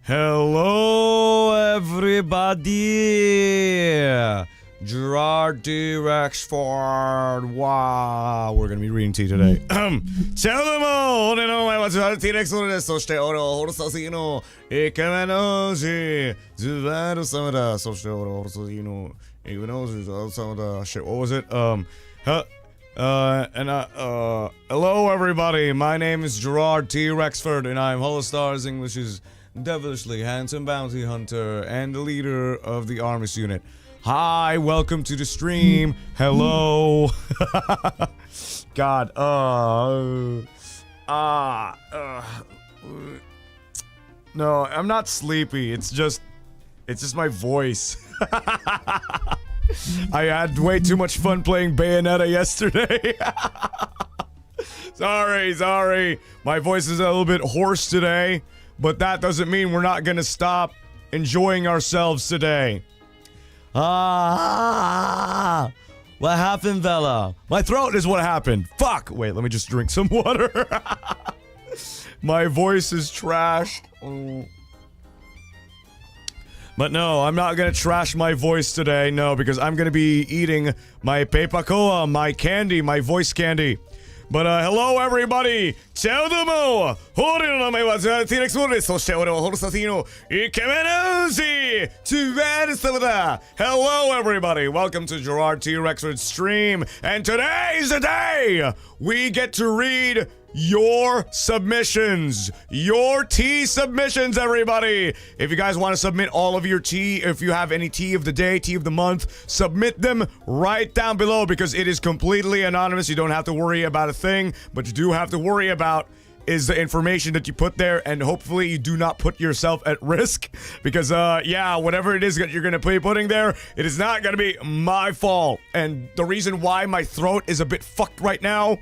Hello, everybody. Jurard Rexford. Wow, we're gonna be reading to you today. Tell them all. They know my T-Rex on this. So stay on HOLOSTARS-EN. So stay on even though some of the shit. What was it? Hello, everybody. My name is Jurard T. Rexford, and I'm HOLOSTARS English's devilishly handsome bounty hunter and the leader of the Armis unit. Hi, welcome to the stream. Hello. God. No, I'm not sleepy. It's just my voice. I had way too much fun playing Bayonetta yesterday. Sorry. My voice is a little bit hoarse today, but that doesn't mean we're not gonna stop enjoying ourselves today. What happened, Vela? My throat is what happened. Fuck! Wait, let me just drink some water. My voice is trashed. But no, I'm not gonna trash my voice today, no, because I'm gonna be eating my Peipacoa, my candy, my voice candy. But hello everybody! Ciao domo! Hello everybody! Welcome to Jurard T. Rexford's stream, and today's the day we get to read your submissions. Your tea submissions, everybody! If you guys want to submit all of your tea, if you have any tea of the day, tea of the month, submit them right down below because it is completely anonymous. You don't have to worry about a thing, but you do have to worry about is the information that you put there, and hopefully you do not put yourself at risk because, yeah, whatever it is that you're gonna be putting there, it is not gonna be my fault. And the reason why my throat is a bit fucked right now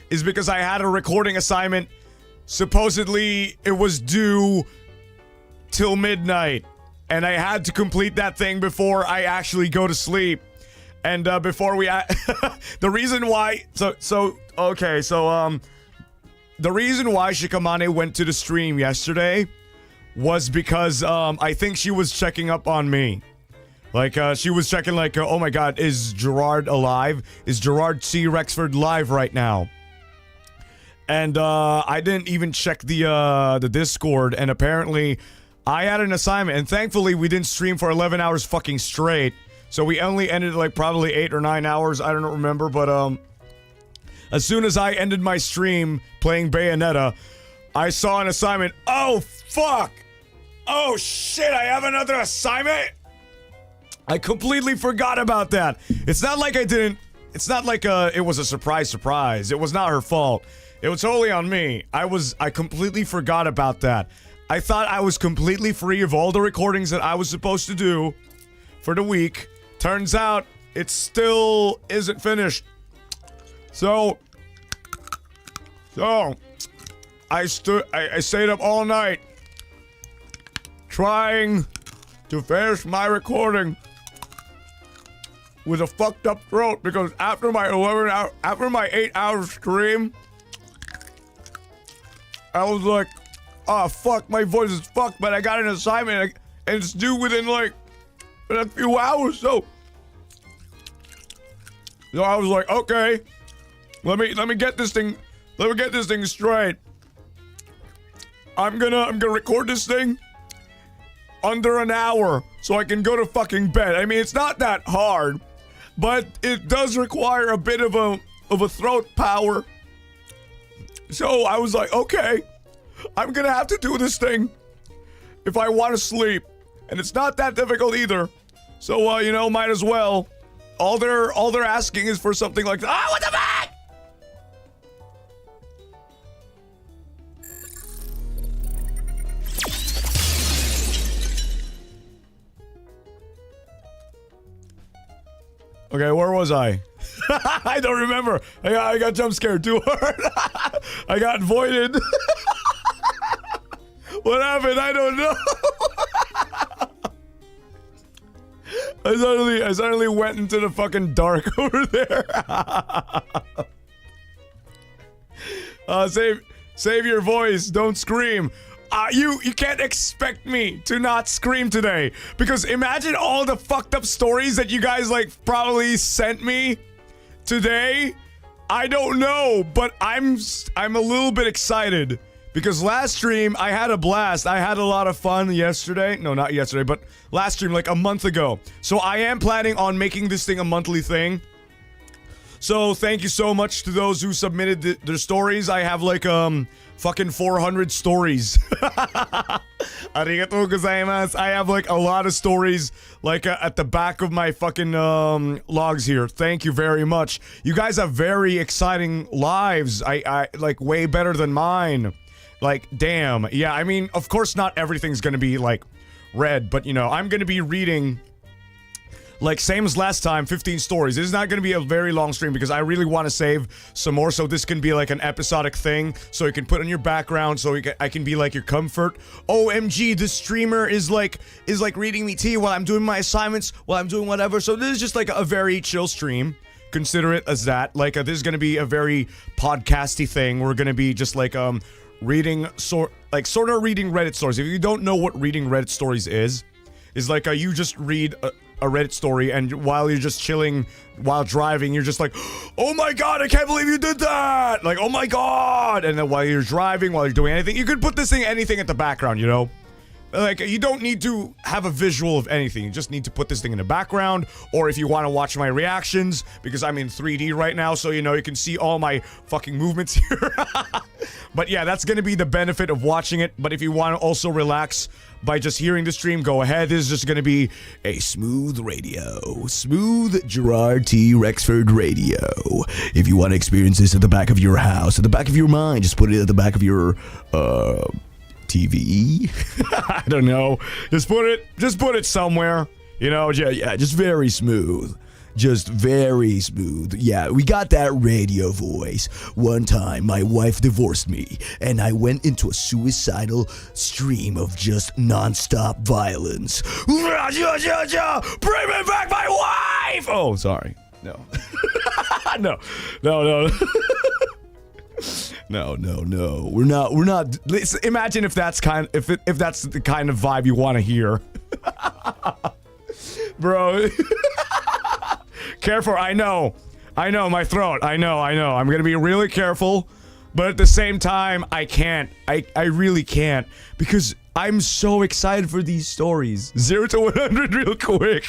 is because I had a recording assignment. Supposedly, it was due till midnight, and I had to complete that thing before I actually go to sleep. And, before we, the reason why, the reason why Shikamane went to the stream yesterday was because, I think she was checking up on me. Like, she was checking, like, oh my god, is Jurard alive? Is Jurard C. Rexford live right now? And, I didn't even check the Discord, and apparently, I had an assignment, and thankfully, we didn't stream for 11 hours fucking straight, so we only ended, like, probably 8 or 9 hours, I don't remember, but, as soon as I ended my stream playing Bayonetta, I saw an assignment. Oh, fuck! Oh, shit, I have another assignment? I completely forgot about that. It's not like I didn't... It's not like, it was a surprise. It was not her fault. It was totally on me. I completely forgot about that. I thought I was completely free of all the recordings that I was supposed to do for the week. Turns out, it still isn't finished. So, I stayed up all night trying to finish my recording with a fucked up throat because after my 8-hour stream, I was like, oh fuck, my voice is fucked, but I got an assignment and it's due within like a few hours, so I was like, okay. Let me get this thing straight. I'm gonna record this thing under an hour so I can go to fucking bed. I mean, it's not that hard, but it does require a bit of a throat power. So I was like, okay, I'm gonna have to do this thing if I want to sleep, and it's not that difficult either. So you know, might as well. All they're asking is for something like, ah, what the fuck? Okay, where was I? I don't remember. I got jump scared too hard. I got voided. What happened? I don't know. I suddenly went into the fucking dark over there. Save your voice. Don't scream. You can't expect me to not scream today, because imagine all the fucked up stories that you guys like probably sent me today. I don't know, but I'm a little bit excited because last stream I had a blast. I had a lot of fun yesterday. No, not yesterday, but last stream like a month ago. So I am planning on making this thing a monthly thing. So thank you so much to those who submitted their stories. I have like fucking 400 stories. Arigatou gozaimasu. I have like a lot of stories like at the back of my fucking logs here. Thank you very much. You guys have very exciting lives. I like way better than mine. Like damn. Yeah, I mean, of course not everything's gonna be like read, but you know, I'm gonna be reading like same as last time, 15 stories. This is not going to be a very long stream because I really want to save some more, so this can be like an episodic thing, so you can put on your background, so I can be like your comfort. OMG, this streamer is like reading me tea while I'm doing my assignments, while I'm doing whatever. So this is just like a very chill stream. Consider it as that. Like this is going to be a very podcasty thing. We're going to be just like reading sort of reading Reddit stories. If you don't know what reading Reddit stories is like you just read a Reddit story, and while you're just chilling while driving, you're just like, oh my god, I can't believe you did that! Like, oh my god! And then while you're driving, while you're doing anything, you could put this thing, anything at the background, you know? Like, you don't need to have a visual of anything. You just need to put this thing in the background, or if you want to watch my reactions, because I'm in 3D right now, so, you know, you can see all my fucking movements here. But yeah, that's gonna be the benefit of watching it. But if you want to also relax by just hearing the stream, go ahead. This is just gonna be a smooth radio. Smooth Jurard T. Rexford radio. If you want to experience this at the back of your house, at the back of your mind, just put it at the back of your, TV. I don't know. Just put it somewhere. You know, yeah, just very smooth. Just very smooth. Yeah, we got that radio voice. One time, my wife divorced me, and I went into a suicidal stream of just non-stop violence. Bring me back my wife! Oh, sorry. No. No. No. We're not. Imagine if that's if that's the kind of vibe you want to hear. Bro. Careful, I know, my throat, I know, I'm gonna be really careful, but at the same time, I can't, I really can't, because I'm so excited for these stories. 0 to 100 real quick.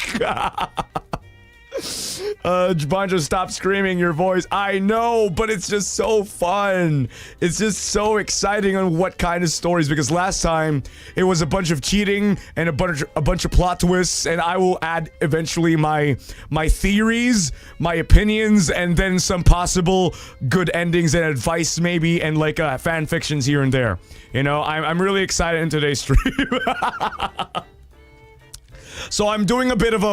Banjo, stop screaming your voice. I know, but it's just so fun. It's just so exciting on what kind of stories, because last time it was a bunch of cheating and a bunch of plot twists, and I will add eventually my theories, my opinions, and then some possible good endings and advice maybe, and like fan fictions here and there. You know, I'm really excited in today's stream. So I'm doing a bit of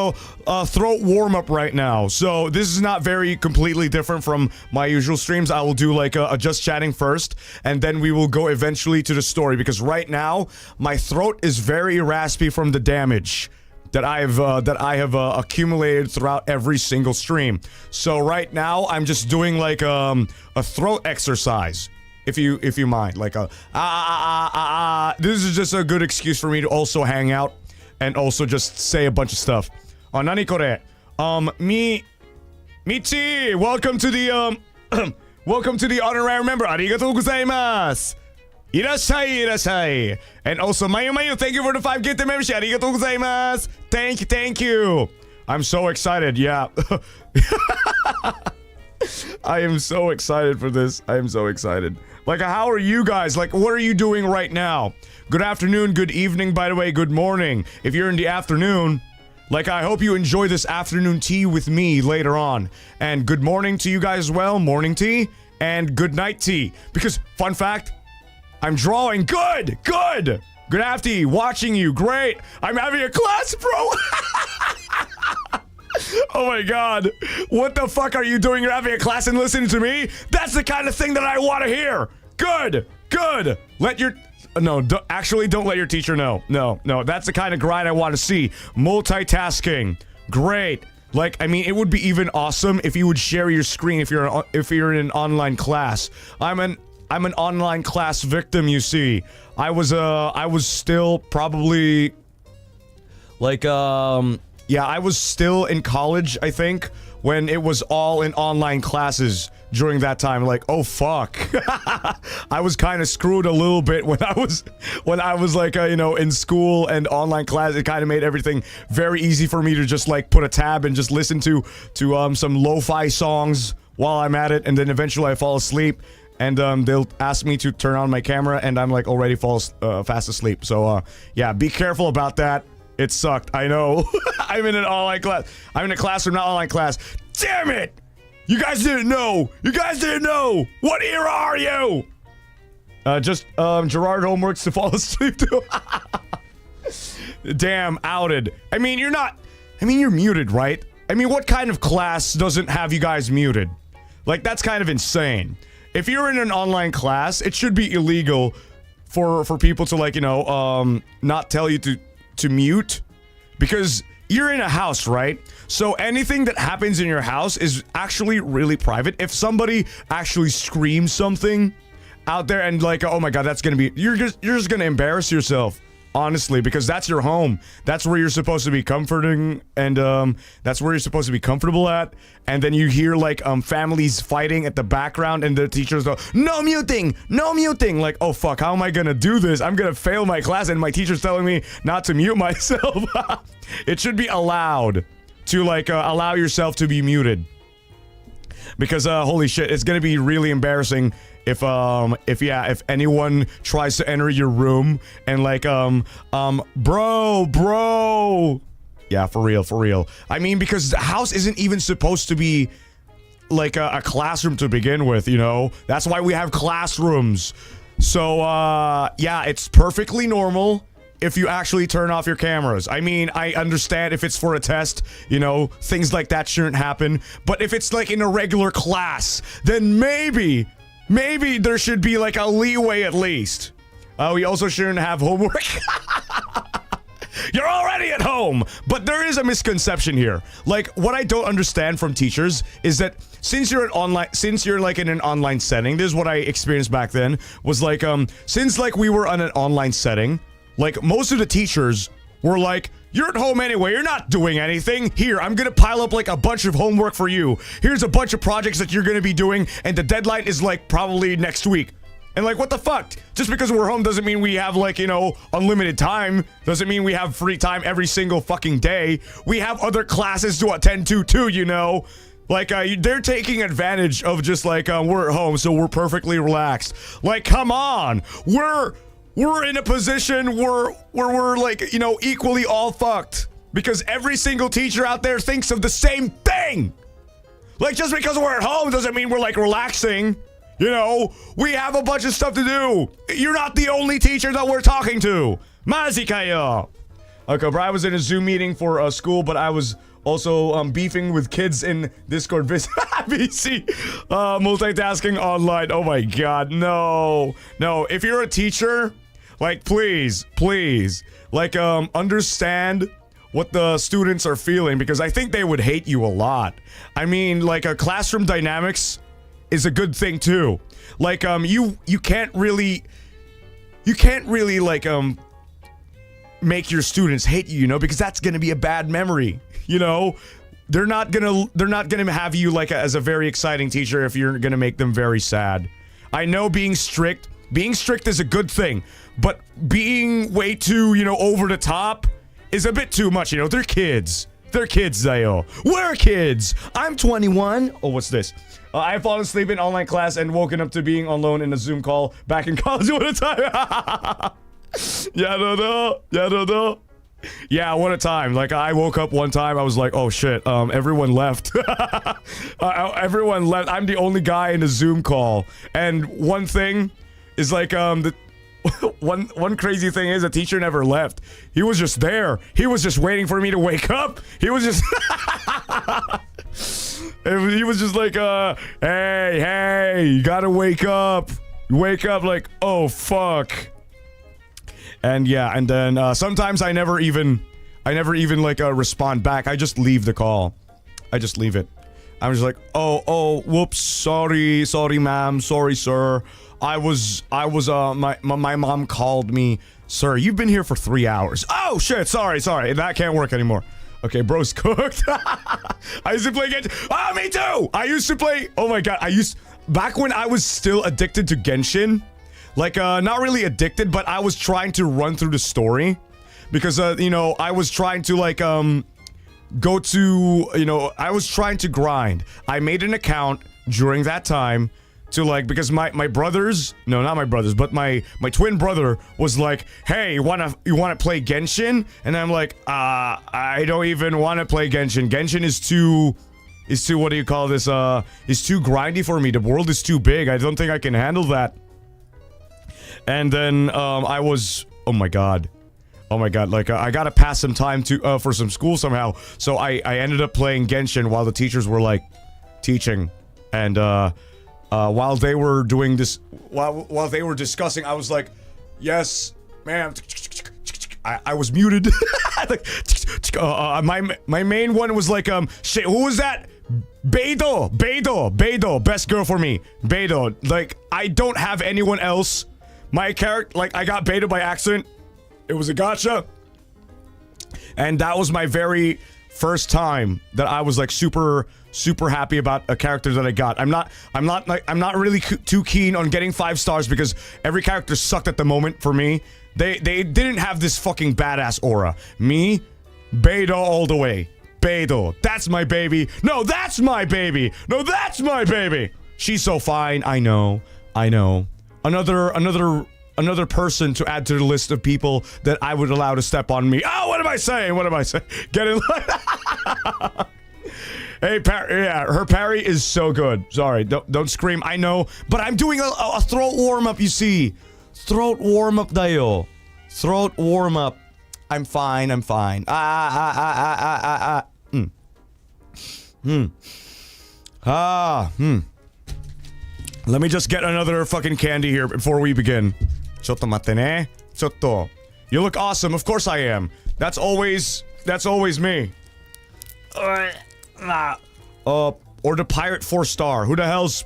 a throat warm-up right now. So this is not very completely different from my usual streams. I will do like a just chatting first, and then we will go eventually to the story, because right now my throat is very raspy from the damage that I have accumulated throughout every single stream. So right now I'm just doing like a throat exercise. If you mind, like this is just a good excuse for me to also hang out and also just say a bunch of stuff. Oh, nani kore? Michi, welcome to the welcome to the honorary member. Arigatou gozaimasu. Irashai, irashai. And also Mayu, thank you for the 5 gifted membership. Arigatou gozaimasu. Thank you. I'm so excited. Yeah. I am so excited for this. I am so excited. Like, how are you guys? Like, what are you doing right now? Good afternoon, good evening, by the way, good morning. If you're in the afternoon, like, I hope you enjoy this afternoon tea with me later on. And good morning to you guys as well, morning tea, and good night tea. Because, fun fact, I'm drawing. Good. Good afternoon, watching you. Great. I'm having a class, bro. Oh my god. What the fuck are you doing? You're having a class and listening to me? That's the kind of thing that I want to hear. Good. Let your... No, actually, don't let your teacher know. No. That's the kind of grind I want to see. Multitasking. Great. Like, I mean, it would be even awesome if you would share your screen if you're in an online class. I'm an I'm an online class victim, you see. I was still probably like yeah, I was still in college, I think, when it was all in online classes during that time. Like, oh fuck. I was kind of screwed a little bit when I was like, you know, in school and online class. It kind of made everything very easy for me to just like put a tab and just listen to some lo-fi songs while I'm at it, and then eventually I fall asleep, and they'll ask me to turn on my camera, and I'm like already fast asleep. So yeah, be careful about that. It sucked, I know. I'm in an online class. I'm in a classroom, not online class. Damn it! You guys didn't know! You guys didn't know! What era are you? Just Jurard homeworks to fall asleep to. Damn, outed. I mean, you're not... I mean, you're muted, right? I mean, what kind of class doesn't have you guys muted? Like, that's kind of insane. If you're in an online class, it should be illegal for people to, like, you know, not tell you to mute, because you're in a house, right? So anything that happens in your house is actually really private. If somebody actually screams something out there and like, oh my god, that's gonna be, you're just gonna embarrass yourself, honestly, because that's your home. That's where you're supposed to be comforting, and that's where you're supposed to be comfortable at. And then you hear like families fighting at the background, and the teachers go, no muting, no muting. Like, oh fuck, how am I gonna do this? I'm gonna fail my class, and my teacher's telling me not to mute myself. It should be allowed to like allow yourself to be muted, because holy shit, it's gonna be really embarrassing if anyone tries to enter your room and like bro, yeah, for real. I mean, because the house isn't even supposed to be like a classroom to begin with, you know? That's why we have classrooms. So yeah, it's perfectly normal if you actually turn off your cameras. I mean, I understand if it's for a test, you know, things like that shouldn't happen. But if it's like in a regular class, then maybe there should be like a leeway at least. We also shouldn't have homework. You're already at home! But there is a misconception here. Like, what I don't understand from teachers is that since you're like in an online setting, this is what I experienced back then, was like, since like we were on an online setting, like most of the teachers were like, you're at home anyway, you're not doing anything. Here, I'm gonna pile up like a bunch of homework for you. Here's a bunch of projects that you're gonna be doing, and the deadline is like probably next week. And like, what the fuck? Just because we're home doesn't mean we have like, you know, unlimited time. Doesn't mean we have free time every single fucking day. We have other classes to attend to too, you know? Like, they're taking advantage of just like, we're at home, so we're perfectly relaxed. Like, come on! We're in a position where we're like, you know, equally all fucked. Because every single teacher out there thinks of the same thing! Like, just because we're at home doesn't mean we're like relaxing. You know, we have a bunch of stuff to do. You're not the only teacher that we're talking to. Mazikayo. Okay, bro, I was in a Zoom meeting for school, but I was also beefing with kids in Discord. VC. Multitasking online. Oh my god, no. No, if you're a teacher, like, please, like, understand what the students are feeling, because I think they would hate you a lot. I mean, like, a classroom dynamics is a good thing too. Like, you can't really like, make your students hate you, you know, because that's gonna be a bad memory, you know? They're not gonna have you like as a very exciting teacher if you're gonna make them very sad. I know being strict is a good thing, but being way too, you know, over the top is a bit too much, you know? They're kids, Zayo. We're kids! I'm 21. Oh, what's this? I've fallen asleep in online class and woken up to being alone in a Zoom call back in college one time. Yeah, what a time. Like, I woke up one time, I was like, oh shit, everyone left. Everyone left. I'm the only guy in a Zoom call. And one thing is like, one crazy thing is the teacher never left. He was just there. He was just waiting for me to wake up. He was just... He was just like, hey, you gotta wake up. Wake up, like, oh, fuck. And yeah, and then, sometimes I never even, like, respond back. I just leave the call. I just leave it. I'm just like, oh, whoops, sorry, ma'am, sorry, sir. My mom called me, sir, you've been here for 3 hours. Oh, shit, sorry, that can't work anymore. Okay, bro's cooked. I used to play Genshin. Oh, me too! I used to play, oh my god, back when I was still addicted to Genshin, like, not really addicted, but I was trying to run through the story. Because, you know, I was trying to, like, I was trying to grind. I made an account during that time to, like, because my brothers, no, not my brothers, but my twin brother was like, hey, you wanna play Genshin? And I'm like, I don't even want to play Genshin. Genshin is too, what do you call this, is too grindy for me. The world is too big. I don't think I can handle that. And then, I was, oh my god, like, I gotta pass some time to, for some school somehow. So I ended up playing Genshin while the teachers were, like, teaching. And, while they were doing this, while they were discussing, I was like, yes, ma'am. I was muted. My main one was like, shit, who was that? Beidou, best girl for me. Beidou. Like, I don't have anyone else. My character, like, I got Beidou by accident. It was a gotcha. And that was my very first time that I was, like, super happy about a character that I got. I'm not really too keen on getting 5 stars because every character sucked at the moment for me. They didn't have this fucking badass aura. Me, Beidou all the way. Beidou, that's my baby. No, that's my baby. No, that's my baby. She's so fine. I know. Another person to add to the list of people that I would allow to step on me. Oh, what am I saying? Get in line. Hey, yeah, her parry is so good. Sorry, don't scream. I know, but I'm doing a throat warm-up, you see. Throat warm-up dayo. Throat warm-up. I'm fine. Let me just get another fucking candy here before we begin. Chotto matte ne. Chotto. You look awesome. Of course I am. That's always me. Or the pirate 4-star. Who the hell's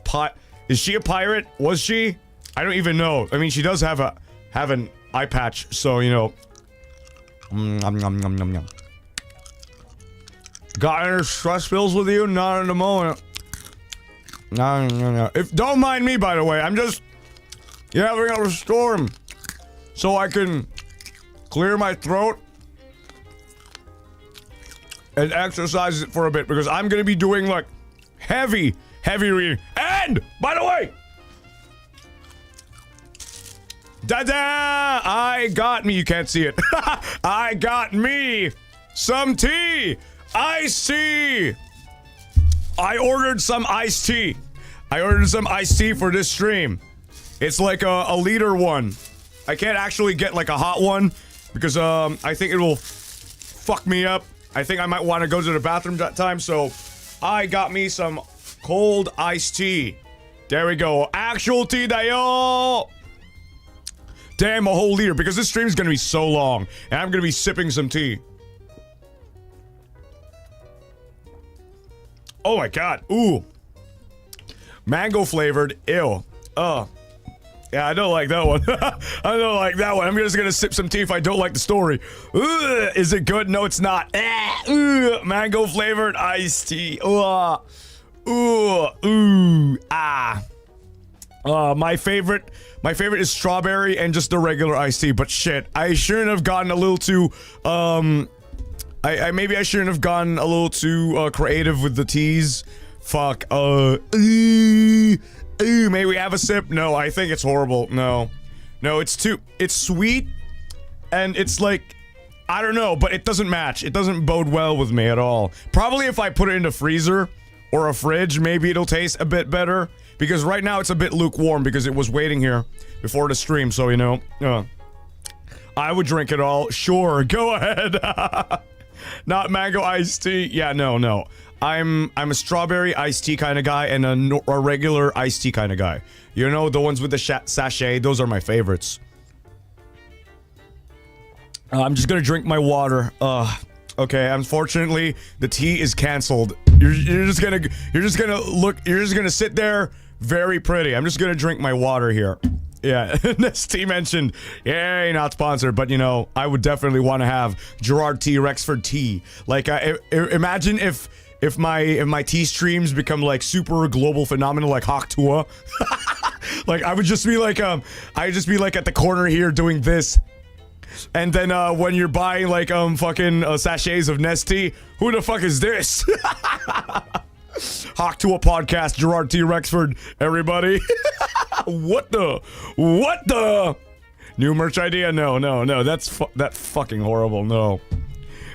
is she a pirate? Was she? I don't even know. I mean, she does have an eye patch, so you know. Got any stress pills with you? Not in the moment. No. Don't mind me, by the way. I'm just having a storm, so I can clear my throat and exercise it for a bit because I'm gonna be doing like heavy reading. And by the way, da-da! I got me. You can't see it. I got me some tea. Iced tea. I ordered some iced tea. For this stream. It's like a liter one. I can't actually get like a hot one because I think it will fuck me up. I think I might want to go to the bathroom that time, so I got me some cold iced tea. There we go. Actual tea dayo. Damn, a whole liter because this stream is gonna be so long, and I'm gonna be sipping some tea. Oh my god. Ooh. Mango flavored. Ew. Yeah, I don't like that one. I don't like that one. I'm just gonna sip some tea if I don't like the story. Ugh, is it good? No, it's not. Mango flavored iced tea. My favorite is strawberry and just the regular iced tea. But shit, I shouldn't have gotten a little too maybe I shouldn't have gotten a little too creative with the teas. Fuck. May we have a sip? No, I think it's horrible. No, it's sweet, and it's like, I don't know, but it doesn't match. It doesn't bode well with me at all. Probably if I put it in a freezer or a fridge, maybe it'll taste a bit better. Because right now it's a bit lukewarm because it was waiting here before the stream, so you know, I would drink it all. Sure, go ahead. Not mango iced tea. Yeah, no. I'm a strawberry iced tea kind of guy and a regular iced tea kind of guy. You know, the ones with the sachet, those are my favorites. I'm just gonna drink my water. Okay, unfortunately, the tea is canceled. You're just gonna look. You're just gonna sit there, very pretty. I'm just gonna drink my water here. Yeah, Nesty mentioned, yay, not sponsored, but you know, I would definitely want to have Jurard tea, Rexford tea. Like, imagine if my tea streams become like super global phenomenon like Haktua. Like, I would just be like at the corner here doing this. And then when you're buying like fucking sachets of Nesty, who the fuck is this? Hawk to a podcast, Jurard T. Rexford, everybody. What the? New merch idea? No. That's fucking horrible. No.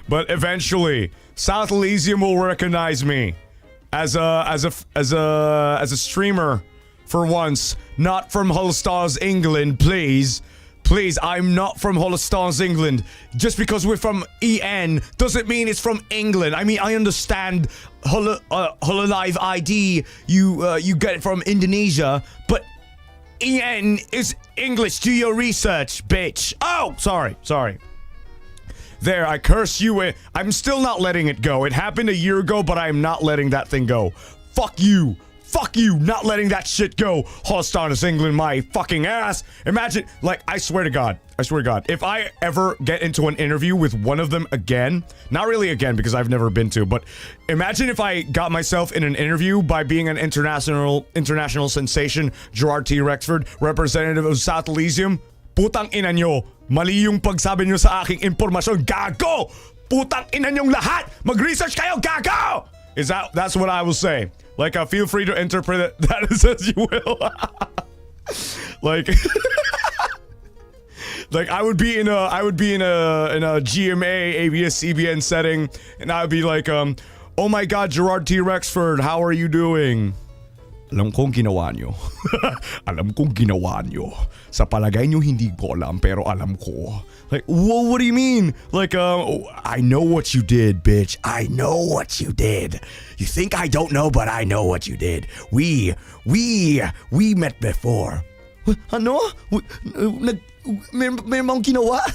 But eventually, South Elysian will recognize me as a streamer for once, not from HOLOSTARS England, please. Please, I'm not from HOLOSTARS England. Just because we're from EN doesn't mean it's from England. I mean, I understand hololive ID, you get it from Indonesia, but EN is English. Do your research, bitch. Oh, sorry. There, I curse you. I'm still not letting it go. It happened a year ago, but I'm not letting that thing go. Fuck you, not letting that shit go. HOLOSTARS England, my fucking ass. Imagine, like, I swear to God, if I ever get into an interview with one of them again, not really again because I've never been to, but imagine if I got myself in an interview by being an international sensation, Jurard T. Rexford, representative of South Elysium. Putang ina nyo, mali yung pagsabi nyo sa aking impormasyon, gago! Putang ina nyong lahat! Mag-research kayo, gago! That's what I will say. Like, feel free to interpret it that as you will. Like, like I would be in a GMA ABS-CBN setting, and I would be like, oh my God, Jurard T. Rexford, how are you doing? Alam kong ginawa nyo. Alam kong ginawa nyo. Sa palagay nyo hindi ko alam, pero alam ko. Like, well, what do you mean? Like, I know what you did, bitch. I know what you did. You think I don't know, but I know what you did. We met before. Ano? May mong ginawa?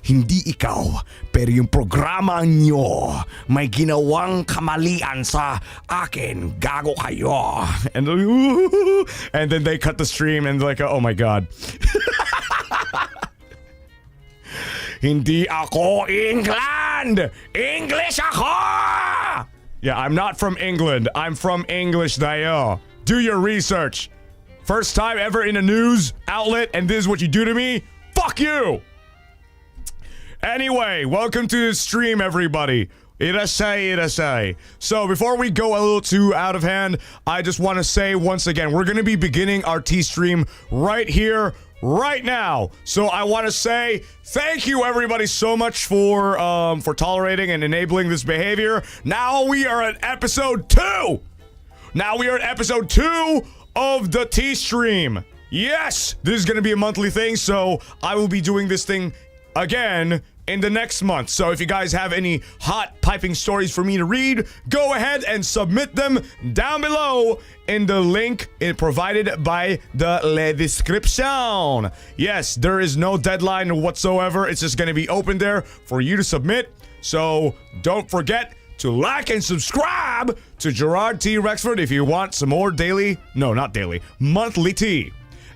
Hindi ikaw, pero yung programa nyo may ginawang kamalian sa akin. Gago kayo. And then they cut the stream and like, oh my God. Hindi ako England! English ako! Yeah, I'm not from England. I'm from English dayo. Do your research. First time ever in a news outlet and this is what you do to me? Fuck you! Anyway, welcome to the stream, everybody. Irasai. So, before we go a little too out of hand, I just want to say once again, we're going to be beginning our T-stream right here, right now. So, I want to say thank you, everybody, so much for tolerating and enabling this behavior. Now we are at episode 2. Of the T-stream. Yes, this is going to be a monthly thing, so I will be doing this thing again in the next month. So if you guys have any hot piping stories for me to read, go ahead and submit them down below in the link provided by the description. Yes, there is no deadline whatsoever. It's just going to be open there for you to submit. So don't forget to like and subscribe to Jurard T. Rexford if you want some more monthly tea.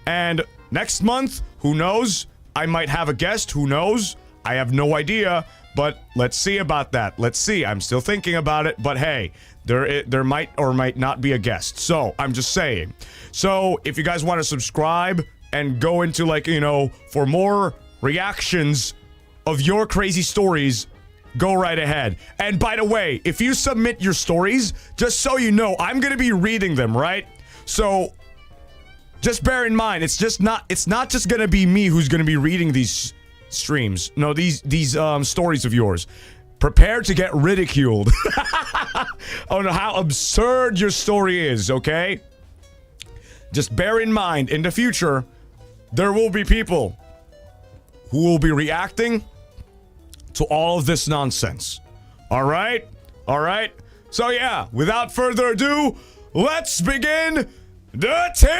And next month, who knows? I might have a guest, who knows? I have no idea, but let's see about that. Let's see. I'm still thinking about it, but hey, there might or might not be a guest. So, I'm just saying. So, if you guys want to subscribe and go into like, you know, for more reactions of your crazy stories, go right ahead. And by the way, if you submit your stories, just so you know, I'm going to be reading them, right? So, just bear in mind, it's not just going to be me who's going to be reading these streams. No, these stories of yours. Prepare to get ridiculed on how absurd your story is, okay? Just bear in mind, in the future, there will be people who will be reacting to all of this nonsense. All right? So yeah, without further ado, let's begin the tea!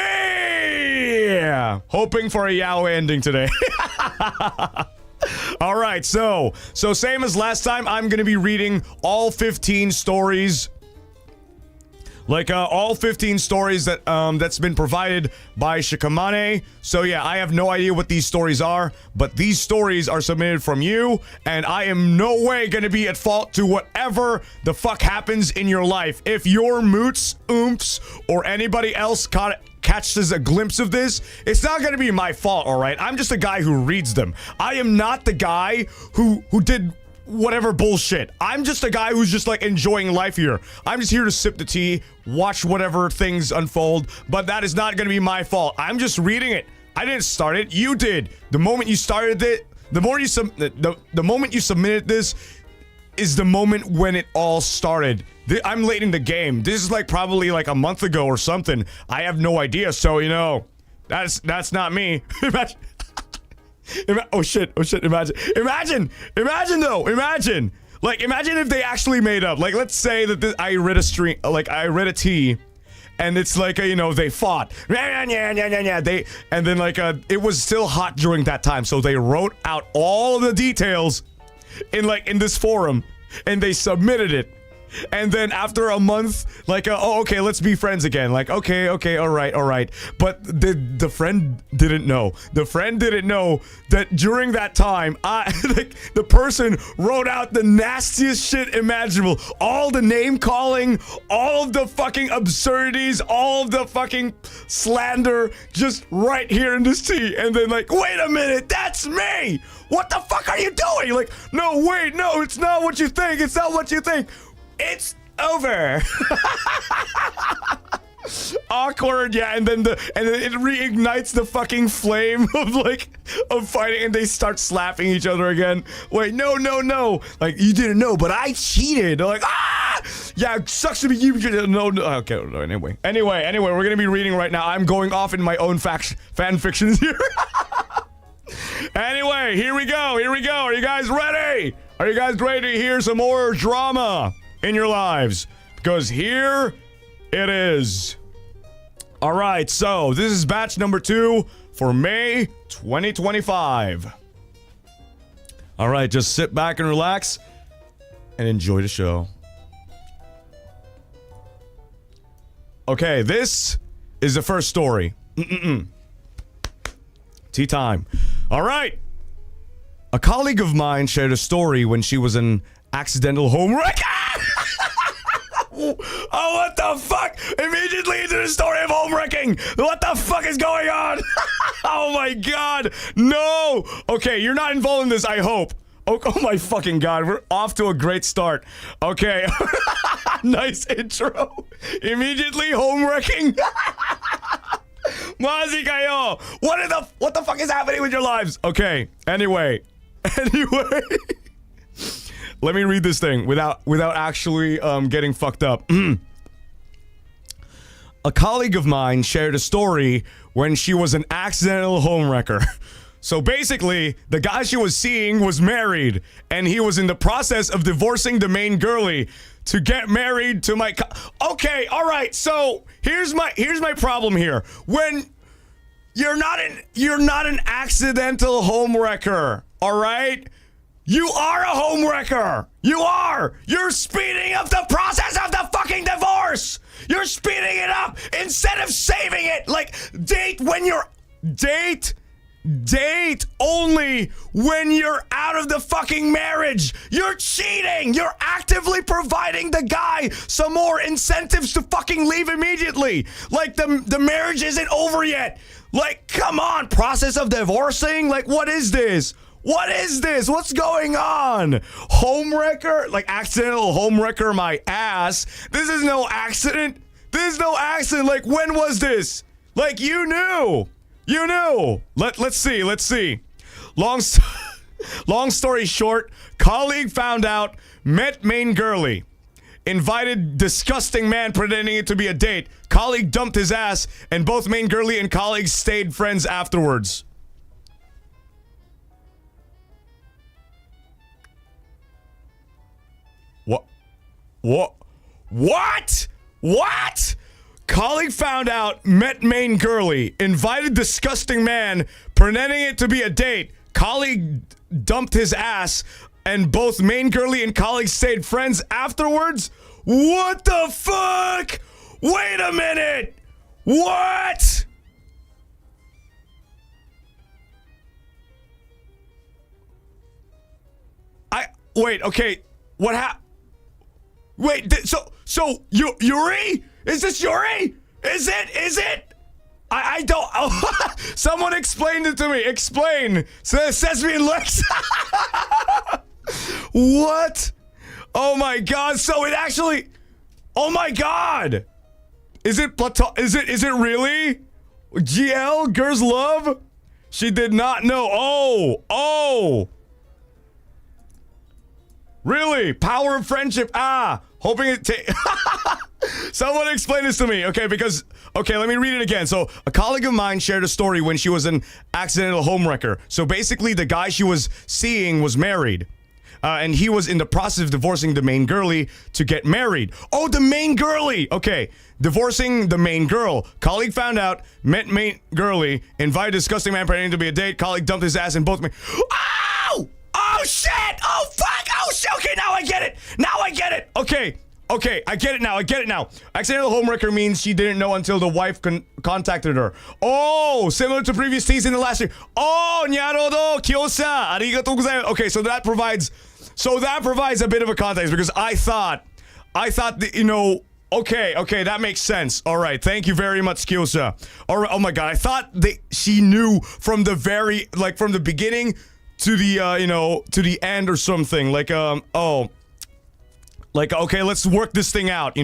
Hoping for a yaoi ending today. All right, so same as last time, I'm going to be reading all 15 stories Like all 15 stories that that's been provided by Shikamane. So yeah, I have no idea what these stories are, but these stories are submitted from you, and I am no way gonna be at fault to whatever the fuck happens in your life. If your moots, oomphs, or anybody else catches a glimpse of this, it's not gonna be my fault, alright? I'm just a guy who reads them. I am not the guy who did whatever bullshit. I'm just a guy who's just like enjoying life here. I'm just here to sip the tea, watch whatever things unfold, but that is not gonna be my fault. I'm just reading it. I didn't start it. You did. The moment you started it, the moment you submitted this is the moment when it all started. I'm late in the game. This is like probably like a month ago or something. I have no idea. So, you know, that's not me. Oh shit, imagine though, like, imagine if they actually made up, like, let's say that I read a tea, and it's like, you know, they fought, and then like, it was still hot during that time, so they wrote out all the details in this forum, and they submitted it. And then after a month, like, oh, okay, let's be friends again. Like, okay, all right. But the friend didn't know. The friend didn't know that during that time, like, the person wrote out the nastiest shit imaginable. All the name calling, all of the fucking absurdities, all of the fucking slander, just right here in this tea. And then like, wait a minute, that's me! What the fuck are you doing? Like, no, wait, no, it's not what you think. It's not what you think. It's over. Awkward, yeah, and then it reignites the fucking flame of fighting, and they start slapping each other again. Wait, no. Like, you didn't know, but I cheated. They're like, ah! Yeah, sucks to be you. No. Okay, anyway, we're gonna be reading right now. I'm going off in my own fan fictions here. Anyway, here we go. Are you guys ready? Are you guys ready to hear some more drama in your lives? Because here it is. All right, so this is batch number 2 for May 2025. All right, just sit back and relax and enjoy the show. Okay, this is the first story. Tea time. All right. A colleague of mine shared a story when she was an accidental home wreck. Oh, what the fuck? Immediately into the story of home wrecking. What the fuck is going on? Oh my god. No. Okay, you're not involved in this, I hope. Oh my fucking god. We're off to a great start. Okay. Nice intro. Immediately home wrecking. Mazi kayo. What the fuck is happening with your lives? Okay. Anyway. Let me read this thing without actually getting fucked up. A colleague of mine shared a story when she was an accidental homewrecker. So basically, the guy she was seeing was married, and he was in the process of divorcing the main girlie to get married to my okay, all right. So here's my problem here. When you're not an accidental homewrecker, all right? You are a homewrecker. You are. You're speeding up the process of the fucking divorce. You're speeding it up instead of saving it. Like, date only when you're out of the fucking marriage. You're cheating. You're actively providing the guy some more incentives to fucking leave immediately. Like, the marriage isn't over yet. Like, come on, process of divorcing? Like, what is this? What is this? What's going on? Homewrecker? Like, accidental homewrecker my ass. This is no accident. This is no accident. Like, when was this? Like, you knew. You knew. Let's see. Long story short, colleague found out, met main girlie. Invited disgusting man pretending it to be a date. Colleague dumped his ass, and both main girlie and colleague stayed friends afterwards. What? Colleague found out, met main girlie, invited disgusting man, pretending it to be a date. Colleague dumped his ass, and both main girlie and colleague stayed friends afterwards? What the fuck? Wait a minute! What? Wait, okay. What Wait, so Yuri? Is this Yuri? Is it? I don't. Oh, someone explained it to me. Explain. Sesame and Lex. What? Oh my god. So it actually. Oh my god. Is it Is it really? GL Girls Love? She did not know. Oh. Really? Power of friendship. Hoping it Someone explain this to me. Okay, because let me read it again. So, a colleague of mine shared a story when she was an accidental homewrecker. So basically, the guy she was seeing was married. And he was in the process of divorcing the main girlie to get married. Oh, the main girlie! Okay, divorcing the main girl. Colleague found out, met main girlie, invited disgusting man pretending to be a date. Colleague dumped his ass in both Ow! Oh, shit! Oh, fuck! Oh, shit! Okay, now I get it! Okay, I get it now. Accidental homewrecker means she didn't know until the wife contacted her. Oh, similar to previous teas in the last year. Oh, nyarodo, kyosa, arigatou gozaimasu. Okay, so that provides a bit of a context because I thought that, okay, that makes sense. All right, thank you very much, Kyosa. All right, oh my god, I thought she knew from the beginning to the, to the end or something. Okay, let's work this thing out,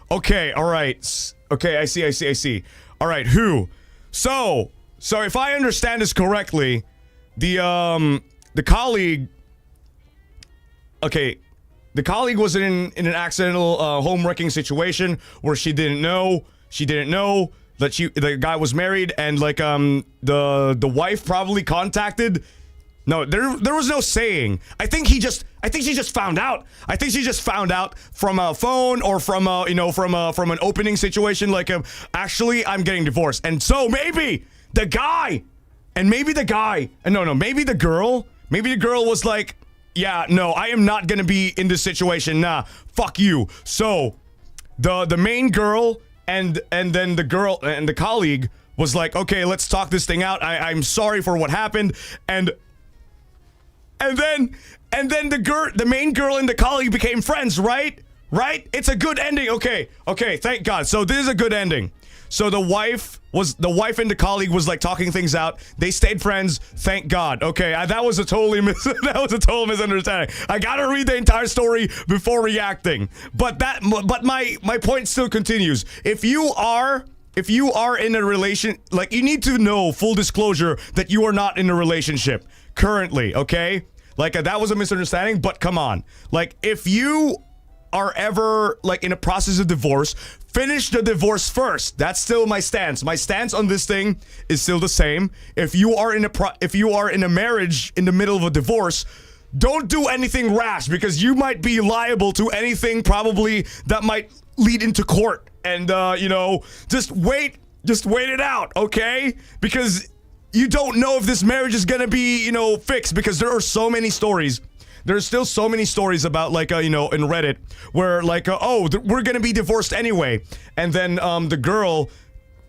Okay, all right. Okay, I see. All right, who? So if I understand this correctly, the colleague... Okay, the colleague was in an accidental home-wrecking situation where she didn't know that the guy was married, and the wife probably contacted... No, there was no saying. I think she just found out. I think she just found out from a phone or from an opening situation actually I'm getting divorced. And so maybe the girl was like, yeah, no, I am not going to be in this situation. Nah, fuck you. So the main girl and then the girl and the colleague was like, okay, let's talk this thing out. I'm sorry for what happened. And then the main girl and the colleague became friends, right? Right? It's a good ending. Okay, thank God. So this is a good ending. So the wife and the colleague was talking things out. They stayed friends. Thank God. Okay, that was a total misunderstanding. I gotta read the entire story before reacting. But my point still continues. If you are in a relation, you need to know, full disclosure, that you are not in a relationship currently, okay? That was a misunderstanding, but come on. If you are ever, in a process of divorce, finish the divorce first. That's still my stance. My stance on this thing is still the same. If you are in a marriage in the middle of a divorce, don't do anything rash, because you might be liable to anything probably that might lead into court. And, just wait it out, okay? Because you don't know if this marriage is gonna be, fixed, because there are so many stories. There's still so many stories about, in Reddit, where, we're gonna be divorced anyway. And then, the girl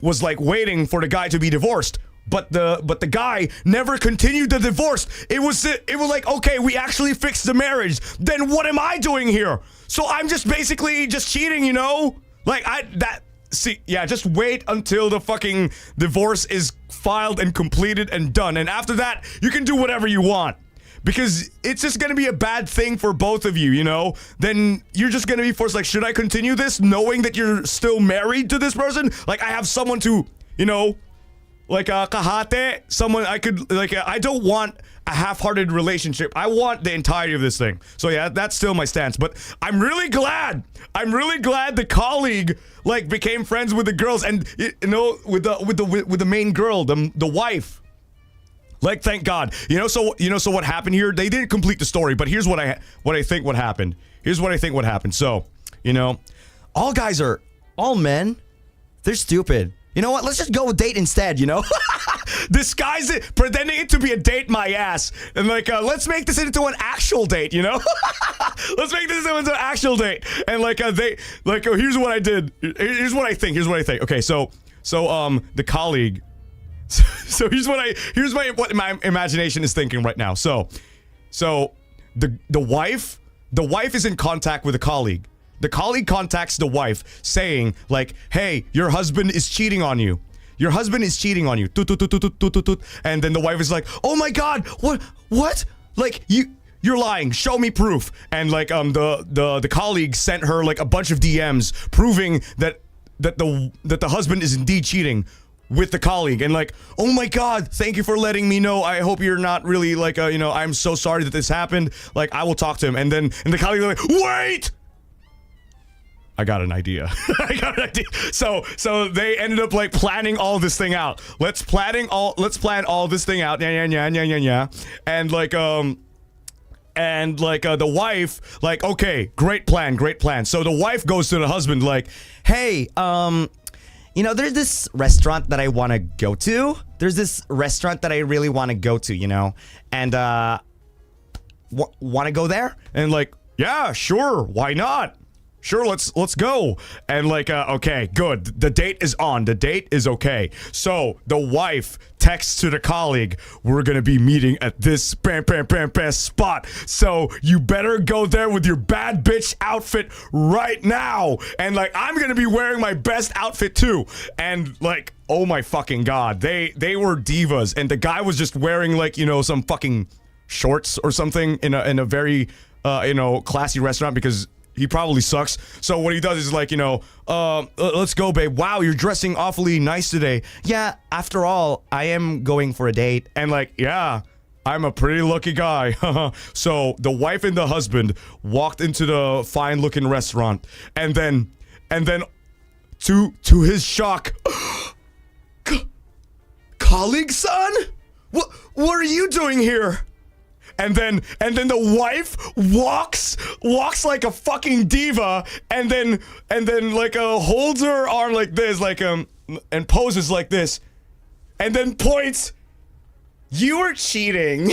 was, waiting for the guy to be divorced. But the guy never continued the divorce. It was okay, we actually fixed the marriage. Then what am I doing here? So I'm just basically just cheating, just wait until the fucking divorce is filed and completed and done. And after that, you can do whatever you want. Because it's just gonna be a bad thing for both of you, Then you're just gonna be forced, should I continue this knowing that you're still married to this person? I have someone to, kahate, someone I could, I don't want a half-hearted relationship. I want the entirety of this thing. So yeah, that's still my stance. But I'm really glad the colleague became friends with the girls, and with the main girl, the wife. Thank God. So what happened here? They didn't complete the story, but here's what I think what happened. So, all men, they're stupid. You know what? Let's just go with date instead, you know? Disguise it, pretending it to be a date, my ass. And like, let's make this into an actual date, you know? Let's make this into an actual date. And like, here's what I did. Here's what I think. Okay, so the colleague. So here's what my imagination is thinking right now. So the wife is in contact with a colleague. The colleague contacts the wife saying like, hey, your husband is cheating on you. Your husband is cheating on you. And then the wife is like, oh my God, what? Like, you're lying. Show me proof. And like, the colleague sent her like a bunch of DMs proving that the husband is indeed cheating with the colleague. And like, oh my God, thank you for letting me know. I hope you're not really like, I'm so sorry that this happened. Like, I will talk to him. And the colleague is like, wait! I got an idea. So they ended up like planning all this thing out. Let's plan all this thing out. Yeah. And like the wife, like, okay, great plan. So the wife goes to the husband like, hey, there's this restaurant that I want to go to. There's this restaurant that I really want to go to, and want to go there? And like, yeah, sure, why not? Sure, let's go. And like, okay, good. The date is on. The date is okay. So the wife texts to the colleague, we're gonna be meeting at this spot. So you better go there with your bad bitch outfit right now. And like, I'm gonna be wearing my best outfit too. And like, oh my fucking God, they were divas. And the guy was just wearing like, some fucking shorts or something in a very, classy restaurant because he probably sucks. So what he does is like, let's go, babe. Wow, you're dressing awfully nice today. Yeah, after all, I am going for a date. And like, yeah, I'm a pretty lucky guy. So the wife and the husband walked into the fine-looking restaurant, and then to his shock, colleague, son? What are you doing here? And then the wife walks like a fucking diva, and then like holds her arm like this, like and poses like this, and then points. You were cheating.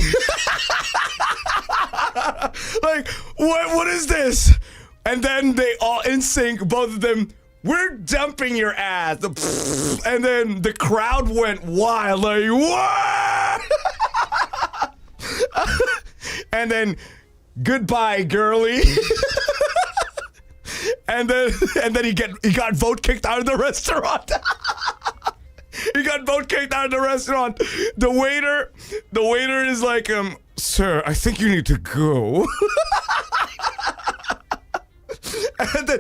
Like, what is this? And then they all in sync, both of them. We're dumping your ass. And then the crowd went wild, like, what? And then, goodbye, girly. and then he got vote kicked out of the restaurant. He got vote kicked out of the restaurant. The waiter is like, sir, I think you need to go. And then,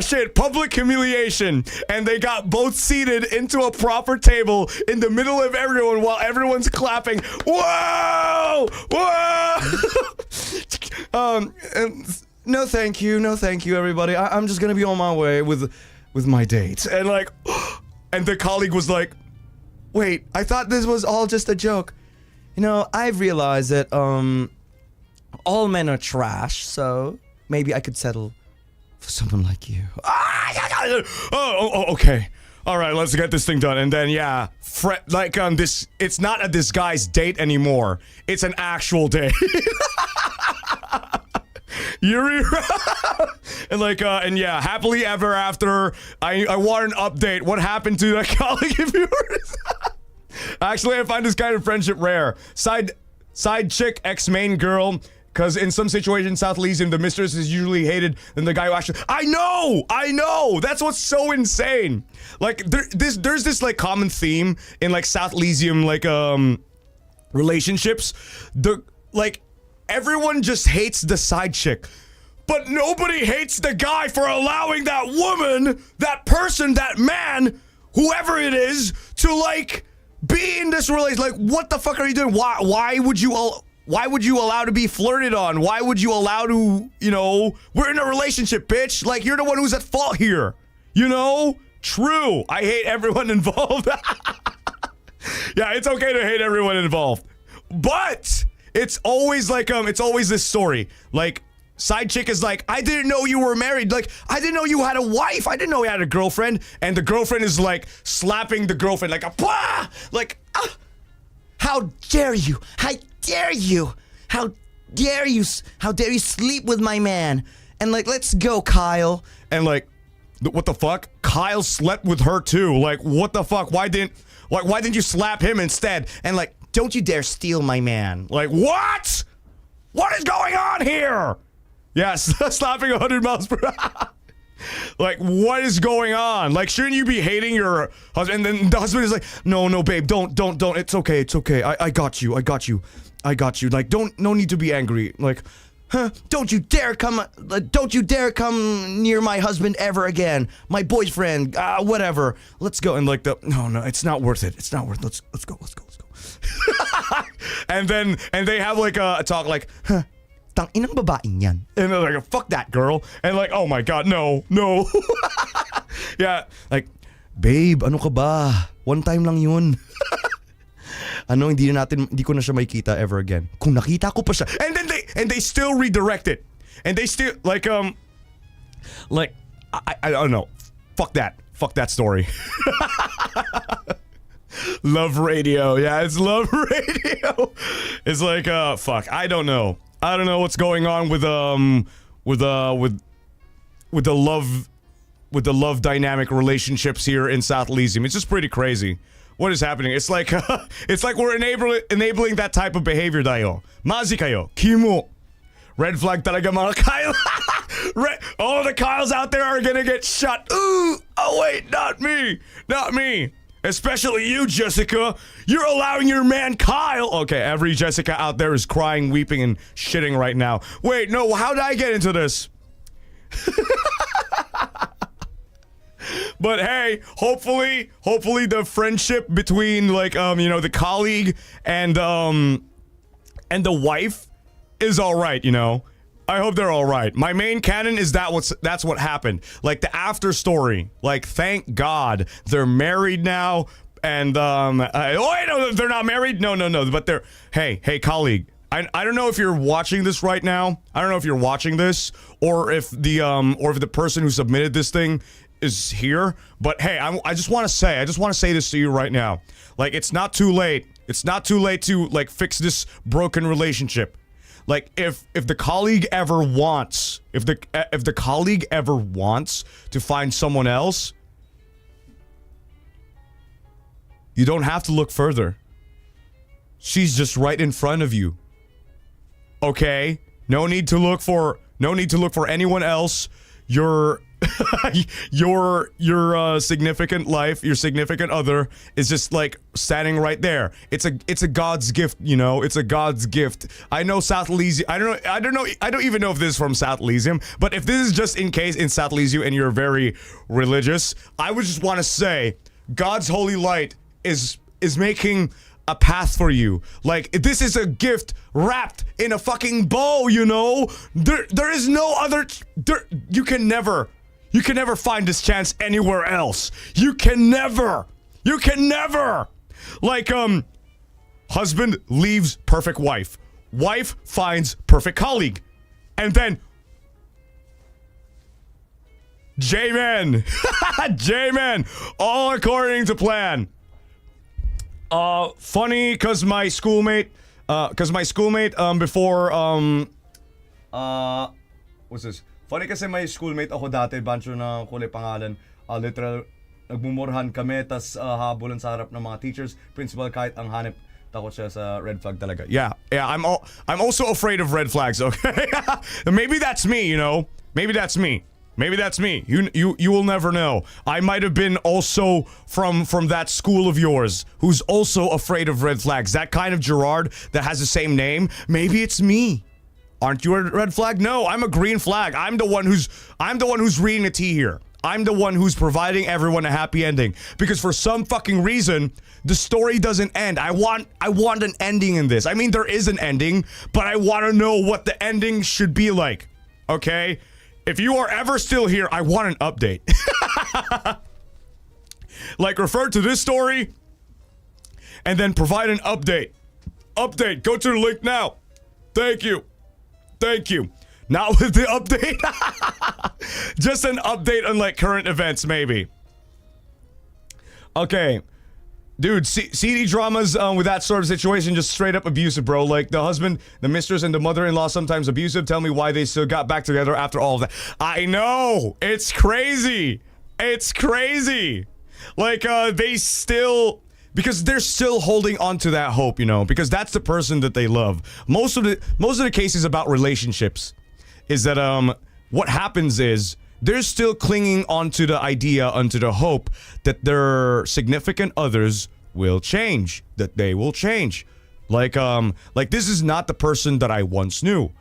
shit, public humiliation. And they got both seated into a proper table in the middle of everyone while everyone's clapping. Whoa! No thank you, everybody. I'm just gonna be on my way with my date. And like, and the colleague was like, wait, I thought this was all just a joke. I've realized that, all men are trash, so maybe I could settle for someone like you. Oh, okay. All right, let's get this thing done. And then, yeah, it's not a disguised date anymore. It's an actual date. Yuri, and like, and yeah, happily ever after. I want an update. What happened to that colleague of yours? Actually, I find this kind of friendship rare. Side chick, ex-main girl. Because in some situations, South Elysium, the mistress is usually hated than the guy who actually... I know! That's what's so insane. Like, there's this, like, common theme in, like, South Elysium, like, relationships. Everyone just hates the side chick. But nobody hates the guy for allowing that woman, that person, that man, whoever it is, to, like, be in this relationship. Like, what the fuck are you doing? Why would you allow to be flirted on? Why would you allow to, we're in a relationship, bitch. Like, you're the one who's at fault here. True. I hate everyone involved. Yeah, it's okay to hate everyone involved. But it's always like, it's always this story. Like, Side chick is like, I didn't know you were married. Like, I didn't know you had a wife. I didn't know you had a girlfriend. And the girlfriend is like slapping the girlfriend like a bah! Like, ah! How dare you? How dare you? How dare you? How dare you sleep with my man? And like, let's go, Kyle. And like, what the fuck? Kyle slept with her too. Like, what the fuck? Why didn't you slap him instead? And like, don't you dare steal my man. Like, what? What is going on here? Yes, slapping 100 miles per hour. Like, what is going on? Like, shouldn't you be hating your husband? And then the husband is like, no, babe, don't. It's okay. I got you. Like, no need to be angry. Like, huh? Don't you dare come near my husband ever again. My boyfriend, whatever. Let's go. And like, no, it's not worth it. It's not worth it. Let's go. and they have like a talk like, huh? Tang inang babaeng yan. And they're like, fuck that girl. And like, oh my god, no. Yeah, like, babe, ano ka ba? One time lang yun. Hindi ko na siya makikita ever again. Kung nakita ko pa siya. And they still redirect it. And they still like I don't know. Fuck that story. Love radio. Yeah, it's love radio. It's like fuck, I don't know what's going on with the love dynamic relationships here in South Elysium. It's just pretty crazy. What is happening? It's like we're enabling that type of behavior dayo. Mazi kayo. Kimo. Red flag talaga mga Kyle. All the Kyles out there are gonna get shot. Ooh. Oh wait, not me. Especially you, Jessica. You're allowing your man Kyle. Okay, every Jessica out there is crying, weeping, and shitting right now. Wait, no, how did I get into this? But hey, hopefully the friendship between like the colleague and the wife is all right, I hope they're all right. My main canon is that's what happened. Like the after story. Like, thank God they're married now. And no, they're not married. No. But they're hey, colleague. I don't know if you're watching this right now. I don't know if you're watching this or if the person who submitted this thing is here. But hey, I just want to say this to you right now. Like, it's not too late. It's not too late to like fix this broken relationship. Like, if the colleague ever wants, if the colleague ever wants to find someone else, you don't have to look further. She's just right in front of you. Okay? No need to look for anyone else. Your significant other is just like standing right there. It's a God's gift, It's a God's gift. I know South Elysium. I don't even know if this is from South Elysium, but if this is just in case in South Elysium and you're very religious, I would just want to say God's holy light is making a path for you. Like, this is a gift wrapped in a fucking bow, There is no other you can never find this chance anywhere else. You can never. Like, husband leaves perfect wife. Wife finds perfect colleague. And then J-Man. J-Man. All according to plan. Funny cause my schoolmate before what's this? Funny kasi may schoolmate ako dati, bancho na kulay pangalan. Literal, nagmumurahan kami, tas habulan sa harap ng mga teachers, principal, kahit ang hanip, takot siya sa red flag talaga. Yeah, I'm also afraid of red flags, okay? Maybe that's me, Maybe that's me. You will never know. I might have been also from that school of yours who's also afraid of red flags. That kind of Jurard that has the same name. Maybe it's me. Aren't you a red flag? No, I'm a green flag. I'm the one who's reading the tea here. I'm the one who's providing everyone a happy ending. Because for some fucking reason, the story doesn't end. I want an ending in this. I mean, there is an ending, but I want to know what the ending should be like. Okay? If you are ever still here, I want an update. Like, refer to this story and then provide an update. Update. Go to the link now. Thank you. Not with the update. Just an update on like current events, maybe. Okay. Dude, CD dramas with that sort of situation, just straight up abusive, bro. Like, the husband, the mistress, and the mother-in-law sometimes abusive. Tell me why they still got back together after all of that. I know! It's crazy! It's crazy! Like, they still... Because they're still holding on to that hope, you know? Because that's the person that they love. Most of the cases about relationships is that, what happens is... They're still clinging onto the idea, onto the hope that their significant others will change, that they will change. Like this is not the person that I once knew.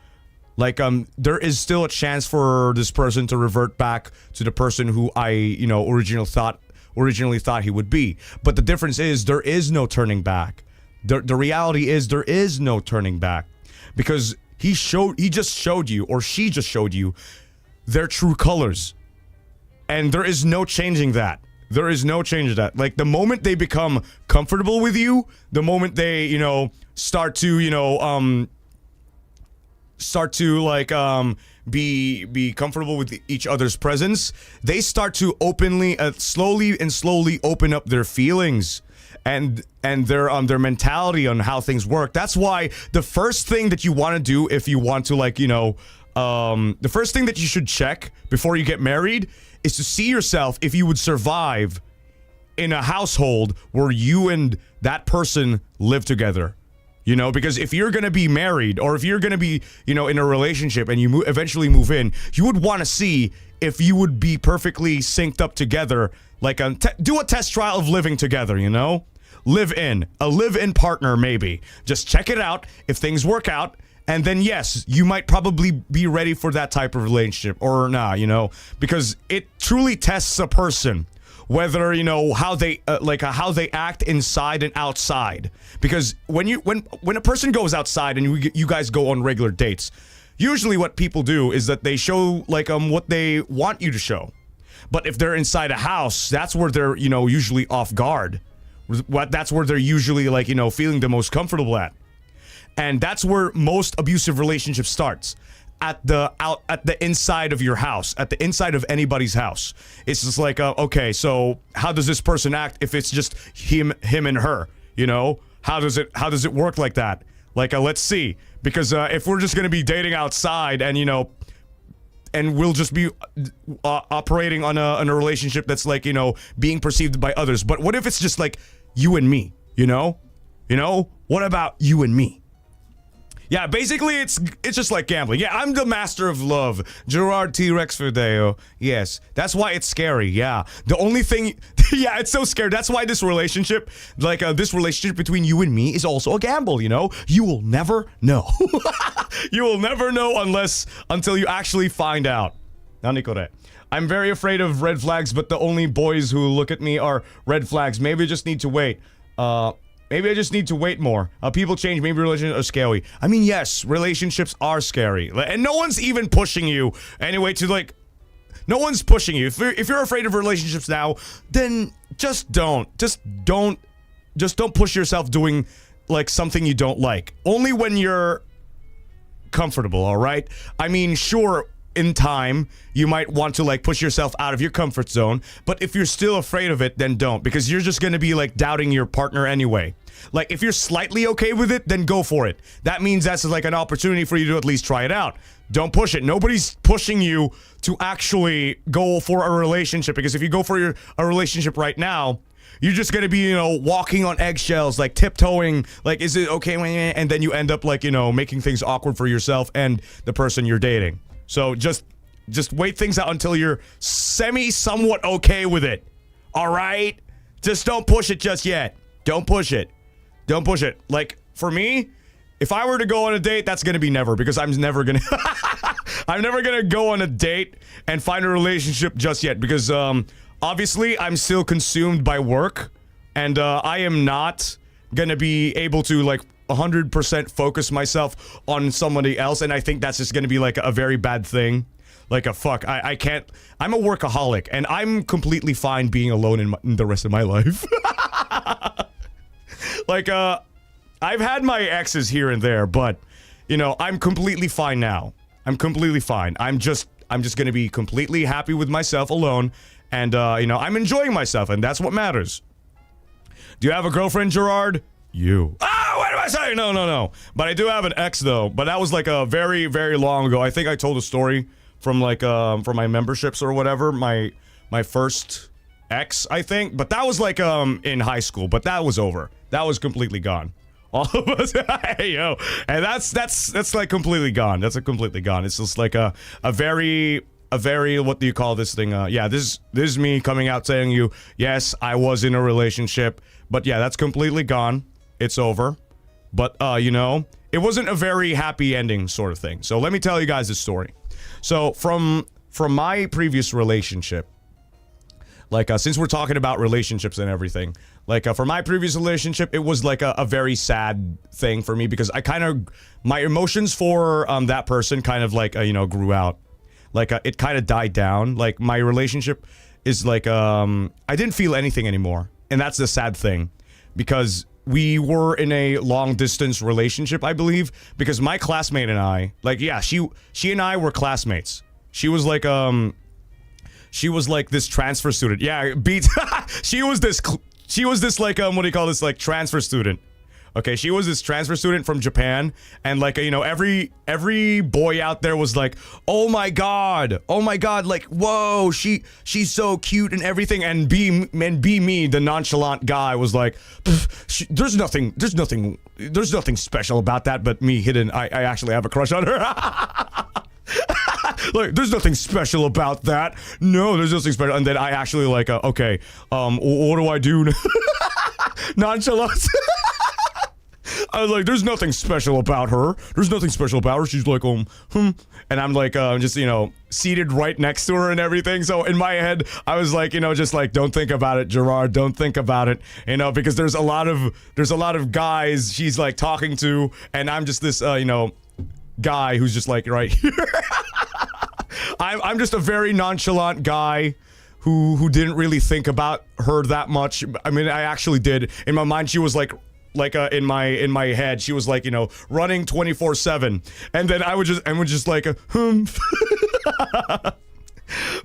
Like, there is still a chance for this person to revert back to the person who I, you know, originally thought he would be. But the difference is there is no turning back. The reality is there is no turning back. Because he just showed you, or she just showed you, their true colors. And there is no changing that. There is no change to that. Like, the moment they become comfortable with you, the moment they, you know, start to be comfortable with each other's presence, they start to openly, slowly open up their feelings and their mentality on how things work. That's why the first thing that you want to do if you want to, like, you know, the first thing that you should check before you get married is to see yourself if you would survive in a household where you and that person live together. You know, because if you're going to be married, or if you're going to be, you know, in a relationship and you eventually move in, you would want to see if you would be perfectly synced up together. Like, do a test trial of living together, you know? A live-in partner, maybe. Just check it out. If things work out, and then, yes, you might probably be ready for that type of relationship, or not, you know? Because it truly tests a person, whether, you know, how they act inside and outside. Because when a person goes outside and you guys go on regular dates, usually what people do is that they show, like, what they want you to show. But if they're inside a house, that's where they're, you know, usually off guard. That's where they're usually, like, you know, feeling the most comfortable at. And that's where most abusive relationships starts. At the inside of your house, at the inside of anybody's house. It's just like, okay, so how does this person act if it's just him and her, you know? How does it work like that? Like, let's see. Because if we're just going to be dating outside and, you know, and we'll just be operating on a relationship that's, like, you know, being perceived by others. But what if it's just like you and me, you know? You know? What about you and me? Yeah, basically, it's just like gambling. Yeah, I'm the master of love. Jurard T. Rexford. Yes, that's why it's scary. Yeah, the only thing... yeah, it's so scary. That's why this relationship, like, this relationship between you and me is also a gamble, you know? You will never know. You will never know until you actually find out. I'm very afraid of red flags, but the only boys who look at me are red flags. Maybe I just need to wait. Maybe I just need to wait more. People change. Maybe relationships are scary. I mean, yes, relationships are scary. And no one's even pushing you anyway to, like... No one's pushing you. If you're afraid of relationships now, then just don't. Just don't push yourself doing, like, something you don't like. Only when you're comfortable, all right? I mean, sure, in time, you might want to, like, push yourself out of your comfort zone. But if you're still afraid of it, then don't. Because you're just going to be, like, doubting your partner anyway. Like, if you're slightly okay with it, then go for it. That means that's, like, an opportunity for you to at least try it out. Don't push it. Nobody's pushing you to actually go for a relationship. Because if you go for a relationship right now, you're just going to be, you know, walking on eggshells, like, tiptoeing. Like, is it okay? And then you end up, like, you know, making things awkward for yourself and the person you're dating. So just wait things out until you're somewhat okay with it. All right? Just don't push it just yet. Don't push it. Don't push it. Like, for me, if I were to go on a date, that's going to be never, because I'm never going to go on a date and find a relationship just yet, because obviously I'm still consumed by work, and I am not going to be able to, like, 100% focus myself on somebody else, and I think that's just going to be, like, a very bad thing. Like, I can't. I'm a workaholic, and I'm completely fine being alone in the rest of my life. Like, I've had my exes here and there, but, you know, I'm completely fine now. I'm completely fine. I'm just gonna be completely happy with myself alone, and you know, I'm enjoying myself, and that's what matters. Do you have a girlfriend, Jurard? You. Ah, what am I saying? No. But I do have an ex though. But that was like a very, very long ago. I think I told a story from like from my memberships or whatever. My first ex, I think. But that was like in high school. But that was over. That was completely gone. All of us, hey yo, and that's like completely gone. That's completely gone. It's just like a very what do you call this thing? Yeah, this is me coming out saying you, yes, I was in a relationship, but yeah, that's completely gone. It's over. But you know, it wasn't a very happy ending sort of thing. So let me tell you guys this story. So from my previous relationship, like since we're talking about relationships and everything, like for my previous relationship, it was like a very sad thing for me because my emotions for that person kind of like you know, grew out. Like it kind of died down. Like my relationship is like I didn't feel anything anymore, and that's the sad thing, because we were in a long distance relationship, I believe, because my classmate and I, like, yeah, she and I were classmates. She was like this transfer student. Yeah, she was this like what do you call this, like transfer student. Okay, she was this transfer student from Japan, and like you know, every boy out there was like, oh my god, like whoa, she's so cute and everything, and be me, the nonchalant guy, was like, there's nothing special about that, but me hidden, I actually have a crush on her. Like, there's nothing special about that. No, there's nothing special. And then I actually like, okay, what do I do? Nonchalant. I was like, there's nothing special about her. There's nothing special about her. She's like, and I'm like, just, you know, seated right next to her and everything. So in my head, I was like, you know, just like, don't think about it, Jurard. Don't think about it, you know, because there's a lot of guys she's like talking to, and I'm just this, you know, guy who's just like right here. I'm just a very nonchalant guy who didn't really think about her that much. I mean, I actually did. In my mind, she was like in my head, she was like, you know, running 24/7, and then I would just like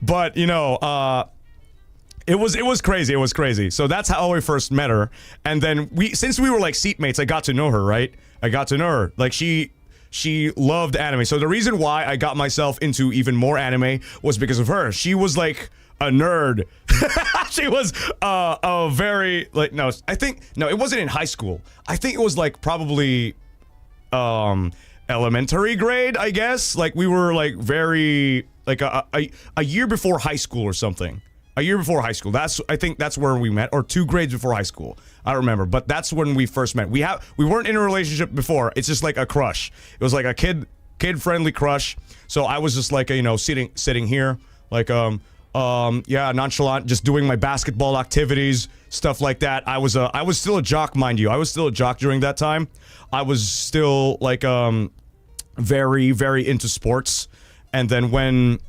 but you know, it was crazy. It was crazy. So that's how I first met her, and then since we were like seatmates, I got to know her, right? I got to know her. Like she loved anime. So the reason why I got myself into even more anime was because of her. She was like a nerd. She was a very like no, it wasn't in high school. I think it was like probably elementary grade, I guess. Like we were like very like a year before high school or something. A year before high school. I think that's where we met, or 2 grades before high school. I don't remember, but that's when we first met. We weren't in a relationship before. It's just like a crush. It was like a kid-friendly crush. So I was just like, you know, sitting here, like yeah, nonchalant, just doing my basketball activities, stuff like that. I was still a jock, mind you. I was still a jock during that time. I was still like very, very into sports. And then when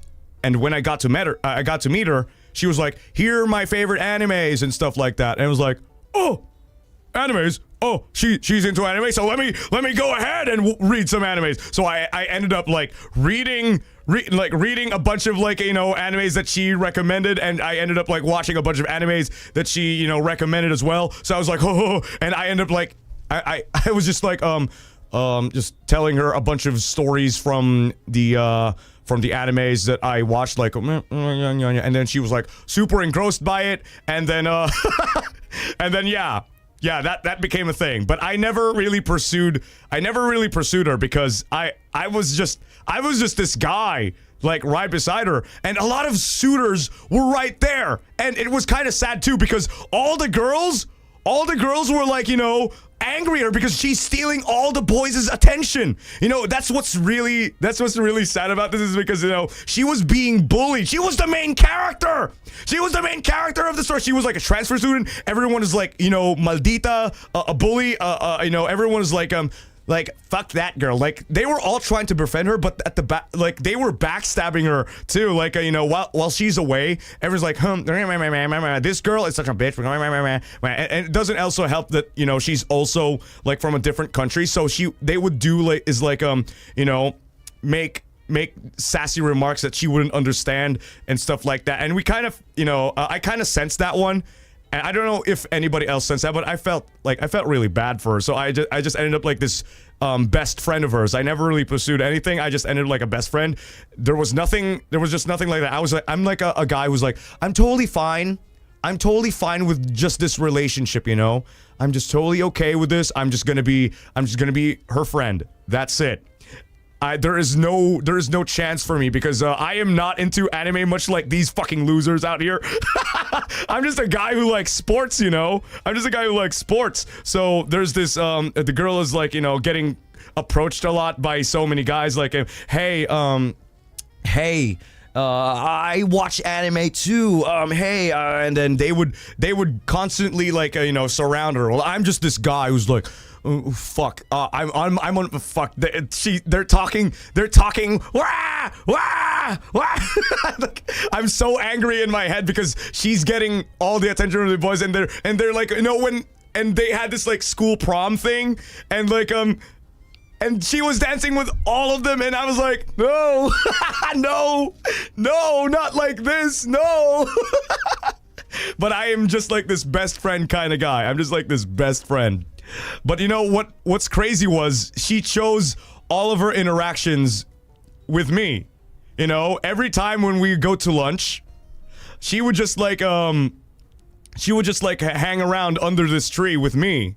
I got to meet her, she was like, here are my favorite animes and stuff like that. And it was like, oh, animes. Oh, she's into anime. So let me go ahead and read some animes. So I ended up like reading a bunch of like, you know, animes that she recommended, and I ended up like watching a bunch of animes that she, you know, recommended as well. So I was like, oh, and I ended up like I was just like just telling her a bunch of stories from the animes that I watched, like, and then she was like super engrossed by it, and then yeah, that became a thing. But I never really pursued her because I was just this guy like right beside her, and a lot of suitors were right there, and it was kind of sad too because all the girls were like, you know, angry at her because she's stealing all the boys' attention. You know, that's what's really sad about this, is because, you know, she was being bullied. She was the main character. She was the main character of the story. She was like a transfer student. Everyone is like, you know, maldita, a bully. You know, everyone is like, fuck that girl. Like, they were all trying to befriend her, but at the back, like, they were backstabbing her too. Like, you know, while she's away, everyone's like, this girl is such a bitch. And it doesn't also help that, you know, she's also like from a different country. So they would do like, you know, make make sassy remarks that she wouldn't understand and stuff like that. And we kind of, I kind of sensed that one. And I don't know if anybody else sensed that, but I felt really bad for her. So I just ended up like this best friend of hers. I never really pursued anything. I just ended up like a best friend. There was just nothing like that. I'm like a guy who's like, I'm totally fine. I'm totally fine with just this relationship, I'm just totally okay with this. I'm just gonna be her friend. That's it. There is no chance for me because I am not into anime much like these fucking losers out here. I'm just a guy who likes sports, I'm just a guy who likes sports. So there's this the girl is like, getting approached a lot by so many guys like, hey, I watch anime too. And then they would constantly like surround her. Well, I'm just this guy who's like, oh, fuck. I'm on fuck. They're talking. Wah, wah, wah. Like, I'm so angry in my head because she's getting all the attention of the boys, and they're like, and they had this like school prom thing, and like and she was dancing with all of them, and I was like, no, no, not like this, no. But I am just like this best friend kind of guy. I'm just like this best friend. But what's crazy was she chose all of her interactions with me. Every time when we go to lunch, she would just like hang around under this tree with me.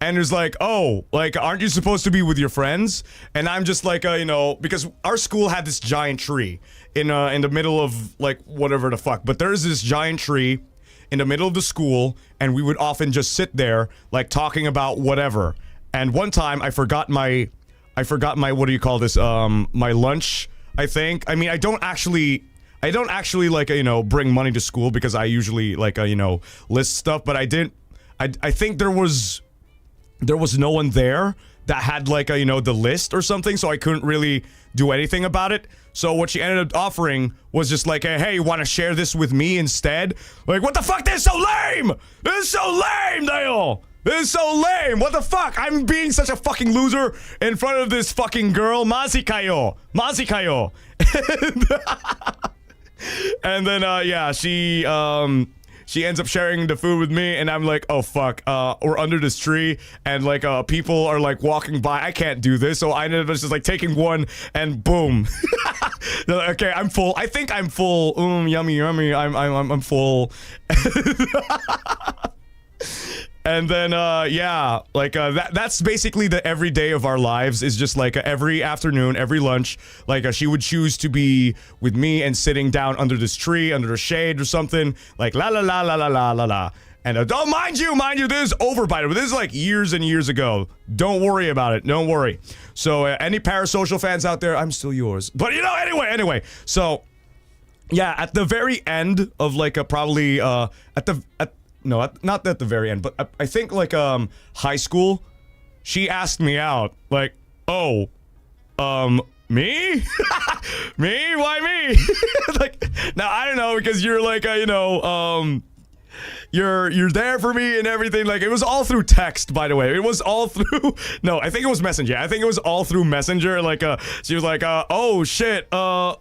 And it's like, oh, like, aren't you supposed to be with your friends? And I'm just like, because our school had this giant tree in the middle of like whatever the fuck. But there's this giant tree in the middle of the school, and we would often just sit there like talking about whatever. And one time I forgot my what do you call this? My lunch, I think. I mean, I don't actually like bring money to school because I usually like list stuff, but I think there was no one there that had like the list or something, so I couldn't really do anything about it. So what she ended up offering was just like, hey, you want to share this with me instead? Like, what the fuck? This is so lame! This is so lame, Dale! This is so lame! What the fuck? I'm being such a fucking loser in front of this fucking girl. Mazikayo! Mazikayo! And then, yeah, she ends up sharing the food with me, and I'm like, oh fuck, we're under this tree, and like people are like walking by. I can't do this, so I ended up just like taking one, and boom. Okay, I'm full. I think I'm full. Yummy, yummy. I'm full. And then yeah, like that's basically the everyday of our lives, is just like every afternoon, every lunch, like she would choose to be with me and sitting down under this tree, under the shade or something, like la la la la la la la la. And oh, mind you, this is over by the way. This is like years and years ago. Don't worry about it. Don't worry. So any parasocial fans out there, I'm still yours. But anyway. So yeah, at the very end of like probably no, not at the very end, but I think like high school, she asked me out. Like, oh, me? Me? Why me? Like, now I don't know, because you're like you're there for me and everything. Like, it was all through text, by the way. It was all through no, I think it was Messenger. I think it was all through Messenger. Like she was like oh shit, oh,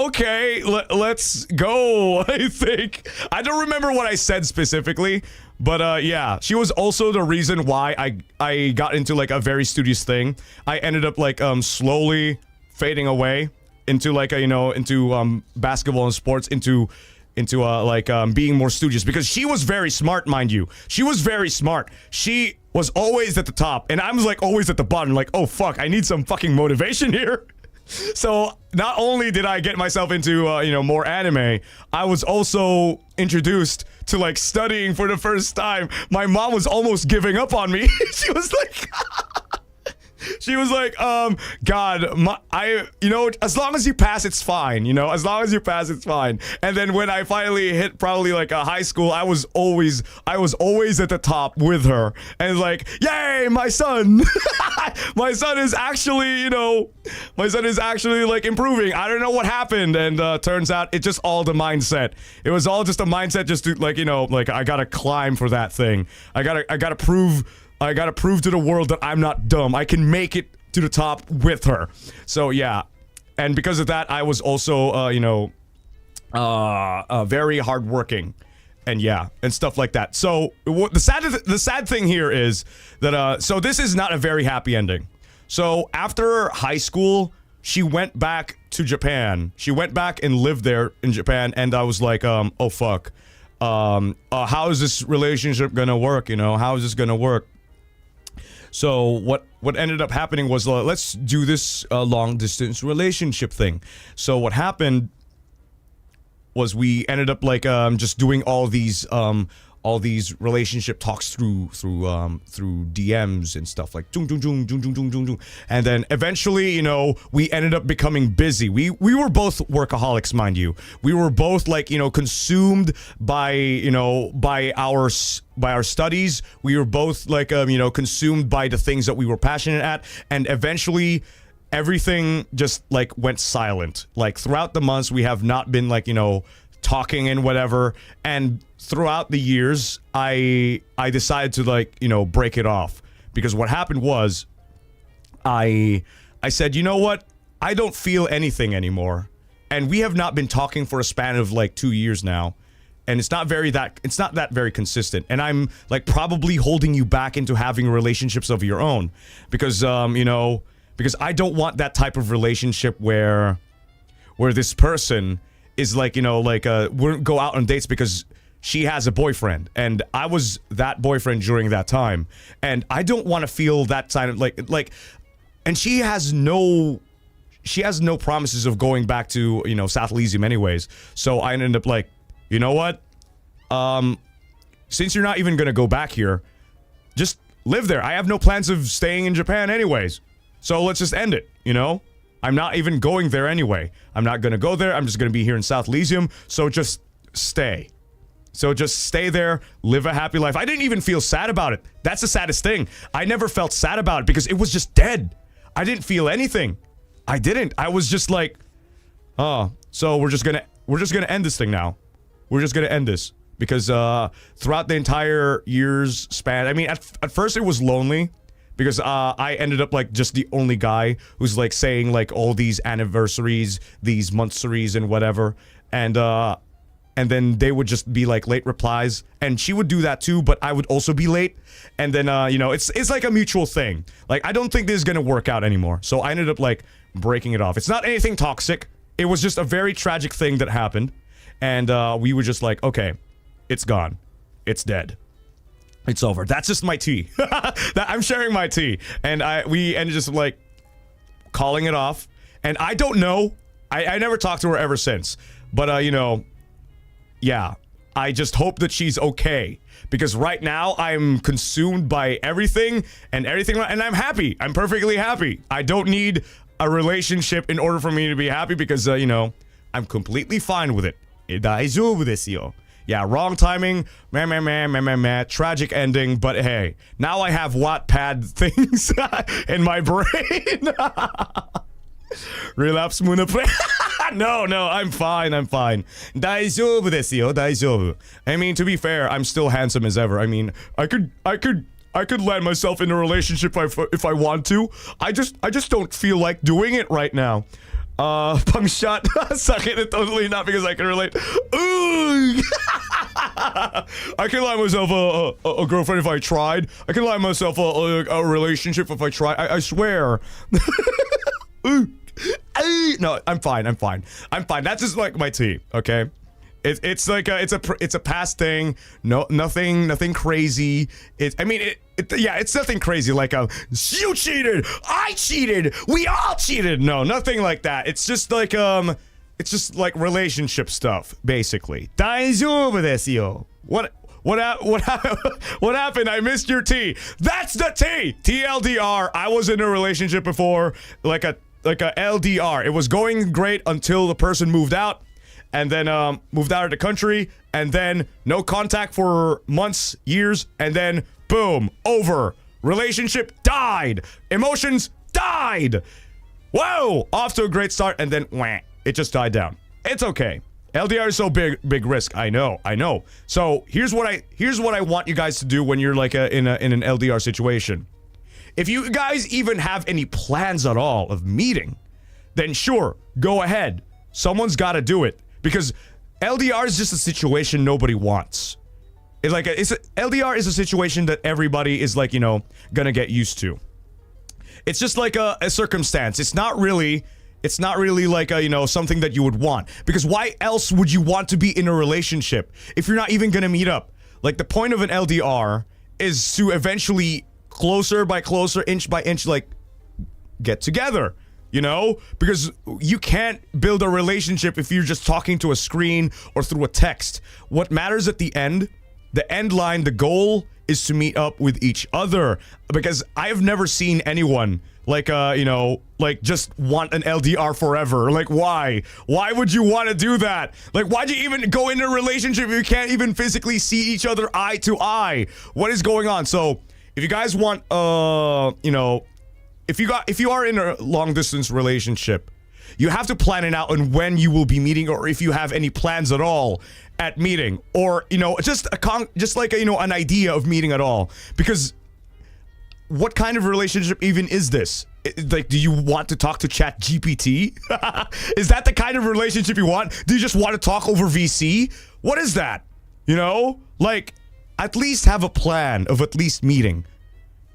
okay, let's go, I think. I don't remember what I said specifically, but yeah, she was also the reason why I got into like a very studious thing. I ended up like slowly fading away into like into basketball and sports, into like being more studious, because she was very smart, mind you. She was very smart. She was always at the top, and I was like always at the bottom, like, oh fuck, I need some fucking motivation here. So not only did I get myself into more anime, I was also introduced to like studying for the first time. My mom was almost giving up on me. She was like God, as long as you pass, it's fine, as long as you pass, it's fine. And then when I finally hit probably like a high school, I was always at the top with her, and like, yay, my son. My son is actually like improving. I don't know what happened, and turns out it's just all the mindset. It was all just a mindset, just to like like I gotta climb for that thing. I gotta prove to the world that I'm not dumb. I can make it to the top with her. So yeah. And because of that, I was also, very hardworking. And yeah, and stuff like that. So the sad thing here is that so this is not a very happy ending. So after high school, she went back to Japan. She went back and lived there in Japan, and I was like, oh fuck, how is this relationship gonna work? You know, how is this gonna work? So what ended up happening was let's do this long distance relationship thing. So what happened was we ended up like just doing all these relationship talks through DMs and stuff like dung, dung, dung, dung, dung, dung, dung, dung. And then eventually, you know, we ended up becoming busy. We were both workaholics, mind you. We were both like, you know, consumed by our studies. We were both like consumed by the things that we were passionate at, and eventually everything just like went silent. Like throughout the months, we have not been like, you know, talking and whatever. And throughout the years, I decided to like, you know, break it off, because what happened was I said, you know what? I don't feel anything anymore. And we have not been talking for a span of like 2 years now. And it's not that very consistent. And I'm like probably holding you back into having relationships of your own, because because I don't want that type of relationship where this person is like, you know, like wouldn't go out on dates because she has a boyfriend, and I was that boyfriend during that time, and I don't want to feel that kind of like, and she has no promises of going back to, you know, South Elysium anyways. So I ended up like, you know what? Since you're not even gonna go back here, just live there. I have no plans of staying in Japan anyways. So let's just end it, you know? I'm not even going there anyway. I'm not gonna go there. I'm just gonna be here in South Elysium. So just stay. So just stay there, live a happy life. I didn't even feel sad about it. That's the saddest thing. I never felt sad about it because it was just dead. I didn't feel anything. I didn't. I was just like, oh, so we're just gonna end this thing now. We're just gonna end this. Because throughout the entire year's span, I mean, at first it was lonely. Because I ended up like just the only guy who's like saying like all these anniversaries, these monthsaries and whatever, and then they would just be like late replies, and she would do that too, but I would also be late, and then it's like a mutual thing. Like I don't think this is gonna work out anymore, so I ended up like breaking it off. It's not anything toxic. It was just a very tragic thing that happened, and we were just like, okay, it's gone, it's dead. It's over. That's just my tea. I'm sharing my tea. And we ended just like calling it off. And I don't know. I never talked to her ever since. But, yeah. I just hope that she's okay. Because right now I'm consumed by everything. And I'm happy. I'm perfectly happy. I don't need a relationship in order for me to be happy because, I'm completely fine with it. 大丈夫ですよ. Yeah, wrong timing, tragic ending, but hey, now I have Wattpad things in my brain. Relapse muna pre. No, I'm fine. 大丈夫ですよ, 大丈夫. I mean, to be fair, I'm still handsome as ever. I mean, I could land myself in a relationship if I want to. I just don't feel like doing it right now. Pang shot. Sakit it totally not because I can relate. Ooh. I can lie myself a girlfriend if I tried. I can lie myself a relationship if I try. I swear. No, I'm fine. That's just like my tea, okay? It's like it's a past thing. No, nothing crazy. It's nothing crazy like you cheated, I cheated, we all cheated. No, nothing like that. It's just like relationship stuff, basically. 大丈夫ですよ. What happened? I missed your tea. That's the tea. TLDR. I was in a relationship before, like a LDR. It was going great until the person moved out. And then moved out of the country, and then no contact for months, years, and then boom, over. Relationship died. Emotions died. Whoa, off to a great start, and then wah, it just died down. It's okay. LDR is so big risk. I know. So here's what I want you guys to do when you're like in an LDR situation. If you guys even have any plans at all of meeting, then sure, go ahead. Someone's got to do it. Because LDR is just a situation nobody wants. LDR is a situation that everybody is like, you know, gonna get used to. It's just like a circumstance. It's not really like a, you know, something that you would want. Because why else would you want to be in a relationship if you're not even gonna meet up? Like, the point of an LDR is to eventually, closer by closer, inch by inch, like, get together. You know? Because you can't build a relationship if you're just talking to a screen or through a text. What matters at the end line, the goal is to meet up with each other. Because I've never seen anyone like, you know, like just want an LDR forever. Like, why? Why would you want to do that? Like, why'd you even go into a relationship if you can't even physically see each other eye to eye? What is going on? So, if you guys want, you know, if you are in a long distance relationship, you have to plan it out on when you will be meeting, or if you have any plans at all at meeting, or, you know, just like a, you know, an idea of meeting at all. Because what kind of relationship even is this? Like, do you want to talk to ChatGPT? Is that the kind of relationship you want? Do you just want to talk over VC? What is that? You know, like, at least have a plan of at least meeting,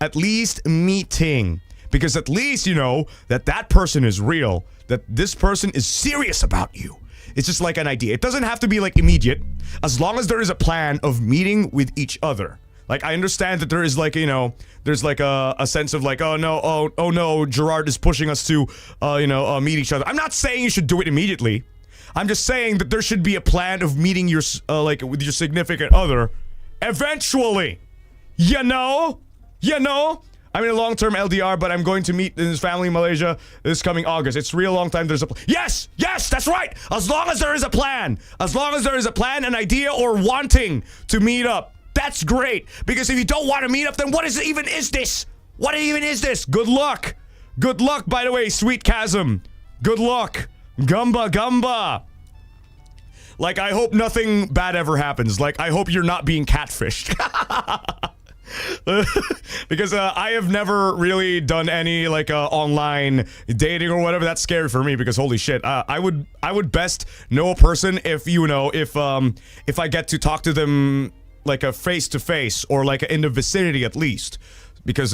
at least meeting. Because at least you know that person is real, that this person is serious about you. It's just like an idea. It doesn't have to be like immediate, as long as there is a plan of meeting with each other. Like, I understand that there is like, you know, there's like a sense of like, oh no, Jurard is pushing us to, you know, meet each other. I'm not saying you should do it immediately. I'm just saying that there should be a plan of meeting your, like, with your significant other eventually. You know? I'm in a long-term LDR, but I'm going to meet his family in Malaysia this coming August. It's real long time. There's a yes, that's right. As long as there is a plan, an idea, or wanting to meet up, that's great. Because if you don't want to meet up, then what even is this? Good luck. By the way, Sweet Chasm. Good luck. Gumba. Like, I hope nothing bad ever happens. Like, I hope you're not being catfished. Because I have never really done any like online dating or whatever. That's scary for me because holy shit, I would best know a person if I get to talk to them like a face to face or like in the vicinity at least, because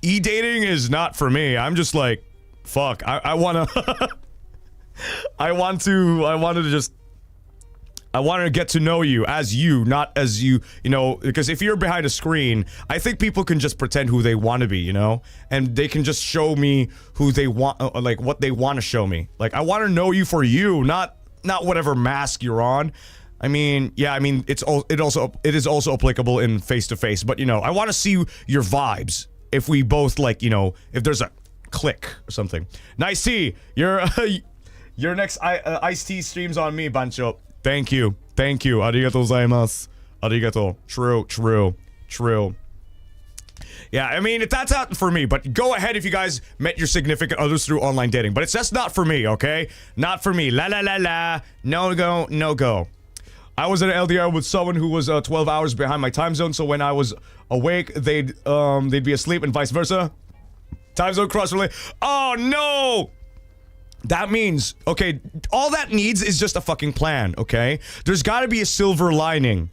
e-dating is not for me. I'm just like, fuck, I want to get to know you as you, not as you know, because if you're behind a screen, I think people can just pretend who they want to be, you know? And they can just show me who they want, like what they want to show me. Like, I want to know you for you, not whatever mask you're on. I mean, yeah, I mean, it is also applicable in face-to-face, but, you know, I want to see your vibes if we both, like, you know, if there's a click or something. Nice tea. Your next iced tea streams on me, Bancho. Thank you. Arigatou gozaimasu. Arigato. True. Yeah, I mean, that's not for me, but go ahead if you guys met your significant others through online dating. But it's just not for me, okay? Not for me. La. No go. I was at an LDR with someone who was 12 hours behind my time zone, so when I was awake, they'd be asleep and vice versa. Time zone cross relay. Oh, no! That means, okay, all that needs is just a fucking plan, okay? There's gotta be a silver lining.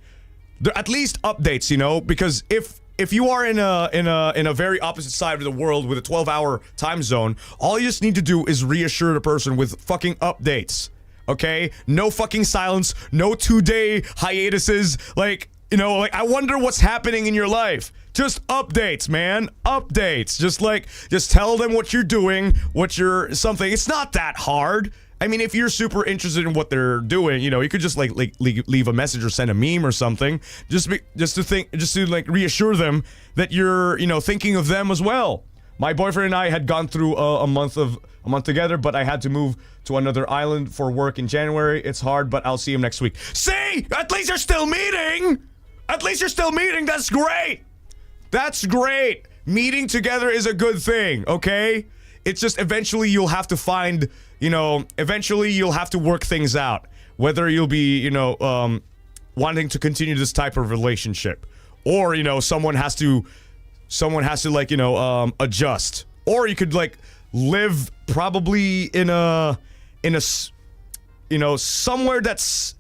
At least updates, you know? Because if you are in a very opposite side of the world with a 12-hour time zone, all you just need to do is reassure the person with fucking updates, okay? No fucking silence, no 2-day hiatuses, like, you know, like, I wonder what's happening in your life. Just updates, man. Updates. Just tell them what you're doing, something. It's not that hard. I mean, if you're super interested in what they're doing, you know, you could just like leave a message or send a meme or something. Just to like reassure them that you're, you know, thinking of them as well. My boyfriend and I had gone through a month together, but I had to move to another island for work in January. It's hard, but I'll see him next week. See? At least you're still meeting. That's great. That's great. Meeting together is a good thing, okay? It's just eventually you'll have to find, you know, you'll have to work things out. Whether you'll be, you know, wanting to continue this type of relationship. Or, you know, someone has to like, you know, adjust. Or you could like live probably in a somewhere that's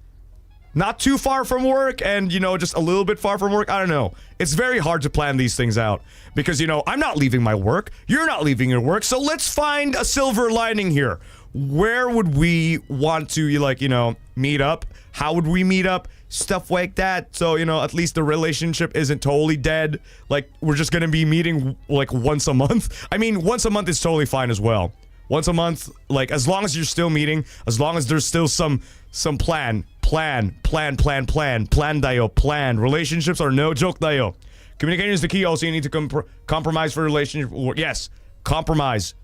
not too far from work and, just a little bit far from work. I don't know. It's very hard to plan these things out because, I'm not leaving my work. You're not leaving your work. So let's find a silver lining here. Where would we want to, meet up? How would we meet up? Stuff like that. So, at least the relationship isn't totally dead. Like, we're just going to be meeting, like, once a month. I mean, once a month is totally fine as well. Once a month, like, as long as you're still meeting, as long as there's still some plan dayo, plan. Relationships are no joke dayo. Communication is the key. Also, you need to compromise for relationship. Yes, compromise.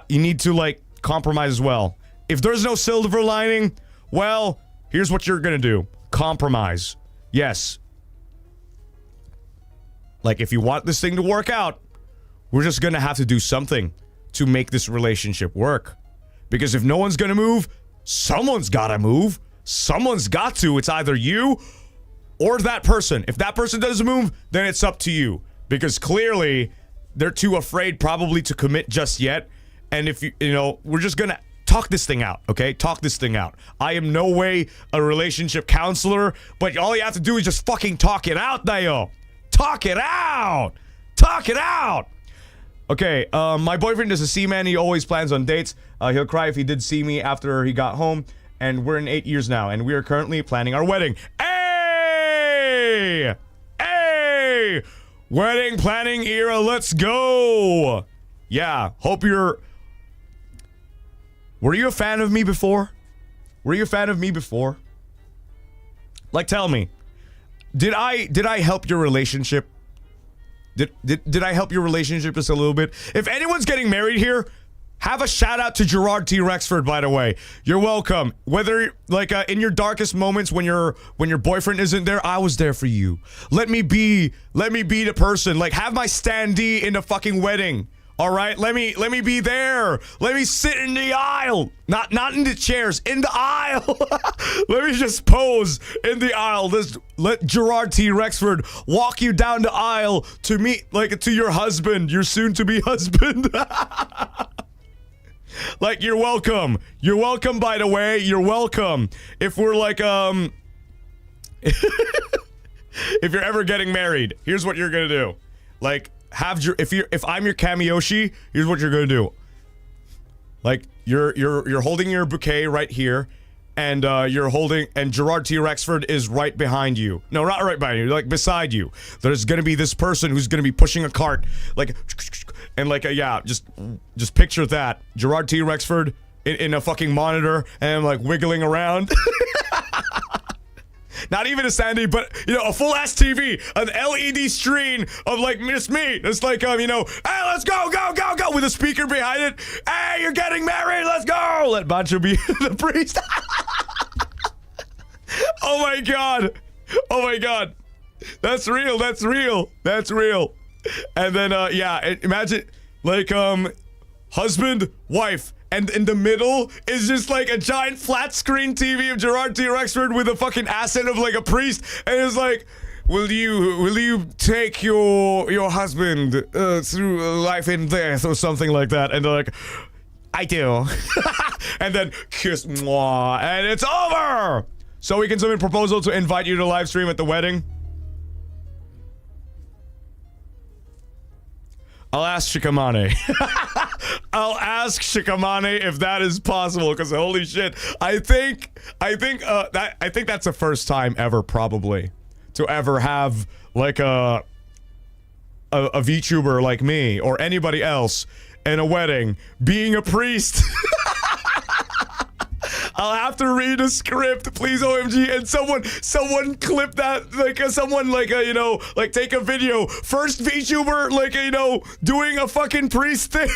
You need to, like, compromise as well. If there's no silver lining, well, here's what you're gonna do. Compromise. Yes. Like, if you want this thing to work out, we're just gonna have to do something to make this relationship work. Because if no one's gonna move, someone's gotta move. Someone's got to. It's either you or that person. If that person doesn't move, then it's up to you. Because clearly, they're too afraid probably to commit just yet. And if we're just gonna talk this thing out, okay? Talk this thing out. I am no way a relationship counselor, but all you have to do is just fucking talk it out, dayo. Talk it out! Talk it out! Okay, my boyfriend is a seaman. He always plans on dates. He'll cry if he did see me after he got home. And we're in 8 years now, and we are currently planning our wedding. Hey! Hey! Wedding planning era, let's go! Yeah, hope you're... Were you a fan of me before? Were you a fan of me before? Like, tell me. Did I help your relationship? Did I help your relationship just a little bit? If anyone's getting married here, have a shout out to Jurard T. Rexford, by the way. You're welcome. Whether like in your darkest moments when your boyfriend isn't there, I was there for you. Let me be the person. Like, have my standee in the fucking wedding. All right, let me be there. Let me sit in the aisle, not in the chairs, in the aisle. Let me just pose in the aisle. Let Gerard T. Rexford walk you down the aisle to meet, like, to your husband, your soon-to-be husband. Like, you're welcome. You're welcome. By the way, you're welcome. If we're like if you're ever getting married, here's what you're gonna do. Like, if I'm your Kamiyoshi, here's what you're gonna do. Like, you're holding your bouquet right here, and and Gerard T. Rexford is right behind you. No, not right behind you, like beside you. There's gonna be this person who's gonna be pushing a cart, like, and like yeah, just picture that. Gerard T. Rexford in a fucking monitor and like wiggling around. Not even a Sandy, but, a full-ass TV, an LED screen of, like, just me. It's like, hey, let's go, with a speaker behind it. Hey, you're getting married, let's go. Let Bancho be the priest. Oh, my God. Oh, my God. That's real. And then, imagine, like, husband, wife. And in the middle is just like a giant flat screen TV of Gerard T. Rexford with a fucking accent of like a priest, and it's like, will you take your husband through life and death or something like that? And they're like, I do. And then kiss, mwah, and it's over. So we can submit a proposal to invite you to live stream at the wedding. I'll ask Shikamane. I'll ask Shikamane if that is possible, because holy shit, I think that's the first time ever, probably, to ever have like a VTuber like me or anybody else in a wedding being a priest. I'll have to read a script, please, OMG, and someone clip that, like, someone, like, like, take a video. First VTuber, like, doing a fucking priest thing.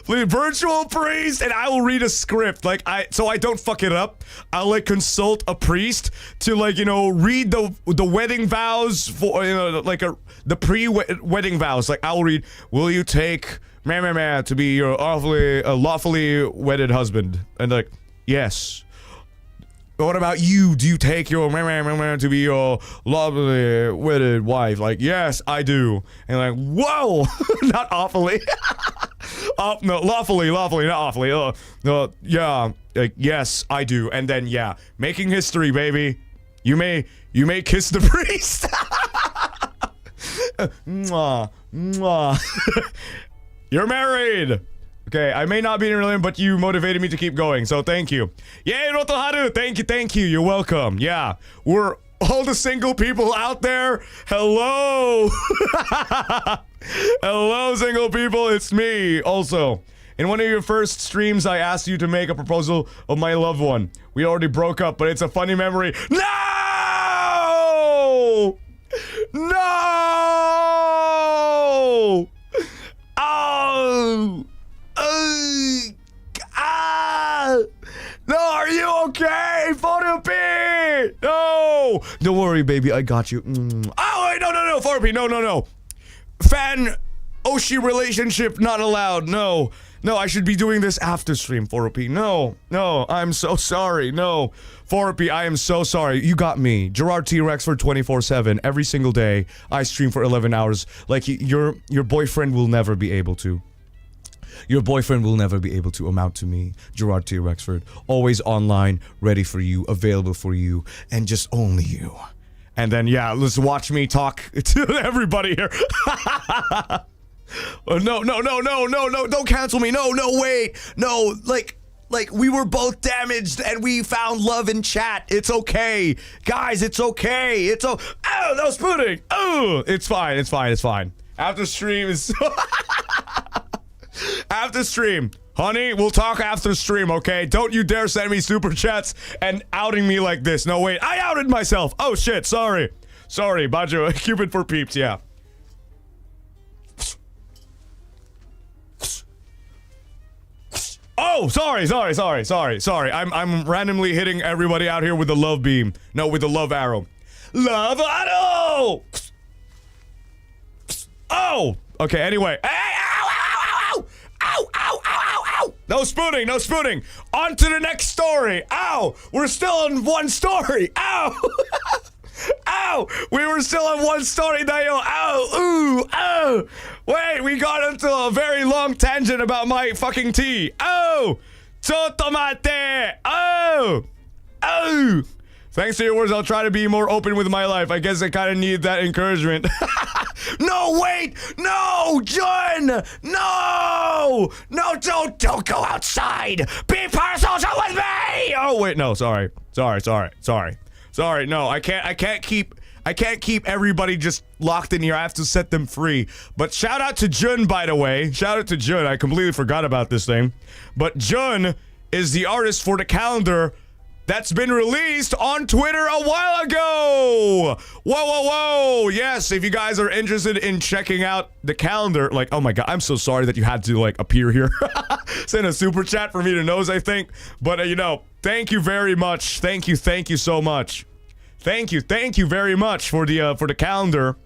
Please, virtual priest, and I will read a script, like, so I don't fuck it up. I'll, like, consult a priest to, like, read the wedding vows for, like, the pre-wedding vows. Like, I'll read, will you take... to be your lawfully wedded husband. And like, yes. What about you? Do you take your to be your lawfully wedded wife? Like, yes, I do. And like, whoa! Not awfully. Oh, no, lawfully, not awfully. Yeah, yes, I do. And then, yeah, making history, baby. You may kiss the priest. Mwah, mwah. You're married. Okay, I may not be in a relationship, but you motivated me to keep going, so thank you. Yay, Rotoharu, thank you, you're welcome. Yeah, we're all the single people out there. Hello. Hello, single people, it's me. Also, in one of your first streams, I asked you to make a proposal of my loved one. We already broke up, but it's a funny memory. No! No! Oh! No, are you okay? Photo P! No! Don't worry, baby, I got you. Oh, wait, no, Photo P, no. Fan Oshi relationship not allowed, no. No, I should be doing this after stream, 4P. No, I'm so sorry. No, 4P, I am so sorry. You got me. Jurard T. Rexford 24/7. Every single day, I stream for 11 hours. Like, your boyfriend will never be able to. Your boyfriend will never be able to amount to me, Jurard T. Rexford. Always online, ready for you, available for you, and just only you. And then, yeah, let's watch me talk to everybody here. Oh, no, don't cancel me. No, wait. No, like we were both damaged and we found love in chat. It's okay. Guys, it's okay. Oh, that was pudding. Oh, it's fine. After stream is... After stream. Honey, we'll talk after stream, okay? Don't you dare send me super chats and outing me like this. No, wait, I outed myself. Oh, shit, sorry. Sorry, Bajo, Cupid for peeps, yeah. Oh, sorry. I'm randomly hitting everybody out here with the love beam. No, with the love arrow. Love arrow! Oh! Okay, anyway. Hey, ow! No spooning. On to the next story. Ow! We're still on one story. Ow! Ow! We were still on one story, Dayo. Ow! Ooh! Ow! Wait, we got into a very long tangent about my fucking tea. Oh! Chotomate! Oh! Oh! Thanks to your words, I'll try to be more open with my life. I guess I kind of need that encouragement. No, wait! No, Jun! No! No, don't go outside! Be parasocial with me! Oh, wait, no, sorry. Sorry, no, I can't keep everybody just locked in here. I have to set them free. But shout out to Jun, by the way. Shout out to Jun. I completely forgot about this thing. But Jun is the artist for the calendar that's been released on Twitter a while ago. Whoa. Yes, if you guys are interested in checking out the calendar, like, oh my god, I'm so sorry that you had to, like, appear here. Send a super chat for me to nose, I think. But, you know, thank you very much. Thank you so much. Thank you very much for the calendar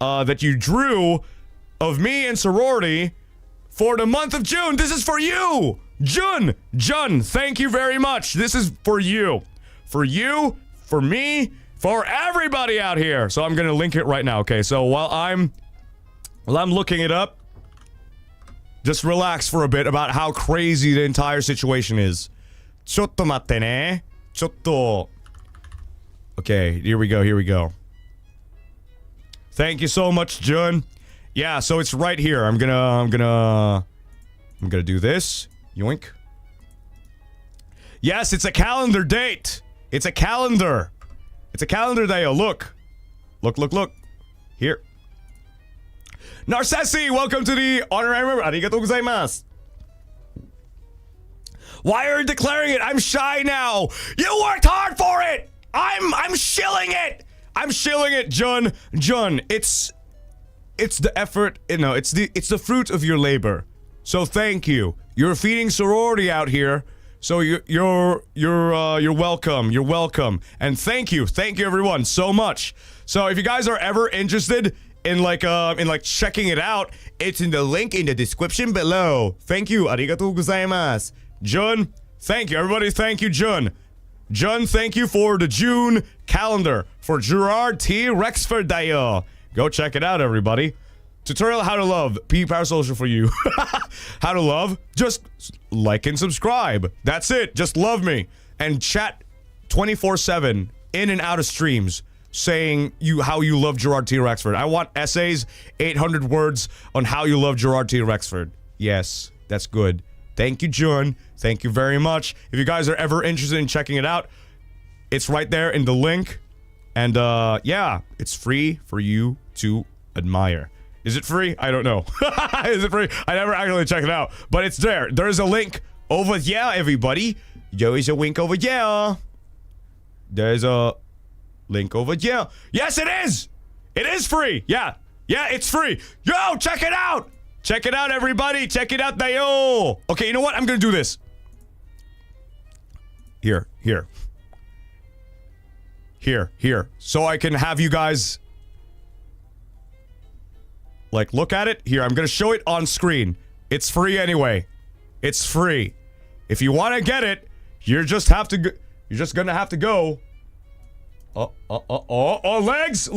that you drew of me and sorority for the month of June. This is for you, Jun, thank you very much. This is for you, for me, for everybody out here. So I'm gonna link it right now. Okay, so while I'm looking it up, just relax for a bit about how crazy the entire situation is. Chotto matte ne. Chotto. Okay, here we go. Thank you so much, Jun. Yeah, so it's right here. I'm gonna do this. Yoink. Yes, it's a calendar date. It's a calendar day. Look. Here. Narcessi, welcome to the honorary member. Arigatou gozaimasu. Why are you declaring it? I'm shy now. You worked hard for it. I'm shilling it. Jun, it's the effort, you know, it's the fruit of your labor. So thank you. You're feeding sorority out here. So you're welcome. And thank you everyone so much. So if you guys are ever interested in like checking it out, it's in the link in the description below. Thank you. Arigatou gozaimasu. Jun, thank you. Everybody, thank you, Jun. Jun, thank you for the June calendar for Jurard T. Rexford dayo. Go check it out, everybody. Tutorial how to love. P parasocial for you. How to love? Just like and subscribe. That's it. Just love me. And chat 24/7 in and out of streams saying how you love Jurard T. Rexford. I want essays, 800 words on how you love Jurard T. Rexford. Yes, that's good. Thank you, John. Thank you very much. If you guys are ever interested in checking it out, it's right there in the link. And yeah, it's free for you to admire. Is it free? I don't know. Is it free? I never actually checked it out. But it's there. There's a link over there, everybody. There is a link over there. There's a link over there. Yes, it is! It is free! Yeah. Yeah, it's free. Yo, check it out! Check it out, everybody! Check it out, yo! Okay, you know what? I'm gonna do this. Here. So I can have you guys... like, look at it. Here, I'm gonna show it on screen. It's free anyway. It's free. If you want to get it, you're just gonna have to go. Legs!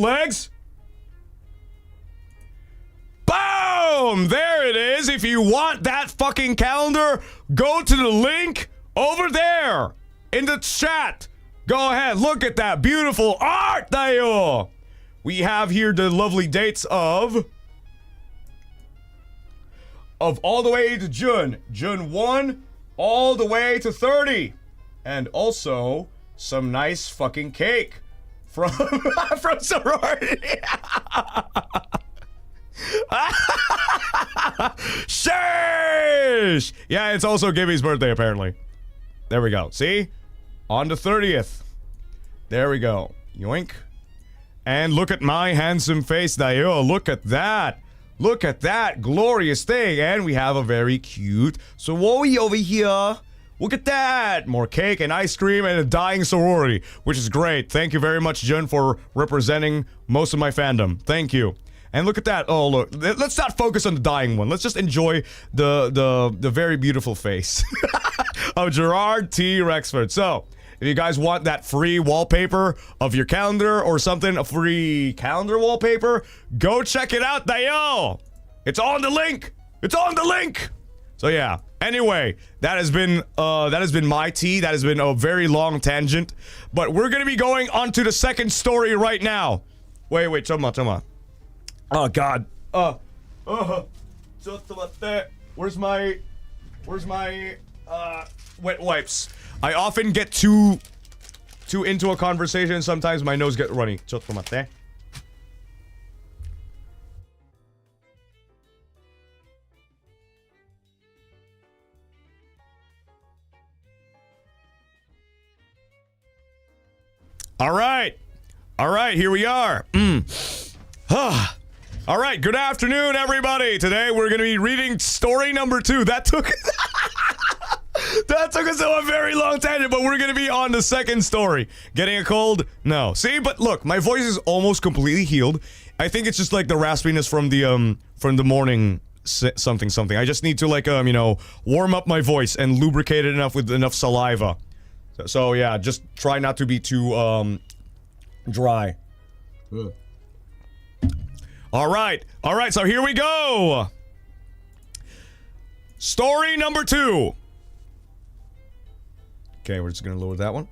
Boom! There it is. If you want that fucking calendar, go to the link over there in the chat. Go ahead, look at that beautiful art there. We have here the lovely dates of all the way to June 1, all the way to 30. And also some nice fucking cake from Sorawritea. Sheesh! Yeah, it's also Gibby's birthday apparently. There we go. See? On the 30th. There we go. Yoink. And look at my handsome face, Dio. Look at that. Look at that glorious thing. And we have a very cute sorority over here. Look at that. More cake and ice cream and a dying sorority, which is great. Thank you very much, Jun, for representing most of my fandom. Thank you. And look at that. Oh, look. Let's not focus on the dying one. Let's just enjoy the very beautiful face of Jurard T. Rexford. So, if you guys want that free wallpaper of your calendar or something, a free calendar wallpaper, go check it out, Dayo! It's on the link! It's on the link! So yeah, anyway, that has been my tea. That has been a very long tangent. But we're gonna be going on to the second story right now. Wait, choma. Oh god. Where's my wet wipes? I often get too into a conversation. Sometimes my nose gets runny. All right, here we are. All right, good afternoon, everybody. Today we're gonna be reading story number 2. That took us a very long tangent, but we're gonna be on the second story. Getting a cold? No. See, but look, my voice is almost completely healed. I think it's just like the raspiness from the morning something. I just need to like you know, warm up my voice and lubricate it enough with enough saliva. So yeah, just try not to be too dry. All right, so here we go. Story number 2. Okay, we're just gonna lower that one.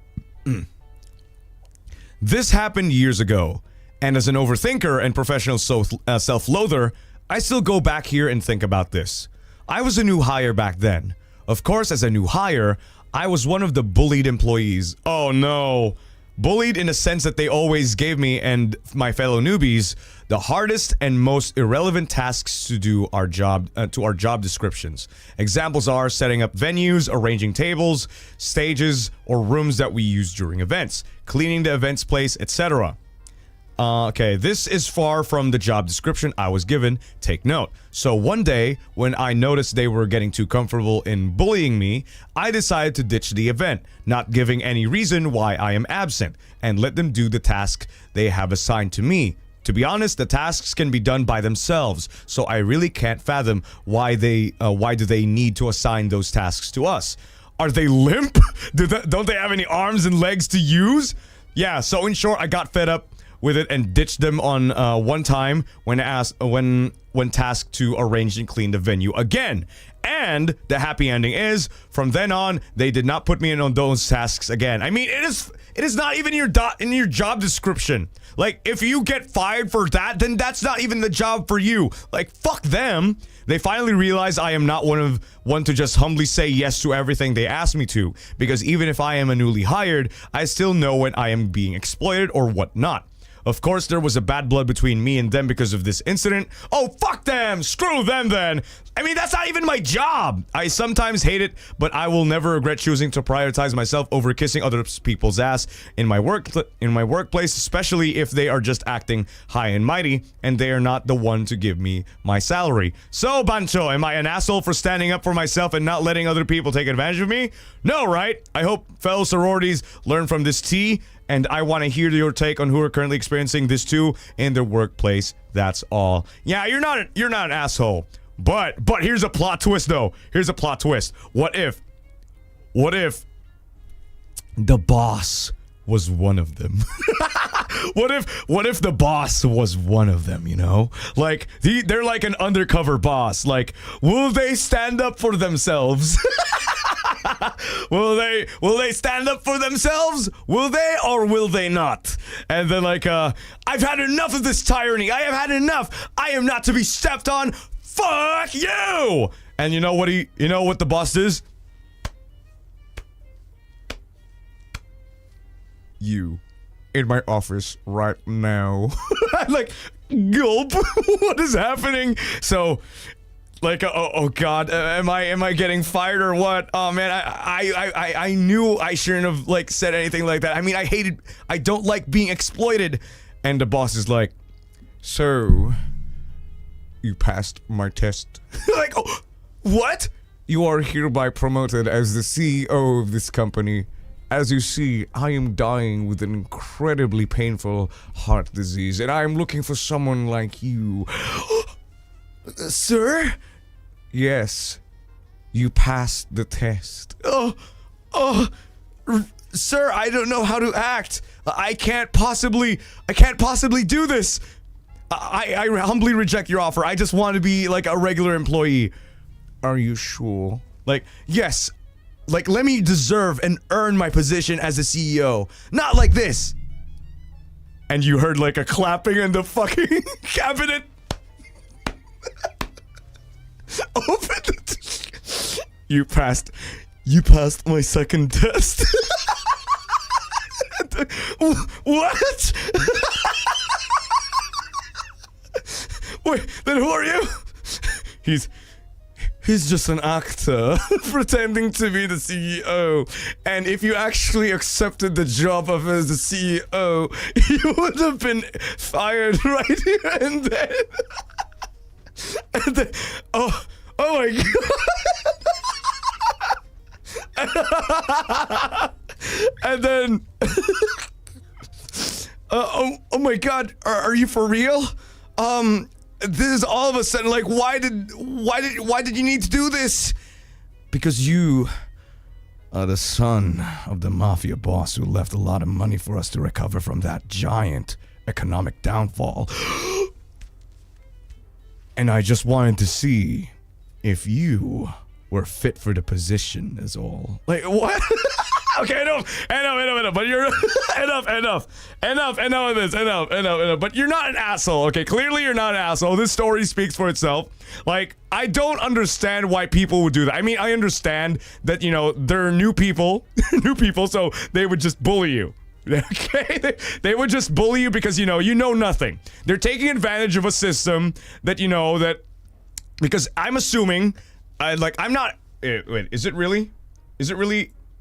This happened years ago, and as an overthinker and professional self-loather, I still go back here and think about this. I was a new hire back then. Of course, as a new hire, I was one of the bullied employees. Oh no. Bullied in the sense that they always gave me and my fellow newbies the hardest and most irrelevant tasks to do our job to our job descriptions. Examples are setting up venues, arranging tables, stages, or rooms that we use during events, cleaning the events place, etc. Okay, this is far from the job description I was given. Take note. So one day, when I noticed they were getting too comfortable in bullying me, I decided to ditch the event, not giving any reason why I am absent, and let them do the task they have assigned to me. To be honest, the tasks can be done by themselves, so I really can't fathom why do they need to assign those tasks to us. Are they limp? Don't they have any arms and legs to use? Yeah, so in short, I got fed up with it and ditched them on one time when tasked to arrange and clean the venue again. And the happy ending is, from then on, they did not put me in on those tasks again. I mean, it is not even in your job description. Like, if you get fired for that, then that's not even the job for you. Like, fuck them. They finally realized I am not one to just humbly say yes to everything they ask me to. Because even if I am a newly hired, I still know when I am being exploited or whatnot. Of course, there was a bad blood between me and them because of this incident. Oh, fuck them! Screw them then! I mean, that's not even my job! I sometimes hate it, but I will never regret choosing to prioritize myself over kissing other people's ass in my workplace, especially if they are just acting high and mighty, and they are not the one to give me my salary. So, Bancho, am I an asshole for standing up for myself and not letting other people take advantage of me? No, right? I hope fellow sororities learn from this tea, and I want to hear your take on who are currently experiencing this too in their workplace. That's all. Yeah, you're not an asshole. But here's a plot twist though. Here's a plot twist. What if the boss was one of them? What if the boss was one of them, you know? Like, they're like an undercover boss. Like, will they stand up for themselves? Will they stand up for themselves? Will they or will they not? And then like, I've had enough of this tyranny. I have had enough. I am not to be stepped on. Fuck you! And you know what the boss is? You in my office right now. Like, gulp. What is happening? So, like, oh god, am I getting fired or what? Oh man, I knew I shouldn't have like said anything like that. I mean, I don't like being exploited. And the boss is like, so you passed my test. Like, oh, what? You are hereby promoted as the CEO of this company. As you see, I am dying with an incredibly painful heart disease, and I am looking for someone like you. Sir? Yes, you passed the test. Sir, I don't know how to act. I can't possibly do this. I humbly reject your offer. I just want to be like a regular employee. Are you sure? Like, yes. Like, let me deserve and earn my position as a CEO. Not like this. And you heard like a clapping in the fucking cabinet. Open it. You passed my second test. What? Wait, then who are you? He's just an actor pretending to be the CEO. And if you actually accepted the job of as the CEO, you would have been fired right here and then. And then, oh my god. And then, oh my god, are you for real? This is all of a sudden like, why did you need to do this? Because you are the son of the mafia boss who left a lot of money for us to recover from that giant economic downfall. And I just wanted to see if you were fit for the position is all. Like, what? Okay, enough, but you're enough of this, enough. But you're not an asshole, okay? Clearly you're not an asshole. This story speaks for itself. Like, I don't understand why people would do that. I mean, I understand that, you know, there are new people, so they would just bully you. Okay? They would just bully you because, you know nothing. They're taking advantage of a system that, you know, that, because I'm assuming, I'm not, wait, is it really?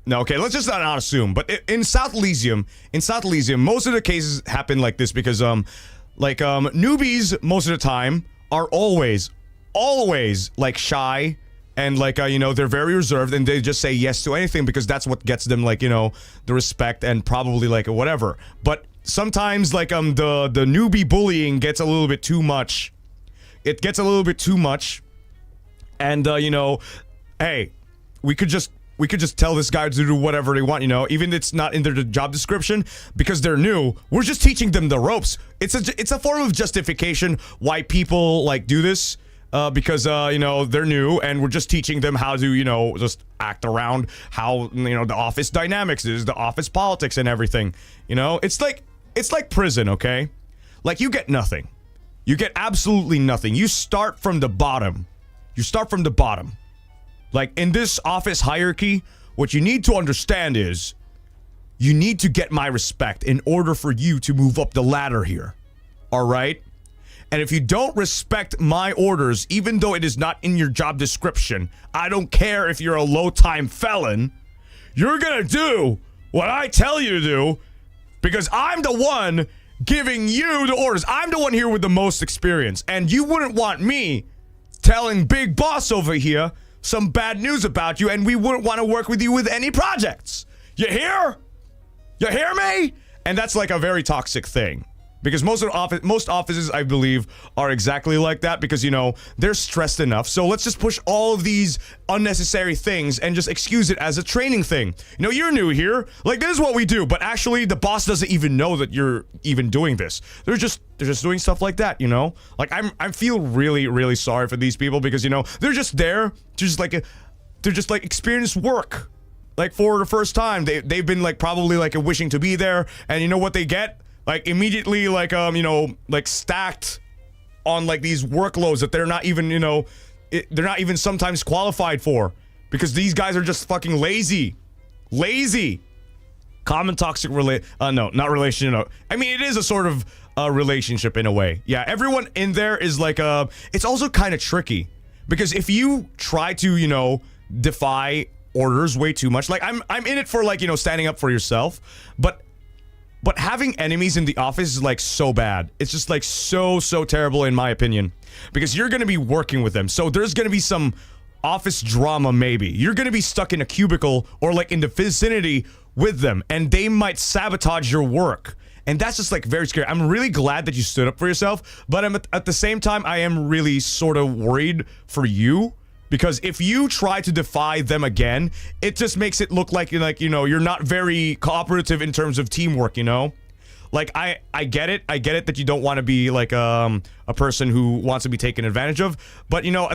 No, okay, let's just not assume. But in South Elysium, most of the cases happen like this because, newbies most of the time are always, like, shy and, like, you know, they're very reserved and they just say yes to anything because that's what gets them, like, you know, the respect and probably, like, whatever. But sometimes, like, the newbie bullying gets a little bit too much. It gets a little bit too much. And, you know, hey, we could just we could just tell this guy to do whatever they want, you know, even if it's not in their job description, because they're new. We're just teaching them the ropes. It's a form of justification why people like do this. Because, you know, they're new and we're just teaching them how to, you know, just act around how, you know, the office dynamics is, the office politics and everything. You know, it's like prison, okay? Like, you get nothing. You get absolutely nothing. You start from the bottom. You start from the bottom. Like, in this office hierarchy, what you need to understand is you need to get my respect in order for you to move up the ladder here. All right? And if you don't respect my orders, even though it is not in your job description, I don't care if you're a low-time felon, you're gonna do what I tell you to do because I'm the one giving you the orders. I'm the one here with the most experience. And you wouldn't want me telling Big Boss over here some bad news about you, and we wouldn't want to work with you with any projects. You hear? You hear me? And that's like a very toxic thing. Because most offices, I believe, are exactly like that because, you know, they're stressed enough. So let's just push all of these unnecessary things and just excuse it as a training thing. You know, you're new here. Like, this is what we do. But actually, the boss doesn't even know that you're even doing this. They're just doing stuff like that, you know? Like, I feel really, really sorry for these people because, you know, they're just there to just, like, they're just, like, experienced work. Like, for the first time. They've been, like, probably, like, wishing to be there. And you know what they get? Like, immediately, like, you know, like, stacked on, like, these workloads that they're not even, you know, they're not even sometimes qualified for. Because these guys are just fucking lazy. Lazy. Common toxic no, not relationship. No. I mean, it is a sort of relationship in a way. Yeah, everyone in there is, like, it's also kind of tricky. Because if you try to, you know, defy orders way too much, like, I'm in it for, like, you know, standing up for yourself. But having enemies in the office is, like, so bad. It's just, like, so terrible in my opinion. Because you're gonna be working with them. So there's gonna be some office drama maybe. You're gonna be stuck in a cubicle or, like, in the vicinity with them. And they might sabotage your work. And that's just, like, very scary. I'm really glad that you stood up for yourself. But at the same time, I am really sort of worried for you. Because if you try to defy them again, it just makes it look like, you know, you're not very cooperative in terms of teamwork, you know? Like, I get it. I get it that you don't want to be, like, a person who wants to be taken advantage of. But, you know,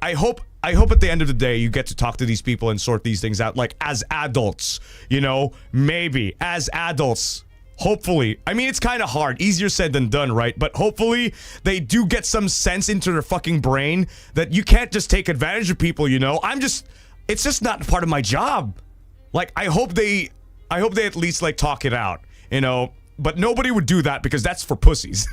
I hope at the end of the day you get to talk to these people and sort these things out, like, as adults, you know? Maybe. As adults. Hopefully. I mean, it's kind of hard. Easier said than done, right? But hopefully they do get some sense into their fucking brain that you can't just take advantage of people, you know? It's just not part of my job. Like, I hope they at least, like, talk it out, you know? But nobody would do that because that's for pussies.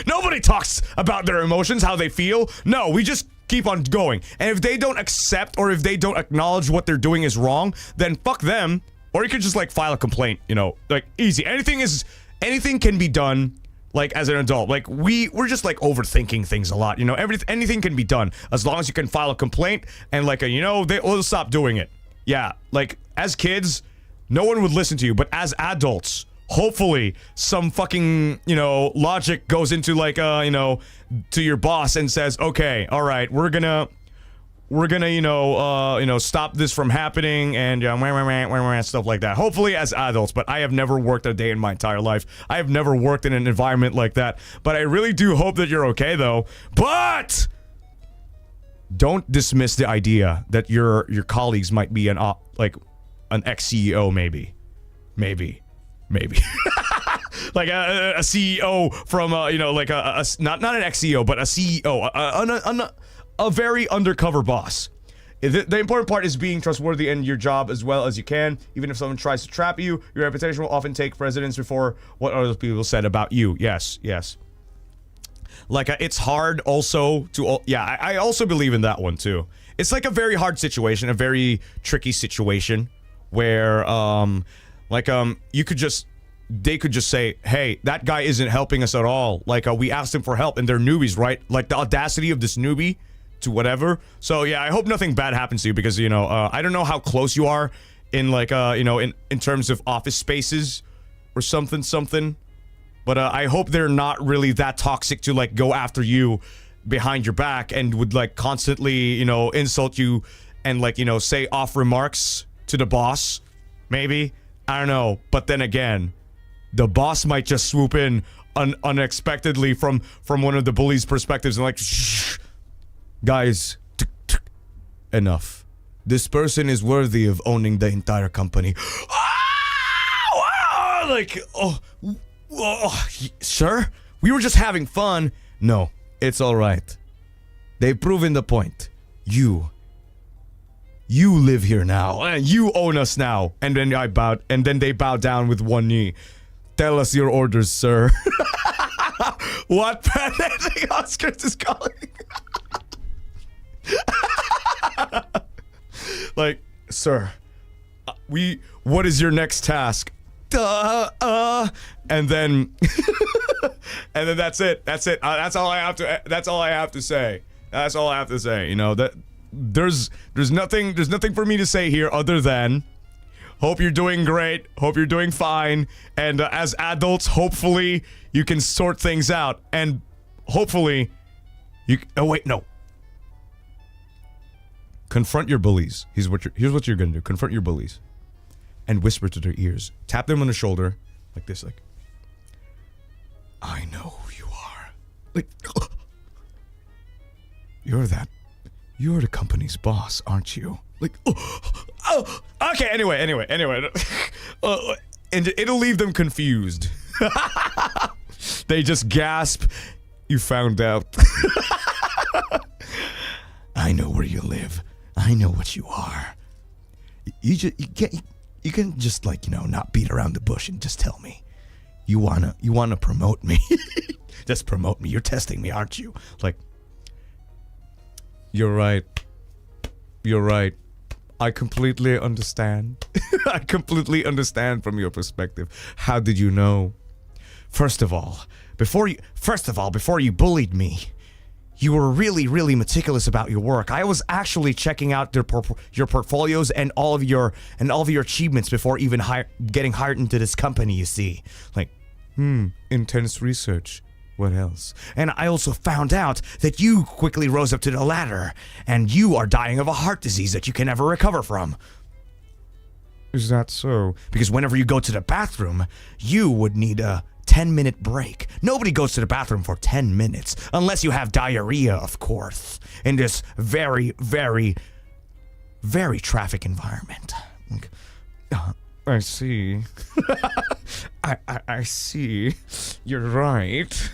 Nobody talks about their emotions, how they feel. No, we just keep on going. And if they don't accept or if they don't acknowledge what they're doing is wrong, then fuck them. Or you could just, like, file a complaint, you know, like, easy. Anything can be done, like, as an adult. Like, we're just, like, overthinking things a lot, you know. Anything can be done as long as you can file a complaint and, like, you know, they'll stop doing it. Yeah, like, as kids, no one would listen to you, but as adults, hopefully some fucking, you know, logic goes into, like, you know, to your boss and says, okay, all right, we're gonna, you know, stop this from happening and stuff like that. Hopefully as adults, but I have never worked a day in my entire life. I have never worked in an environment like that. But I really do hope that you're okay, though. But don't dismiss the idea that your colleagues might be an ex-CEO, maybe. Like a CEO from, you know, like not an ex-CEO, but a CEO, a very undercover boss. The important part is being trustworthy in your job as well as you can. Even if someone tries to trap you, your reputation will often take precedence before what other people said about you. Yes. Like, it's hard also to... Yeah, I also believe in that one, too. It's like a very hard situation, a very tricky situation where, you could just... They could just say, hey, that guy isn't helping us at all. Like, we asked him for help, and they're newbies, right? Like, the audacity of this newbie to whatever. So, yeah, I hope nothing bad happens to you because, you know, I don't know how close you are in, like, you know, in terms of office spaces or something. But I hope they're not really that toxic to, like, go after you behind your back and would, like, constantly, you know, insult you and, like, you know, say off remarks to the boss. Maybe. I don't know. But then again, the boss might just swoop in unexpectedly from one of the bullies' perspectives and like, shh, guys, enough. This person is worthy of owning the entire company. Like, sir, we were just having fun. No, it's all right. They've proven the point. You live here now, and you own us now. And then they bow down with one knee. Tell us your orders, sir. What pathetic Oscars is calling? Like, sir, what is your next task? And then that's it. That's all I have to say. That's all I have to say. You know, that there's nothing for me to say here other than hope you're doing great. Hope you're doing fine. And as adults, hopefully you can sort things out. And hopefully you. Oh wait, no. Confront your bullies. Here's what you're gonna do. Confront your bullies. And whisper to their ears. Tap them on the shoulder. Like this, like. I know who you are. Like. You're the company's boss, aren't you? Like, okay, anyway. And it'll leave them confused. They just gasp. You found out. I know where you live. I know what you are. You can just, like, you know, not beat around the bush and just tell me. You wanna promote me. Just promote me. You're testing me, aren't you? Like, you're right. I completely understand. I completely understand from your perspective. How did you know? First of all, before you bullied me, you were really, really meticulous about your work. I was actually checking out your portfolios and all of your achievements before even getting hired into this company, you see. Like, intense research. What else? And I also found out that you quickly rose up to the ladder, and you are dying of a heart disease that you can never recover from. Is that so? Because whenever you go to the bathroom, you would need a 10-minute break. Nobody goes to the bathroom for 10 minutes, unless you have diarrhea, of course, in this very, very, very traffic environment. I see. I see. You're right.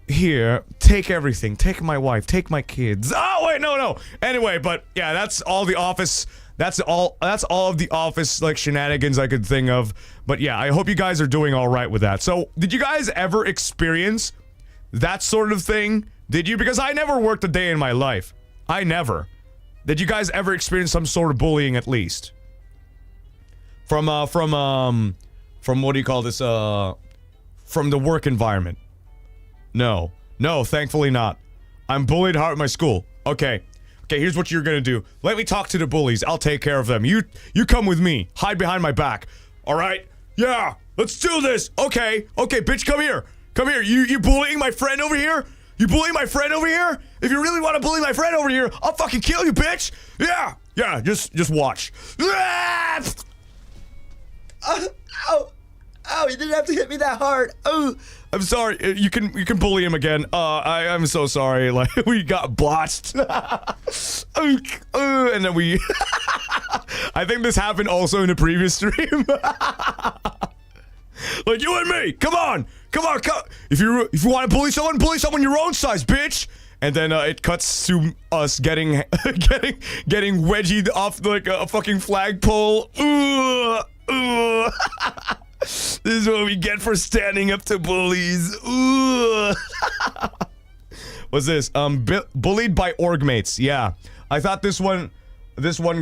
Here, take everything. Take my wife. Take my kids. Oh wait, no. Anyway, but yeah, that's all the office. That's all of the office, like, shenanigans I could think of. But yeah, I hope you guys are doing all right with that. So, did you guys ever experience that sort of thing? Did you? Because I never worked a day in my life. I never. Did you guys ever experience some sort of bullying at least? From what do you call this? From the work environment. No, thankfully not. I'm bullied hard at my school. Okay, here's what you're gonna do. Let me talk to the bullies. I'll take care of them. You come with me. Hide behind my back. All right? Yeah, let's do this. Okay, bitch, come here. You bullying my friend over here? You bullying my friend over here? If you really want to bully my friend over here, I'll fucking kill you, bitch. Yeah, just watch. Ow, you didn't have to hit me that hard. Oh, I'm sorry. You can bully him again. I'm so sorry. Like, we got botched. And then we I think this happened also in the previous stream. Like, you and me. Come on. If you want to bully someone your own size, bitch. And then it cuts to us getting wedgied off like a fucking flagpole. This is what we get for standing up to bullies. What's this? Bullied by org mates. Yeah, I thought this one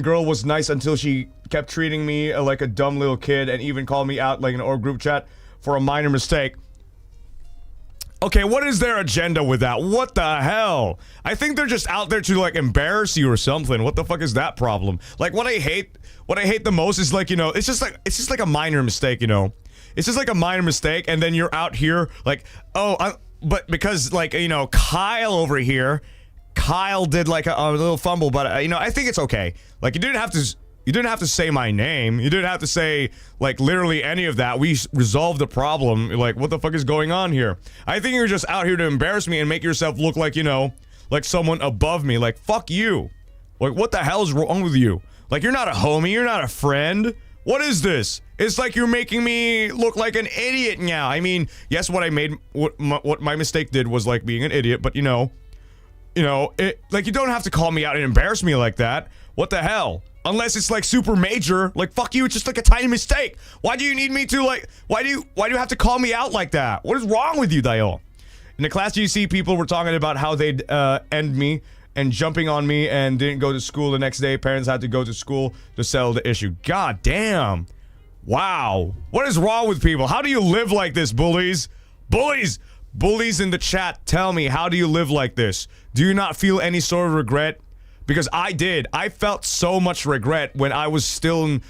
girl was nice until she kept treating me like a dumb little kid and even called me out like in an org group chat for a minor mistake. Okay, what is their agenda with that? What the hell? I think they're just out there to, like, embarrass you or something. What the fuck is that problem? Like, what I hate the most is, like, you know, it's just like a minor mistake, you know. It's just like a minor mistake, and then you're out here like, but because, like, you know, Kyle did like a little fumble, but you know, I think it's okay. Like, you didn't have to You didn't have to say my name. You didn't have to say, like, literally any of that. We resolved the problem. Like, what the fuck is going on here? I think you're just out here to embarrass me and make yourself look like, you know, like someone above me. Like, fuck you. Like, what the hell is wrong with you? Like, you're not a homie. You're not a friend. What is this? It's like you're making me look like an idiot now. I mean, yes, what my mistake did was, like, being an idiot, but, you know, like, you don't have to call me out and embarrass me like that. What the hell? Unless it's like super major, like fuck you, it's just like a tiny mistake. Why do you need me to like, why do you have to call me out like that? What is wrong with you, Dayo? In the class GC, people were talking about how they'd end me and jumping on me and didn't go to school the next day. Parents had to go to school to settle the issue. God damn. Wow. What is wrong with people? How do you live like this, bullies? Bullies! Bullies in the chat, tell me, how do you live like this? Do you not feel any sort of regret? Because I did. I felt so much regret when I was still in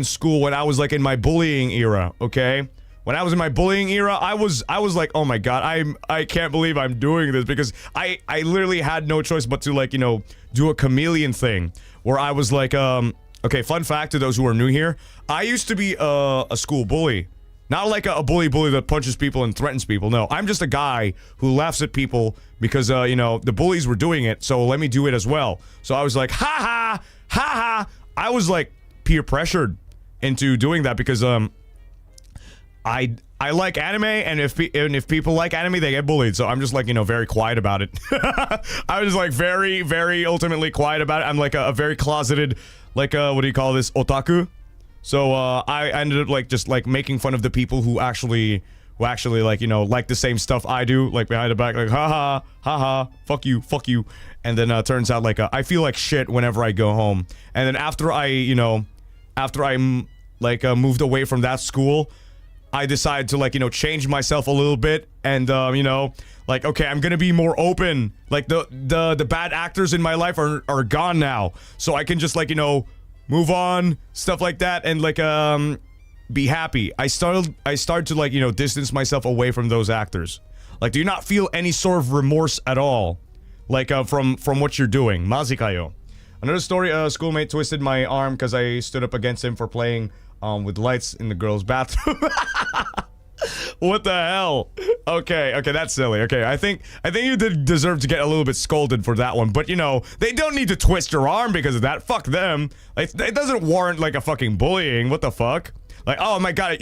school, when I was like in my bullying era, okay? When I was in my bullying era, I was like, oh my god, I can't believe I'm doing this, because I literally had no choice but to, like, you know, do a chameleon thing where I was like, okay, fun fact to those who are new here, I used to be a school bully. Not like a bully that punches people and threatens people. No, I'm just a guy who laughs at people because, you know, the bullies were doing it, so let me do it as well. So I was like, ha ha, ha ha. I was like peer pressured into doing that because, I like anime, and if people like anime, they get bullied. So I'm just like, you know, very quiet about it. I was like very, very ultimately quiet about it. I'm like a very closeted, like, what do you call this, otaku? So, I ended up, like, just, like, making fun of the people who actually, like, you know, like the same stuff I do, like, behind the back, like, haha, haha, fuck you, and then, turns out, like, I feel like shit whenever I go home, and then after I moved away from that school, I decided to, like, you know, change myself a little bit, and, you know, like, okay, I'm gonna be more open, like, the bad actors in my life are gone now, so I can just, like, you know, move on, stuff like that, and like be happy. I started to, like, you know, distance myself away from those actors. Like, do you not feel any sort of remorse at all, like from what you're doing? Mazikayo. Another story, a schoolmate twisted my arm because I stood up against him for playing with lights in the girls' bathroom. What the hell? Okay, that's silly. Okay, I think you did deserve to get a little bit scolded for that one, but, you know, they don't need to twist your arm because of that. Fuck them. Like, it doesn't warrant, like, a fucking bullying. What the fuck? Like, oh my god,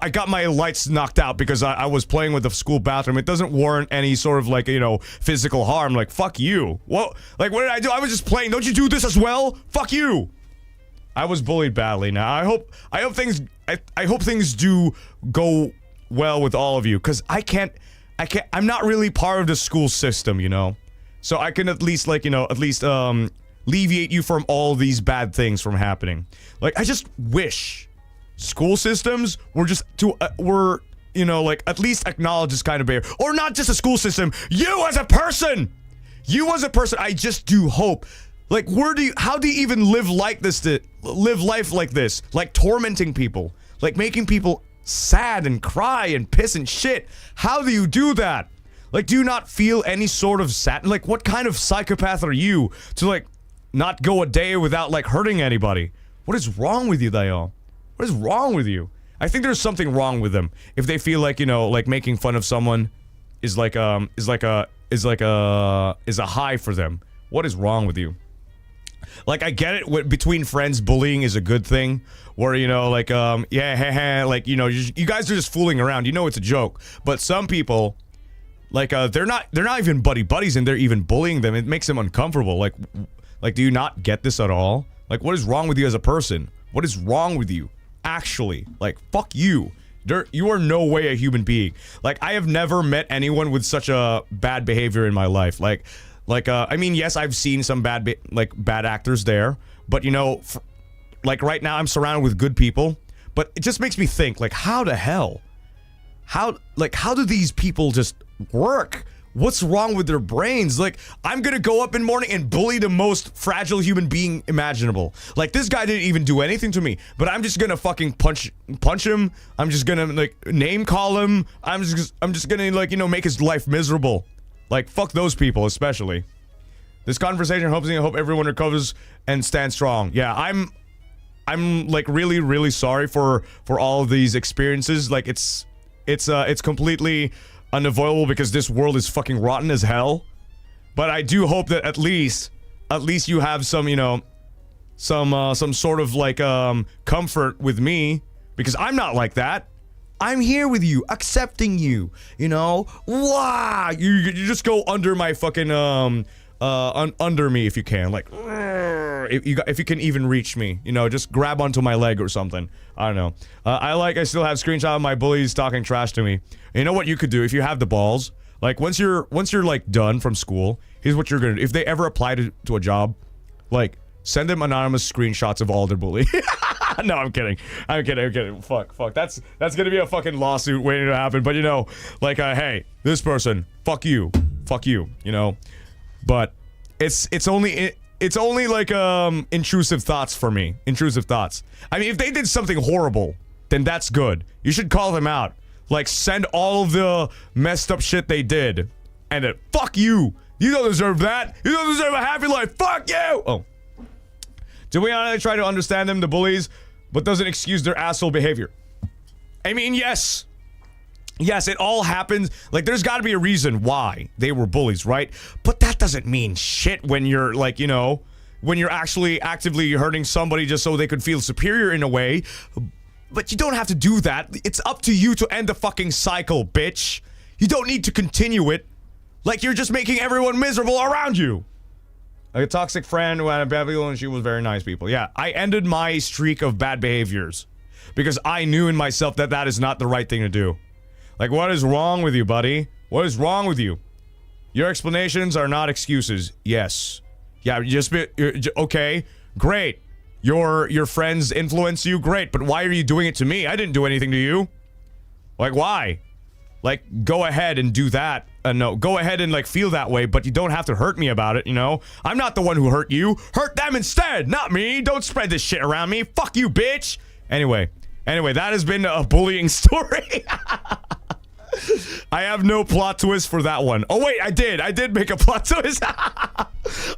I got my lights knocked out because I was playing with the school bathroom. It doesn't warrant any sort of, like, you know, physical harm. Like, fuck you. What? Like, what did I do? I was just playing. Don't you do this as well? Fuck you. I was bullied badly. Now I hope things do go well with all of you, because I'm not really part of the school system, you know, so I can at least, like, you know, alleviate you from all these bad things from happening. Like, I just wish school systems were just you know, like, at least acknowledge this kind of behavior, or not just a school system. You as a person, I just do hope. Like, how do you even live life like this? Like, tormenting people, like making people sad and cry and piss and shit. How do you do that? Like, do you not feel any sort of sad? Like, what kind of psychopath are you to, like, not go a day without, like, hurting anybody? What is wrong with you, Dayo? What is wrong with you? I think there's something wrong with them if they feel like, you know, like, making fun of someone is a high for them. What is wrong with you? Like, I get it, between friends, bullying is a good thing, where, you know, like, yeah, like, you know, you guys are just fooling around, you know it's a joke, but some people, like, they're not even buddies, and they're even bullying them. It makes them uncomfortable. Like, do you not get this at all? Like, what is wrong with you as a person? What is wrong with you? Actually, like, fuck you. You are no way a human being. Like, I have never met anyone with such a bad behavior in my life. Like, I mean, yes, I've seen some bad actors there, but, you know, like, right now I'm surrounded with good people, but it just makes me think, like, how the hell? How do these people just work? What's wrong with their brains? Like, I'm gonna go up in the morning and bully the most fragile human being imaginable. Like, this guy didn't even do anything to me, but I'm just gonna fucking punch him. I'm just gonna, like, name call him. I'm just gonna, like, you know, make his life miserable. Like, fuck those people, especially. This conversation hopes I hope everyone recovers and stands strong. Yeah, I'm like really, really sorry for all of these experiences. Like it's completely unavoidable because this world is fucking rotten as hell. But I do hope that at least you have some, you know, some sort of like comfort with me, because I'm not like that. I'm here with you, accepting you, you know. Wow, you just go under my fucking under me if you can, like if you can even reach me, you know, just grab onto my leg or something. I don't know. I still have screenshot of my bullies talking trash to me. And you know what you could do if you have the balls? Like once you're like done from school, here's what you're gonna do. If they ever apply to a job, like send them anonymous screenshots of all their bullying. No, I'm kidding. I'm kidding. Fuck. That's gonna be a fucking lawsuit waiting to happen. But you know, like, hey, this person, fuck you, you know. But it's only like intrusive thoughts for me. Intrusive thoughts. I mean, if they did something horrible, then that's good. You should call them out. Like, send all the messed up shit they did, and then fuck you. You don't deserve that. You don't deserve a happy life. Fuck you. Oh. Do we honestly try to understand them, the bullies, but doesn't excuse their asshole behavior? I mean, yes. Yes, it all happens. Like, there's got to be a reason why they were bullies, right? But that doesn't mean shit when you're, like, you know, when you're actually actively hurting somebody just so they could feel superior in a way. But you don't have to do that. It's up to you to end the fucking cycle, bitch. You don't need to continue it. Like, you're just making everyone miserable around you. Like a toxic friend who had a bad people and she was very nice people. Yeah, I ended my streak of bad behaviors because I knew in myself that that is not the right thing to do. Like, what is wrong with you, buddy? What is wrong with you? Your explanations are not excuses. Yes. Yeah, okay, great. Your friends influence you, great, but why are you doing it to me? I didn't do anything to you. Like, why? Like, go ahead and do that. No, go ahead and, like, feel that way, but you don't have to hurt me about it, you know? I'm not the one who hurt you. Hurt them instead, not me. Don't spread this shit around me. Fuck you, bitch. Anyway, that has been a bullying story. I have no plot twist for that one. Oh, wait, I did make a plot twist. A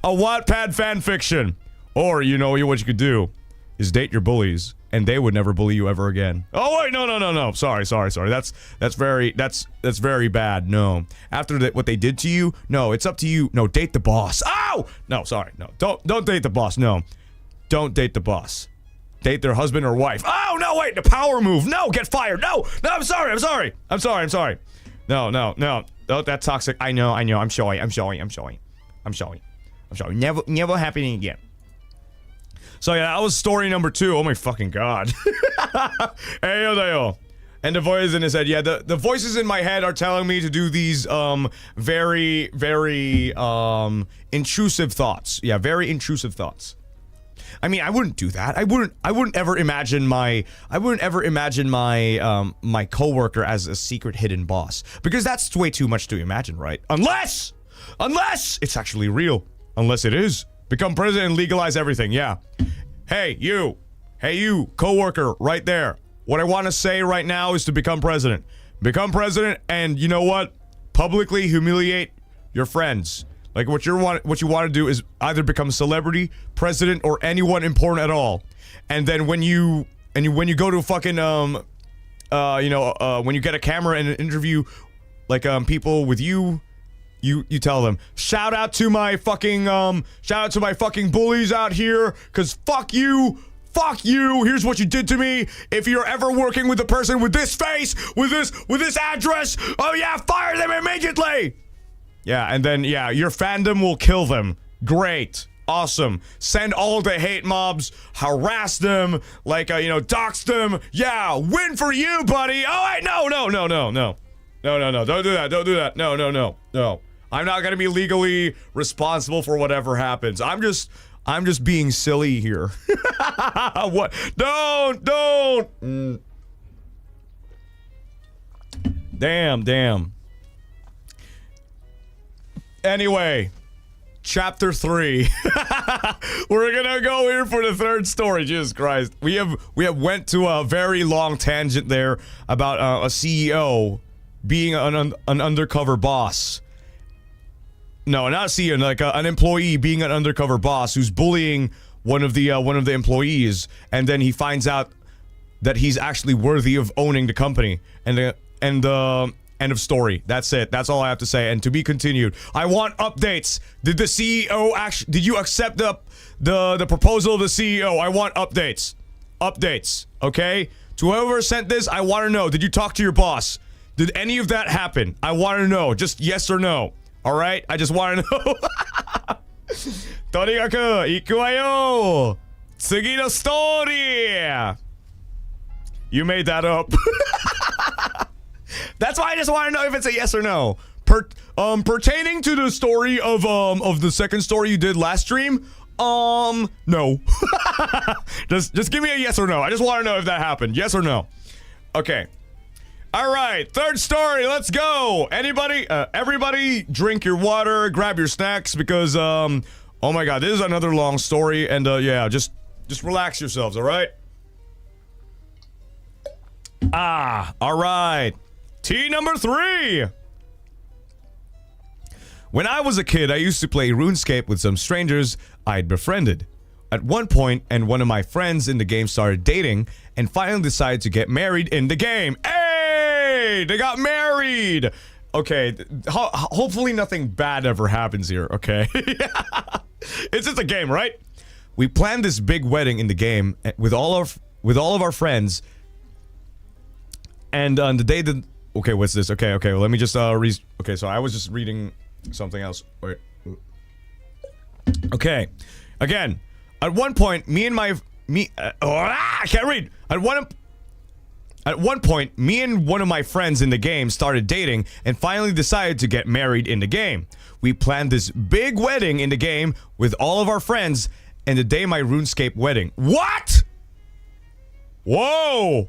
Wattpad fan fiction. Or, you know, what you could do is date your bullies, and they would never bully you ever again. Oh, wait, no. Sorry. That's very bad. No. After what they did to you, no, it's up to you. No, date the boss. Oh! No, sorry. No, don't date the boss. No. Don't date the boss. Date their husband or wife. Oh, no, wait, the power move. No, get fired. No, I'm sorry. No. Oh, that's toxic. I know. I'm sorry. Never happening again. So yeah, that was story number 2. Oh my fucking god. Ayo. And the voice in his head. Yeah, the voices in my head are telling me to do these very intrusive thoughts. Yeah, very intrusive thoughts. I mean, I wouldn't do that. I wouldn't ever imagine my my coworker as a secret hidden boss, because that's way too much to imagine, right? Unless it's actually real. Unless it is. Become president and legalize everything. Yeah. Hey, you, coworker, right there. What I want to say right now is to become president. Become president, and you know what? Publicly humiliate your friends. Like, what you want to do is either become a celebrity, president, or anyone important at all. And then when you go to fucking when you get a camera and an interview, like people with you tell them, shout out to my fucking bullies out here, cause fuck you, here's what you did to me. If you're ever working with a person with this face, with this address, oh yeah, fire them immediately. Yeah, and then yeah, your fandom will kill them. Great. Awesome. Send all the hate mobs, harass them, like dox them. Yeah, win for you, buddy. Oh wait, no. Don't do that. No. I'm not gonna be legally responsible for whatever happens. I'm just being silly here. What? Don't. Damn. Anyway, chapter 3. We're gonna go here for the 3rd story. Jesus Christ. We have went to a very long tangent there about a CEO being an undercover boss. No, not a CEO, like an employee being an undercover boss who's bullying one of the employees, and then he finds out that he's actually worthy of owning the company. And end of story. That's it. That's all I have to say. And to be continued. I want updates. Did the CEO actually? Did you accept the proposal of the CEO? I want updates. Updates. Okay. To whoever sent this, I want to know. Did you talk to your boss? Did any of that happen? I want to know. Just yes or no. All right. I just want to know. とにかく行くわよ。次のストーリー。You made that up. That's why I just want to know if it's a yes or no. Pertaining to the story of the second story you did last stream, no. just give me a yes or no. I just want to know if that happened. Yes or no. Okay. All right, third story. Let's go. Anybody, everybody, drink your water, grab your snacks because oh my God, this is another long story, and yeah, just relax yourselves. All right. All right. Tea number 3. When I was a kid, I used to play RuneScape with some strangers I'd befriended. At one point, and one of my friends in the game started dating and finally decided to get married in the game. Hey! They got married! Okay, hopefully nothing bad ever happens here, okay? It's just a game, right? We planned this big wedding in the game with all of our friends. And on the day that... Okay, what's this? Okay, well, let me just read... Okay, so I was just reading something else. Wait. Okay. Again, at one point, I can't read. At one point, me and one of my friends in the game started dating and finally decided to get married in the game. We planned this big wedding in the game with all of our friends and the day my RuneScape wedding. What? Whoa!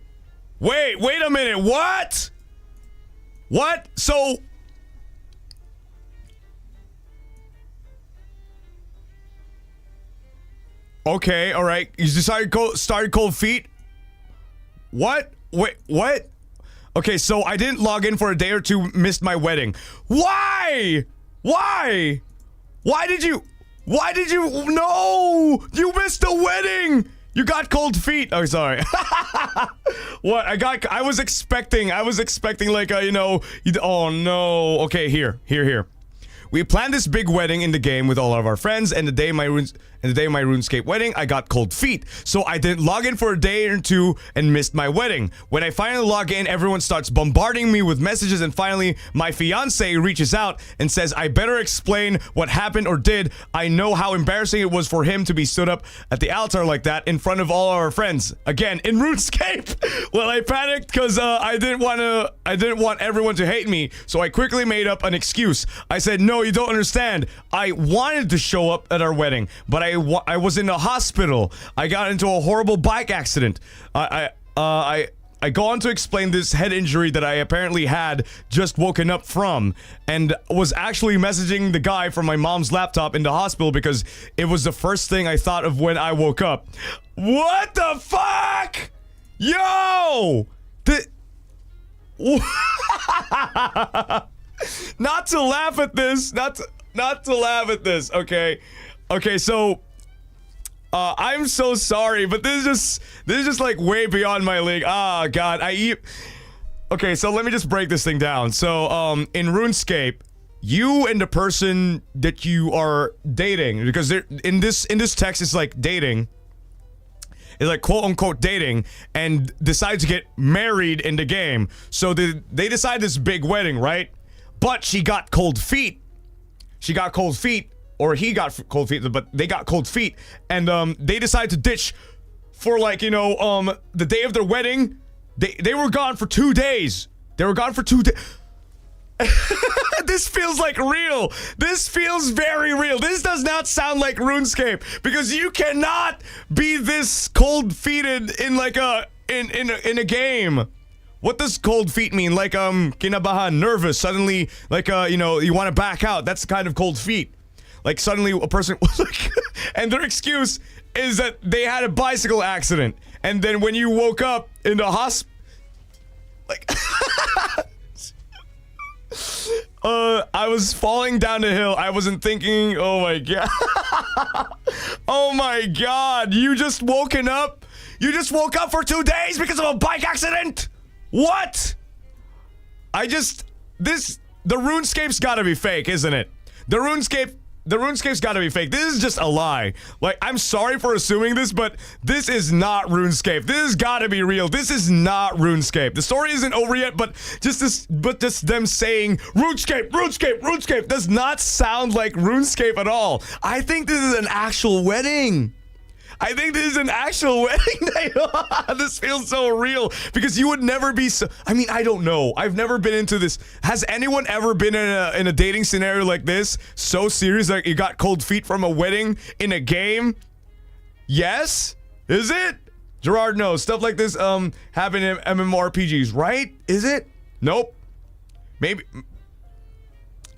Wait a minute. What? What? So... Okay, alright. You decided to start Cold Feet? What? Wait, what? Okay, so I didn't log in for a day or two, missed my wedding. Why? Why? Why did you... No! You missed the wedding! You got cold feet. Oh, sorry. What? I was expecting like, you know... Oh, no. Okay, here. We planned this big wedding in the game with all of our friends, and the day my RuneScape wedding, I got cold feet. So I didn't log in for a day or two and missed my wedding. When I finally log in, everyone starts bombarding me with messages, and finally, my fiance reaches out and says I better explain what happened or did. I know how embarrassing it was for him to be stood up at the altar like that in front of all our friends. Again, in RuneScape. Well, I panicked because I didn't want everyone to hate me, so I quickly made up an excuse. I said, no, you don't understand. I wanted to show up at our wedding, but I was in a hospital. I got into a horrible bike accident. I go on to explain this head injury that I apparently had just woken up from, and was actually messaging the guy from my mom's laptop in the hospital because it was the first thing I thought of when I woke up. What the fuck? Yo! Not to laugh at this. Not to laugh at this. Okay, so I'm so sorry, but this is just like way beyond my league. Ah, God, okay, so let me just break this thing down. So in RuneScape, you and the person that you are dating, because in this text it's like dating. It's like quote-unquote dating, and decide to get married in the game. So they decide this big wedding, right? But she got cold feet. Or he got cold feet, but they got cold feet. And they decided to ditch for, like, you know, the day of their wedding. They were gone for 2 days. This feels like real. This feels very real. This does not sound like RuneScape, because you cannot be this cold-feeted in like in a game. What does cold feet mean? Like kinabahan, nervous, suddenly like you know, you want to back out. That's the kind of cold feet. Like suddenly a person was like and their excuse is that they had a bicycle accident, and then when you woke up in the hospital, like I was falling down the hill. I wasn't thinking. Oh my god. Oh my god. You just woken up? You just woke up for 2 days because of a bike accident? What? The RuneScape's gotta be fake, isn't it? The RuneScape's gotta be fake. This is just a lie. Like, I'm sorry for assuming this, but this is not RuneScape. This has gotta be real. This is not RuneScape. The story isn't over yet, but just them saying RuneScape, RuneScape, RuneScape does not sound like RuneScape at all. I think this is an actual wedding. I think this is an actual wedding day. This feels so real because you would never be so. I mean, I don't know. I've never been into this. Has anyone ever been in a dating scenario like this? So serious, like you got cold feet from a wedding in a game? Yes? Is it? Jurard knows. Stuff like this happen in MMORPGs, right? Is it? Nope. Maybe.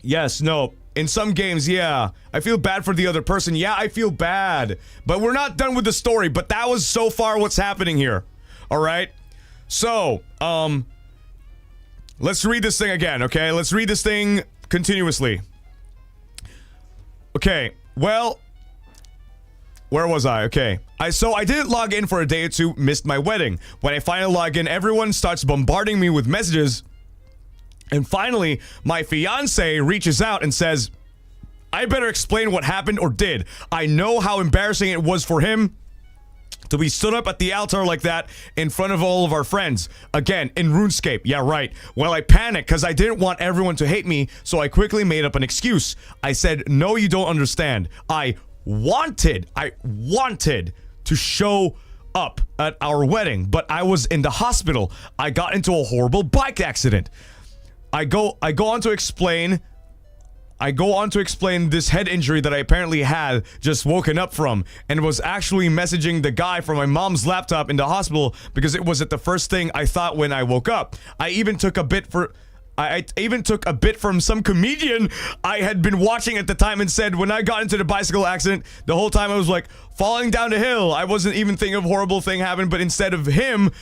Yes, no. In some games, yeah. I feel bad for the other person. Yeah, I feel bad. But we're not done with the story. But that was so far what's happening here. Alright? So, let's read this thing again, okay? Let's read this thing continuously. Okay, well, where was I? Okay. So I didn't log in for a day or two, missed my wedding. When I finally log in, everyone starts bombarding me with messages. And finally, my fiance reaches out and says, I better explain what happened or did. I know how embarrassing it was for him to be stood up at the altar like that in front of all of our friends. Again, in RuneScape. Yeah, right. Well, I panicked because I didn't want everyone to hate me, so I quickly made up an excuse. I said, no, you don't understand. I wanted to show up at our wedding, but I was in the hospital. I got into a horrible bike accident. I go on to explain this head injury that I apparently had just woken up from, and was actually messaging the guy from my mom's laptop in the hospital because it was at the first thing I thought when I woke up. I even took a bit from some comedian I had been watching at the time and said when I got into the bicycle accident, the whole time I was like falling down the hill. I wasn't even thinking of horrible thing happened, but instead of him,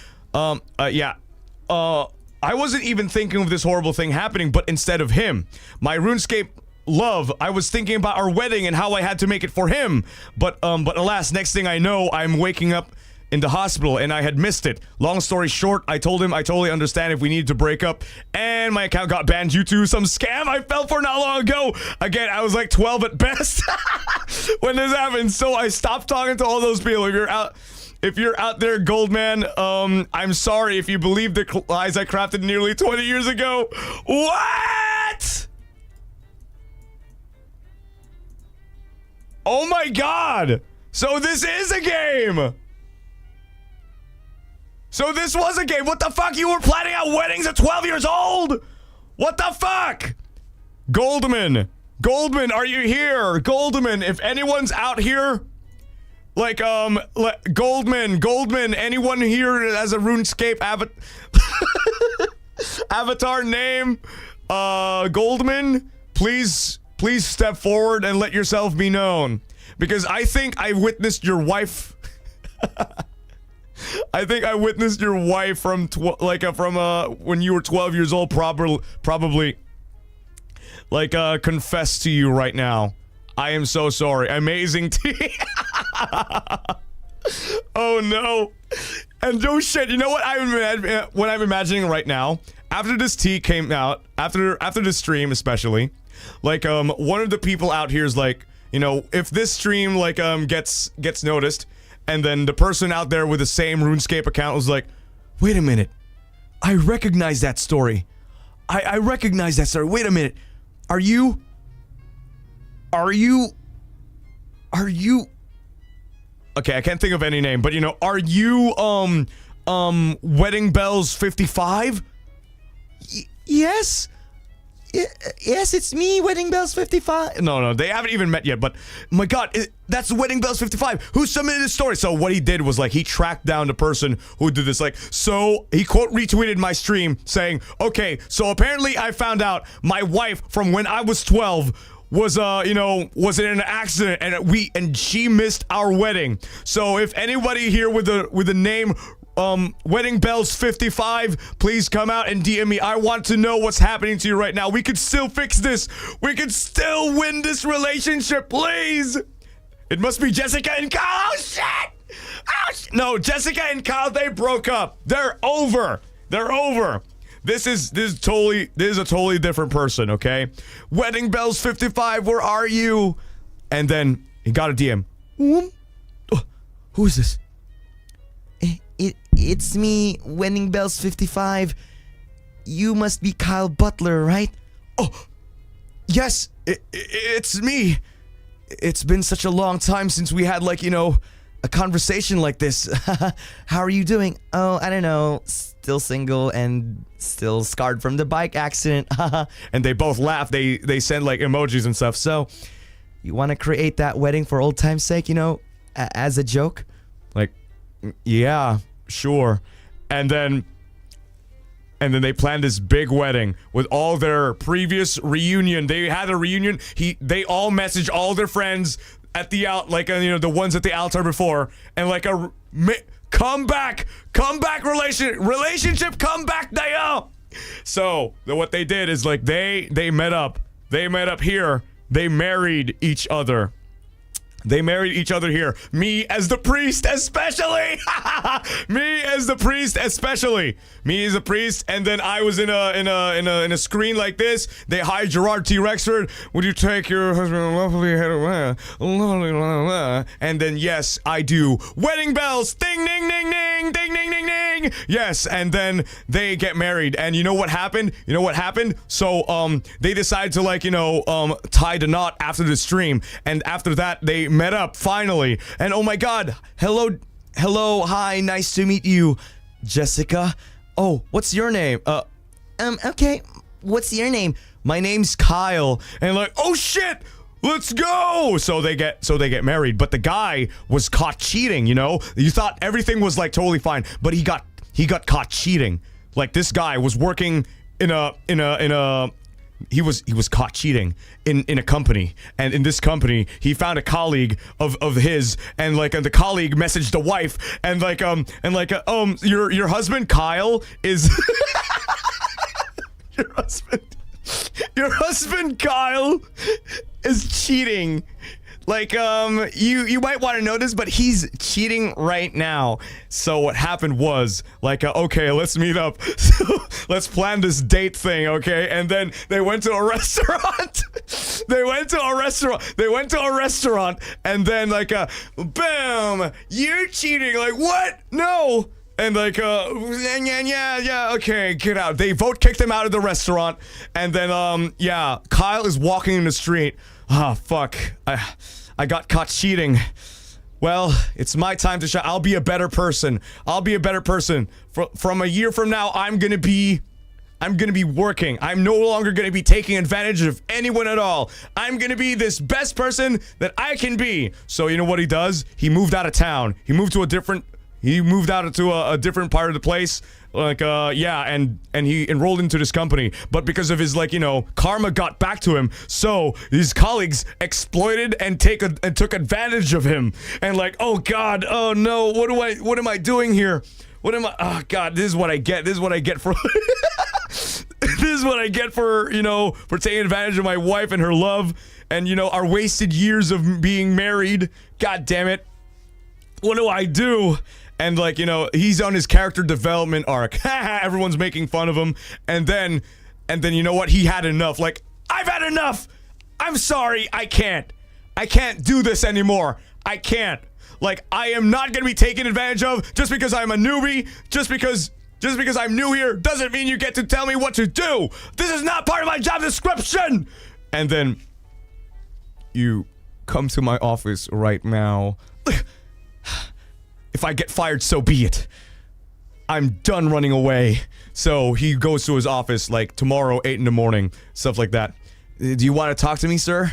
I wasn't even thinking of this horrible thing happening, but instead of him, my RuneScape love, I was thinking about our wedding and how I had to make it for him. But alas, next thing I know, I'm waking up in the hospital and I had missed it. Long story short, I told him I totally understand if we needed to break up, and my account got banned due to some scam I fell for not long ago. Again, I was like 12 at best when this happened, so I stopped talking to all those people. If you're out there, Goldman, I'm sorry if you believe the lies I crafted nearly 20 years ago. What? Oh my god! So this is a game! So this was a game! What the fuck? You were planning out weddings at 12 years old? What the fuck? Goldman, are you here? Goldman, if anyone's out here... Like, Goldman, anyone here as a RuneScape avatar name? Goldman, please step forward and let yourself be known. Because I think I witnessed your wife. I think I witnessed your wife from when you were 12 years old, probably, like, confess to you right now. I am so sorry. Amazing tea. Oh no. And no shit, you know what I'm imagining right now? After this tea came out, after this stream especially, like one of the people out here is like, you know, if this stream like gets noticed, and then the person out there with the same RuneScape account was like, wait a minute, I recognize that story. I recognize that story. Wait a minute. Are you okay, I can't think of any name, but you know, are you Wedding Bells 55? Yes. Yes, it's me, Wedding Bells 55. No, they haven't even met yet, but my god, that's Wedding Bells 55 who submitted this story. So what he did was like he tracked down the person who did this, like, so he quote retweeted my stream saying, okay, so apparently I found out my wife from when I was 12 was was in an accident and she missed our wedding. So if anybody here with the name Wedding Bells 55, please come out and DM me. I want to know what's happening to you right now. We could still fix this. We could still win this relationship, please. It must be Jessica and Kyle. Oh, shit. Oh, no, Jessica and Kyle, they broke up. They're over. They're over. This is a totally different person, okay? Wedding Bells 55, where are you? And then he got a DM. Oh, who is this? It's me, Wedding Bells 55. You must be Kyle Butler, right? Oh, yes, it's me. It's been such a long time since we had, like, you know, a conversation like this. How are you doing? Oh, I don't know. Still single and still scarred from the bike accident. And they both laugh. They send, like, emojis and stuff. So, you want to create that wedding for old time's sake, you know, as a joke? Like, yeah, sure. And then they planned this big wedding with all their previous reunion. They had a reunion. They all messaged all their friends at the you know, the ones at the altar before, and like a comeback relationship comeback day. So what they did is, like, they met up here. They married each other. They married each other here. Me as the priest, especially. Me as the priest, especially. Me as a priest, and then I was in a screen like this. They hired Jurard T. Rexford. Would you take your husband lovely head away? And then yes, I do. Wedding bells, ding ding ding ding, ding ding ding ding. Yes, and then they get married. And you know what happened? So they decided to, like, you know, tie the knot after the stream, and after that they met up finally. And oh my god, hello, hi, nice to meet you, Jessica. Oh, what's your name? Okay, what's your name? My name's Kyle. And like, oh shit, let's go. So they get married, but the guy was caught cheating, you know? You thought everything was, like, totally fine, but he got caught cheating. Like, this guy was working he was caught cheating in a company, and in this company he found a colleague of his, and like the colleague messaged the wife, and your husband Kyle is your husband Kyle is cheating. Like, you might want to know this, but he's cheating right now. So what happened was, like, okay, let's meet up. So let's plan this date thing, okay? And then they went to a restaurant. They went to a restaurant, and then, like, bam, you're cheating. Like, what? No. And like, yeah, okay, get out. They kicked him out of the restaurant, and then, yeah, Kyle is walking in the street. Ah, fuck. I got caught cheating. Well, it's my time to shine. I'll be a better person. From a year from now, I'm gonna be working. I'm no longer gonna be taking advantage of anyone at all. I'm gonna be this best person that I can be. So you know what he does? He moved out of town. He moved out to a different part of the place. Like, yeah, and he enrolled into this company, but because of his, like, you know, karma got back to him, so his colleagues exploited and took advantage of him, and like, oh god, oh no, what am I doing here? Oh god, this is what I get for this is what I get for, you know, for taking advantage of my wife and her love, and, you know, our wasted years of being married. God damn it, what do I do? And, like, you know, he's on his character development arc. Everyone's making fun of him. And then, you know what? He had enough. Like, I've had enough. I'm sorry. I can't do this anymore. I can't. Like, I am not going to be taken advantage of just because I'm a newbie. Just because I'm new here doesn't mean you get to tell me what to do. This is not part of my job description. And then you come to my office right now. If I get fired, so be it. I'm done running away. So he goes to his office, like, tomorrow, 8 in the morning, stuff like that. Do you want to talk to me, sir?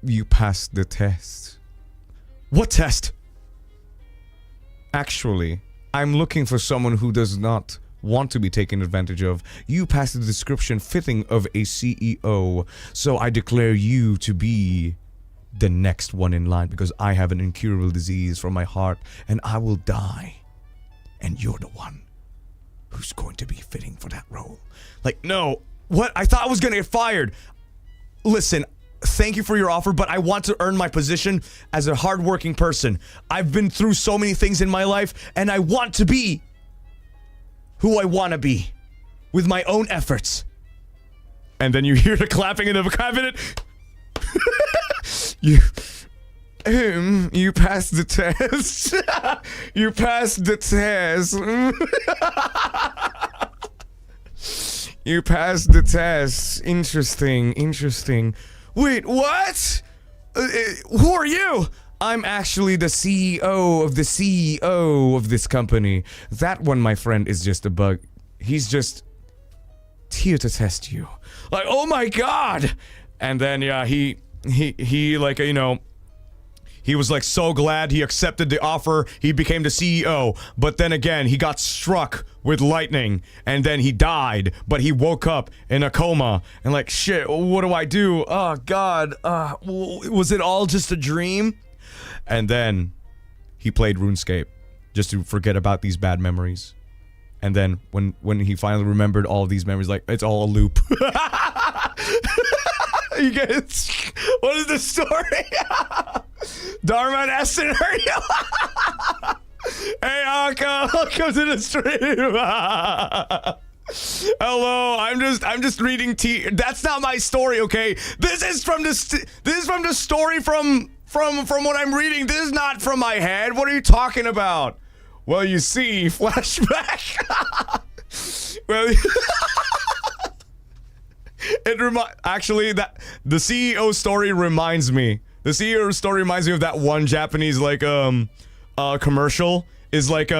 You passed the test. What test? Actually, I'm looking for someone who does not want to be taken advantage of. You passed the description fitting of a CEO, so I declare you to be the next one in line because I have an incurable disease from my heart and I will die. And you're the one who's going to be fitting for that role. Like, no. What? I thought I was gonna get fired. Listen, thank you for your offer, but I want to earn my position as a hardworking person. I've been through so many things in my life, and I want to be who I want to be with my own efforts. And then you hear the clapping in the cabinet. You passed the test. You passed the test. You passed the test. Interesting. Wait, what? Who are you? I'm actually the CEO of this company. That one, my friend, is just a bug. He's just here to test you. Like, oh my god! And then, yeah, he like, you know, he was like so glad he accepted the offer. He became the CEO. But then again, he got struck with lightning and then he died. But he woke up in a coma and like, shit, what do I do? Oh god, was it all just a dream? And then he played RuneScape just to forget about these bad memories. And then when he finally remembered all of these memories, like, it's all a loop. You guys, what is the story? Darman Essen, hey, Anka, welcome to the stream. Hello, I'm just reading that's not my story, okay? This is from the story from what I'm reading. This is not from my head. What are you talking about? Well, you see, flashback. Well, actually, that the CEO story reminds me. The CEO story reminds me of that one Japanese like commercial. Is like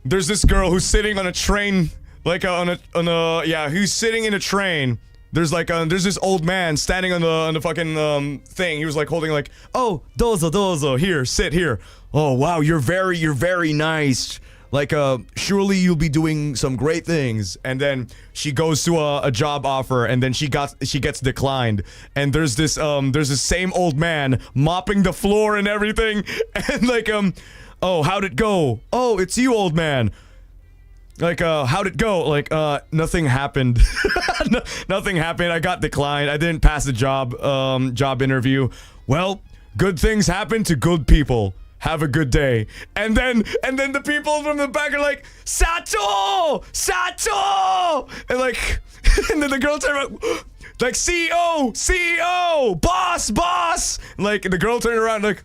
there's this girl who's sitting on a train, like who's sitting in a train. There's like there's this old man standing on the fucking thing. He was like holding like, oh, dozo, here, sit here. Oh wow, you're very nice. Like, surely you'll be doing some great things. And then she goes to a job offer, and then she gets declined. And there's this same old man mopping the floor and everything. And like, oh, how'd it go? Oh, it's you, old man. Like, how'd it go? Like, nothing happened. Nothing happened. I got declined. I didn't pass the job interview. Well, good things happen to good people. Have a good day. And then the people from the back are like, Sato! And like, and then the girl turned around, like, CEO, boss. And like, the girl turned around like,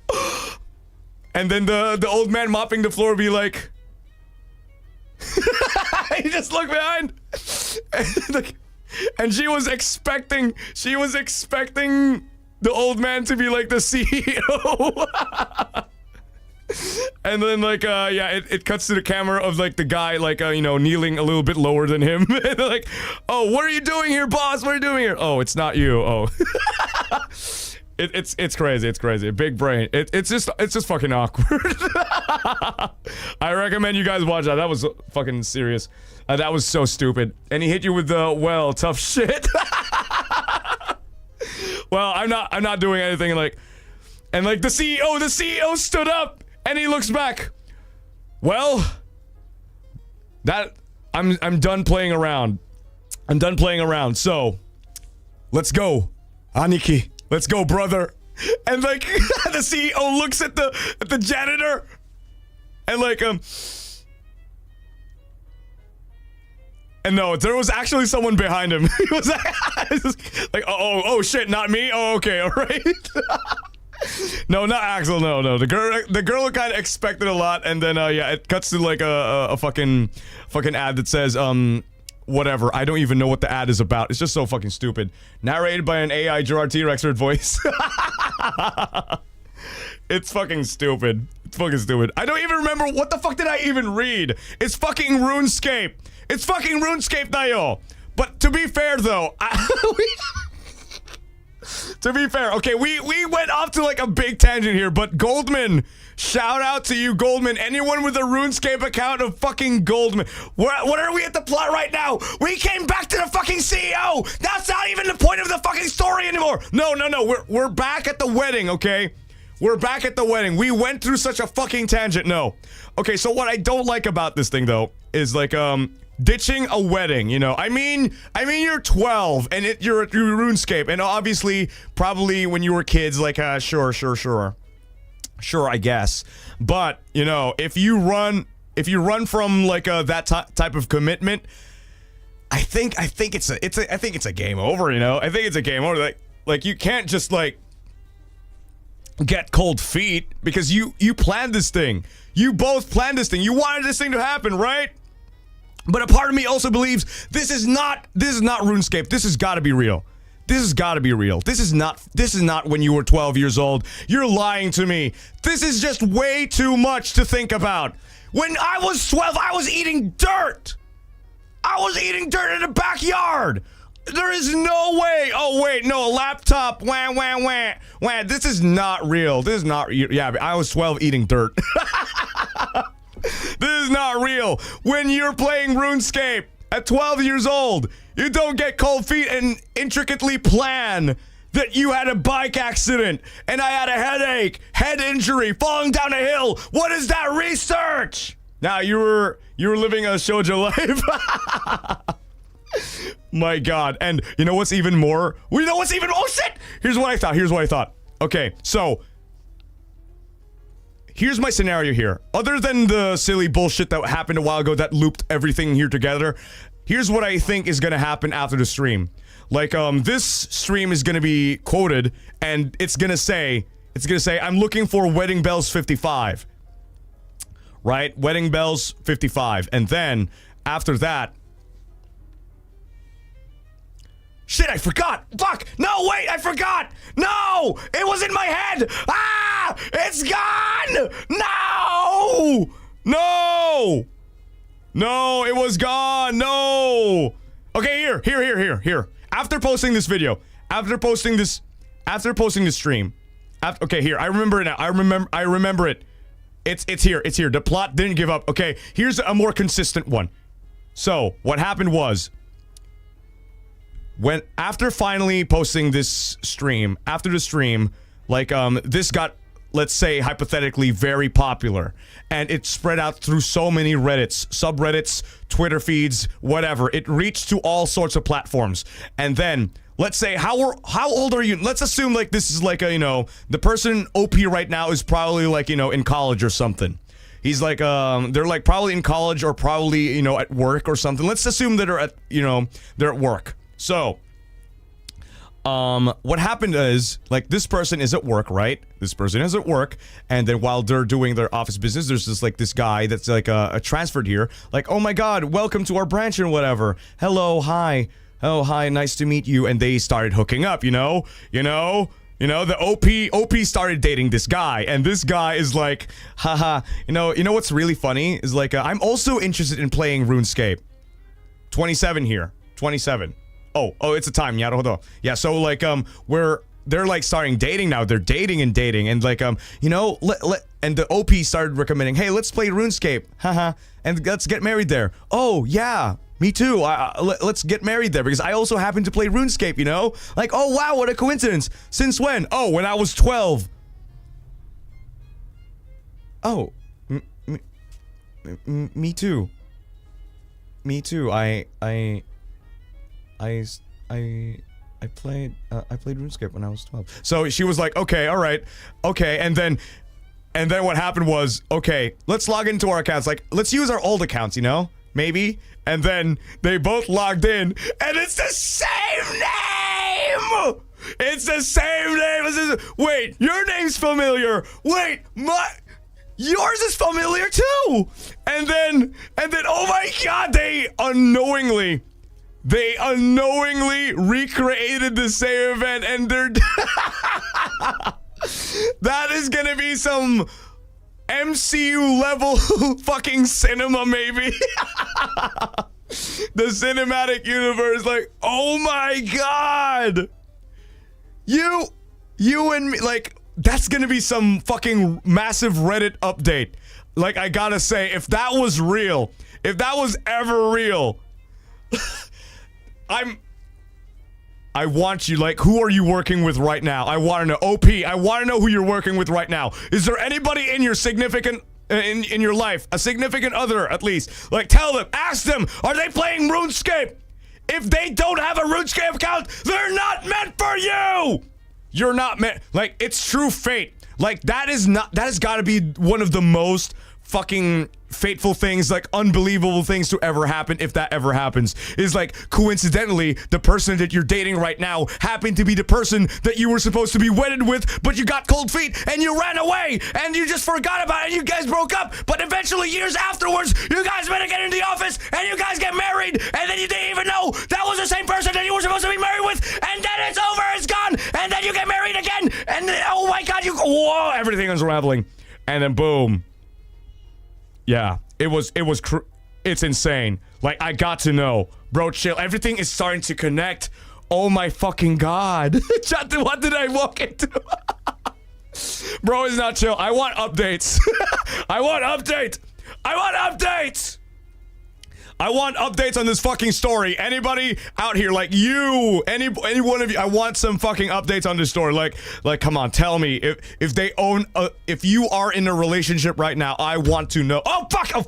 and then the old man mopping the floor be like, he just looked behind. And she was expecting the old man to be like the CEO. And then like it cuts to the camera of like the guy like you know, kneeling a little bit lower than him. And they're like, oh, what are you doing here, boss? What are you doing here? Oh, it's not you. Oh. It's crazy. Big brain. It's just fucking awkward. I recommend you guys watch that. That was fucking serious. That was so stupid. And he hit you with the, well, tough shit. Well, I'm not doing anything. Like, and like the CEO stood up and he looks back. Well, that I'm done playing around. So, let's go, Aniki. Let's go, brother. And like the CEO looks at the janitor and like and no, there was actually someone behind him. He was like, oh shit, not me. Oh, okay, all right. No, not Axel. No. The girl kind of expected a lot, and then yeah, it cuts to like a fucking ad that says whatever. I don't even know what the ad is about. It's just so fucking stupid. Narrated by an AI Jurard Rexford voice. It's fucking stupid. I don't even remember what the fuck did I even read. It's fucking RuneScape. Dayo. But to be fair though, To be fair, okay, we went off to like a big tangent here, but Goldman, shout out to you, Goldman. Anyone with a RuneScape account of fucking Goldman. What are we at the plot right now? We came back to the fucking CEO. That's not even the point of the fucking story anymore. No. We're back at the wedding, okay? We're back at the wedding. We went through such a fucking tangent. No. Okay, so what I don't like about this thing though is like ditching a wedding, you know. I mean you're 12 and you're at RuneScape, and obviously probably when you were kids, like sure, I guess. But you know, if you run from like that type of commitment, I think it's a game over, you know. I think it's a game over. Like you can't just like get cold feet because you planned this thing. You both planned this thing. You wanted this thing to happen, right? But a part of me also believes this is not RuneScape. This has got to be real. This has got to be real. This is not when you were 12 years old. You're lying to me. This is just way too much to think about. When I was 12, I was eating dirt. I was eating dirt in the backyard. There is no way. Oh wait, no, a laptop. Wah. This is not real. This is not. Yeah, I was 12 eating dirt. This is not real. When you're playing RuneScape at 12 years old, you don't get cold feet and intricately plan that you had a bike accident and I had a headache, head injury, falling down a hill. What is that research? Now you were living a shoujo life. My God. And you know what's even more? Oh shit! Here's what I thought. Okay, so here's my scenario here. Other than the silly bullshit that happened a while ago that looped everything here together, here's what I think is gonna happen after the stream. Like, this stream is gonna be quoted, and it's gonna say, I'm looking for Wedding Bells 55. Right? Wedding Bells 55. And then, after that... Shit, I forgot! Fuck! No, wait, I forgot! No! It was in my head! Ah! It's gone! No! No! No, it was gone! No! Okay, here. After posting this video, after posting this stream, okay, here, I remember it now. I remember it. It's here. The plot didn't give up. Okay, here's a more consistent one. So, what happened was, after finally posting this stream, after the stream, like, this got, let's say, hypothetically very popular, and it spread out through so many Reddits, subreddits, Twitter feeds, whatever. It reached to all sorts of platforms. And then, let's say, how old are you? Let's assume, like, this is like a, you know, the person OP right now is probably, like, you know, in college or something. He's like, they're like probably in college or probably, you know, at work or something. Let's assume that they're at work. So, what happened is, like, this person is at work, right? This person is at work, and then while they're doing their office business, there's this guy that's like a transferred here, like, oh my God, welcome to our branch and whatever. Hello, hi. Oh, hi, nice to meet you. And they started hooking up, you know, the OP started dating this guy, and this guy is like, haha, you know what's really funny is, like, I'm also interested in playing RuneScape. 27 here. 27. Oh, it's a time. Yeah, so, like, they're, like, starting dating now. They're dating, and, like, you know, and the OP started recommending, hey, let's play RuneScape. Haha. And let's get married there. Oh, yeah. Me too. Let's get married there because I also happen to play RuneScape, you know? Like, oh wow, what a coincidence. Since when? Oh, when I was 12. Oh, me too. Me too. I played RuneScape when I was 12. So she was like, okay, all right, okay, and then what happened was, okay, let's log into our accounts. Like, let's use our old accounts, you know? Maybe. And then they both logged in, and it's the same name! It's the same name! Wait, your name's familiar! Wait, yours is familiar too! And then, oh my God, they unknowingly recreated the same event, and they're... That is gonna be some MCU level fucking cinema, maybe. The cinematic universe, like, oh my God. you and me, like, that's gonna be some fucking massive Reddit update. Like, I gotta say, if that was real, if that was ever real, I want you, like, who are you working with right now? I want to know. OP, I want to know who you're working with right now. Is there anybody in your significant, in your life, a significant other at least? Like, tell them, ask them, are they playing RuneScape? If they don't have a RuneScape account, they're not meant for you! You're not meant, like, it's true fate. Like, that has got to be one of the most fucking fateful things, like unbelievable things to ever happen, if that ever happens, is like, coincidentally, the person that you're dating right now happened to be the person that you were supposed to be wedded with, but you got cold feet and you ran away and you just forgot about it and you guys broke up, but eventually years afterwards you guys met again in the office and you guys get married and then you didn't even know that was the same person that you were supposed to be married with, and then it's over, it's gone, and then you get married again, and then, oh my god, whoa, everything is unraveling, and then boom. Yeah, it's insane. Like, I got to know. Bro, chill. Everything is starting to connect. Oh my fucking god. What did I walk into? Bro, it's not chill. I want updates. I want updates. I want updates. I want updates on this fucking story. Anybody out here, like you, any one of you, I want some fucking updates on this story. Like, come on, tell me if they own, if you are in a relationship right now, I want to know. Oh fuck!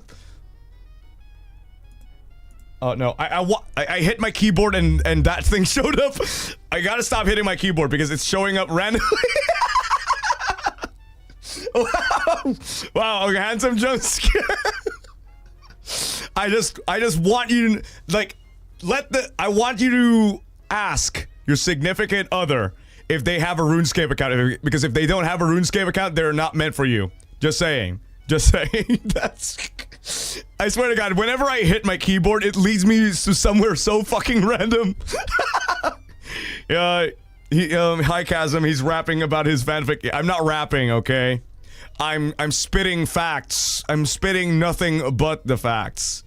Oh no, I hit my keyboard and that thing showed up. I gotta stop hitting my keyboard because it's showing up randomly. Wow, okay, handsome jump scare. I just want you to, like, I want you to ask your significant other if they have a RuneScape account, because if they don't have a RuneScape account, they're not meant for you. Just saying. Just saying. I swear to God, whenever I hit my keyboard, it leads me to somewhere so fucking random. Hi Chasm, he's rapping about his fanfic. I'm not rapping, okay? I'm spitting facts. I'm spitting nothing but the facts.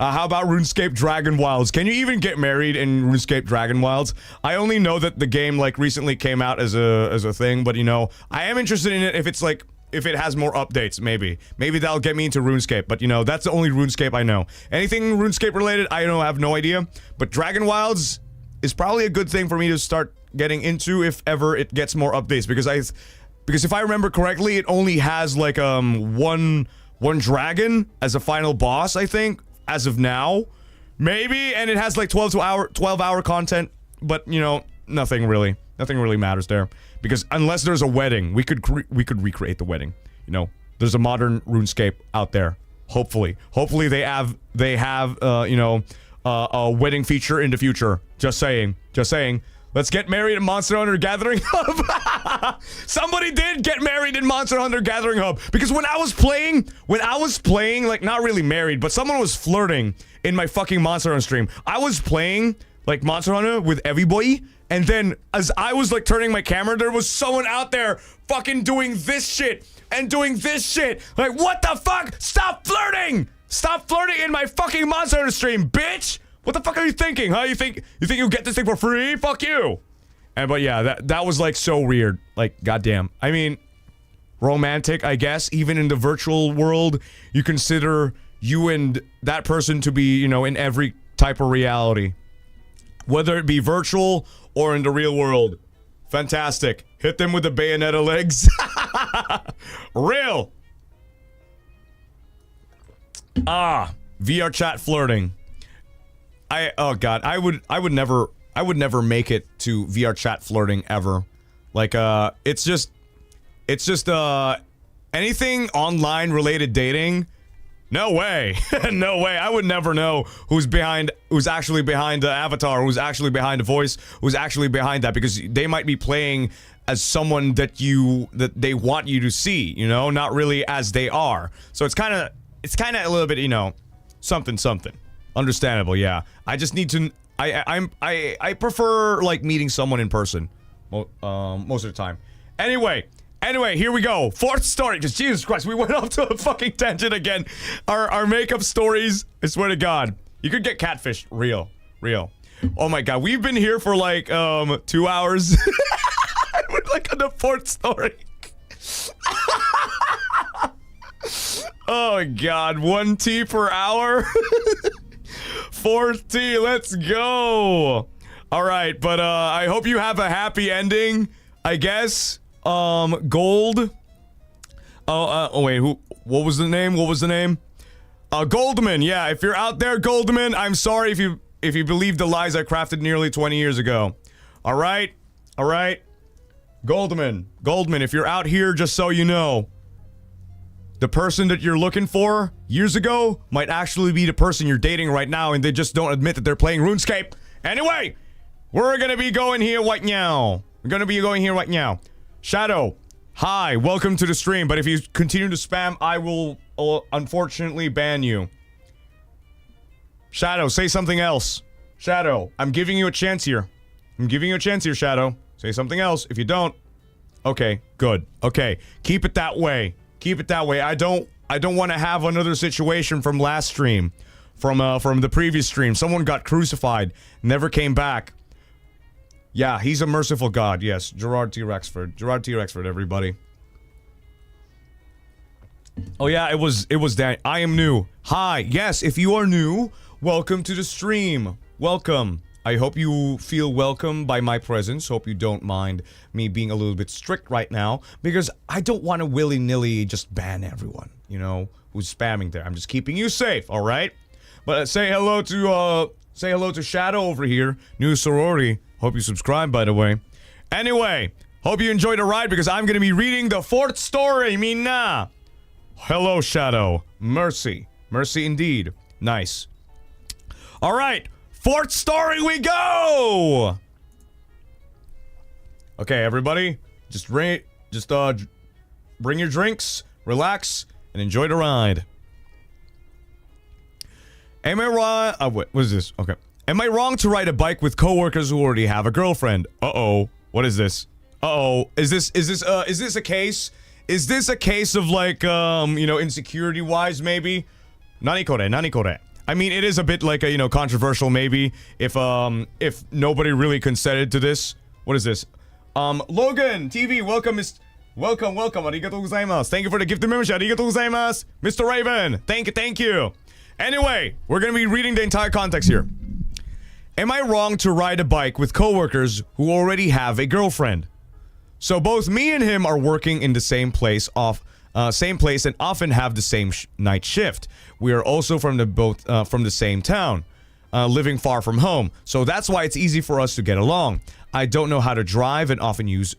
How about RuneScape Dragon Wilds? Can you even get married in RuneScape Dragon Wilds? I only know that the game, like, recently came out as a thing, but, you know, I am interested in it if it's, like, if it has more updates, maybe. Maybe that'll get me into RuneScape, but, you know, that's the only RuneScape I know. Anything RuneScape related, I have no idea, but Dragon Wilds is probably a good thing for me to start getting into if ever it gets more updates, because if I remember correctly, it only has, like, one dragon as a final boss, I think, as of now. Maybe, and it has, like, 12-hour content, but, you know, nothing really matters there. Because unless there's a wedding, we could recreate the wedding, you know? There's a modern RuneScape out there. Hopefully. Hopefully they have, you know, a wedding feature in the future. Just saying. Let's get married in Monster Hunter Gathering Hub. Somebody did get married in Monster Hunter Gathering Hub. Because when I was playing, like, not really married, but someone was flirting in my fucking Monster Hunter stream. I was playing, like, Monster Hunter with everybody, and then as I was, like, turning my camera, there was someone out there fucking doing this shit and doing this shit. Like, what the fuck? Stop flirting! Stop flirting in my fucking Monster Hunter stream, bitch! What the fuck are you thinking, huh? You think you'll get this thing for free? Fuck you! But yeah, that was, like, so weird. Like, goddamn. I mean, romantic, I guess. Even in the virtual world, you consider you and that person to be, you know, in every type of reality. Whether it be virtual or in the real world. Fantastic. Hit them with the Bayonetta legs. Real! VR chat flirting. Oh god, I would never make it to VR chat flirting ever. Like, it's just anything online related dating. No way. No way. I would never know who's actually behind the avatar, who's actually behind the voice, who's actually behind that, because they might be playing as someone that they want you to see, you know, not really as they are. So it's kind of a little bit, you know, something. Understandable, yeah. I just need to. I prefer, like, meeting someone in person, most of the time. Anyway, here we go. Fourth story. Just Jesus Christ, we went off to a fucking tangent again. Our makeup stories. I swear to God, you could get catfished. Real. Oh my God, we've been here for like 2 hours. like on the fourth story. Oh god, 1 tea per hour. Fourth tea, let's go. All right, but I hope you have a happy ending, I guess. Gold. Oh wait, what was the name? Goldman. Yeah, if you're out there, Goldman, I'm sorry if you believe the lies I crafted nearly 20 years ago. All right. Goldman, if you're out here, just so you know, the person that you're looking for years ago might actually be the person you're dating right now, and they just don't admit that they're playing RuneScape. Anyway, we're gonna be going here right now. Shadow, hi, welcome to the stream, but if you continue to spam, I will unfortunately ban you. Shadow, say something else. Shadow, I'm giving you a chance here. Shadow. Say something else. If you don't, okay, good. Okay, keep it that way. I don't want to have another situation from last stream, from the previous stream. Someone got crucified, never came back. Yeah, he's a merciful god. Yes, Jurard T. Rexford, everybody. Oh yeah, it was that. I am new. Hi, yes, if you are new, welcome to the stream. Welcome. I hope you feel welcome by my presence. Hope you don't mind me being a little bit strict right now, because I don't want to willy-nilly just ban everyone, you know, who's spamming there. I'm just keeping you safe, all right? But say hello to Shadow over here, new sorority. Hope you subscribe, by the way. Anyway, hope you enjoyed the ride, because I'm going to be reading the fourth story, Mina. Hello, Shadow. Mercy indeed. Nice. All right. Fourth story we go! Okay, everybody, just bring your drinks, relax, and enjoy the ride. Am I wrong? What is this? Okay. Am I wrong to ride a bike with coworkers who already have a girlfriend? Uh-oh. What is this? Uh-oh. Is this a case? Is this a case of like, you know, insecurity-wise, maybe? Nani kore? I mean, it is a bit like a, you know, controversial maybe if nobody really consented to this. What is this? Logan TV, welcome, arigatou gozaimasu. Thank you for the gift of membership. Arigatou gozaimasu. Mr. Raven, thank you. Anyway, we're gonna be reading the entire context here. Am I wrong to ride a bike with coworkers who already have a girlfriend? So both me and him are working in the same place and often have the same night shift. We are also from the same town, living far from home. So that's why it's easy for us to get along. I don't know how to drive and often use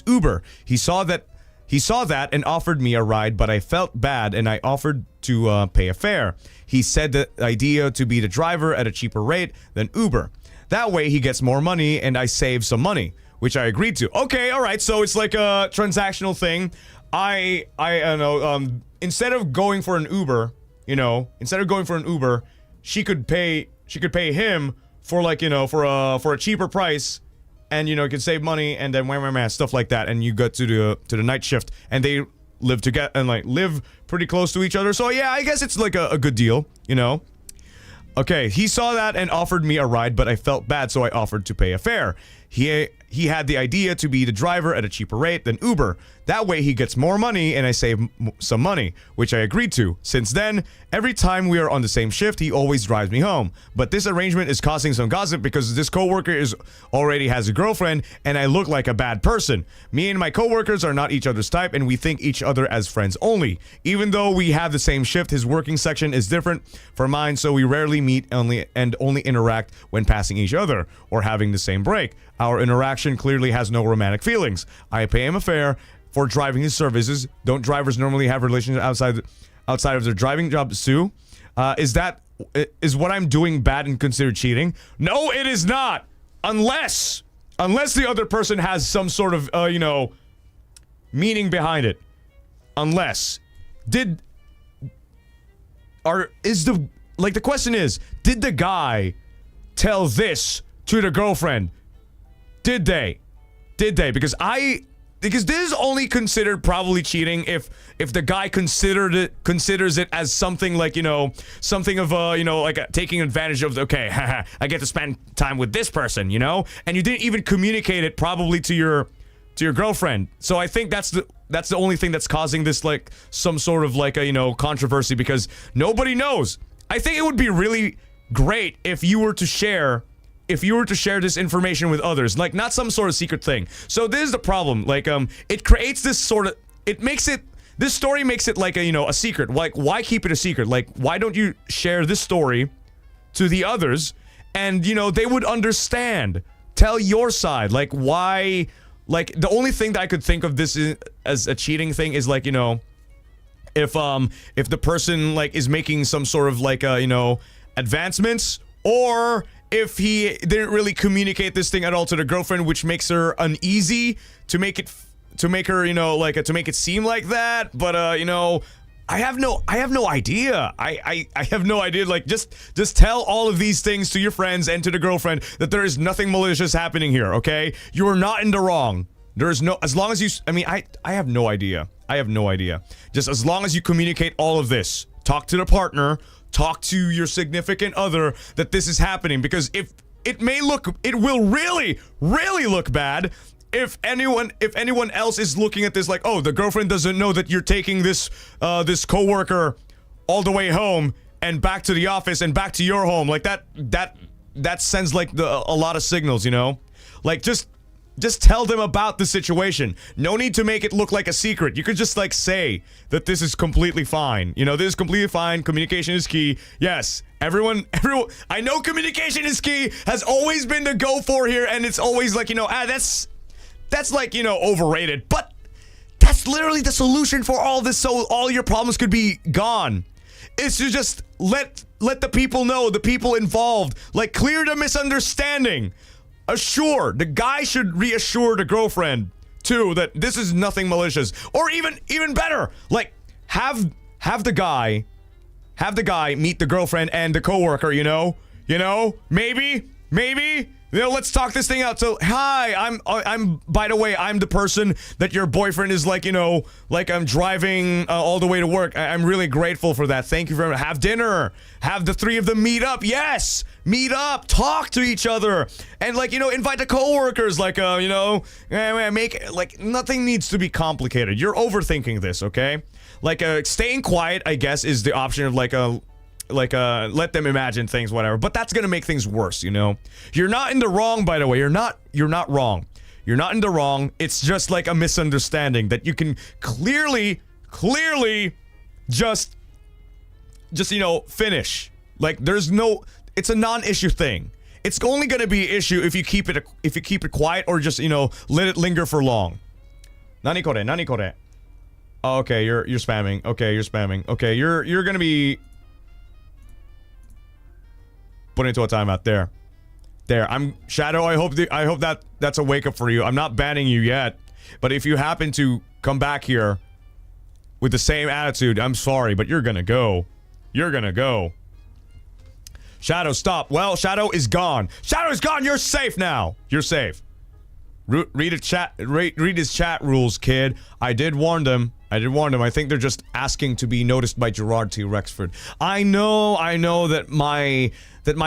Uber. He saw that and offered me a ride, but I felt bad and I offered to pay a fare. He said the idea to be the driver at a cheaper rate than Uber. That way he gets more money and I save some money, which I agreed to. Okay, all right. So it's like a transactional thing. I know, instead of going for an Uber, she could pay him for like, you know, for a cheaper price, and, you know, you can save money, and then stuff like that, and you go to the night shift, and they live together and like live pretty close to each other. So yeah, I guess it's like a good deal, you know. Okay, he saw that and offered me a ride, but I felt bad, so I offered to pay a fare. He had the idea to be the driver at a cheaper rate than Uber. That way he gets more money and I save some money, which I agreed to. Since then, every time we are on the same shift, he always drives me home. But this arrangement is causing some gossip because this coworker already has a girlfriend and I look like a bad person. Me and my coworkers are not each other's type and we think each other as friends only. Even though we have the same shift, his working section is different from mine, so we rarely meet only interact when passing each other or having the same break. Our interaction clearly has no romantic feelings. I pay him a fare for driving his services. Don't drivers normally have relations outside of their driving jobs too? Is what I'm doing bad and considered cheating? No, it is not. Unless the other person has some sort of you know, meaning behind it. The question is, did the guy tell this to the girlfriend? Did they? Because this is only considered probably cheating if the guy considers it as something like, you know, something of you know, like taking advantage of okay, haha, I get to spend time with this person, you know, and you didn't even communicate it probably to to your girlfriend. So I think that's the only thing that's causing this, like, some sort of, like, a, you know, controversy, because nobody knows. I think it would be really great if you were to share this information with others, like, not some sort of secret thing. So this is the problem, like, it creates this sort of, this story makes it like a, you know, a secret. Like, why keep it a secret? Like, why don't you share this story to the others, and, you know, they would understand. Tell your side, like, why, like, the only thing that I could think of this as a cheating thing is, like, you know, if the person, like, is making some sort of, like, you know, advancements, or if he didn't really communicate this thing at all to the girlfriend, which makes her uneasy to make her, you know, like, to make it seem like that. But, you know, I have no idea. I have no idea. Like, just tell all of these things to your friends and to the girlfriend that there is nothing malicious happening here, okay? You are not in the wrong. There is no, as long as you, I mean, I have no idea. I have no idea. Just as long as you communicate all of this, talk to the partner, talk to your significant other that this is happening, because if it will really, really look bad if anyone else is looking at this like, oh, the girlfriend doesn't know that you're taking this coworker all the way home and back to the office and back to your home. Like, that sends, like, a lot of signals, you know? Like, just tell them about the situation. No need to make it look like a secret. You could just, like, say that this is completely fine. You know, this is completely fine. Communication is key. Yes, everyone, I know communication is key has always been the go for here, and it's always like, you know, that's like, you know, overrated. But that's literally the solution for all this, so all your problems could be gone. Is to just let the people know, the people involved, like, clear the misunderstanding. The guy should reassure the girlfriend too that this is nothing malicious, or even better, like, have the guy meet the girlfriend and the coworker, you know, maybe, you know, let's talk this thing out. So, hi, I'm by the way, I'm the person that your boyfriend is, like, you know, like, I'm driving all the way to work. I'm really grateful for that. Thank you very much. Have dinner. Have the three of them meet up. Yes, meet up. Talk to each other, and, like, you know, invite the coworkers. Like, you know, make, like, nothing needs to be complicated. You're overthinking this, okay? Like, staying quiet, I guess, is the option of, like, let them imagine things, whatever. But that's gonna make things worse, you know? You're not in the wrong, by the way. You're not wrong. You're not in the wrong. It's just, like, a misunderstanding that you can clearly just, you know, finish. Like, it's a non-issue thing. It's only gonna be an issue if you keep it quiet, or just, you know, let it linger for long. Nani kore? Oh, okay, you're spamming. Okay, you're spamming. Okay, you're gonna be put into a timeout. There. I'm Shadow. I hope that's a wake up for you. I'm not banning you yet, but if you happen to come back here with the same attitude, I'm sorry, but you're gonna go. Shadow, stop. Well, Shadow is gone. You're safe now. You're safe. Read his chat rules, kid. I did warn them. I think they're just asking to be noticed by Jurard T. Rexford. I know that my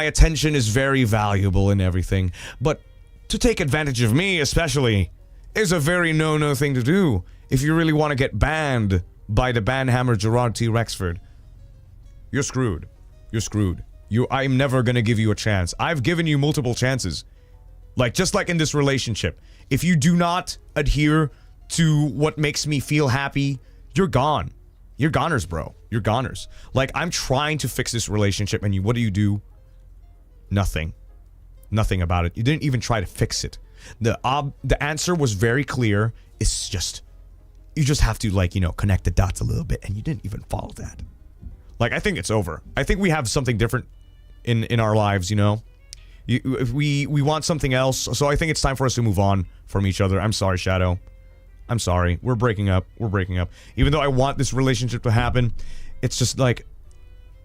attention is very valuable and everything, but to take advantage of me, especially, is a very no-no thing to do if you really want to get banned by the banhammer Jurard T. Rexford. You're screwed. I'm never gonna give you a chance. I've given you multiple chances. Like, just like in this relationship. If you do not adhere to what makes me feel happy, you're gone. You're goners, bro. You're goners. Like, I'm trying to fix this relationship, and what do? Nothing. Nothing about it. You didn't even try to fix it. The answer was very clear. It's just, you just have to, like, you know, connect the dots a little bit, and you didn't even follow that. Like, I think it's over. I think we have something different in our lives, you know? We want something else, so I think it's time for us to move on from each other. I'm sorry, Shadow. I'm sorry. We're breaking up. Even though I want this relationship to happen, it's just like,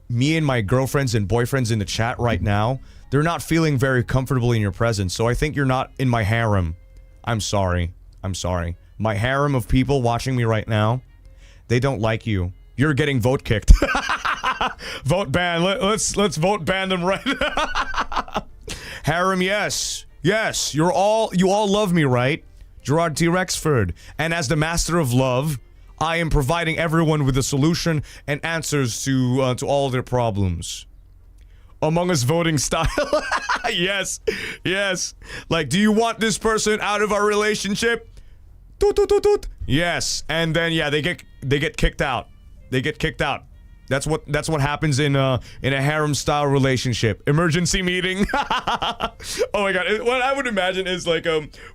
me and my girlfriends and boyfriends in the chat right now, they're not feeling very comfortable in your presence, so I think you're not in my harem. I'm sorry. My harem of people watching me right now, they don't like you. You're getting vote kicked. Vote ban. Let's vote ban them right now. Harem, yes. You all love me, right? Jurard T. Rexford. And as the master of love, I am providing everyone with a solution and answers to all their problems. Among Us voting style. Yes, yes. Like, do you want this person out of our relationship? Toot, toot, toot, toot. Yes, and then yeah, they get kicked out. They get kicked out. That's what happens in a harem style relationship. Emergency meeting. Oh my god! What I would imagine is like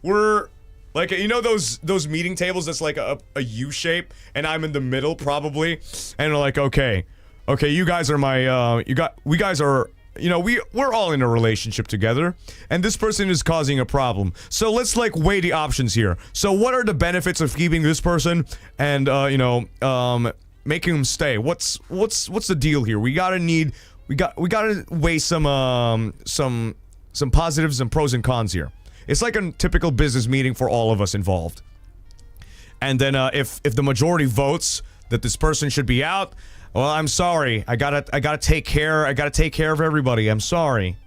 we're like, you know those meeting tables that's like a U shape, and I'm in the middle probably, and we're like, okay, you guys are my we guys are. You know, we're all in a relationship together, and this person is causing a problem. So let's like weigh the options here. So what are the benefits of keeping this person and making them stay? What's the deal here? We gotta weigh some positives and pros and cons here. It's like a typical business meeting for all of us involved. And then if the majority votes that this person should be out, well, I'm sorry. I gotta take care of everybody. I'm sorry.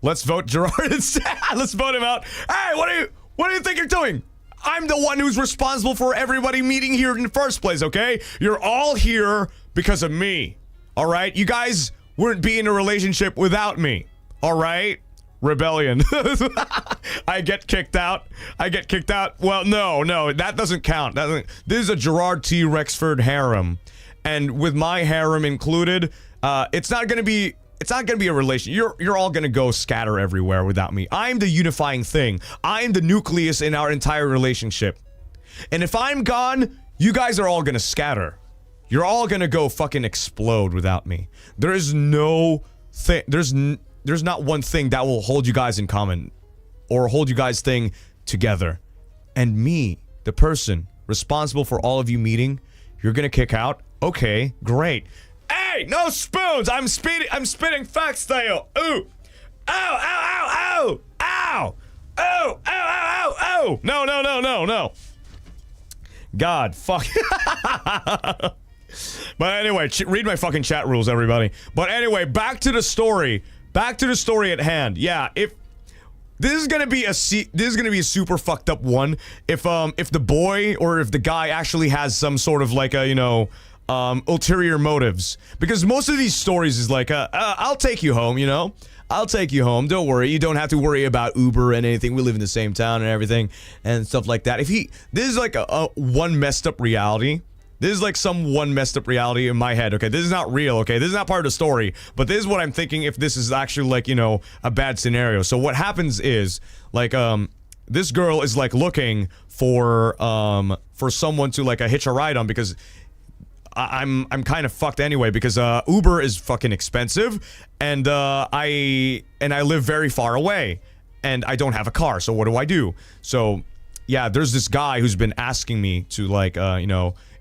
Let's vote Jurard instead. Let's vote him out. Hey, what do you think you're doing? I'm the one who's responsible for everybody meeting here in the first place, okay? You're all here because of me. All right? You guys wouldn't be in a relationship without me. All right? Rebellion. I get kicked out. Well, no, that doesn't count. This is a Jurard T. Rexford harem. And with my harem included, it's not gonna be a relation. You're all gonna go scatter everywhere without me. I'm the unifying thing. I'm the nucleus in our entire relationship. And if I'm gone, you guys are all gonna scatter. You're all gonna go fucking explode without me. There is no thing. There's not one thing that will hold you guys in common, or hold you guys thing together. And me, the person responsible for all of you meeting, you're gonna kick out. Okay, great. Hey, no spoons! I'm spitting facts to you! Ooh! Ow! Ow! Ow! Ow! Ow! Oh! Ow! Ow! Ow! Ow! No! God, fuck. But anyway, read my fucking chat rules, everybody. But anyway, back to the story. Back to the story at hand. Yeah, if this is gonna be a super fucked up one. If the boy or if the guy actually has some sort of like a ulterior motives, because most of these stories is like I'll take you home, I'll take you home, don't worry, you don't have to worry about Uber and anything, we live in the same town and everything and stuff like that. This is like a one messed up reality. This is like some one messed up reality in my head, okay? This is not real, okay? This is not part of the story, but this is what I'm thinking if this is actually like, a bad scenario. So what happens is, like, this girl is like looking for someone to like hitch a ride on, because I'm kind of fucked anyway, because Uber is fucking expensive, and I live very far away, and I don't have a car, so what do I do? So yeah, there's this guy who's been asking me to like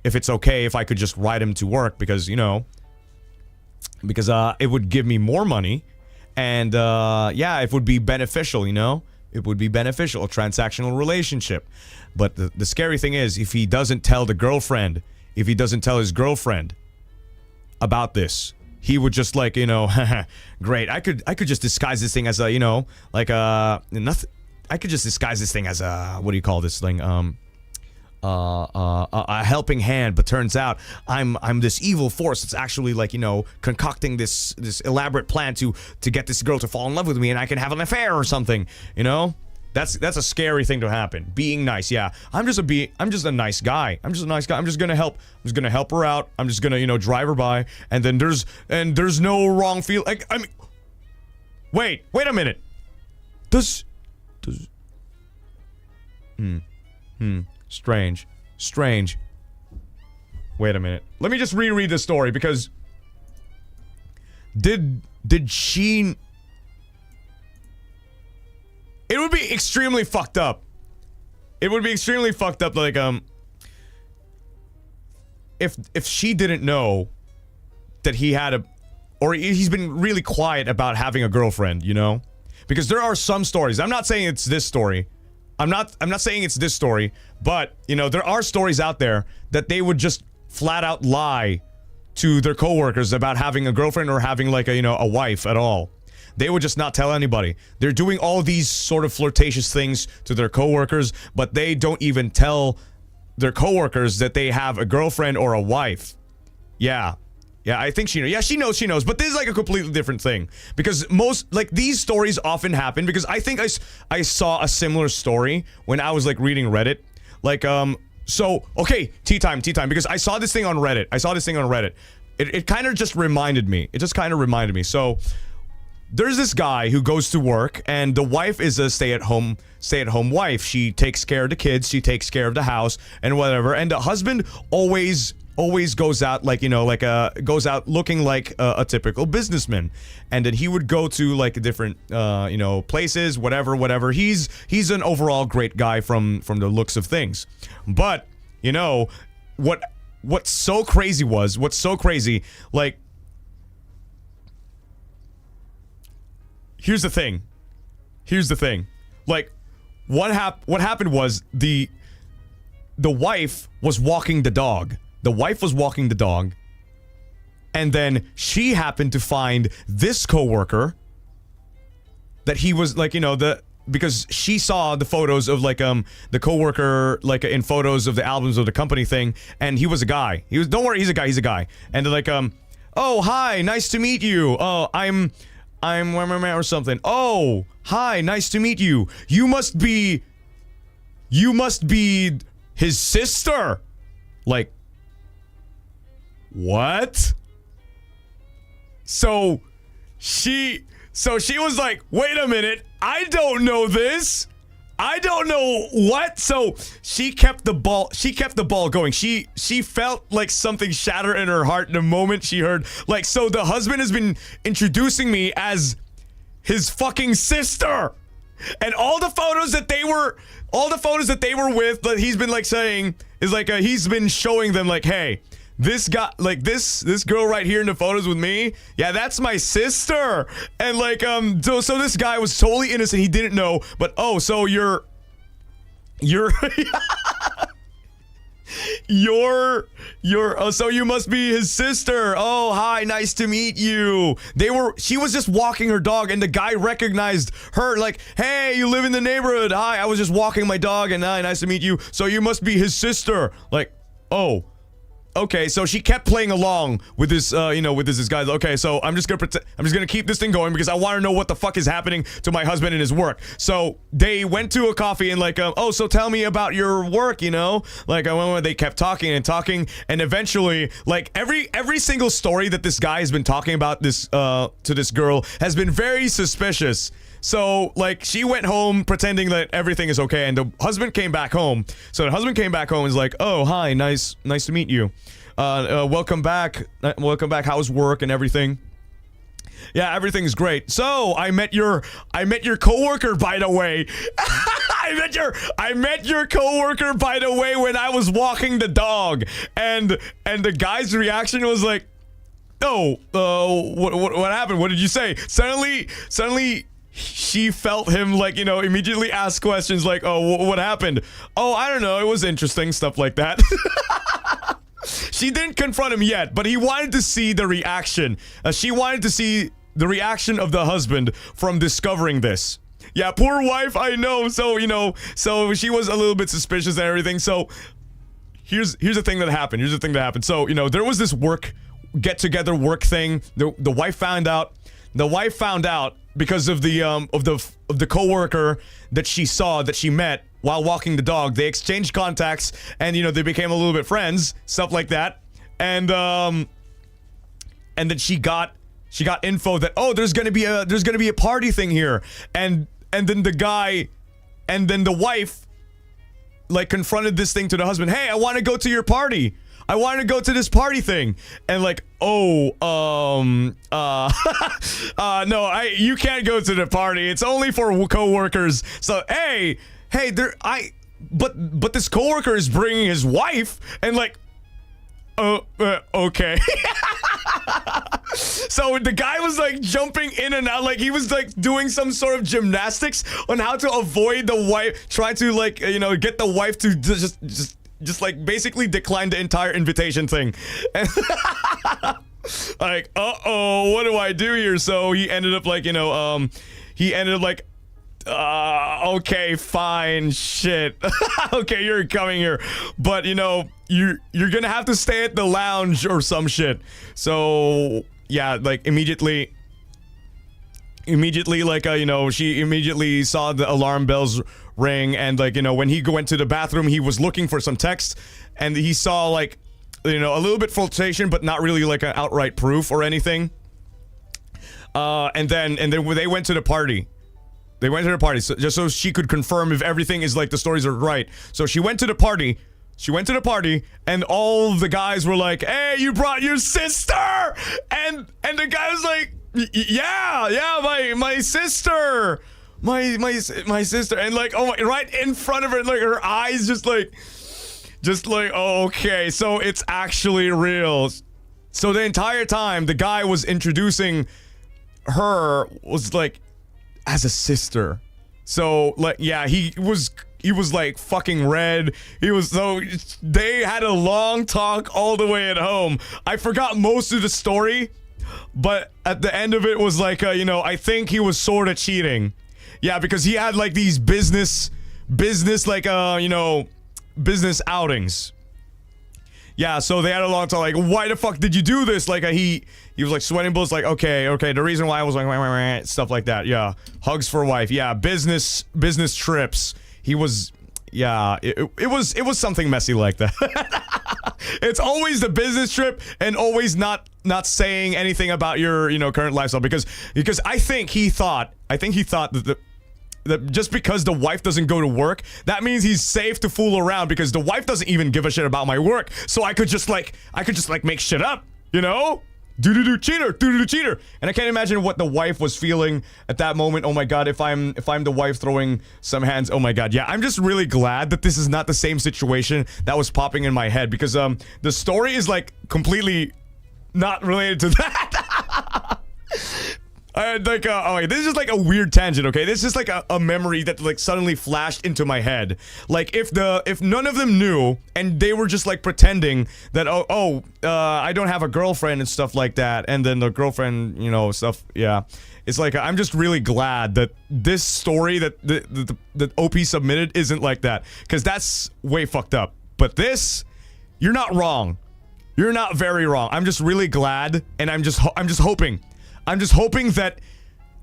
if it's okay if I could just ride him to work, because it would give me more money, and yeah, it would be beneficial, it would be beneficial, a transactional relationship. But the scary thing is, if he doesn't tell his girlfriend about this, he would just like, great, I could just disguise this thing as a, nothing. I could just disguise this thing as a, what do you call this thing? A helping hand, but turns out I'm this evil force that's actually like, concocting this elaborate plan to get this girl to fall in love with me, and I can have an affair or something, That's a scary thing to happen. Being nice, yeah. I'm just a nice guy. I'm just gonna help her out. I'm just gonna, drive her by, and then there's no wrong feel. Like, I mean, wait a minute. Strange. Wait a minute. Let me just reread the story, because did she? It would be extremely fucked up. Like, if she didn't know that he had or he's been really quiet about having a girlfriend, Because there are some stories. I'm not saying it's this story. I'm not saying it's this story, but, there are stories out there that they would just flat out lie to their coworkers about having a girlfriend or having like a wife at all. they would just not tell anybody. They're doing all these sort of flirtatious things to their coworkers, but they don't even tell their coworkers that they have a girlfriend or a wife. Yeah. Yeah, I think she knows. Yeah, she knows. But this is like a completely different thing. Because these stories often happen. Because I think I saw a similar story when I was, like, reading Reddit. Like, so, okay, tea time. Because I saw this thing on Reddit. It kind of just reminded me. So, there's this guy who goes to work, and the wife is a stay-at-home wife. She takes care of the kids, she takes care of the house, and whatever. And the husband always goes out goes out looking like a typical businessman, and then he would go to like different places, whatever. He's an overall great guy from the looks of things. But what's so crazy, like, here's the thing, like, what happened was the wife was walking the dog. And then she happened to find this coworker that he was like, because she saw the photos of like the coworker like in photos of the albums of the company thing, and he was a guy. Don't worry, he's a guy. And they're like, oh, hi, nice to meet you. Oh, I'm or something. Oh, hi, nice to meet you. You must be his sister. Like, what? So she was like, wait a minute, I don't know this. I don't know what. So she kept the ball going. She felt like something shatter in her heart the moment she heard, like, so the husband has been introducing me as his fucking sister. And all the photos that they were with, that he's been like saying, is like he's been showing them like, hey, this guy, like this girl right here in the photos with me, yeah, that's my sister. And like so this guy was totally innocent, he didn't know, but oh, so you're so you must be his sister. Oh, hi, nice to meet you. She was just walking her dog, and the guy recognized her, like, hey, you live in the neighborhood. Hi, I was just walking my dog, and hi, nice to meet you. So you must be his sister. Like, oh, okay. So she kept playing along with this, this guy. Okay, so I'm just gonna keep this thing going because I want to know what the fuck is happening to my husband and his work. So they went to a coffee and like, oh, so tell me about your work, Like, they kept talking, and eventually, like, every single story that this guy has been talking about this to this girl has been very suspicious. So, like, she went home pretending that everything is okay, and the husband came back home. So the husband came back home and was like, oh, hi, nice to meet you. Welcome back. How's work and everything? Yeah, everything's great. So I met your coworker, by the way. I met your coworker, by the way, when I was walking the dog. And the guy's reaction was like, oh, what happened? What did you say? Suddenly she felt him, like, immediately ask questions like, oh, what happened? Oh, I don't know. It was interesting, stuff like that. She didn't confront him yet, but he wanted to see the reaction. She wanted to see the reaction of the husband from discovering this. Yeah, poor wife, I know. So, so she was a little bit suspicious and everything. So here's the thing that happened. So, there was this get-together work thing. The wife found out. Because of the coworker that she met while walking the dog. They exchanged contacts, and they became a little bit friends, stuff like that. And then she got info that, oh, there's gonna be a party thing here, and then the wife, like, confronted this thing to the husband. Hey, I want to go to your party. I want to go to this party thing. And like, oh, no, you can't go to the party. It's only for coworkers. So, hey, but this coworker is bringing his wife, and like, okay. So the guy was like jumping in and out, like he was like doing some sort of gymnastics on how to avoid the wife, try to, like, get the wife to just like basically decline the entire invitation thing. Like, uh-oh, what do I do here? So he ended up like, okay, fine, shit. Okay, you're coming here, but you're gonna have to stay at the lounge or some shit. So yeah, like immediately like she immediately saw the alarm bells ring, and like when he went to the bathroom, he was looking for some text, and he saw like a little bit flirtation, but not really like an outright proof or anything. And then they went to the party. They went to the party just so she could confirm if everything is like the stories are right. So she went to the party. And all the guys were like, "Hey, you brought your sister!" And the guy was like, "Yeah, my sister, my sister." And like, oh my, right in front of her, like her eyes just like, oh, okay, so it's actually real. So the entire time the guy was introducing her was like as a sister. So like, yeah, he was like fucking red. They had a long talk all the way at home. I forgot most of the story, but at the end of it was like, I think he was sort of cheating. Yeah, because he had like these business like, business outings. Yeah, so they had a long talk, like, why the fuck did you do this? Like, he was like sweating bullets, like, okay, the reason why I was like, stuff like that. Yeah, hugs for wife. Yeah, business trips. He was, yeah, it was something messy like that. It's always the business trip and always not saying anything about your, current lifestyle, because I think he thought that just because the wife doesn't go to work, that means he's safe to fool around, because the wife doesn't even give a shit about my work. So I could just make shit up, do cheater. And I can't imagine what the wife was feeling at that moment. Oh my god, if I'm the wife throwing some hands, oh my god. Yeah, I'm just really glad that this is not the same situation that was popping in my head, because the story is like completely not related to that. This is just like a weird tangent, okay? This is like a memory that like suddenly flashed into my head. Like if none of them knew and they were just like pretending that I don't have a girlfriend and stuff like that, and then the girlfriend, stuff, yeah. It's like, I'm just really glad that this story that OP submitted isn't like that, because that's way fucked up. But this, you're not wrong. You're not very wrong. I'm just really glad, and I'm just hoping that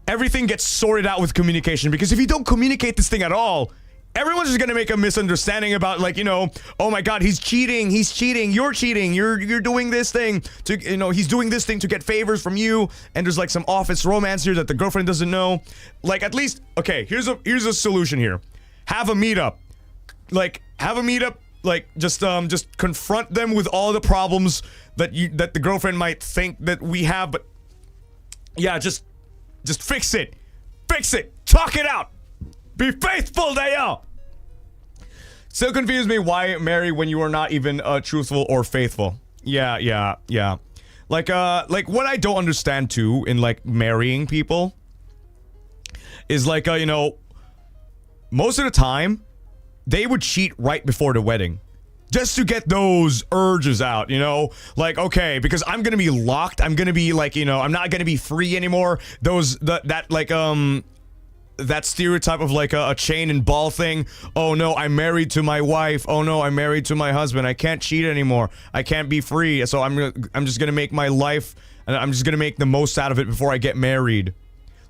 everything gets sorted out with communication, because if you don't communicate this thing at all, everyone's just gonna make a misunderstanding about, like, oh my god, he's cheating, you're cheating, you're doing this thing to, he's doing this thing to get favors from you, and there's like some office romance here that the girlfriend doesn't know. Like, at least, okay, here's a solution here. Have a meetup. Like, just confront them with all the problems that the girlfriend might think that we have, but yeah, just fix it. Talk it out. Be faithful, Dale. Still confused me why marry when you are not even truthful or faithful. Yeah. Like what I don't understand too in like marrying people is like most of the time they would cheat right before the wedding. Just to get those urges out, like, okay, because I'm gonna be locked. I'm gonna be like, I'm not gonna be free anymore. That stereotype of like a chain and ball thing. Oh no, I'm married to my wife. Oh no, I'm married to my husband. I can't cheat anymore. I can't be free. So I'm just gonna make my life, and I'm just gonna make the most out of it before I get married.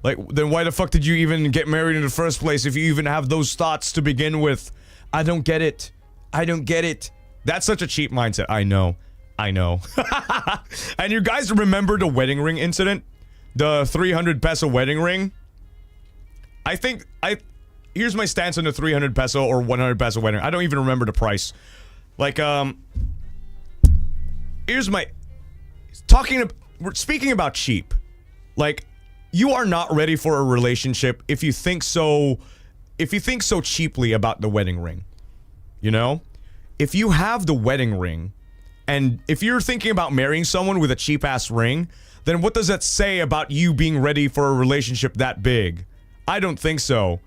Like, then why the fuck did you even get married in the first place if you even have those thoughts to begin with? I don't get it. That's such a cheap mindset. I know. And you guys remember the wedding ring incident? The 300 peso wedding ring? Here's my stance on the 300 peso or 100 peso wedding. I don't even remember the price. Like, we're speaking about cheap. Like, you are not ready for a relationship if you think so cheaply about the wedding ring. If you have the wedding ring, and if you're thinking about marrying someone with a cheap-ass ring, then what does that say about you being ready for a relationship that big? I don't think so.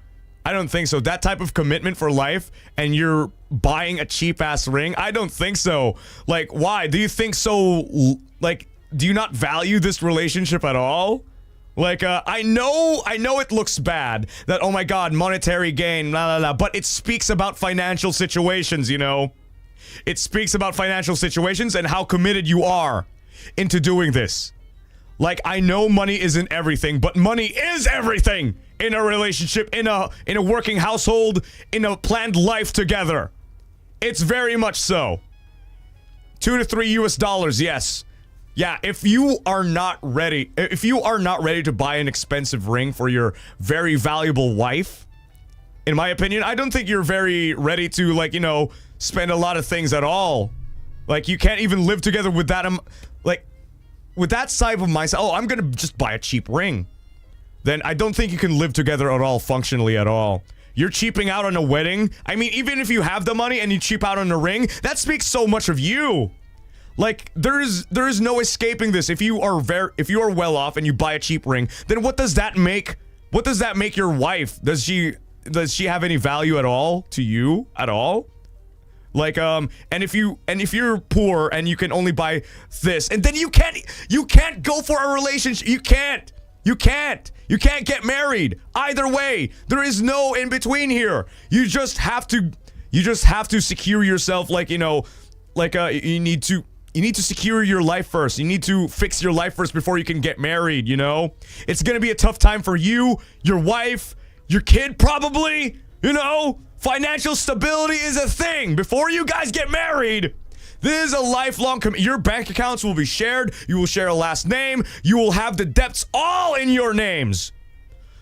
That type of commitment for life, and you're buying a cheap-ass ring? I don't think so. Like, why? Do you think so, like, not value this relationship at all? Like, I know it looks bad that, oh my god, monetary gain, blah, blah, blah, but it speaks about financial situations, you know? It speaks about financial situations and how committed you are into doing this. Like, I know money isn't everything, but money is everything in a relationship, in a working household, in a planned life together. It's very much so. $2 to $3 US, yes. Yeah, if you are not ready to buy an expensive ring for your very valuable wife, in my opinion, I don't think you're very ready to, like, you know, spend a lot of things at all. Like, you can't even live together with that, like, with that side of mindset, oh, I'm gonna just buy a cheap ring. Then I don't think you can live together at all, functionally at all. You're cheaping out on a wedding. I mean, even if you have the money and you cheap out on a ring, that speaks so much of you. Like, there is no escaping this. If you are well off and you buy a cheap ring, then what does that make? What does that make your wife? Does she have any value at all to you at all? Like, and if you're poor and you can only buy this, and then you can't go for a relationship. You can't get married. Either way, there is no in between here. You just have to secure yourself. Like, you know, like you need to secure your life first. You need to fix your life first before you can get married, you know? It's gonna be a tough time for you, your wife, your kid probably, you know? Financial stability is a thing. Before you guys get married, this is a lifelong commitment. Your bank accounts will be shared. You will share a last name. You will have the debts all in your names.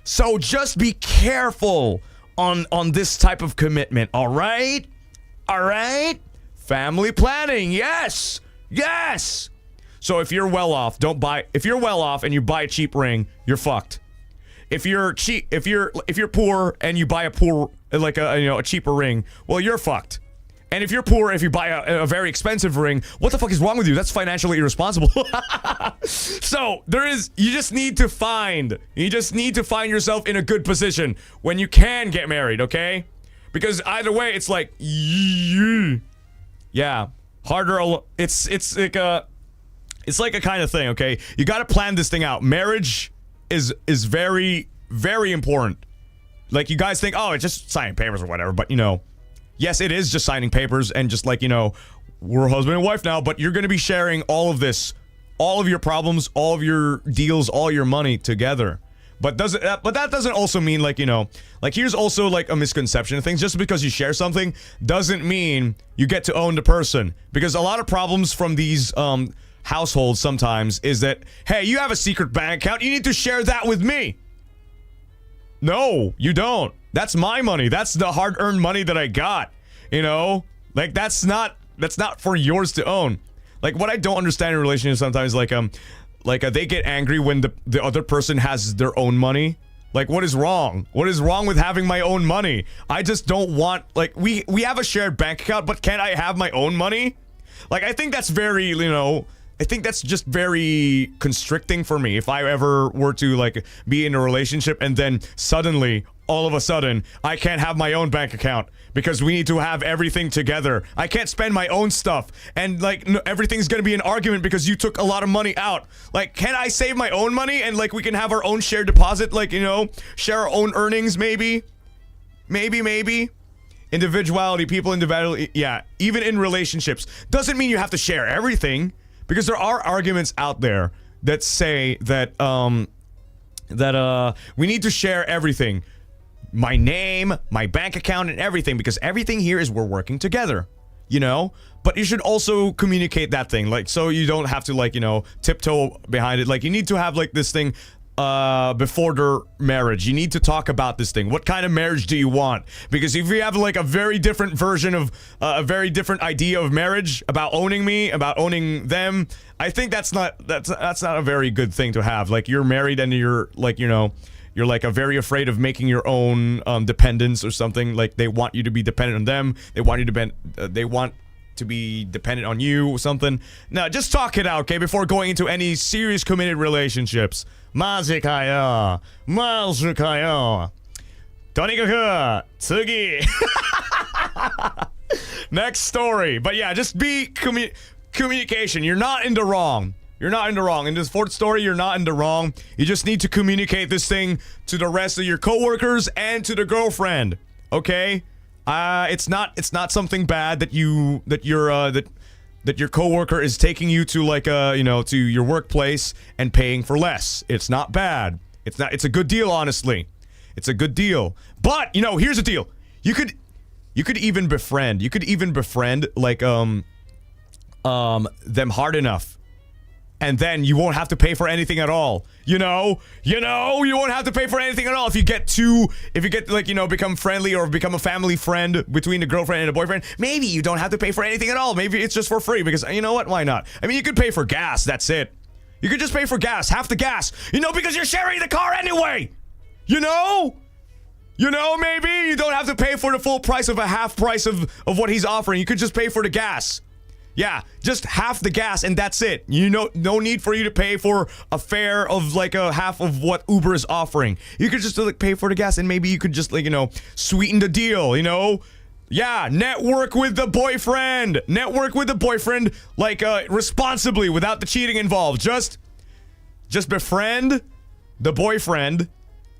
So just be careful on this type of commitment, all right? All right? Family planning, yes. Yes. So if you're well off, if you're well off and you buy a cheap ring, you're fucked. If you're poor and you buy a cheaper ring, well, you're fucked. And if you're poor, if you buy a very expensive ring, what the fuck is wrong with you? That's financially irresponsible. So you just need to find yourself in a good position when you can get married, okay? Because either way, it's like, yeah. Harder. It's like a kind of thing, okay? You got to plan this thing out. Marriage is very, very important. Like, you guys think, oh, it's just signing papers or whatever, but, you know, yes, it is just signing papers and just, like, you know, we're husband and wife now, but you're going to be sharing all of this, all of your problems, all of your deals, all your money together. But that doesn't also mean, like, you know, like, here's also, like, a misconception of things. Just because you share something doesn't mean you get to own the person. Because a lot of problems from these households sometimes is that, hey, you have a secret bank account, you need to share that with me. No, you don't. That's my money. That's the hard-earned money that I got. You know? Like, that's not for yours to own. Like, what I don't understand in relationships sometimes, like they get angry when the other person has their own money. Like, what is wrong? What is wrong with having my own money? I just don't want, like, we have a shared bank account, but can't I have my own money? Like, I think that's very, you know, I think that's just very constricting for me. If I ever were to, like, be in a relationship and then suddenly, all of a sudden, I can't have my own bank account because we need to have everything together. I can't spend my own stuff, and, like, everything's gonna be an argument because you took a lot of money out. Like, can I save my own money and, like, we can have our own shared deposit, like, you know, share our own earnings, maybe? Maybe. Individuality, people individually, yeah, even in relationships. Doesn't mean you have to share everything, because there are arguments out there that say that, we need to share everything. My name, my bank account, and everything, because everything here is we're working together, you know? But you should also communicate that thing, like, so you don't have to, like, you know, tiptoe behind it. Like, you need to have, like, this thing before their marriage. You need to talk about this thing. What kind of marriage do you want? Because if you have, like, a very different version of a very different idea of marriage, about owning me, about owning them, I think that's not a very good thing to have. Like, you're married and you're, like, you know, you're, like, very afraid of making your own dependence or something. Like, they want you to be dependent on them. They want to be dependent on you or something. No, just talk it out, okay, before going into any serious committed relationships. Mazikaya. Tonikaku, tsugi. Next story. But yeah, just be communication. You're not in the wrong. You're not in the wrong. In this fourth story, you're not in the wrong. You just need to communicate this thing to the rest of your coworkers and to the girlfriend. Okay? It's not something bad that your coworker is taking you to like to your workplace and paying for less. It's not bad. It's a good deal, honestly. It's a good deal. But, here's the deal. You could even befriend. You could even befriend like them hard enough. And then you won't have to pay for anything at all. You won't have to pay for anything at all if you get become friendly or become a family friend between the girlfriend and the boyfriend. Maybe you don't have to pay for anything at all. Maybe it's just for free because you know what? Why not? I mean, you could pay for gas. That's it. You could just pay for gas, half the gas. Because you're sharing the car anyway. Maybe you don't have to pay for the full price of a half price of what he's offering. You could just pay for the gas. Yeah, just half the gas and that's it. No need for you to pay for a fare of like a half of what Uber is offering. You could just pay for the gas and maybe you could just sweeten the deal, Yeah, network with the boyfriend. Network with the boyfriend responsibly without the cheating involved. Just befriend the boyfriend.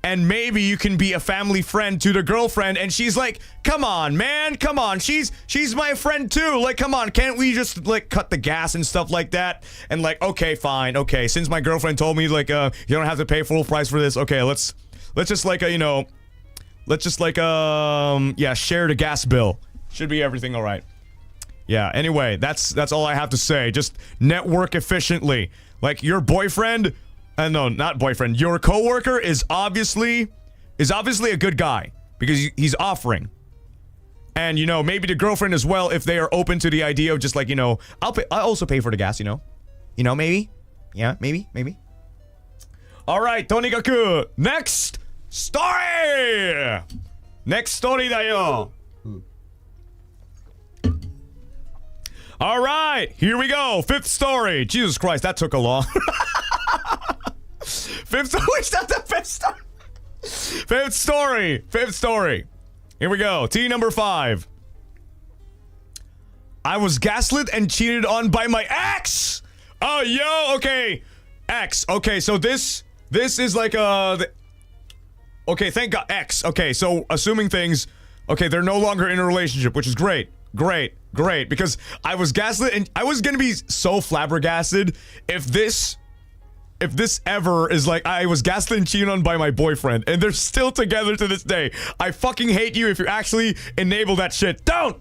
And maybe you can be a family friend to the girlfriend and she's like, come on, man, come on. She's my friend too. Like, come on, can't we just cut the gas and stuff like that? And okay, fine. Okay, since my girlfriend told me you don't have to pay full price for this. Okay, let's just share the gas bill. Should be everything all right. Yeah, anyway, that's all I have to say. Just network efficiently. Like your boyfriend... no, not boyfriend. Your coworker is obviously a good guy because he's offering. And maybe the girlfriend as well if they are open to the idea of just I'll also pay for the gas, maybe. Yeah, maybe. All right, Tonikaku. Next story. Next story da yo. All right, here we go. Fifth story. Jesus Christ, that took a long. Fifth story. Here we go. T number 5. I was gaslit and cheated on by my ex. Oh, yo. Okay. Ex. Okay, so this is like okay, thank God. Ex. Okay, so assuming things. Okay, they're no longer in a relationship, which is great. Great. Because I was gaslit and I was gonna be so flabbergasted if this ever is I was gaslit and cheated on by my boyfriend and they're still together to this day. I fucking hate you if you actually enable that shit. Don't!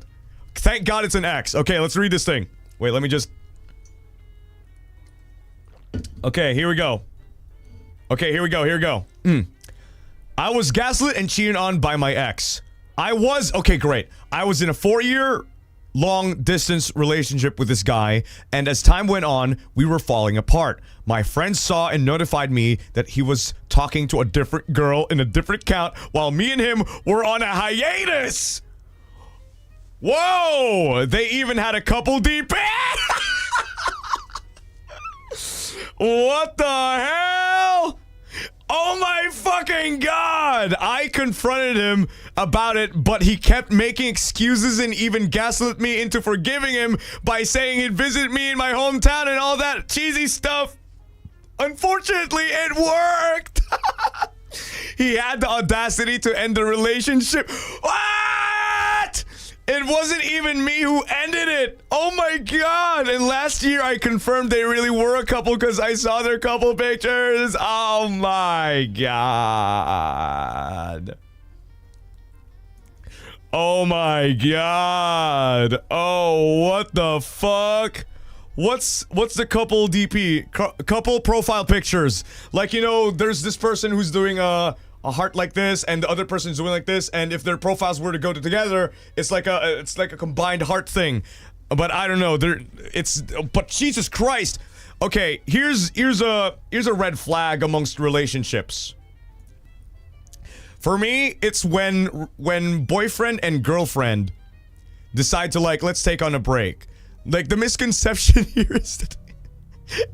Thank God it's an ex. Okay, let's read this thing. Wait, let me just... Okay, here we go. I was gaslit and cheated on by my ex. Okay, great. I was in a 4-year long distance relationship with this guy, and as time went on, we were falling apart. My friends saw and notified me that he was talking to a different girl in a different account while me and him were on a hiatus. Whoa! They even had a couple deep. What the hell? Oh my fucking God! I confronted him about it, but he kept making excuses and even gaslit me into forgiving him by saying he'd visit me in my hometown and all that cheesy stuff. Unfortunately, it worked! He had the audacity to end the relationship. What? It wasn't even me who ended it. Oh my God. And last year I confirmed they really were a couple because I saw their couple pictures. Oh my God. Oh my God. Oh, what the fuck? What's the couple DP? Couple profile pictures. There's this person who's doing a heart like this and the other person's doing like this, and if their profiles were to go together, it's like a combined heart thing. But I don't know. But Jesus Christ. Okay, here's a red flag amongst relationships. For me, it's when boyfriend and girlfriend decide to let's take on a break. The misconception here is that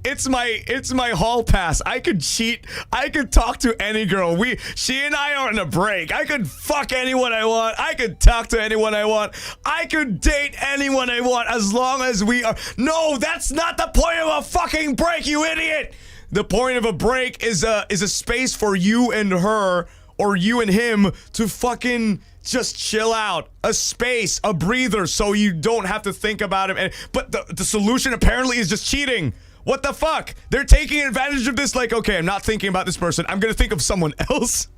It's my hall pass. I could cheat. I could talk to any girl. She and I are on a break. I could fuck anyone I want. I could talk to anyone I want. I could date anyone I want as long as we are. No, that's not the point of a fucking break, you idiot. The point of a break is a space for you and her or you and him to fucking just chill out. A space, a breather, so you don't have to think about it. But the solution apparently is just cheating. What the fuck? They're taking advantage of this like, okay, I'm not thinking about this person. I'm gonna think of someone else.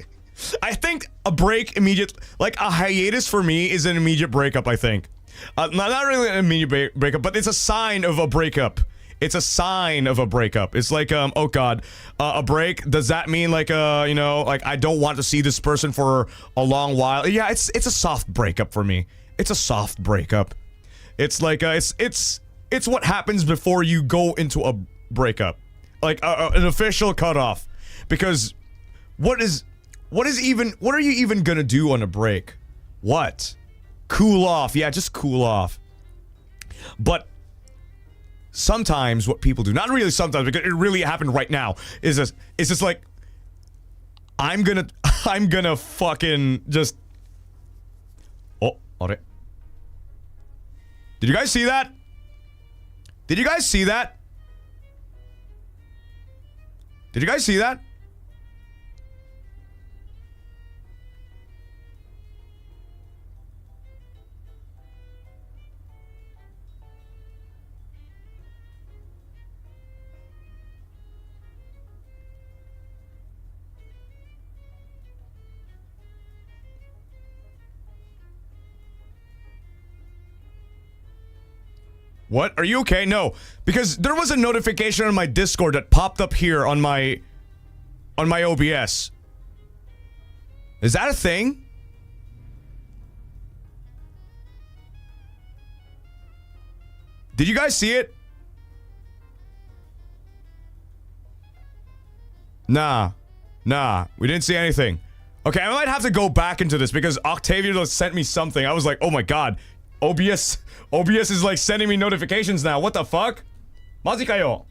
I think a break like a hiatus for me is an immediate breakup, I think. Not really an immediate breakup, but it's a sign of a breakup. It's a sign of a breakup. It's like, oh god, a break. Does that mean like, you know, like I don't want to see this person for a long while? Yeah, it's a soft breakup for me. It's a soft breakup. It's like, it's what happens before you go into a breakup, like an official cutoff. Because what are you even gonna do on a break? What? Cool off. Yeah, just cool off. But sometimes what people do, not really sometimes, because it really happened right now, is just like, I'm gonna fucking just. Oh, alright. Did you guys see that? Did you guys see that? Did you guys see that? What? Are you okay? No. Because there was a notification on my Discord that popped up here on my OBS. Is that a thing? Did you guys see it? Nah. Nah. We didn't see anything. Okay, I might have to go back into this because Octavio sent me something. I was like, oh my god. OBS is like sending me notifications now. What the fuck? Mazikayo.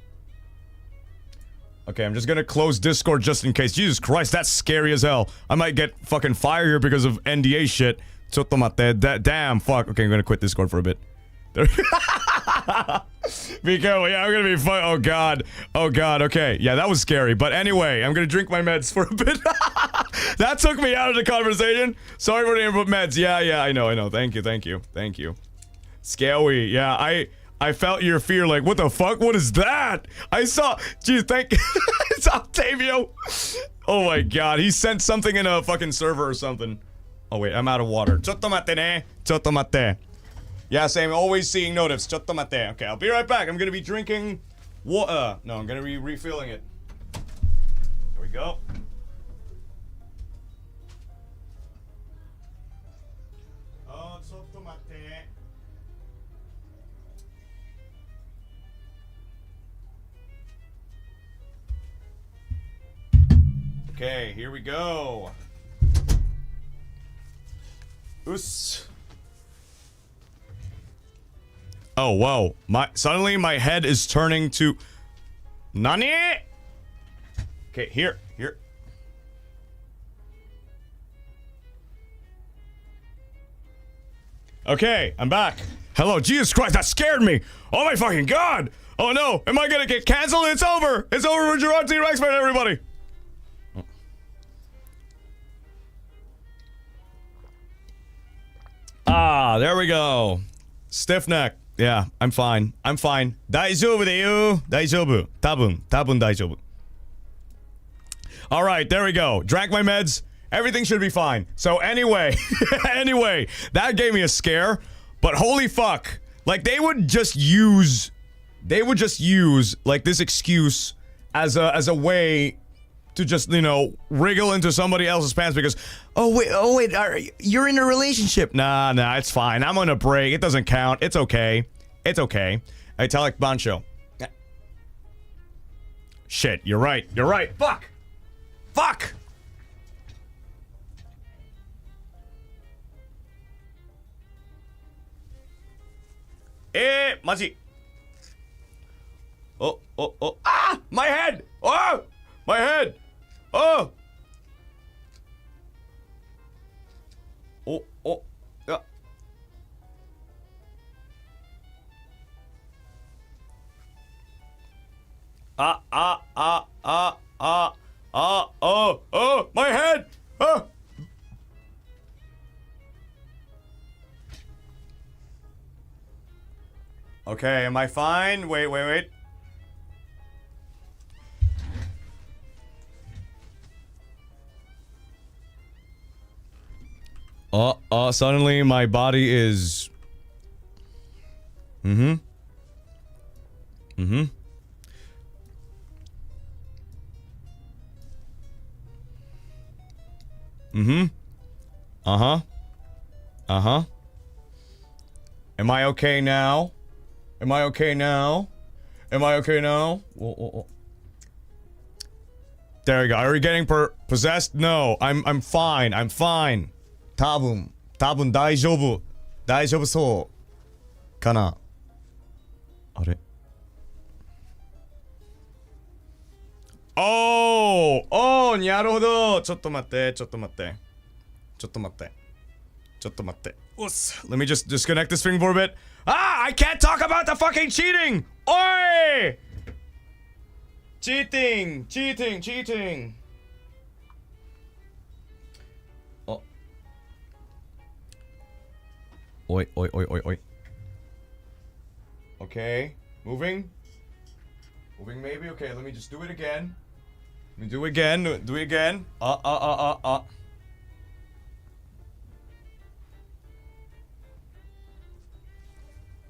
Okay, I'm just gonna close Discord just in case. Jesus Christ, that's scary as hell. I might get fucking fired here because of NDA shit. Chottomate. Damn, fuck. Okay, I'm gonna quit Discord for a bit. Be careful. Yeah, I'm gonna be fine. Oh god. Oh god. Okay. Yeah, that was scary. But anyway, I'm gonna drink my meds for a bit. That took me out of the conversation. Sorry for the input meds. Yeah, I know. Thank you. Scary. Yeah, I felt your fear. Like, what the fuck? What is that? I saw. Geez, it's Octavio. Oh my god, he sent something in a fucking server or something. Oh wait, I'm out of water. Chottomate ne. Chottomate. Yeah, same. Always seeing notifs. Chottomate. Okay, I'll be right back. I'm gonna be drinking water. No, I'm gonna be refilling it. There we go. Oh, chottomate. Okay, here we go. Oos. Oh, whoa. Suddenly my head is turning to... Nani? Okay, here. Okay, I'm back. Hello, Jesus Christ, that scared me. Oh my fucking god. Oh no, am I gonna get canceled? It's over. It's over for Jurard T. Rexford, everybody. Ah, there we go. Stiff neck. Yeah, I'm fine. Daijoubu deyo. Daijoubu. Tabun daijoubu. Alright, there we go. Drank my meds. Everything should be fine. So anyway, that gave me a scare. But holy fuck. Like, they would just use like this excuse as a way to just, you know, wriggle into somebody else's pants because, oh wait, you're in a relationship. Nah, it's fine. I'm on a break. It doesn't count. It's okay. Italic Bancho. Shit, you're right. Fuck! Maji. Oh, oh, oh. Ah! My head! Oh! My head! Oh! Oh, oh. Yeah. Oh, my head! Ah! Okay, am I fine? Wait. Suddenly my body is... Uh-huh. Am I okay now? Am I okay now? Whoa. There we go. Are we getting possessed? No, I'm fine. I'm fine. 多分大丈夫そうかな。あれ？ Oh, なるほど。ちょっと待って。Let me just disconnect this thing for a bit. Ah, I can't talk about the fucking cheating. Oi! Cheating. Oh. Oi. Okay, moving maybe. Okay, let me just do it again. Do it again.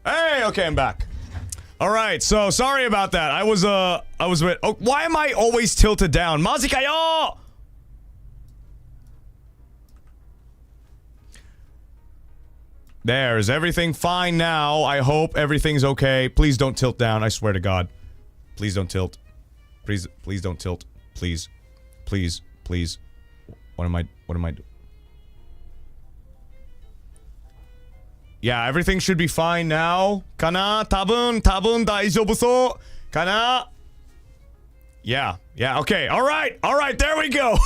Hey, okay, I'm back. All right, so sorry about that. I was with. Oh, why am I always tilted down? Mazika yo! There, is everything fine now? I hope everything's okay. Please don't tilt down. I swear to God. Please don't tilt. Please don't tilt. Please. What am I doing? Yeah, everything should be fine now. Kana? Tabun daijoubu so. Kana? Yeah, okay. All right, there we go.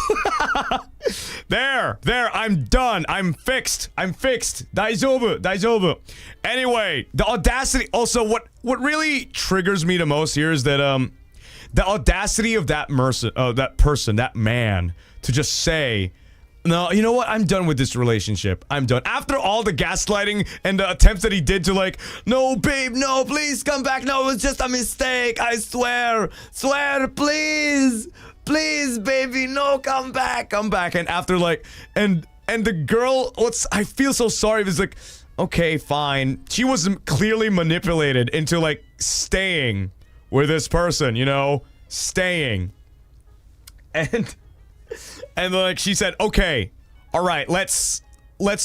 There, I'm done. I'm fixed. Daijoubu. Anyway, the audacity, also what really triggers me the most here is that, the audacity of that person, that man, to just say, no, you know what? I'm done with this relationship. I'm done. After all the gaslighting and the attempts that he did to like, no, babe, no, please come back. No, it was just a mistake. I swear, please, baby, no, come back. And after like, and the girl, I feel so sorry. It was like, okay, fine. She was clearly manipulated into like staying with this person, you know, staying. And like she said, okay, all right, let's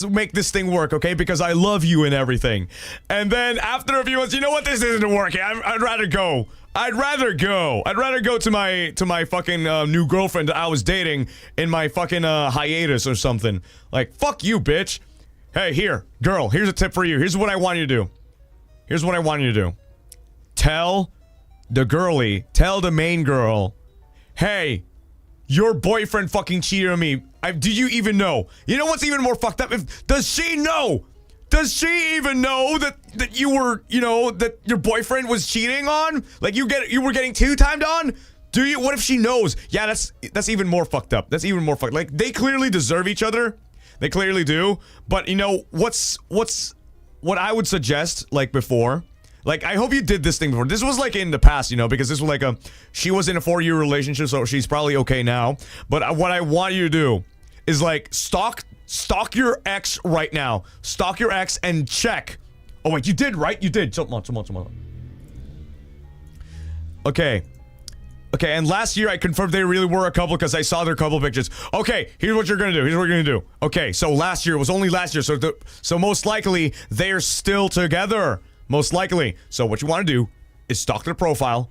make this thing work, okay? Because I love you and everything. And then after a few months, you know what? This isn't working. I'd rather go. I'd rather go to my fucking new girlfriend that I was dating in my fucking hiatus or something. Like, fuck you, bitch. Hey, here, girl. Here's a tip for you. Here's what I want you to do. Tell the main girl, hey, your boyfriend fucking cheated on me. Do you even know? You know what's even more fucked up? Does she know? Does she even know that you were, you know, that your boyfriend was cheating on? Like you were getting two-timed on? Do you? What if she knows? Yeah, that's even more fucked up. That's even more fucked. Like they clearly deserve each other. They clearly do. But you know what I would suggest, like before. Like, I hope you did this thing before. This was, like, in the past, you know, because this was, like, she was in a 4-year relationship, so she's probably okay now. But what I want you to do is, like, stalk your ex right now. Stalk your ex and check. Oh, wait, you did, right? You did. Come on. Okay, and last year I confirmed they really were a couple because I saw their couple pictures. Okay, here's what you're gonna do. Okay, so last year, it was only last year, so most likely, they're still together. Most likely. So what you want to do is stalk their profile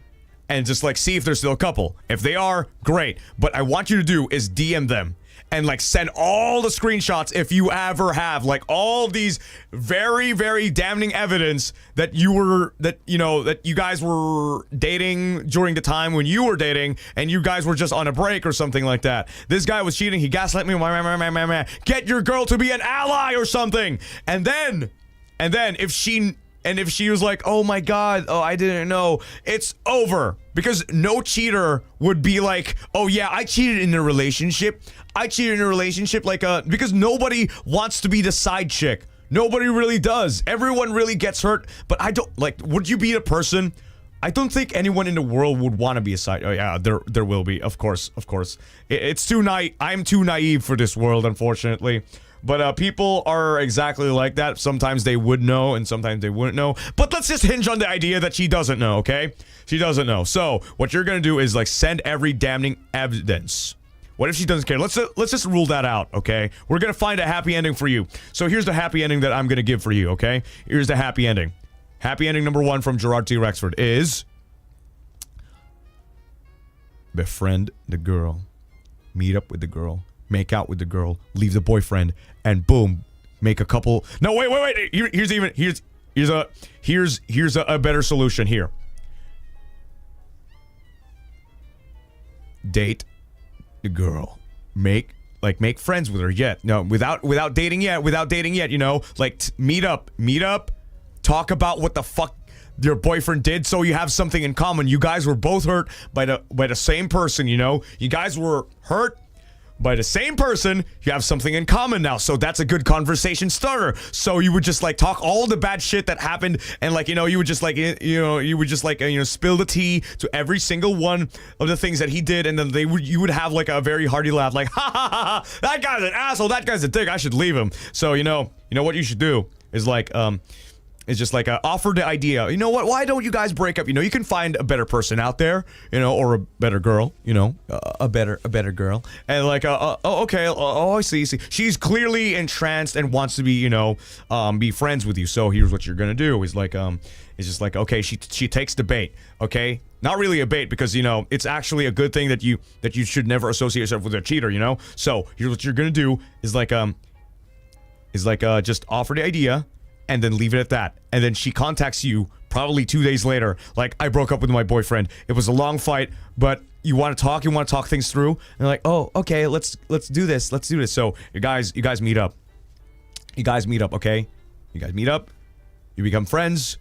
and just like see if they're still a couple. If they are, great. But I want you to do is DM them. and like send all the screenshots if you ever have, like all these very, very damning evidence that you guys were dating during the time when you were dating and you guys were just on a break or something like that. This guy was cheating, he gaslit me, get your girl to be an ally or something. And then if she was like, oh my god, oh I didn't know, it's over. Because no cheater would be like, oh yeah, I cheated in a relationship. Because nobody wants to be the side chick. Nobody really does. Everyone really gets hurt, but I don't, like, would you be a person? I don't think anyone in the world would want to be a side. Oh yeah, there will be, of course. It's too I'm too naive for this world, unfortunately. But people are exactly like that. Sometimes they would know and sometimes they wouldn't know. But let's just hinge on the idea that she doesn't know, okay? She doesn't know. So what you're gonna do is like send every damning evidence. What if she doesn't care? Let's just rule that out, okay? We're gonna find a happy ending for you. So here's the happy ending that I'm gonna give for you, okay? Here's the happy ending. Happy ending number 1 from Jurard T. Rexford is befriend the girl, meet up with the girl, make out with the girl, leave the boyfriend, and boom, make a couple. No, wait. Here's a better solution here. Date the girl, make friends with her. Yet no, without dating yet. You know, like meet up, talk about what the fuck your boyfriend did, so you have something in common. You guys were both hurt by the same person. You know, you guys were hurt by the same person. You have something in common now, so that's a good conversation starter. So you would just like talk all the bad shit that happened, and like, you know, you would just like spill the tea to every single one of the things that he did, and then you would have like a very hearty laugh, like ha ha ha, that guy's an asshole, that guy's a dick, I should leave him. So you know what you should do is like it's just like offer the idea. You know what? Why don't you guys break up? You know, you can find a better person out there, you know, or a better girl. You know, a better girl. And like, okay, I see. She's clearly entranced and wants to be, you know, be friends with you. So here's what you're gonna do. Is like, it's just like, okay, she takes the bait. Okay, not really a bait, because you know it's actually a good thing that you should never associate yourself with a cheater. You know. So here's what you're gonna do. Is like just offer the idea. And then leave it at that. And then she contacts you probably 2 days later. Like, I broke up with my boyfriend. It was a long fight, but you want to talk things through. And they're like, oh, okay, let's do this. So you guys meet up. Okay? You guys meet up. You become friends.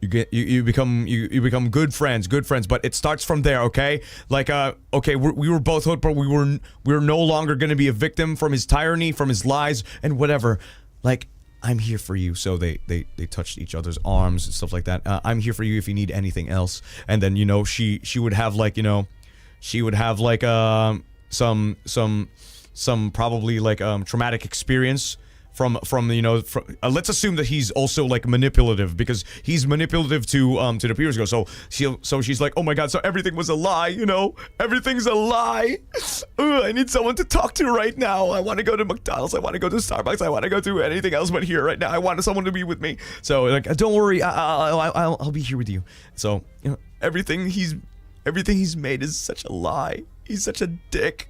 You become good friends. But it starts from there, okay? Like, okay, we were both hooked, but we were no longer gonna be a victim from his tyranny, from his lies, and whatever. Like, I'm here for you. So they touched each other's arms and stuff like that. I'm here for you if you need anything else. And then, you know, she would have like, you know, some probably like traumatic experience from you know, let's assume that he's also like manipulative, because he's manipulative to the previous girl. So she's like, oh my god, so everything was a lie, you know, everything's a lie. I need someone to talk to right now. I want to go to McDonald's, I want to go to Starbucks, I want to go to anything else but here right now. I want someone to be with me. So like, don't worry, I'll be here with you. So, you know, everything he's made is such a lie. He's such a dick.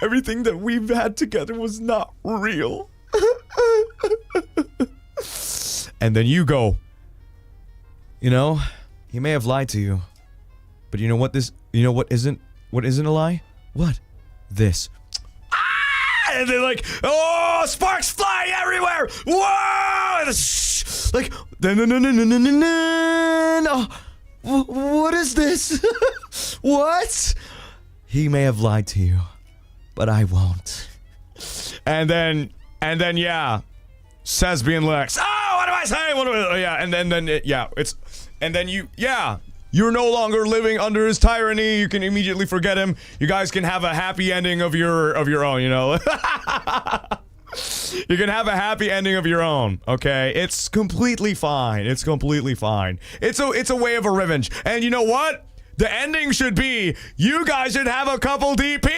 Everything that we've had together was not real. And then you go, you know, he may have lied to you, but you know what isn't a lie? What? This. And they're like, oh, sparks flying everywhere. Whoa! Like, no. What is this? What? He may have lied to you, but I won't. And then yeah, Sesbian Lex. Oh, what do I say? You're no longer living under his tyranny. You can immediately forget him. You guys can have a happy ending of your own, you know. You can have a happy ending of your own, okay? It's completely fine. It's a way of a revenge. And you know what? The ending should be you guys should have a couple DP.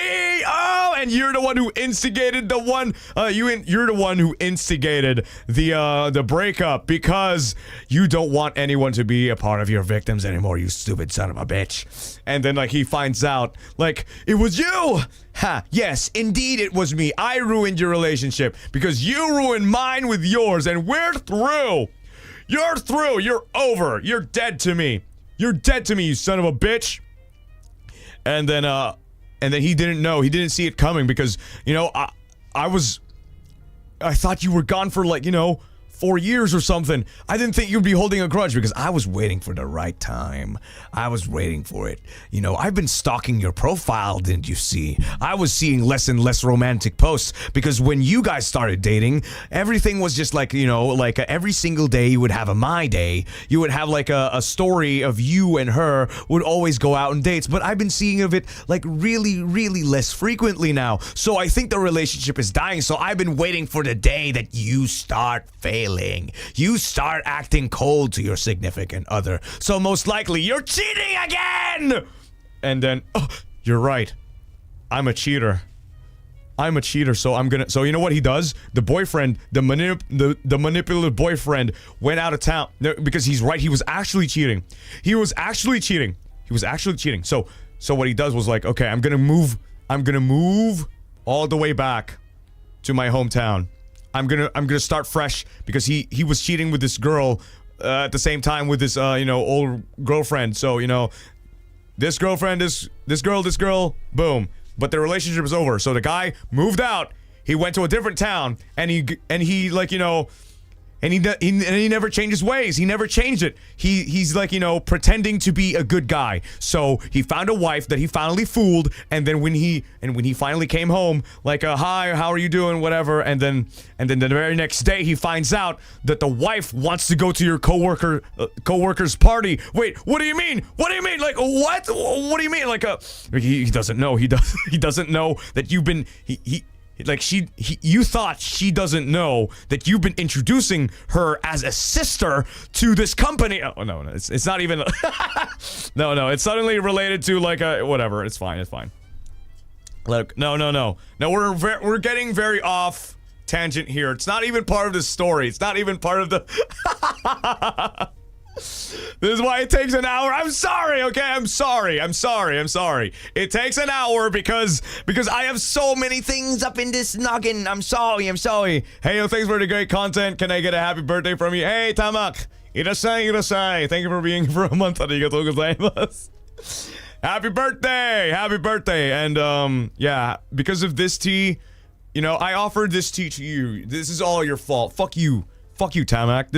Oh, and you're the one who instigated the one. You're the one who instigated the breakup because you don't want anyone to be a part of your victims anymore. You stupid son of a bitch. And then like he finds out like it was you. Ha! Yes, indeed it was me. I ruined your relationship because you ruined mine with yours, and we're through. You're through. You're over. You're dead to me. You're dead to me, you son of a bitch. And then he didn't know. He didn't see it coming because, you know, I thought you were gone for like, you know, 4 years or something. I didn't think you'd be holding a grudge because I was waiting for the right time. I was waiting for it. You know, I've been stalking your profile, didn't you see? I was seeing less and less romantic posts because when you guys started dating, everything was just like, you know, like every single day you would have a my day. You would have like a story of you and her would always go out on dates. But I've been seeing of it like really, really less frequently now. So I think the relationship is dying. So I've been waiting for the day that you start failing. You start acting cold to your significant other. So most likely you're cheating again! And then, oh, you're right. I'm a cheater. I'm a cheater, so I'm gonna... So you know what he does? The boyfriend, the manipulative boyfriend went out of town. No, because he's right, he was actually cheating. He was actually cheating. So what he does was like, okay, I'm gonna move all the way back to my hometown. I'm gonna start fresh because he was cheating with this girl at the same time with this you know, old girlfriend. So you know, this girl, boom. But the relationship is over. So the guy moved out. He went to a different town, and he like, you know, and he never changed his ways. He never changed it. He's like, you know, pretending to be a good guy. So he found a wife that he finally fooled, and then when he finally came home, like, hi, how are you doing, whatever, and then the very next day he finds out that the wife wants to go to your coworker's party. Wait, what do you mean? What do you mean? Like, what? What do you mean? Like, he doesn't know. He doesn't know that you've been you thought she doesn't know that you've been introducing her as a sister to this company. Oh no, it's not even. No, it's suddenly related to like a whatever. It's fine. Look, no. We're getting very off tangent here. It's not even part of the story. It's not even part of the. This is why it takes an hour. I'm sorry, okay? I'm sorry. It takes an hour because I have so many things up in this noggin. I'm sorry. Hey, yo, thanks for the great content. Can I get a happy birthday from you? Hey, Tamak. Irasai. Thank you for being here for a month. Happy birthday. And, yeah, because of this tea, you know, I offered this tea to you. This is all your fault. Fuck you, Tamak.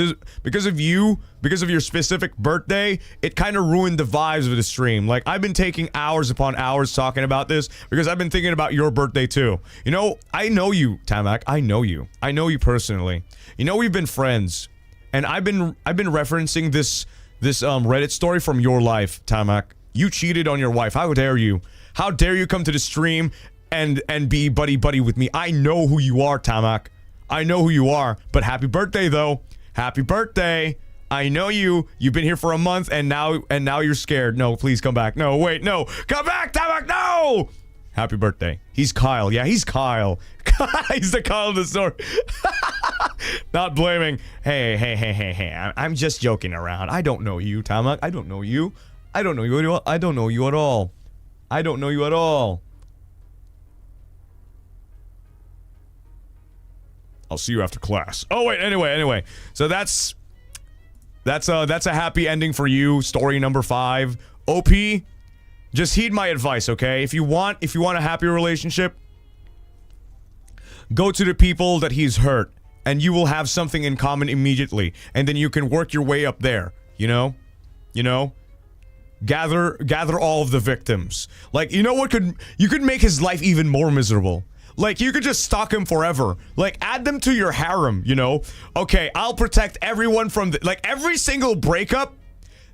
Because of your specific birthday, it kind of ruined the vibes of the stream. Like, I've been taking hours upon hours talking about this because I've been thinking about your birthday too. You know, I know you, Tamak. I know you personally. You know, we've been friends, and I've been referencing this Reddit story from your life, Tamak. You cheated on your wife. How dare you? How dare you come to the stream and be buddy with me? I know who you are, Tamak. I know who you are, but happy birthday though. Happy birthday. I know you. You've been here for a month and now you're scared. No, please come back. No, wait, no. Come back, Tamak, no! Happy birthday. He's Kyle. Yeah, he's Kyle. He's the Kyle of the story. Not blaming. Hey. I'm just joking around. I don't know you, Tamak. I don't know you at all. I'll see you after class. Oh wait, anyway. So that's a happy ending for you. Story number 5. OP, just heed my advice, okay? If you want a happy relationship, go to the people that he's hurt, and you will have something in common immediately, and then you can work your way up there. You know? Gather all of the victims. Like, you know what you could make his life even more miserable. Like, you could just stalk him forever. Like, add them to your harem, you know? Okay, I'll protect everyone from like, every single breakup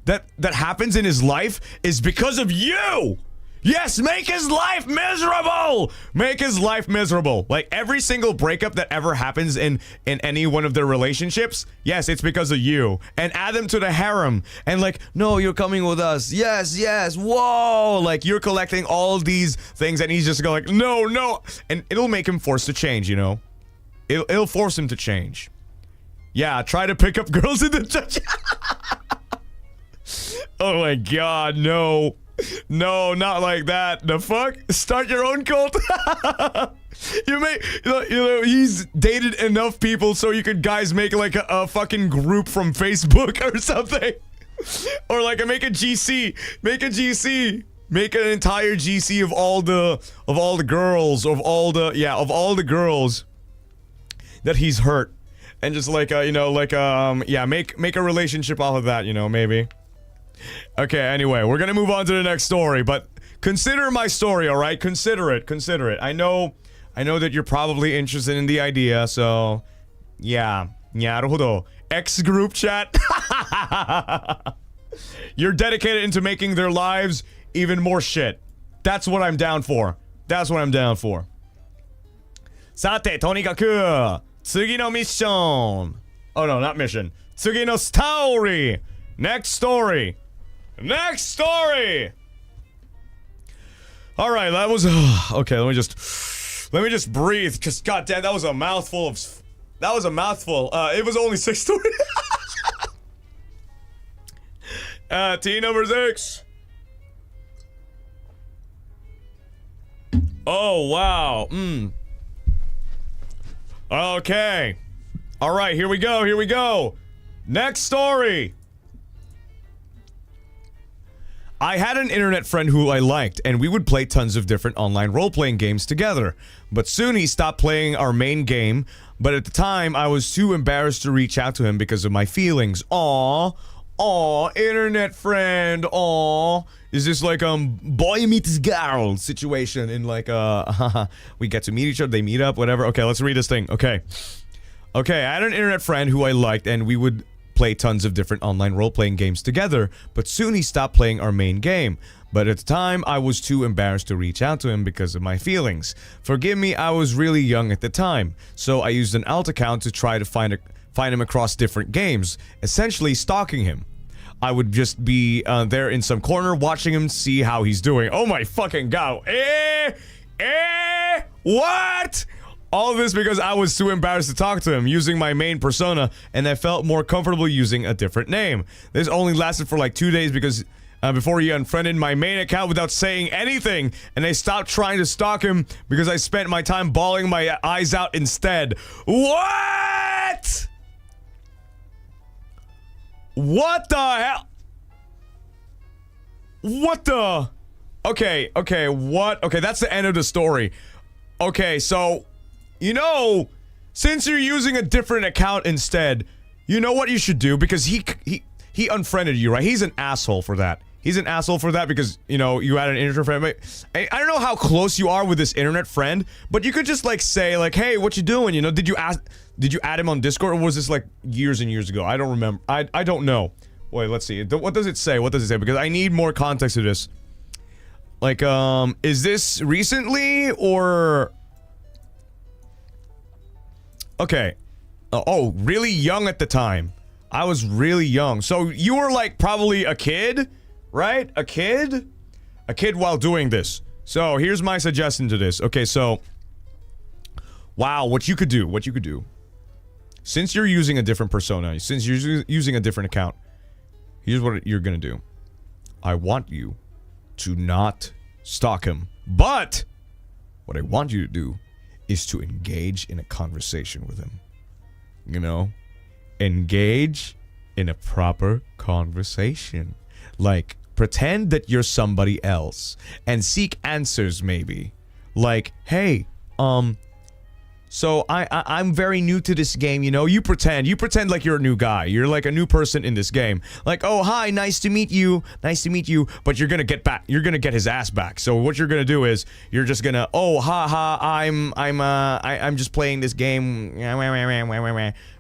that happens in his life is because of you! Yes, make his life miserable! Make his life miserable. Like, every single breakup that ever happens in any one of their relationships, yes, it's because of you. And add them to the harem. And like, no, you're coming with us. Yes, yes, whoa! Like, you're collecting all these things and he's just going like, no, no! And it'll make him forced to change, you know? It'll force him to change. Yeah, try to pick up girls in the church. Oh my god, no. No, not like that. The fuck? Start your own cult? You know, he's dated enough people so you could guys make like a fucking group from Facebook or something. Or like make a GC. Make a GC. Make an entire GC of all the girls, of all the girls that he's hurt. And just like you know, like yeah, make a relationship off of that, you know, maybe. Okay, anyway, we're gonna move on to the next story, but consider my story, alright? Consider it. I know that you're probably interested in the idea, so yeah. なるほど. X group chat. You're dedicated into making their lives even more shit. That's what I'm down for. Sate, とにかく次のミッション. Oh no, not mission. 次のストーリー. Next story. All right, that was okay. Let me just breathe. Cause goddamn, that was a mouthful. It was only 6 stories. T number 6. Oh wow. Okay. All right, here we go. Next story. I had an internet friend who I liked, and we would play tons of different online role-playing games together. But soon he stopped playing our main game, but at the time I was too embarrassed to reach out to him because of my feelings. Aw, internet friend, aw. Is this like boy meets girl situation in like we get to meet each other, they meet up, whatever. Okay, let's read this thing. Okay, I had an internet friend who I liked, and we would play tons of different online role-playing games together, but soon he stopped playing our main game. But at the time, I was too embarrassed to reach out to him because of my feelings. Forgive me, I was really young at the time, so I used an alt account to try to find him across different games, essentially stalking him. I would just be there in some corner watching him, see how he's doing. Oh my fucking god. What? All of this because I was too embarrassed to talk to him using my main persona, and I felt more comfortable using a different name. This only lasted for like 2 days because before he unfriended my main account without saying anything, and I stopped trying to stalk him because I spent my time bawling my eyes out instead. What? What the hell? What the? Okay, what? Okay, that's the end of the story. Okay, so, you know, since you're using a different account instead, you know what you should do? Because he unfriended you, right? He's an asshole for that. He's an asshole for that because, you know, you had an internet friend. I don't know how close you are with this internet friend, but you could just, like, say, like, hey, what you doing? You know, did you add him on Discord, or was this, like, years and years ago? I don't remember. I don't know. Wait, let's see. What does it say? Because I need more context to this. Like, is this recently, or... Okay. Oh, really young at the time. I was really young. So you were, like, probably a kid, right? A kid while doing this. So here's my suggestion to this. Okay, so... Wow, what you could do. Since you're using a different persona, since you're using a different account, here's what you're gonna do. I want you to not stalk him, but what I want you to do is to engage in a conversation with him. You know? Engage in a proper conversation. Like, pretend that you're somebody else and seek answers, maybe. Like, hey, so I'm very new to this game, you know? You pretend like you're a new guy. You're like a new person in this game. Like, oh, hi, nice to meet you, but you're gonna get his ass back. So what you're gonna do is, you're just gonna, oh, haha, I'm just playing this game,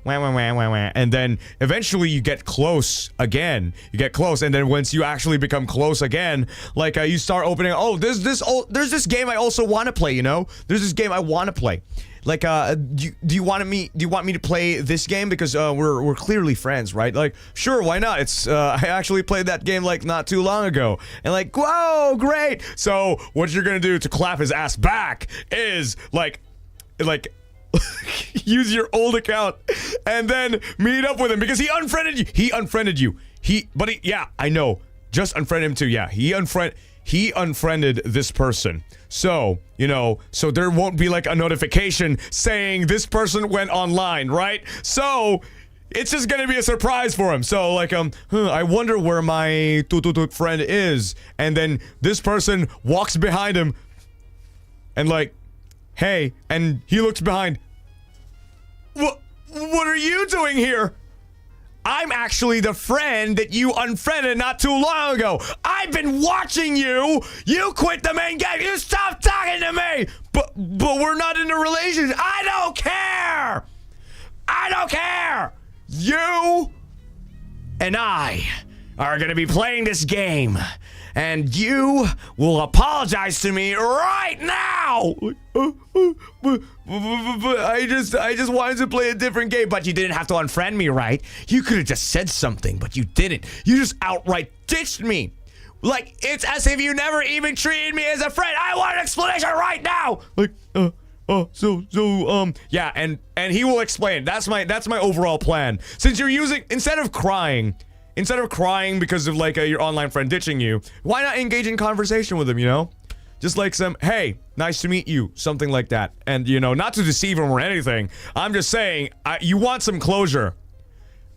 wah, wah, wah, wah, wah. And then eventually you get close again. You get close, and then once you actually become close again, like you start opening. Oh, there's this game I also want to play. You know, there's this game I want to play. Like, do you want me to play this game because we're clearly friends, right? Like, sure, why not? It's I actually played that game like not too long ago, and like, whoa, great. So what you're gonna do to clap his ass back is like use your old account and then meet up with him because he unfriended you. Yeah, I know. Just unfriend him too. Yeah, he unfriended this person. So, you know, so there won't be like a notification saying this person went online, right? So it's just gonna be a surprise for him. So like, I wonder where my friend is. And then this person walks behind him and like, hey, and he looks behind. What are you doing here? I'm actually the friend that you unfriended not too long ago. I've been watching you. You quit the main game. You stopped talking to me. But we're not in a relationship. I don't care. You and I are going to be playing this game. And you will apologize to me right now. I just wanted to play a different game, but you didn't have to unfriend me, right? You could have just said something, but you didn't. You just outright ditched me. Like, it's as if you never even treated me as a friend. I want an explanation right now. Like, yeah, and he will explain. That's my overall plan. Since you're using, instead of crying because of like your online friend ditching you, why not engage in conversation with him, you know? Just like some, hey, nice to meet you, something like that. And, you know, not to deceive him or anything. I'm just saying, you want some closure.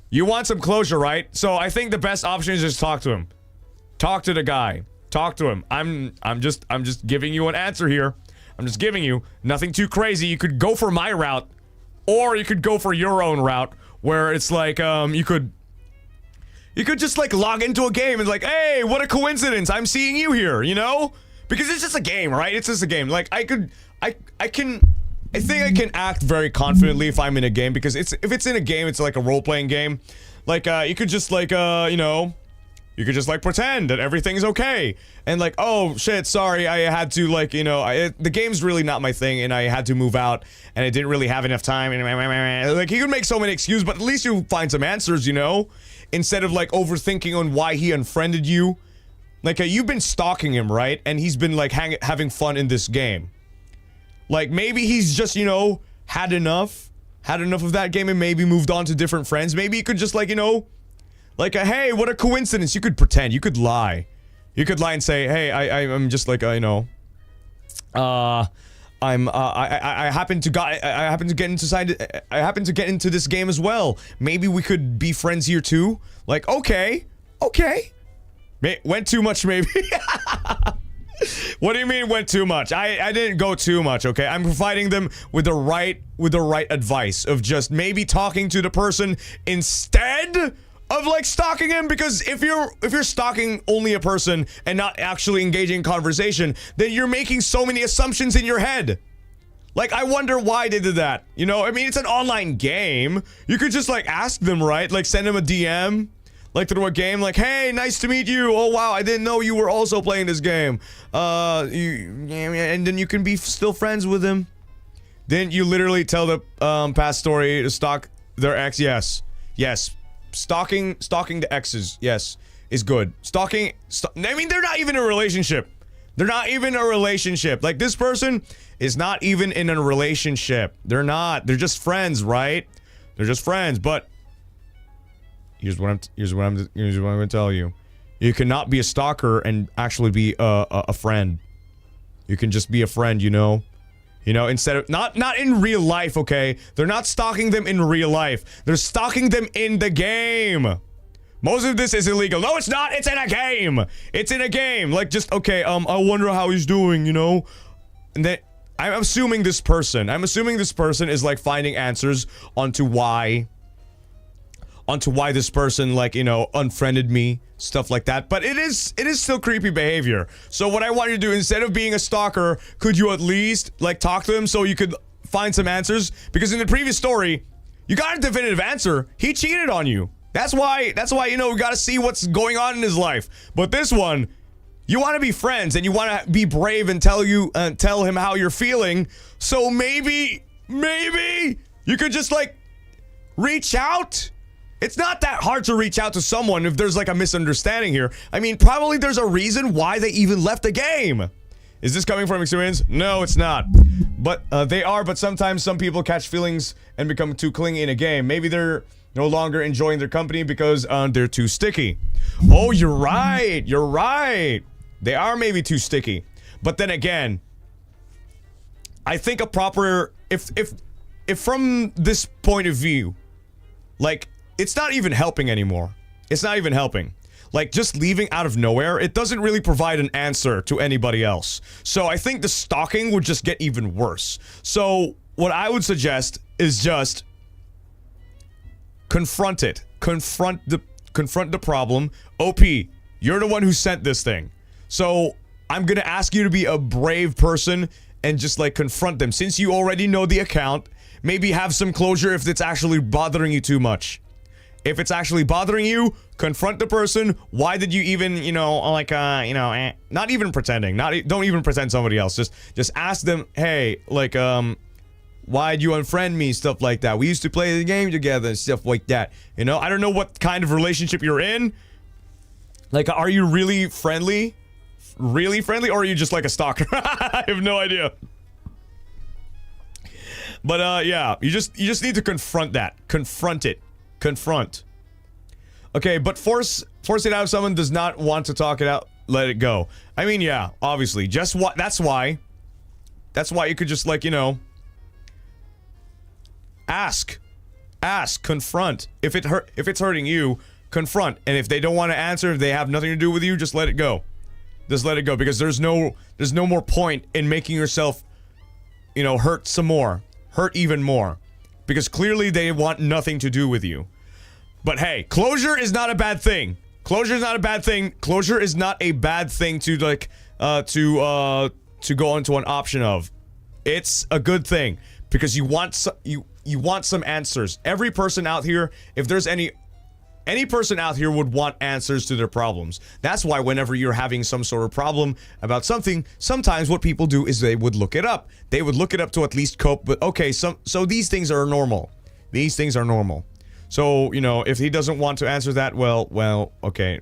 You want some closure, right? So I think the best option is just talk to him. Talk to the guy. Talk to him. I'm just giving you an answer here. I'm just giving you nothing too crazy. You could go for my route, or you could go for your own route, where it's like, you could just like log into a game and like, hey, what a coincidence, I'm seeing you here, you know? Because it's just a game, right? It's just a game. Like I think I can act very confidently if I'm in a game, because if it's in a game, it's like a role-playing game. Like you could just like you know, you could just like pretend that everything's okay. And like, oh shit, sorry, I had to like, you know, the game's really not my thing and I had to move out and I didn't really have enough time. And like, he could make so many excuses, but at least you find some answers, you know? Instead of like overthinking on why he unfriended you. Like, you've been stalking him, right? And he's been like having fun in this game. Like, maybe he's just, you know, had enough of that game and maybe moved on to different friends. Maybe you could just like, you know, like, hey, what a coincidence. You could pretend, you could lie. You could lie and say, hey, I'm just like, you know, I happen to get into this game as well. Maybe we could be friends here too. Like, okay. Went too much, maybe. What do you mean went too much? I didn't go too much, okay? I'm providing them with the right advice of just maybe talking to the person instead of like stalking him, because if you're stalking only a person and not actually engaging in conversation, then you're making so many assumptions in your head. Like, I wonder why they did that. You know, I mean, it's an online game. You could just like ask them, right? Like send them a DM. Like through a game, like, hey, nice to meet you. Oh wow, I didn't know you were also playing this game. And then you can be still friends with him. Then you literally tell the past story to stalk their ex. Yes, stalking the exes. Yes, is good. I mean, they're not even in a relationship. Like, this person is not even in a relationship. They're not. They're just friends, right? They're just friends, but. Here's what I'm gonna tell you. You cannot be a stalker and actually be a friend. You can just be a friend, you know? You know, instead of not in real life, okay? They're not stalking them in real life. They're stalking them in the game. Most of this is illegal. No, it's not. It's in a game. It's in a game. Like, just okay, I wonder how he's doing, you know? And then I'm assuming this person is like finding answers onto why this person, like, you know, unfriended me, stuff like that. But it is still creepy behavior. So what I want you to do, instead of being a stalker, could you at least like talk to him so you could find some answers? Because in the previous story, You got a definitive answer. He cheated on you. That's why, you know, we got to see what's going on in his life. But this one, you want to be friends and you want to be brave and tell him how you're feeling. So maybe you could just like reach out. It's not that hard to reach out to someone if there's like a misunderstanding here. I mean, probably there's a reason why they even left the game. Is this coming from experience? No, it's not. But they are, but sometimes some people catch feelings and become too clingy in a game. Maybe they're no longer enjoying their company because they're too sticky. Oh, you're right. You're right. They are maybe too sticky. But then again, I think a proper, if from this point of view, like, it's not even helping anymore. It's not even helping. Like, just leaving out of nowhere, it doesn't really provide an answer to anybody else. So I think the stalking would just get even worse. So what I would suggest is just confront it. Confront the problem. OP, you're the one who sent this thing. So I'm gonna ask you to be a brave person and just like confront them. Since you already know the account, maybe have some closure if it's actually bothering you too much. If it's actually bothering you, confront the person. Why did you even, you know, like, not even pretending. Don't even pretend somebody else. Just ask them, hey, like, why'd you unfriend me? Stuff like that. We used to play the game together and stuff like that. You know, I don't know what kind of relationship you're in. Like, are you really friendly? Really friendly? Or are you just like a stalker? I have no idea. But, yeah, you just need to confront that. Confront it. Confront. Okay, but force it out if someone does not want to talk it out, let it go. I mean, yeah, obviously. Just what that's why you could just like, you know, ask, confront. If it's hurting you, confront. And if they don't want to answer, if they have nothing to do with you, just let it go. Just let it go, because there's no more point in making yourself, you know, hurt even more. Because clearly they want nothing to do with you. But hey, closure is not a bad thing. Closure is not a bad thing. Closure is not a bad thing to like to go into an option of. It's a good thing because you want some answers. Every person out here, if there's any person out here would want answers to their problems. That's why whenever you're having some sort of problem about something, sometimes what people do is they would look it up. They would look it up to at least cope. But okay, so these things are normal. These things are normal. So, you know, if he doesn't want to answer that, okay,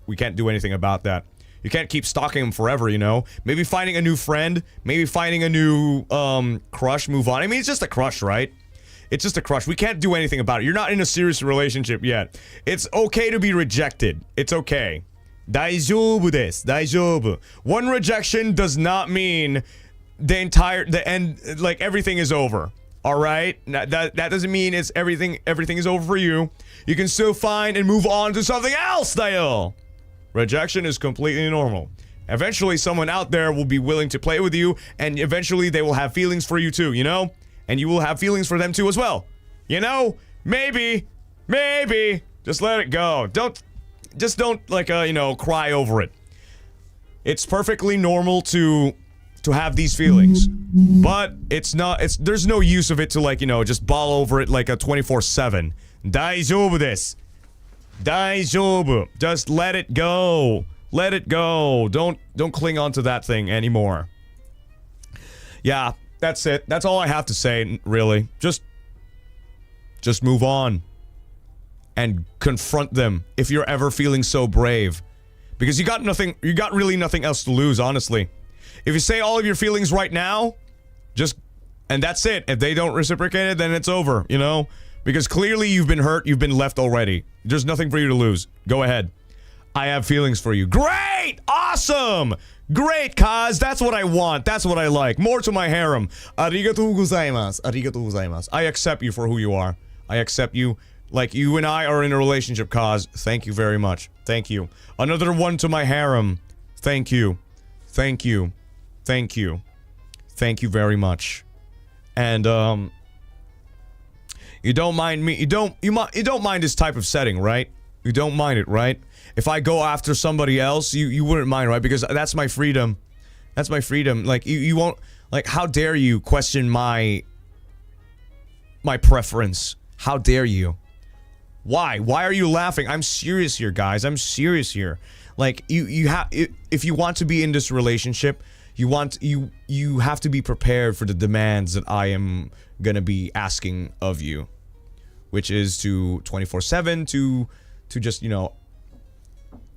we can't do anything about that. You can't keep stalking him forever, you know? Maybe finding a new friend, maybe finding a new crush, move on. I mean, it's just a crush, right? It's just a crush. We can't do anything about it. You're not in a serious relationship yet. It's okay to be rejected. It's okay. 大丈夫です。大丈夫. One rejection does not mean the end, like everything is over. All right? That doesn't mean it's everything is over for you. You can still find and move on to something else, Dale. Rejection is completely normal. Eventually, someone out there will be willing to play with you, and eventually they will have feelings for you too, you know? And you will have feelings for them too as well. You know? Maybe. Just let it go. Don't like, you know, cry over it. It's perfectly normal to have these feelings. But there's no use of it to like, you know, just bawl over it like a 24/7. 大丈夫です. 大丈夫. Just let it go. Let it go. Don't cling on to that thing anymore. Yeah. That's it. That's all I have to say, really. Just move on. And confront them if you're ever feeling so brave. Because you got really nothing else to lose, honestly. If you say all of your feelings right now, and that's it. If they don't reciprocate it, then it's over, you know? Because clearly you've been hurt, you've been left already. There's nothing for you to lose. Go ahead. I have feelings for you. Great! Awesome! Great, Kaz. That's what I want. That's what I like. More to my harem. Arigatou gozaimasu. Arigatou gozaimasu. I accept you for who you are. I accept you. Like, you and I are in a relationship, Kaz. Thank you very much. Thank you. Another one to my harem. Thank you. Thank you. Thank you. Thank you very much. And, you don't mind me. You don't mind this type of setting, right? You don't mind it, right? If I go after somebody else, you wouldn't mind, right? Because that's my freedom. That's my freedom. Like, you won't... Like, how dare you question my my preference. How dare you? Why? Why are you laughing? I'm serious here, guys. I'm serious here. Like, you have, if you want to be in this relationship, you have to be prepared for the demands that I am gonna be asking of you, which is to 24/7 to just, you know,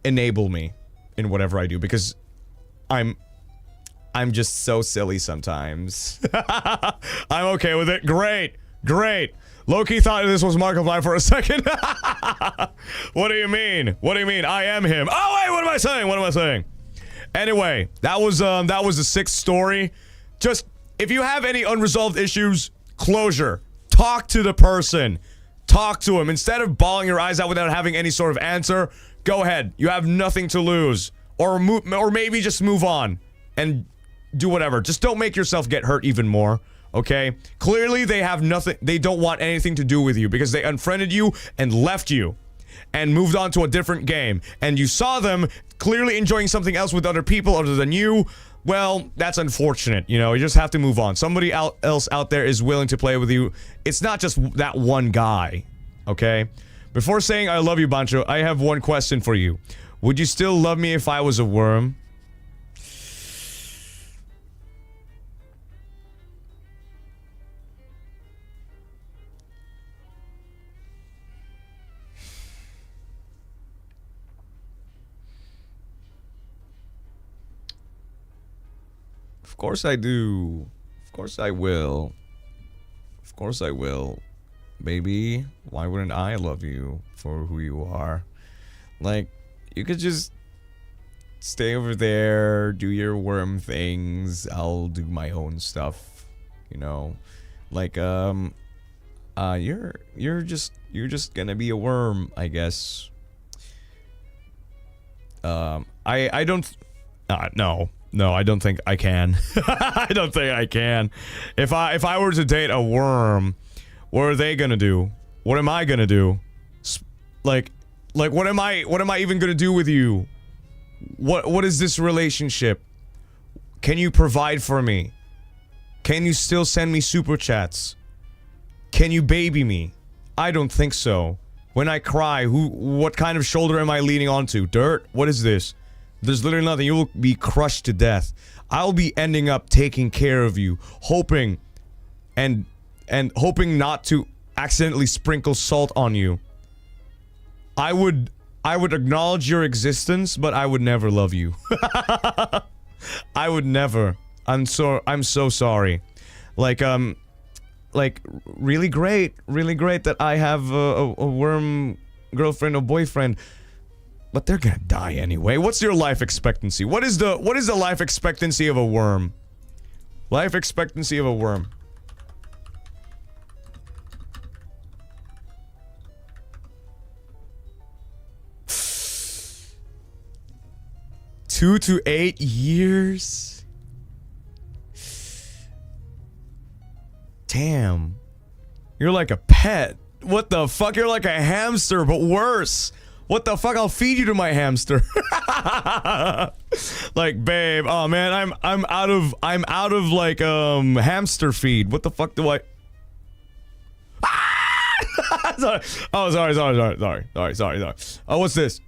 enable me in whatever I do, because I'm just so silly sometimes. I'm okay with it. Great. Loki thought this was Markiplier for a second. What do you mean? What do you mean? I am him. Oh wait, what am I saying? What am I saying? Anyway, that was the sixth story. Just, if you have any unresolved issues, closure. Talk to the person. Talk to him. Instead of bawling your eyes out without having any sort of answer, go ahead. You have nothing to lose. Or maybe just move on and do whatever. Just don't make yourself get hurt even more. Okay? Clearly, they have nothing. They don't want anything to do with you because they unfriended you and left you and moved on to a different game. And you saw them clearly enjoying something else with other people other than you. Well, that's unfortunate. You know, you just have to move on. Somebody else out there is willing to play with you. It's not just that one guy. Okay? Before saying I love you, Bancho, I have one question for you. Would you still love me if I was a worm? Of course I do. Of course I will. Of course I will. Baby, why wouldn't I love you for who you are? Like, you could just stay over there, do your worm things. I'll do my own stuff, you know. Like, you're just gonna be a worm, I guess. I don't. No, I don't think I can. I don't think I can. If I were to date a worm, what are they gonna do? What am I gonna do? Like what am I even gonna do with you? What is this relationship? Can you provide for me? Can you still send me super chats? Can you baby me? I don't think so. When I cry, what kind of shoulder am I leaning onto? Dirt? What is this? There's literally nothing. You will be crushed to death. I'll be ending up taking care of you, hoping and hoping not to accidentally sprinkle salt on you. I would acknowledge your existence, but I would never love you. I would never. I'm so sorry. Like really great that I have a worm girlfriend or boyfriend. But they're gonna die anyway. What's your life expectancy? What is the life expectancy of a worm? Life expectancy of a worm. Two to 8 years? Damn. You're like a pet. What the fuck? You're like a hamster, but worse. What the fuck? I'll feed you to my hamster. Like, babe, oh man, I'm out of like hamster feed. What the fuck do I? Sorry. Oh, sorry. Oh, what's this?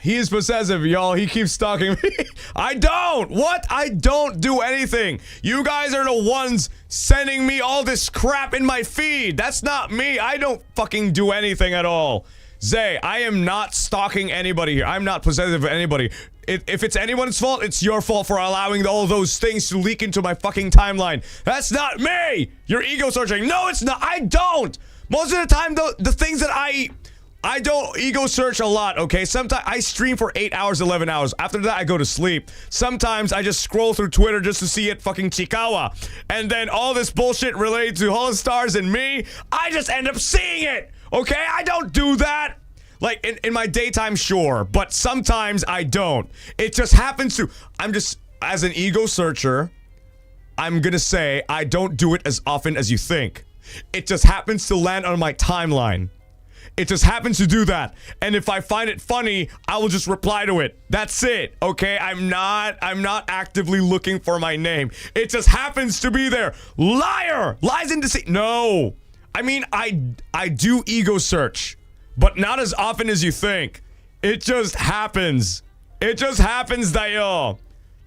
He is possessive, y'all. He keeps stalking me. I don't! What? I don't do anything. You guys are the ones sending me all this crap in my feed. That's not me. I don't fucking do anything at all. Zay, I am not stalking anybody here. I'm not possessive of anybody. If it's anyone's fault, it's your fault for allowing all those things to leak into my fucking timeline. That's not me! You're ego searching. No, it's not. I don't! Most of the time, the things that I don't ego search a lot, okay? Sometimes I stream for 8 hours, 11 hours. After that, I go to sleep. Sometimes I just scroll through Twitter just to see it fucking Chikawa. And then all this bullshit related to HOLOSTARS and me, I just end up seeing it, okay? I don't do that. Like, in my daytime, sure. But sometimes I don't. It just happens to... I'm just... As an ego searcher, I'm gonna say I don't do it as often as you think. It just happens to land on my timeline. It just happens to do that. And if I find it funny, I will just reply to it. That's it. Okay? I'm not actively looking for my name. It just happens to be there. Liar! Lies and deceit. No. I mean, I do ego search, but not as often as you think. It just happens. It just happens, dayo.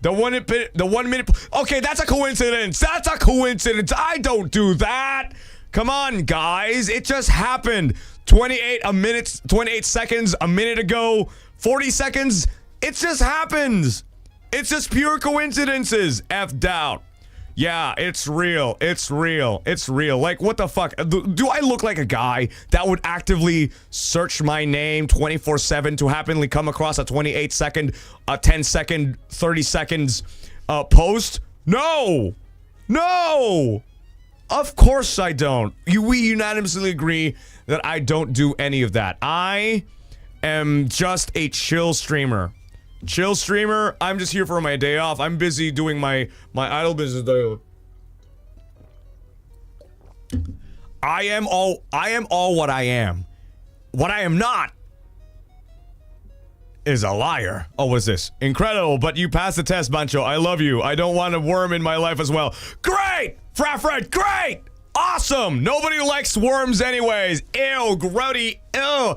The 1 minute. Okay, that's a coincidence. That's a coincidence. I don't do that. Come on, guys. It just happened. 28 seconds a minute ago. 40 seconds. It just happens. It's just pure coincidences. F'd out. Yeah, it's real. It's real. It's real. Like, what the fuck? Do I look like a guy that would actively search my name 24/7 to happily come across a 28 second, a 10 second, 30 seconds post? No! No! Of course I don't. We unanimously agree that I don't do any of that. I am just a chill streamer. Chill streamer. I'm just here for my day off. I'm busy doing my idle business. I am all what I am. What I am not is a liar. Oh, what's this? Incredible, but you passed the test, Bancho. I love you. I don't want a worm in my life as well. Great! Fred, great! Awesome! Nobody likes worms anyways. Ew, grody. Ew.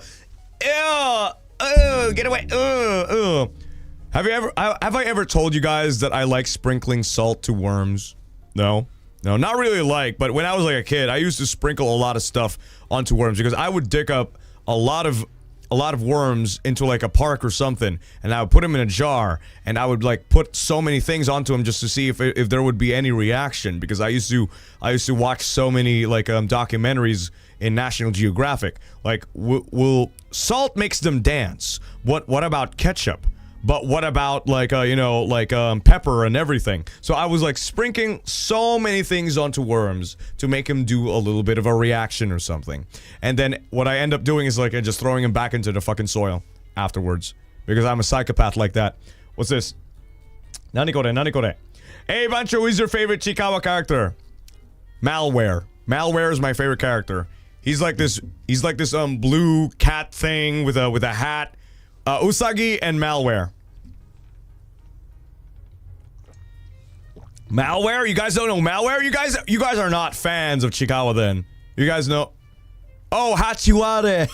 Ew. Get away. Ew. Have I ever told you guys that I like sprinkling salt to worms? No? No, not really like, but when I was like a kid, I used to sprinkle a lot of stuff onto worms because I would dig up a lot of worms into like a park or something, and I would put them in a jar, and I would like put so many things onto them just to see if there would be any reaction, because I used to watch so many like documentaries in National Geographic. Like, will salt makes them dance? What about ketchup? But what about like pepper and everything? So I was like sprinkling so many things onto worms to make them do a little bit of a reaction or something. And then what I end up doing is like just throwing them back into the fucking soil afterwards, because I'm a psychopath like that. What's this? Nani kore? Hey Bancho, who's your favorite Chikawa character? Malware. Malware is my favorite character. He's like this blue cat thing with a hat. Usagi and Malware. Malware? You guys don't know Malware? You guys are not fans of Chikawa then. You guys know. Oh, Hachiware.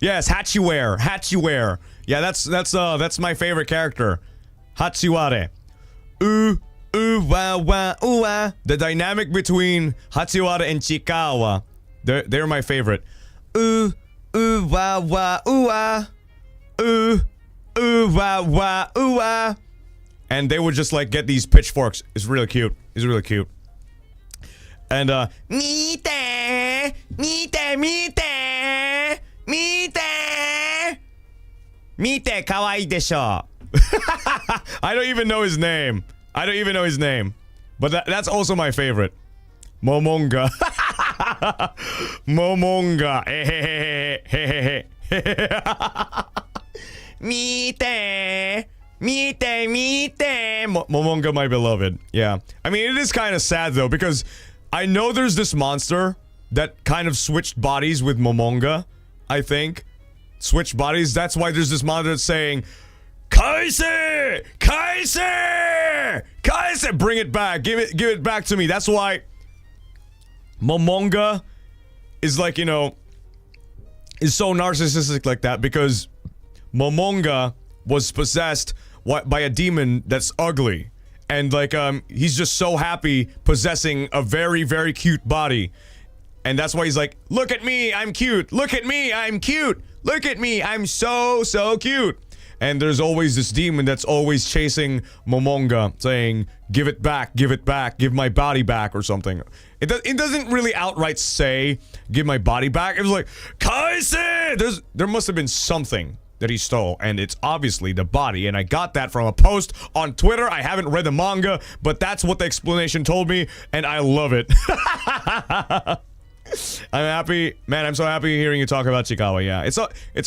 Yes, Hachiware. Yeah, that's my favorite character. Hachiware. Wah. The dynamic between Hachiware and Chikawa. They're my favorite. Wah. And they would just like get these pitchforks. It's really cute. And Mite kawaii desho. I don't even know his name. But that's also my favorite. Momonga. Mite. Momonga, my beloved. Yeah. I mean, it is kind of sad though, because I know there's this monster that kind of switched bodies with Momonga, I think. Switched bodies. That's why there's this monster that's saying, Kaise! Bring it back. Give it back to me. That's why Momonga is like, is so narcissistic like that, because Momonga was possessed by a demon that's ugly, and like he's just so happy possessing a very, very cute body, and that's why he's like, look at me, I'm cute, look at me, I'm cute, look at me, I'm so cute. And there's always this demon that's always chasing Momonga, saying, give it back, give my body back, or something. It doesn't really outright say, give my body back. It was like, Kaise! There must have been something that he stole, and it's obviously the body, and I got that from a post on Twitter. I haven't read the manga, but that's what the explanation told me, and I love it. I'm happy, man, I'm so happy hearing you talk about Chikawa, yeah. It's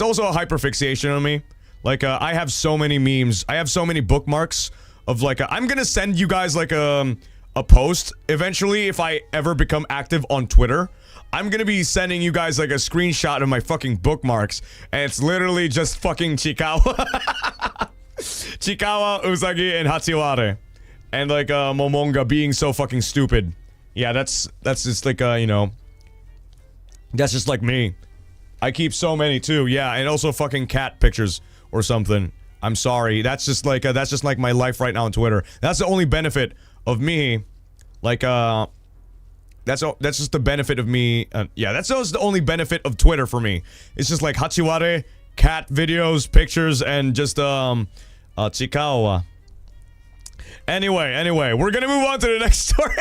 also a hyperfixation on me. Like, I have so many memes, I have so many bookmarks of like, I'm gonna send you guys like a post eventually if I ever become active on Twitter. I'm gonna be sending you guys like a screenshot of my fucking bookmarks, and it's literally just fucking Chikawa. Chikawa, Usagi, and Hachiware. And like Momonga being so fucking stupid. Yeah, that's just like you know, that's just like me. I keep so many too. Yeah, and also fucking cat pictures or something. I'm sorry. That's just like my life right now on Twitter. That's the only benefit of me. Like that's just the benefit of me. Yeah, that's just the only benefit of Twitter for me. It's just like Hachiware, cat videos, pictures, and just Chikawa. Anyway, we're gonna move on to the next story.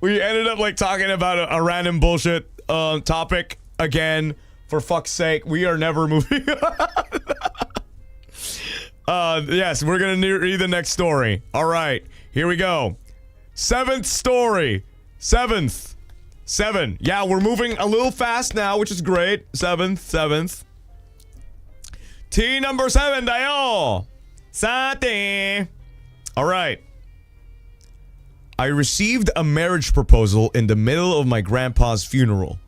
We ended up like talking about a random bullshit topic again. For fuck's sake, we are never moving on. Yes, we're gonna read the next story. All right, here we go. 7th story. 7th. 7. Yeah, we're moving a little fast now, which is great. 7th. T number 7, dayo. Sate. All right. I received a marriage proposal in the middle of my grandpa's funeral.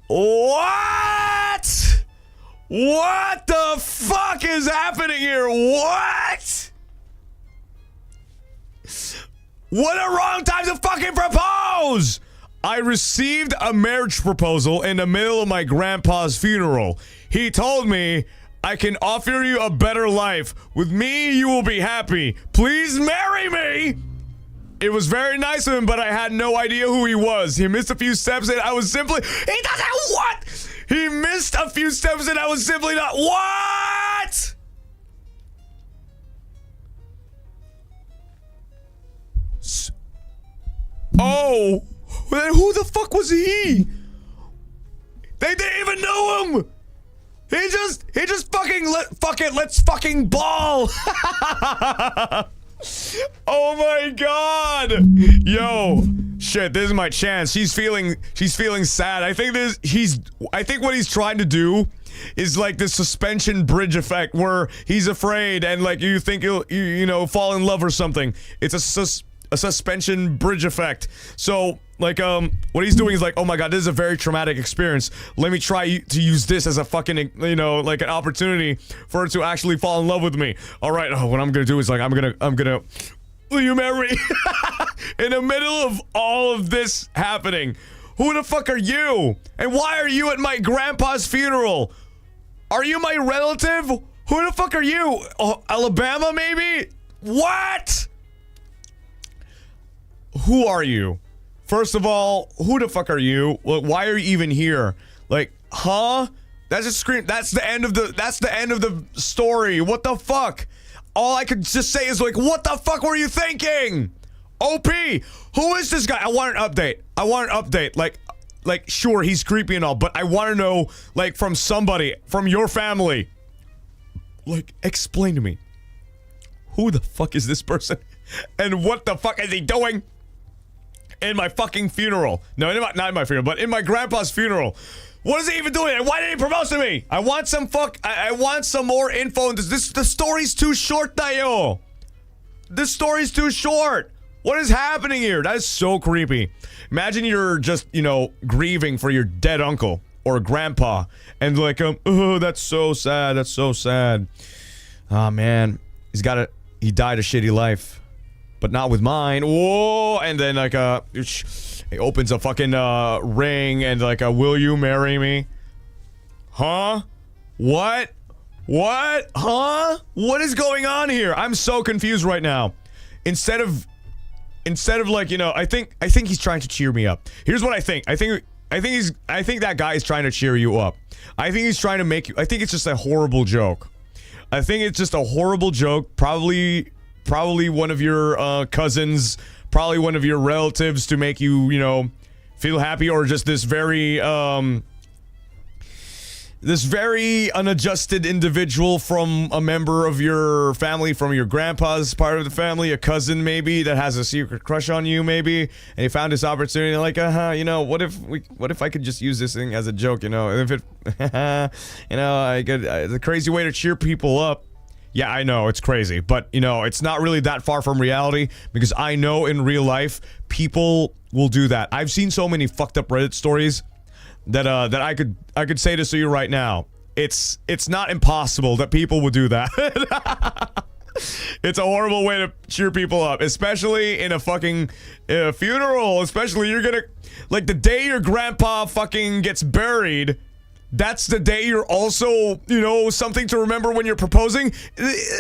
What? What the fuck is happening here? What? What a wrong time to fucking propose! I received a marriage proposal in the middle of my grandpa's funeral. He told me, I can offer you a better life. With me, you will be happy. Please marry me! It was very nice of him, but I had no idea who he was. He missed a few steps and I was simply... He doesn't... What? He missed a few steps and I was simply not... What? Oh. Then who the fuck was he? They didn't even know him. He just fucking fuck it, let's fucking ball. Oh my god. Yo, shit, this is my chance. She's feeling sad. I think what he's trying to do is like the suspension bridge effect where he's afraid and like you think he'll you know fall in love or something. It's a suspension bridge effect. So like what he's doing is like, oh my god, this is a very traumatic experience. Let me try to use this as a fucking, you know, like an opportunity for her to actually fall in love with me. All right, what I'm gonna do is like I'm gonna will you marry me? In the middle of all of this happening, who the fuck are you? And why are you at my grandpa's funeral? Are you my relative? Who the fuck are you? Oh, Alabama maybe? What? Who are you? First of all, who the fuck are you? Why are you even here? Like, huh? That's a scream. That's the end of the story. What the fuck? All I could just say is like, what the fuck were you thinking? OP, who is this guy? I want an update. Like, sure, he's creepy and all, but I want to know, like, from somebody, from your family. Like, explain to me. Who the fuck is this person? And what the fuck is he doing? In my fucking funeral. No, not in my funeral, but in my grandpa's funeral. What is he even doing? And why did he propose to me? I want some I want some more info on this. The story's too short, Dayo. This story's too short. What is happening here? That is so creepy. Imagine you're just, you know, grieving for your dead uncle or grandpa. And like, oh, that's so sad. That's so sad. Oh, man. He died a shitty life. But not with mine. Whoa! And then like he opens a fucking ring and like will you marry me? Huh? What? Huh? What is going on here? I'm so confused right now. Instead of like, you know, I think he's trying to cheer me up. Here's what I think. I think that guy is trying to cheer you up. I think he's trying to make you. I think it's just a horrible joke. I think it's just a horrible joke. Probably one of your cousins, probably one of your relatives to make you, you know, feel happy, or just this very unadjusted individual from a member of your family, from your grandpa's part of the family, a cousin maybe that has a secret crush on you maybe, and he found this opportunity like, you know, what if I could just use this thing as a joke, you know, and if it, you know, it's a crazy way to cheer people up. Yeah, I know, it's crazy. But, you know, it's not really that far from reality because I know in real life, people will do that. I've seen so many fucked up Reddit stories that that I could say this to you right now. It's not impossible that people would do that. It's a horrible way to cheer people up, especially in a fucking funeral. Especially you're gonna, like, the day your grandpa fucking gets buried, that's the day you're also, you know, something to remember when you're proposing.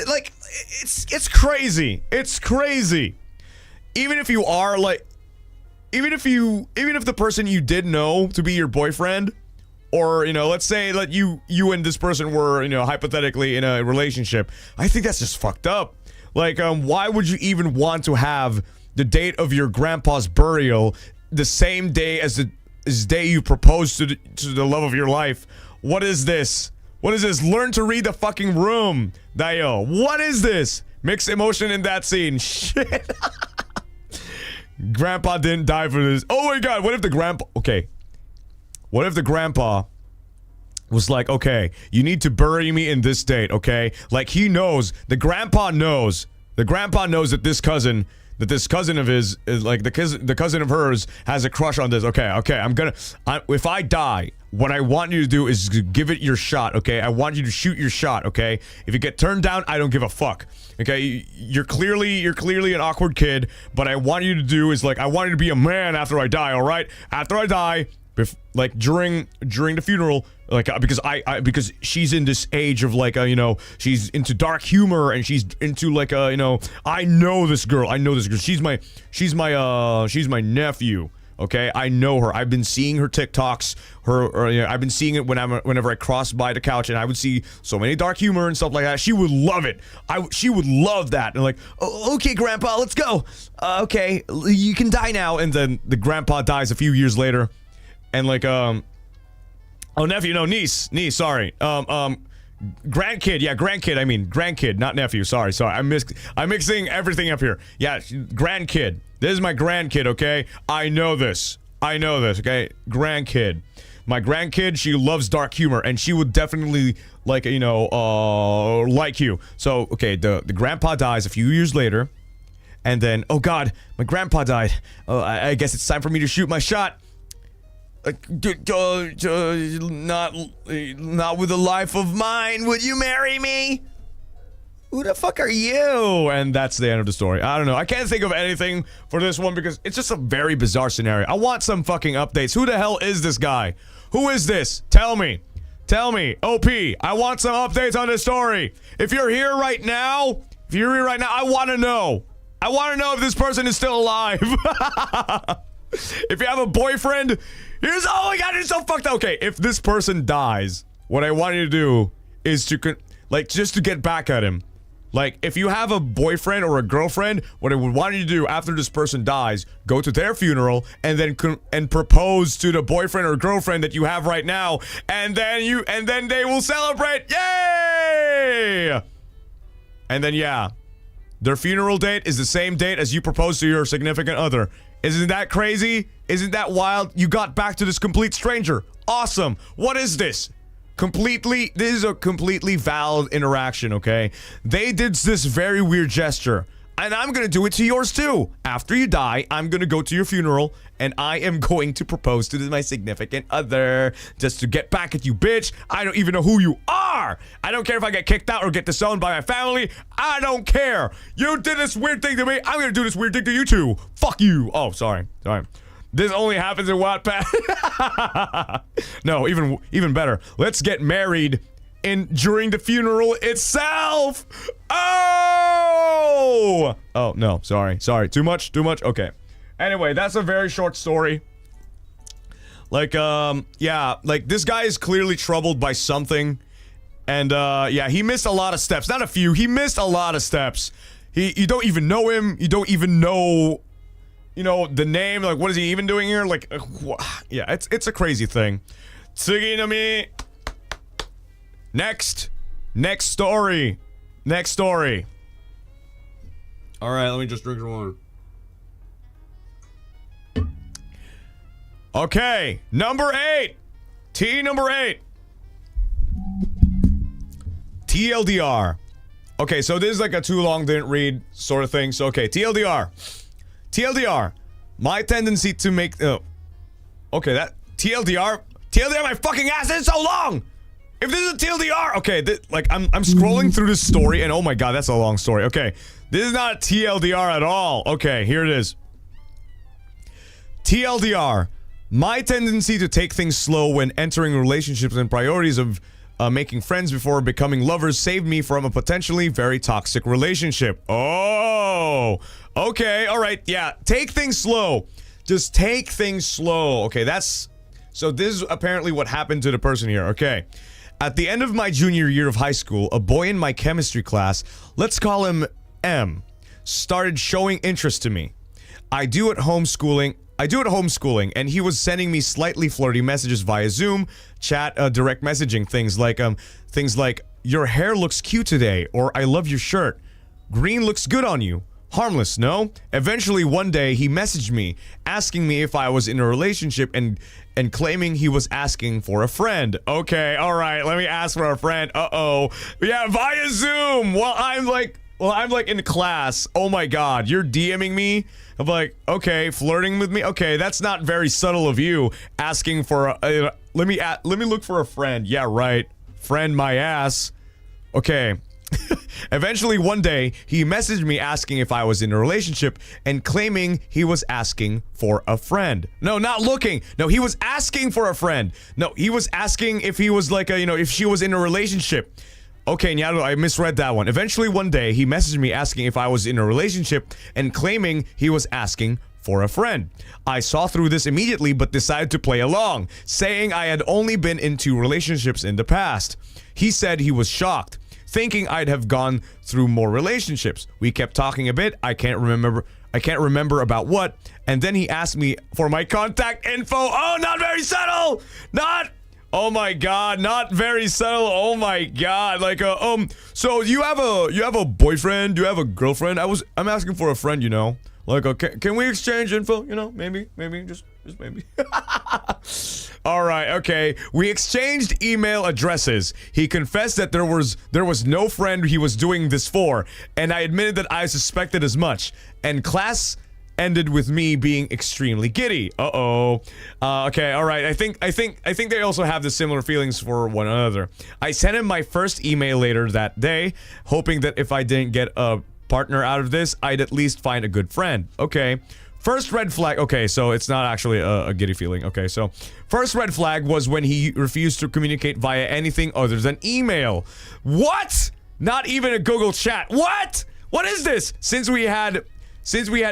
Like, it's crazy. It's crazy. Even if you are like, even if the person you did know to be your boyfriend, or, you know, let's say that you and this person were, you know, hypothetically in a relationship, I think that's just fucked up. Like, why would you even want to have the date of your grandpa's burial the same day as the day you proposed to the love of your life? What is this? What is this? Learn to read the fucking room, Dio. What is this? Mixed emotion in that scene. Shit. Grandpa didn't die for this. Oh my god, what if the grandpa... Okay. What if the grandpa was like, okay, you need to bury me in this date, okay? Like, he knows, the grandpa knows that this cousin of his is like, the cousin of hers has a crush on this. Okay, if I die, what I want you to do is give it your shot, okay? I want you to shoot your shot, okay? If you get turned down, I don't give a fuck, okay? You're clearly an awkward kid, but I want you to do is, like, I want you to be a man after I die, alright? After I die, like, during the funeral, like, because she's in this age of, like, you know, she's into dark humor, and she's into, like, you know, I know this girl, she's my nephew, okay? I know her, I've been seeing her TikToks, you know, I've been seeing it whenever I cross by the couch, and I would see so many dark humor and stuff like that. She would love it. She would love that. And like, oh, okay, grandpa, let's go. Okay, you can die now. And then the grandpa dies a few years later. And like, oh, nephew, no, niece, sorry. Grandkid, yeah, grandkid, not nephew, sorry. I'm mixing everything up here. Yeah, grandkid. This is my grandkid, okay? I know this, okay? Grandkid. My grandkid, she loves dark humor, and she would definitely, like, you know, like you. So, okay, the grandpa dies a few years later, and then, oh god, my grandpa died. Oh, I guess it's time for me to shoot my shot. Not with a life of mine. Would you marry me? Who the fuck are you? And that's the end of the story. I don't know. I can't think of anything for this one because it's just a very bizarre scenario. I want some fucking updates. Who the hell is this guy? Who is this? Tell me. OP, I want some updates on this story. If you're here right now, I want to know. I want to know if this person is still alive. If you have a boyfriend, oh my god, it's so fucked up. Okay, if this person dies, what I want you to do is to, like, just to get back at him. Like, if you have a boyfriend or a girlfriend, what I would want you to do after this person dies, go to their funeral and then propose to the boyfriend or girlfriend that you have right now, and then they will celebrate. Yay! And then, yeah, their funeral date is the same date as you propose to your significant other. Isn't that crazy? Isn't that wild? You got back to this complete stranger. Awesome. What is this? This is a completely valid interaction, okay? They did this very weird gesture, and I'm gonna do it to yours too. After you die, I'm gonna go to your funeral, and I am going to propose to my significant other, just to get back at you, bitch. I don't even know who you are. I don't care if I get kicked out or get disowned by my family. I don't care. You did this weird thing to me. I'm gonna do this weird thing to you too. Fuck you. Oh, sorry. This only happens in Wattpad. No, even better. Let's get married during the funeral itself. Oh no, sorry. Too much. Okay. Anyway, that's a very short story. Like, yeah, like, this guy is clearly troubled by something, and yeah, he missed a lot of steps. Not a few. He missed a lot of steps. You don't even know him. You don't even know, you know, the name. Like, what is he even doing here? Like, yeah, it's a crazy thing. Tsugi no mi. Next story. All right, let me just drink some water. Okay, number 8. Number 8. TLDR. Okay, so this is like a too long didn't read sort of thing. So okay, TLDR. TLDR. My tendency to make okay, that TLDR my fucking ass is so long. If this is a TLDR, okay, like I'm scrolling through this story and oh my god, that's a long story. Okay, this is not a TLDR at all. Okay, here it is. TLDR. My tendency to take things slow when entering relationships and priorities of making friends before becoming lovers saved me from a potentially very toxic relationship. Oh, okay, all right, yeah. Take things slow. Just take things slow. Okay, so this is apparently what happened to the person here. Okay. At the end of my junior year of high school, a boy in my chemistry class, let's call him M, started showing interest to me. I do it homeschooling, and he was sending me slightly flirty messages via Zoom, chat, direct messaging, things like, your hair looks cute today, or I love your shirt. Green looks good on you. Harmless, no? Eventually, one day, he messaged me, asking me if I was in a relationship and claiming he was asking for a friend. Okay, alright, let me ask for a friend. Uh-oh. Yeah, via Zoom! Well, I'm like in class. Oh my god, you're DMing me? I'm like, okay, flirting with me? Okay, that's not very subtle of you, asking for a, let me look for a friend. Yeah, right. Friend my ass. Okay. Eventually, one day, he messaged me asking if I was in a relationship and claiming he was asking for a friend. No, not looking. No, he was asking for a friend. No, he was asking if he was like a, if she was in a relationship. Okay, Nyado, I misread that one. Eventually, one day, he messaged me asking if I was in a relationship and claiming he was asking for a friend. I saw through this immediately but decided to play along, saying I had only been in 2 relationships in the past. He said he was shocked, thinking I'd have gone through more relationships. We kept talking a bit. I can't remember about what. And then he asked me for my contact info. Oh, not very subtle. Oh my god, not very subtle. Oh my god. Like so you have a boyfriend? Do you have a girlfriend? I'm asking for a friend, Like, okay, can we exchange info? Maybe, just maybe. All right, okay. We exchanged email addresses. He confessed that there was no friend he was doing this for, and I admitted that I suspected as much. And class ended with me being extremely giddy. Okay, all right. I think they also have the similar feelings for one another. I sent him my first email later that day, hoping that if I didn't get a partner out of this, I'd at least find a good friend. Okay. First red flag. Okay, so it's not actually a giddy feeling. Okay, so first red flag was when he refused to communicate via anything other than email. What? Not even a Google chat. What? What is this? Since we had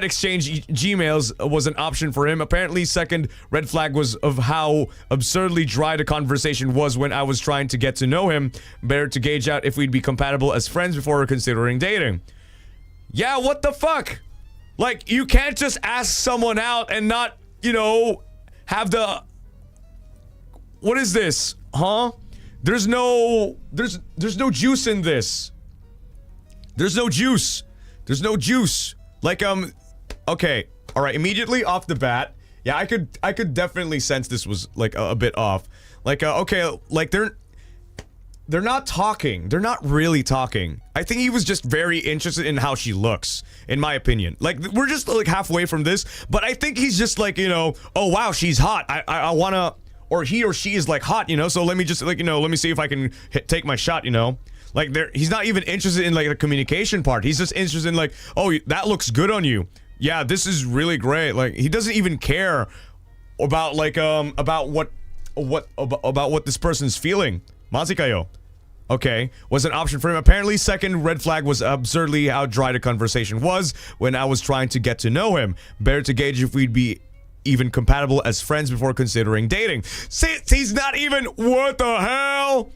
exchanged Gmails was an option for him. Apparently, second red flag was of how absurdly dry the conversation was when I was trying to get to know him. Better to gauge out if we'd be compatible as friends before considering dating. Yeah, what the fuck? Like, you can't just ask someone out and not, have the... What is this? Huh? There's no juice in this. There's no juice. There's no juice. Like, okay. Alright, immediately off the bat, yeah, I could definitely sense this was, like, a bit off. Like, okay, like, they're not talking. They're not really talking. I think he was just very interested in how she looks, in my opinion. Like, we're just, like, halfway from this, but I think he's just like, oh, wow, she's hot. I wanna, or he or she is, like, hot, so let me just, like, let me see if I can take my shot, Like, he's not even interested in, like, the communication part. He's just interested in, like, oh, that looks good on you. Yeah, this is really great. Like, he doesn't even care about, like, about what this person's feeling. Mazikayo. Okay, was an option for him. Apparently, second red flag was absurdly how dry the conversation was when I was trying to get to know him. Better to gauge if we'd be even compatible as friends before considering dating. See, he's not even, what the hell?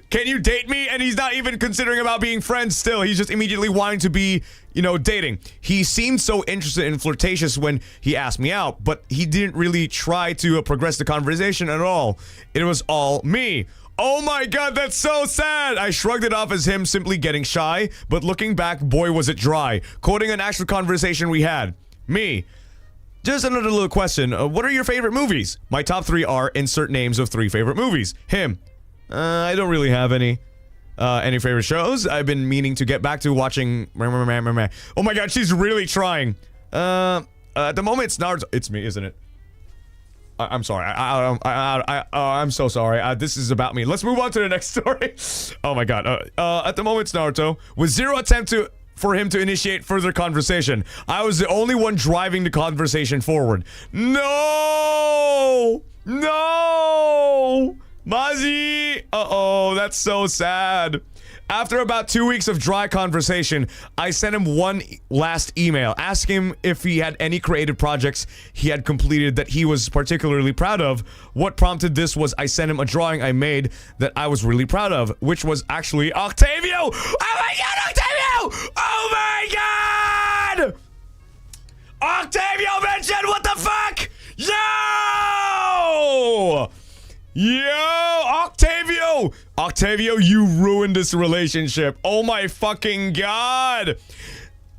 Can you date me? And he's not even considering about being friends still. He's just immediately wanting to be, dating. He seemed so interested and flirtatious when he asked me out, but he didn't really try to progress the conversation at all. It was all me. Oh my god, that's so sad! I shrugged it off as him simply getting shy, but looking back, boy was it dry. Quoting an actual conversation we had. Me. Just another little question. What are your favorite movies? My top 3 are insert names of 3 favorite movies. Him. I don't really have any. Any favorite shows? I've been meaning to get back to watching. Oh my god, she's really trying. At the moment, it's Naruto. It's me, isn't it? I'm sorry. I'm so sorry. This is about me. Let's move on to the next story. Oh my god. At the moment, it's Naruto. With zero attempt for him to initiate further conversation. I was the only one driving the conversation forward. No! No! Mazi! Uh-oh, that's so sad. After about 2 weeks of dry conversation, I sent him one last email, asking him if he had any creative projects he had completed that he was particularly proud of. What prompted this was I sent him a drawing I made that I was really proud of, which was actually Octavio! Oh my god, Octavio! Oh my god! Octavio mentioned, what the fuck? Yo! Yo, Octavio! Octavio, you ruined this relationship. Oh my fucking god.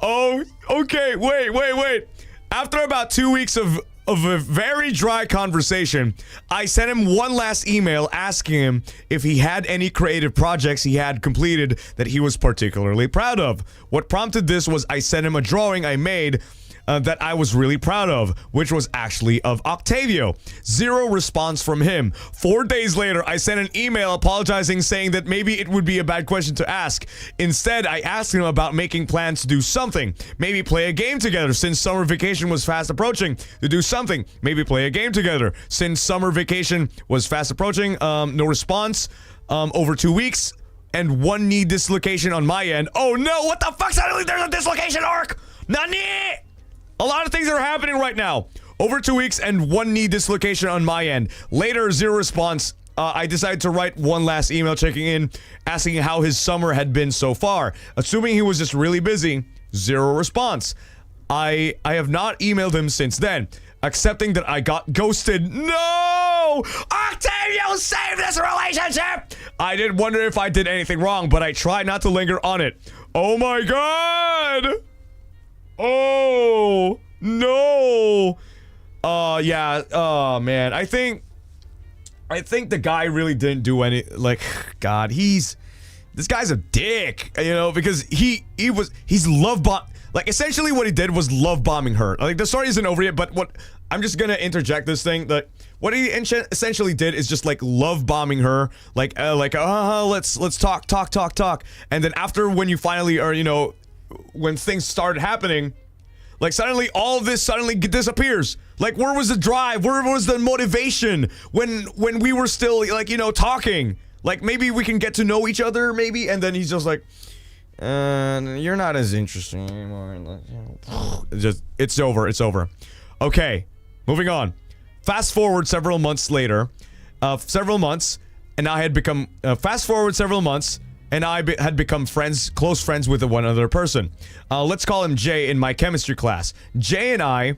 Oh, okay, wait. After about 2 weeks of a very dry conversation, I sent him one last email asking him if he had any creative projects he had completed that he was particularly proud of. What prompted this was I sent him a drawing I made that I was really proud of, which was actually of Octavio. Zero response from him. 4 days later, I sent an email apologizing, saying that maybe it would be a bad question to ask. Instead, I asked him about making plans to do something. Maybe play a game together since summer vacation was fast approaching. To do something. Maybe play a game together since summer vacation was fast approaching. No response. Over 2 weeks. And one knee dislocation on my end. Oh no, what the fuck? Suddenly there's a dislocation arc! Nani! A lot of things are happening right now. Over 2 weeks and one knee dislocation on my end. Later, zero response. I decided to write one last email checking in, asking how his summer had been so far. Assuming he was just really busy, zero response. I have not emailed him since then, accepting that I got ghosted. No! Octavio, save this relationship! I did wonder if I did anything wrong, but I tried not to linger on it. Oh my god! Oh no. Yeah. Oh man. I think the guy really didn't do any, like, god, this guy's a dick, you know, because he's love bomb, like, essentially what he did was love bombing her. Like, the story isn't over yet, but what I'm just gonna interject this thing, that what he essentially did is just like love bombing her, let's talk, and then after, when you finally are, you know, when things started happening, like, suddenly all of this suddenly disappears. Like, where was the drive? Where was the motivation when we were still, like, you know, talking? Like, maybe we can get to know each other, maybe? And then he's just like, you're not as interesting anymore. It's over. Okay, moving on. Fast forward several months later. And I had become, fast forward several months, and I had become close friends with one other person. Let's call him Jay in my chemistry class. Jay and I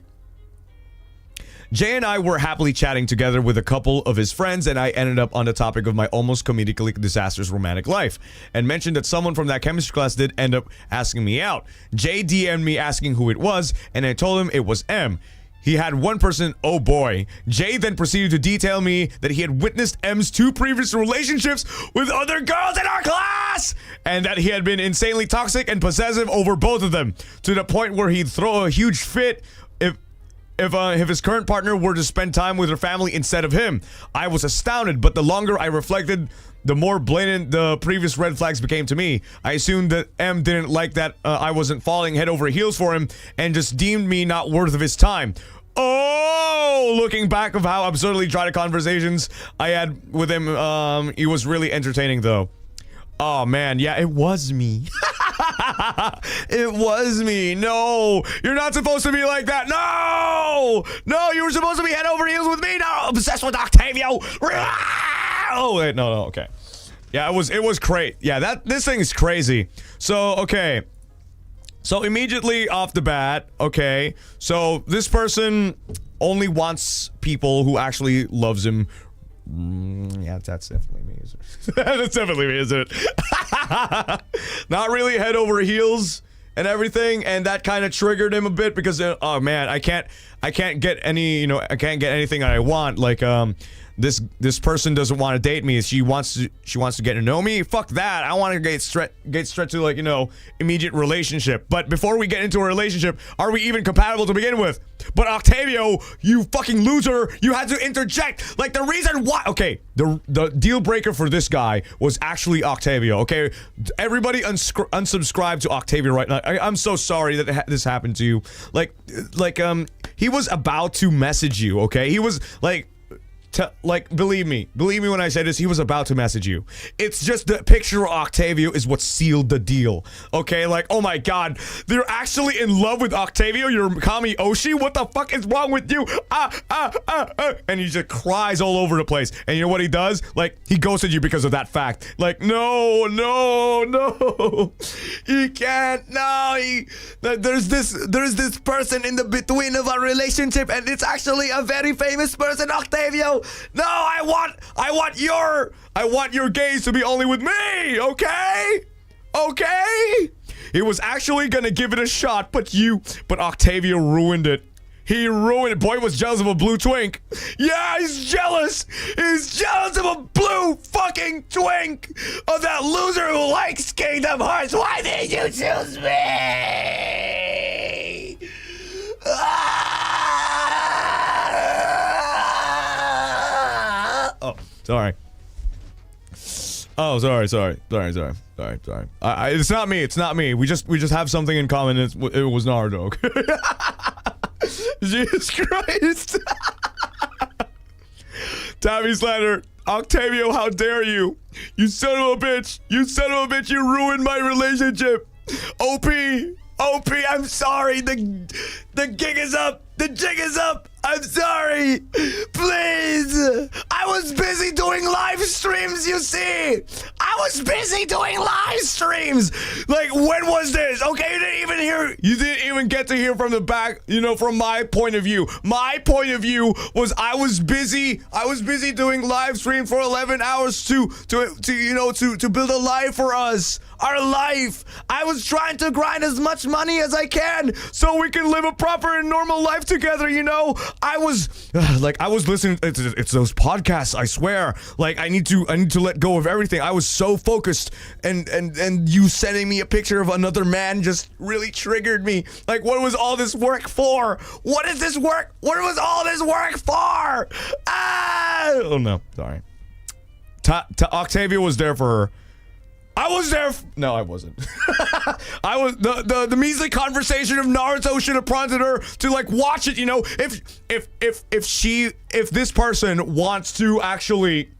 were happily chatting together with a couple of his friends, and I ended up on the topic of my almost comedically disastrous romantic life, and mentioned that someone from that chemistry class did end up asking me out. Jay DM'd me asking who it was, and I told him it was M. He had one person, oh boy. Jay then proceeded to detail me that he had witnessed M's 2 previous relationships with other girls in our class, and that he had been insanely toxic and possessive over both of them, to the point where he'd throw a huge fit if his current partner were to spend time with her family instead of him. I was astounded, but the longer I reflected, the more blatant the previous red flags became to me. I assumed that M didn't like that I wasn't falling head over heels for him, and just deemed me not worth of his time. Oh, looking back of how absurdly dry the conversations I had with him, he was really entertaining though. Oh man, yeah, it was me. It was me. No, you're not supposed to be like that. No, you were supposed to be head over heels with me. No, obsessed with Octavio. Oh wait, no, okay. Yeah, it was great. Yeah, this thing is crazy. So, okay. So immediately off the bat, okay, so this person only wants people who actually loves him. Yeah, that's definitely me, isn't it? That's definitely me, isn't it? Not really head over heels. and everything, and that kind of triggered him a bit because oh man, I can't get any, I can't get anything that I want. Like this person doesn't want to date me. She wants to get to know me. Fuck that. I want to get straight to like, immediate relationship. But before we get into a relationship, are we even compatible to begin with? But Octavio, you fucking loser, you had to interject. Like the reason why, okay, the deal breaker for this guy was actually Octavio. Okay, everybody unsubscribe to Octavio right now. I'm so sorry that this happened to you. Like he was about to message you. Okay, he was like. Believe me when I say this, he was about to message you. It's just the picture of Octavio is what sealed the deal. Okay, like, oh my god, they're actually in love with Octavio. You're Kami Oshi? What the fuck is wrong with you? And he just cries all over the place. And you know what he does? Like, he ghosted you because of that fact. Like, no. He can't, no, there's this person in the between of our relationship, and it's actually a very famous person, Octavio. No, I want your gaze to be only with me, okay? Okay? He was actually gonna give it a shot, but Octavio ruined it. He ruined it. Boy was jealous of a blue twink. Yeah, he's jealous. He's jealous of a blue fucking twink. Of that loser who likes Kingdom Hearts. Why did you choose me? Oh, sorry. Oh, sorry. It's not me. It's not me. We just have something in common. It was Naruto. Jesus Christ. Tabby Slander. Octavio, how dare you? You son of a bitch. You ruined my relationship. OP, I'm sorry. The gig is up. The jig is up. I'm sorry. Please. I was busy doing live streams, you see. I was busy doing live streams. Like, when was this? Okay, you didn't even get to hear from the back, from my point of view. My point of view was I was busy doing live stream for 11 hours to build a life for us. Our life. I was trying to grind as much money as I can so we can live a proper and normal life together, I was listening. It's those podcasts, I swear. Like, I need to let go of everything. I was so focused, and you sending me a picture of another man just really triggered me. Like, what was all this work for? What is this work? What was all this work for? Oh no, sorry. Octavia was there for her. I was there. No, I wasn't. I was the measly conversation of Naruto should have prompted her to like watch it. If this person wants to actually,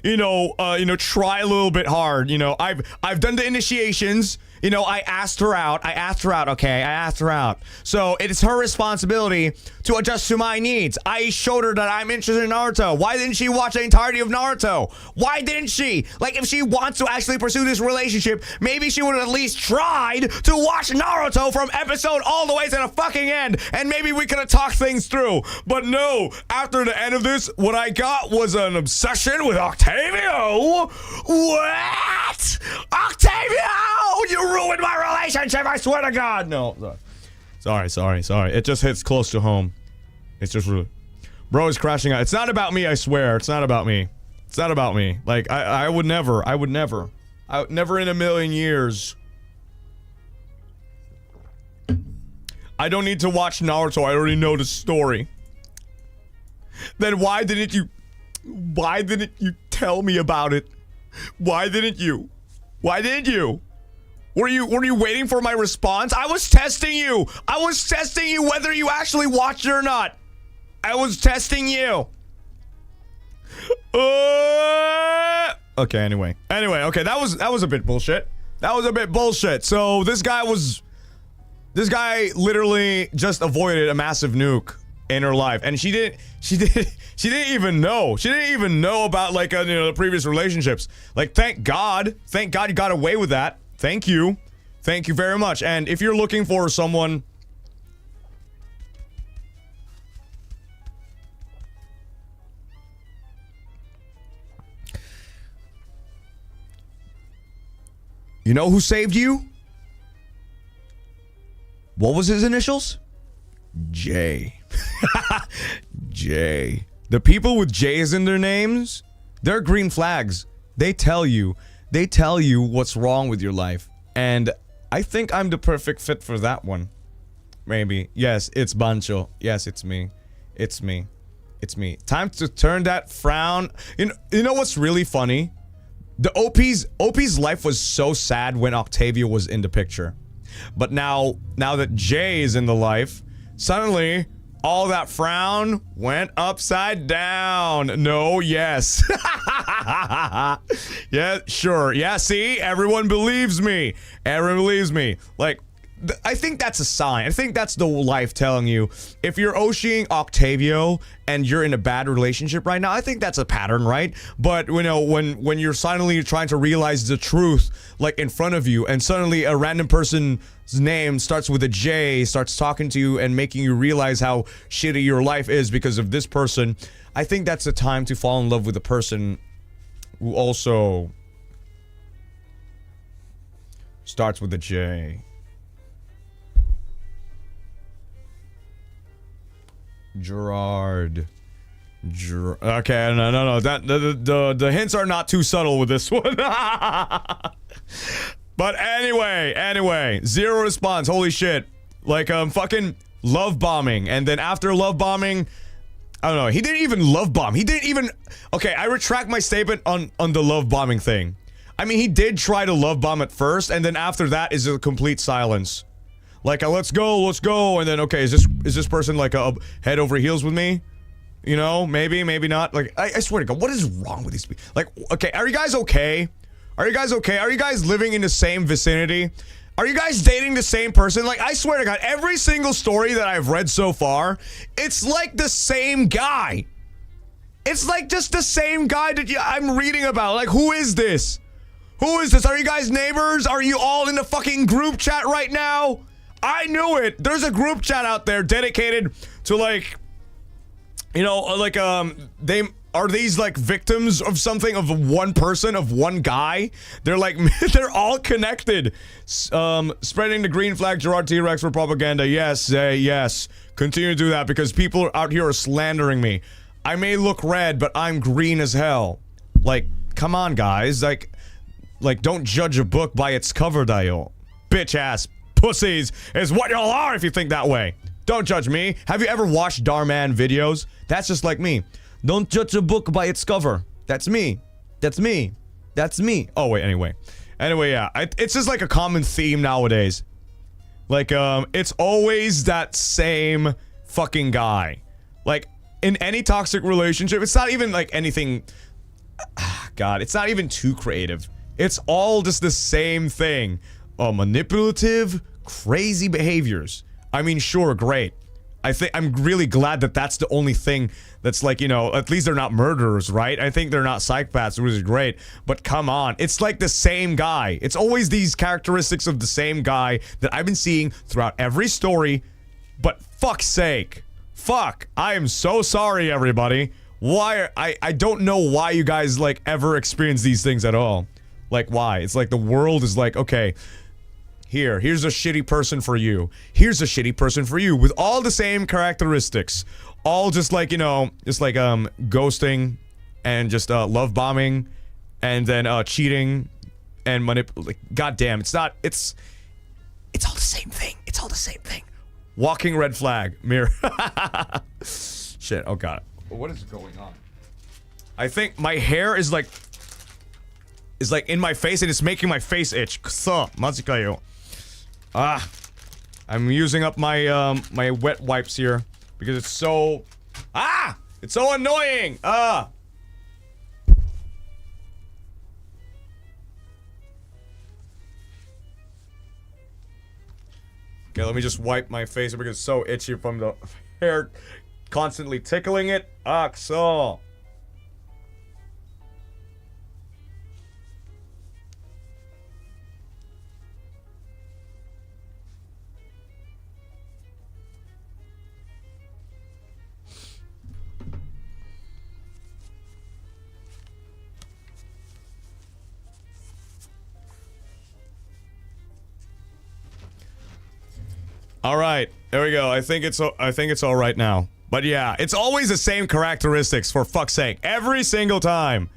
try a little bit hard. I've done the initiations. I asked her out. Okay, I asked her out. So it's her responsibility to adjust to my needs. I showed her that I'm interested in Naruto. Why didn't she watch the entirety of Naruto? Why didn't she? Like, if she wants to actually pursue this relationship, maybe she would have at least tried to watch Naruto from episode all the way to the fucking end, and maybe we could have talked things through. But no, after the end of this, what I got was an obsession with Octavio. What? Octavio! You ruined my relationship, I swear to God. No, sorry. It just hits close to home. It's just really, bro is crashing out. It's not about me, I swear. It's not about me. Like, I would never in a million years. I don't need to watch Naruto. I already know the story. Then why didn't you tell me about it? Why didn't you? Were you waiting for my response? I was testing you whether you actually watched it or not. I was testing you. Okay, anyway, okay, that was a bit bullshit. So this guy literally just avoided a massive nuke in her life, and she didn't even know about like the previous relationships. Like, thank God you got away with that. Thank you very much. And if you're looking for someone, you know who saved you? What was his initials? J. J. The people with J's in their names, they're green flags. They tell you what's wrong with your life. And I think I'm the perfect fit for that one. Maybe. Yes, it's Bancho. Yes, it's me. It's me. It's me. Time to turn that frown. You know what's really funny? The OP's life was so sad when Octavia was in the picture. But now that Jay is in the life, suddenly all that frown went upside down. No, yes. Yeah, sure. Yeah, see? Everyone believes me. Everyone believes me. Like, I think that's a sign. I think that's the life telling you. If you're Oshiing Octavio and you're in a bad relationship right now, I think that's a pattern, right? But, you know, when you're suddenly trying to realize the truth, like, in front of you, and suddenly a random person's name starts with a J, starts talking to you and making you realize how shitty your life is because of this person, I think that's a time to fall in love with a person who also starts with a J. Jurard. Okay, no. That the hints are not too subtle with this one. But anyway, zero response. Holy shit. Like fucking love bombing, and then after love bombing, I don't know. He didn't even love bomb. He didn't even. Okay, I retract my statement on the love bombing thing. I mean, he did try to love bomb at first, and then after that is a complete silence. Like a let's go, and then okay, is this person like a head over heels with me? You know, maybe not. Like I swear to God, what is wrong with these people? Like, okay, are you guys okay? Are you guys okay? Are you guys living in the same vicinity? Are you guys dating the same person? Like, I swear to God, every single story that I've read so far, it's like the same guy. It's like just the same guy that I'm reading about. Like, who is this? Who is this? Are you guys neighbors? Are you all in the fucking group chat right now? I knew it. There's a group chat out there dedicated to, like, you know, like, they are these like victims of something, of one person, of one guy. They're like, they're all connected. Spreading the green flag, Jurard T. Rexford propaganda. Yes, yes. Continue to do that because people out here are slandering me. I may look red, but I'm green as hell. Like, come on, guys. Like, don't judge a book by its cover, Dio. Bitch ass pussies is what y'all are if you think that way. Don't judge me. Have you ever watched Darman videos? That's just like me. Don't judge a book by its cover. That's me. That's me. That's me. Oh, wait, anyway. Anyway, yeah. It's just like a common theme nowadays. Like, it's always that same fucking guy. Like, in any toxic relationship, it's not even like anything... God, it's not even too creative. It's all just the same thing. Manipulative, crazy behaviors. I mean, sure, great. I'm really glad that that's the only thing that's like, you know, at least they're not murderers, right? I think they're not psychopaths, which is great. But come on, it's like the same guy. It's always these characteristics of the same guy that I've been seeing throughout every story. But fuck's sake. Fuck. I am so sorry, everybody. Why? I don't know why you guys, like, ever experience these things at all. Like, why? It's like the world is like, okay... Here's a shitty person for you. Here's a shitty person for you with all the same characteristics. All just like, you know, just like ghosting and just love bombing and then cheating and like, goddamn, it's all the same thing. It's all the same thing. Walking red flag. Mirror. Shit, oh god. What is going on? I think my hair is like in my face and it's making my face itch. Mazikayo. I'm using up my my wet wipes here because it's so it's so annoying. Okay, let me just wipe my face because it's so itchy from the hair constantly tickling it. So All right, there we go. I think it's all right now. But yeah, it's always the same characteristics, for fuck's sake. Every single time.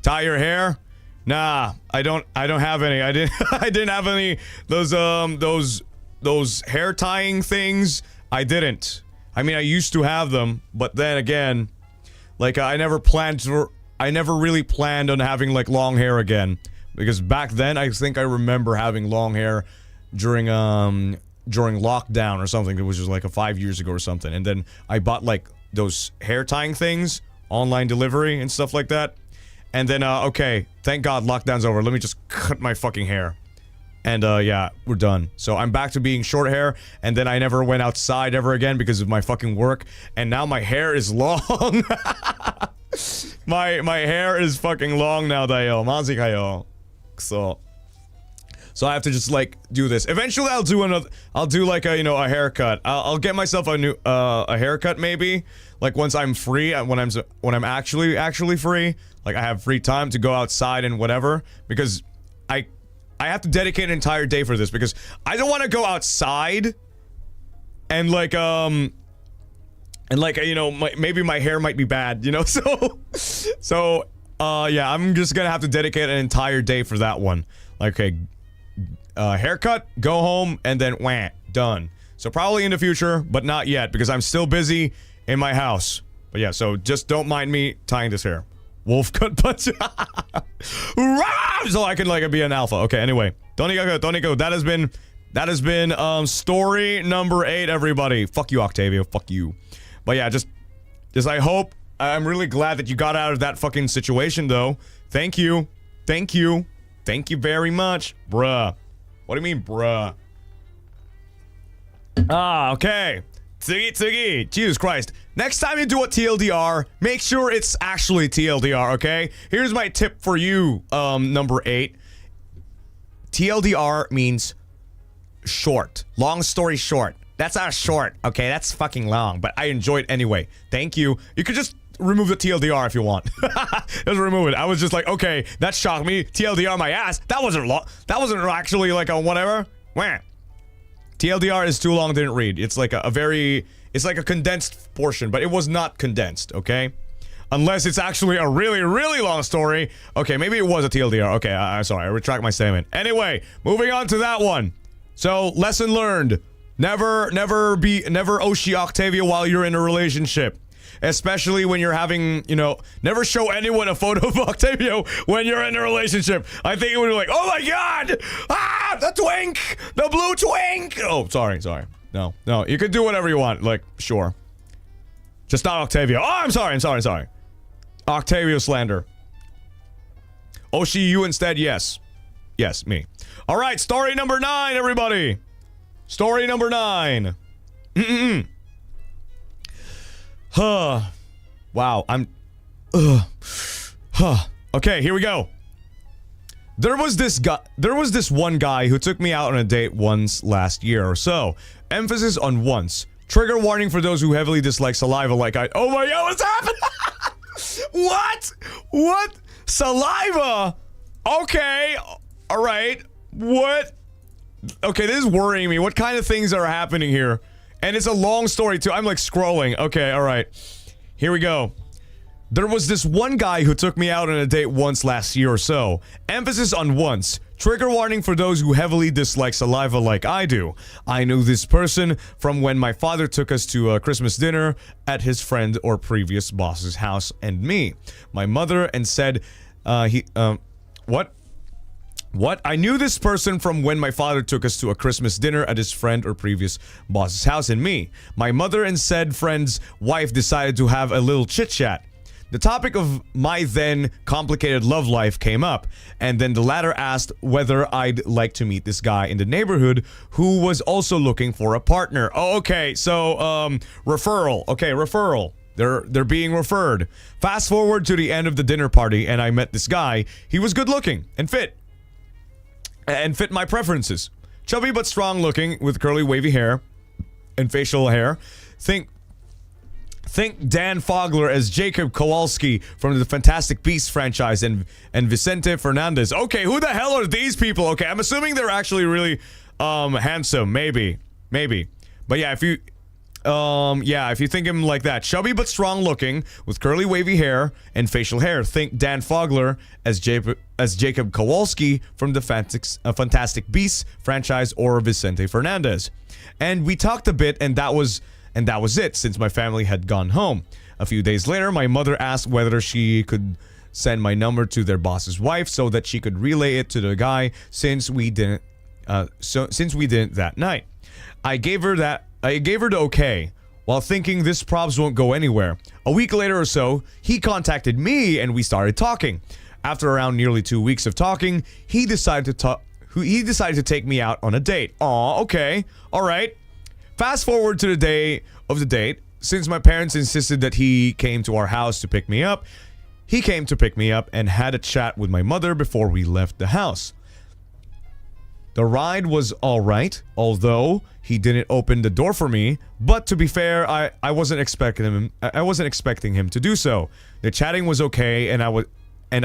Tie your hair? Nah, I don't have any. I didn't have any those hair tying things. I didn't. I mean, I used to have them, but then again, like I never really planned on having like long hair again, because back then I think I remember having long hair during lockdown or something. It was just like 5 years ago or something, and then I bought like those hair tying things, online delivery and stuff like that. And then, okay, thank God lockdown's over. Let me just cut my fucking hair. And, yeah, we're done. So I'm back to being short hair, and then I never went outside ever again because of my fucking work. And now my hair is long. my hair is fucking long now, dayo. Mazi kayo. So I have to just, like, do this. Eventually I'll do like a, you know, a haircut. I'll get myself a haircut maybe. Like once I'm free, when I'm actually free. Like, I have free time to go outside and whatever, because I have to dedicate an entire day for this, because I don't want to go outside and you know, maybe my hair might be bad, you know, so yeah, I'm just gonna have to dedicate an entire day for that one. Like, okay, haircut, go home, and then wah, done. So probably in the future, but not yet, because I'm still busy in my house. But yeah, so just don't mind me tying this hair. Wolf cut punch. So I can like be an alpha. Okay, anyway. Toniko, that has been story number 8, everybody. Fuck you, Octavio. Fuck you. But yeah, just I'm really glad that you got out of that fucking situation though. Thank you. Thank you. Thank you very much. Bruh. What do you mean, bruh? Ah, okay. Tsugi. Jesus Christ. Next time you do a TLDR, make sure it's actually TLDR, okay? Here's my tip for you, number 8. TLDR means short. Long story short. That's not short, okay? That's fucking long, but I enjoy it anyway. Thank you. You could just remove the TLDR if you want. Just remove it. I was just like, okay, that shocked me. TLDR my ass. That wasn't long. That wasn't actually like a whatever. Wah. TLDR is too long, didn't read. It's like it's like a condensed portion, but it was not condensed, okay? Unless it's actually a really, really long story. Okay, maybe it was a TLDR. Okay, I'm sorry, I retract my statement. Anyway, moving on to that one. So, lesson learned. Never Oshi Octavia while you're in a relationship. Especially when you're having, you know, never show anyone a photo of Octavio when you're in a relationship. I think it would be like, oh my god! Ah, the twink! The blue twink! Oh, sorry. No, you can do whatever you want, like, sure. Just not Octavio. Oh, I'm sorry. Octavio slander. Oshi, you instead, yes. Yes, me. Alright, story number 9, everybody! Story number 9. Wow, okay, here we go. There was this one guy who took me out on a date once last year or so. Emphasis on once. Trigger warning for those who heavily dislike saliva like I- Oh my god, what's happening? What? Saliva? Okay, alright. What? Okay, this is worrying me. What kind of things are happening here? And it's a long story too. I'm like scrolling. Okay, alright. Here we go. There was this one guy who took me out on a date once last year or so. Emphasis on once. Trigger warning for those who heavily dislike saliva like I do. I knew this person from when my father took us to a Christmas dinner at his friend or previous boss's house and me. My mother and said, what? What? I knew this person from when my father took us to a Christmas dinner at his friend or previous boss's house and me. My mother and said friend's wife decided to have a little chit-chat. The topic of my then complicated love life came up, and then the latter asked whether I'd like to meet this guy in the neighborhood who was also looking for a partner. Oh, okay, so, referral. Okay, referral. They're being referred. Fast forward to the end of the dinner party, and I met this guy. He was good looking and fit my preferences. Chubby but strong looking with curly wavy hair and facial hair. Think Dan Fogler as Jacob Kowalski from the Fantastic Beasts franchise and Vicente Fernandez. Okay, who the hell are these people? Okay, I'm assuming they're actually really handsome. Maybe. But yeah, if you think him like that, chubby but strong looking, with curly wavy hair and facial hair. Think Dan Fogler as Jacob Kowalski from the Fantastic Beasts franchise, or Vicente Fernandez. And we talked a bit, and that was it, since my family had gone home. A few days later, my mother asked whether she could send my number to their boss's wife so that she could relay it to the guy, since we didn't that night. I gave her the okay, while thinking this probs won't go anywhere. A week later or so, he contacted me and we started talking. After around nearly 2 weeks of talking, he decided to take me out on a date. Aw, okay, alright. Fast forward to the day of the date. Since my parents insisted that he came to our house to pick me up, he came to pick me up and had a chat with my mother before we left the house. The ride was alright, although he didn't open the door for me, but to be fair, I wasn't expecting him to do so. The chatting was okay, and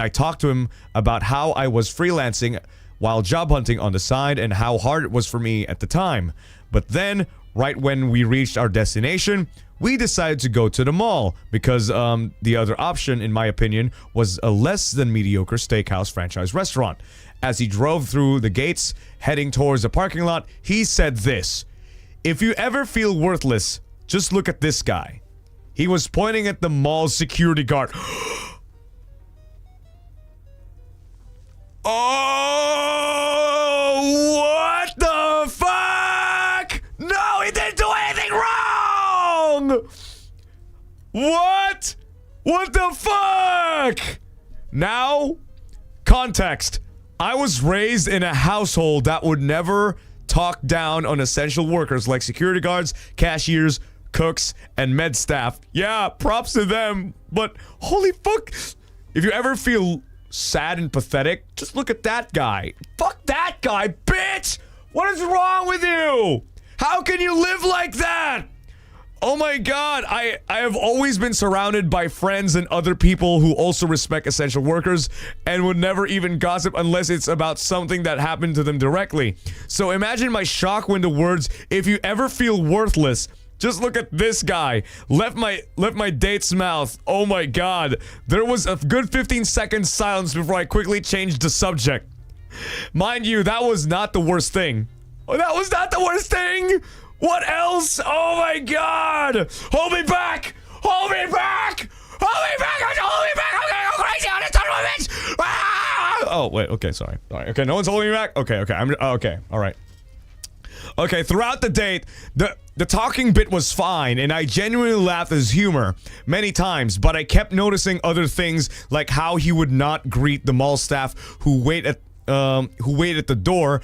I talked to him about how I was freelancing while job hunting on the side and how hard it was for me at the time. But then, right when we reached our destination, we decided to go to the mall because the other option, in my opinion, was a less than mediocre steakhouse franchise restaurant. As he drove through the gates, heading towards the parking lot, he said this: "If you ever feel worthless, just look at this guy." He was pointing at the mall's security guard. Oh, what the fuck? No, he didn't do anything wrong! What? What the fuck? Now, context. I was raised in a household that would never talk down on essential workers like security guards, cashiers, cooks, and med staff. Yeah, props to them, but holy fuck. If you ever feel sad and pathetic, just look at that guy. Fuck that guy, bitch! What is wrong with you? How can you live like that? Oh my god, I have always been surrounded by friends and other people who also respect essential workers and would never even gossip unless it's about something that happened to them directly. So imagine my shock when the words, "If you ever feel worthless, just look at this guy," left my date's mouth. Oh my god. There was a good 15 seconds silence before I quickly changed the subject. Mind you, that was not the worst thing. Oh, that was not the worst thing! What else? Oh my god! Hold me back! Hold me back! Hold me back! Hold me back! I'm gonna go crazy on this son of a bitch! Ah! Oh wait, okay, sorry. Okay, no one's holding me back? Okay, okay, alright. Okay, throughout the date, the talking bit was fine, and I genuinely laughed at his humor many times, but I kept noticing other things, like how he would not greet the mall staff who wait at the door.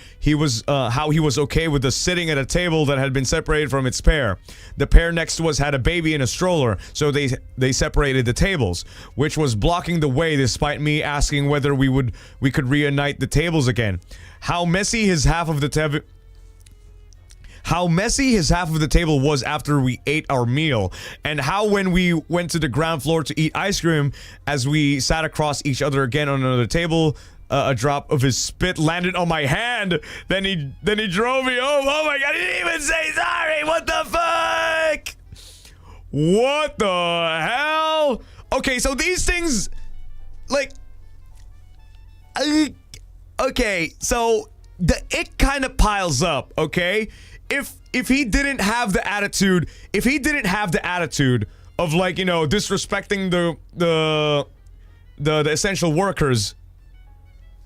How he was okay with us sitting at a table that had been separated from its pair. The pair next to us had a baby in a stroller, so they separated the tables, which was blocking the way despite me asking whether we could reunite the tables again. How messy his half of the table was after we ate our meal, and how when we went to the ground floor to eat ice cream, as we sat across each other again on another table, a drop of his spit landed on my hand. Then he drove me home. Oh my god, he didn't even say sorry. What the fuck? What the hell? Okay, so these things, like, okay, so it kind of piles up. Okay, if he didn't have the attitude, of, like, you know, disrespecting the essential workers,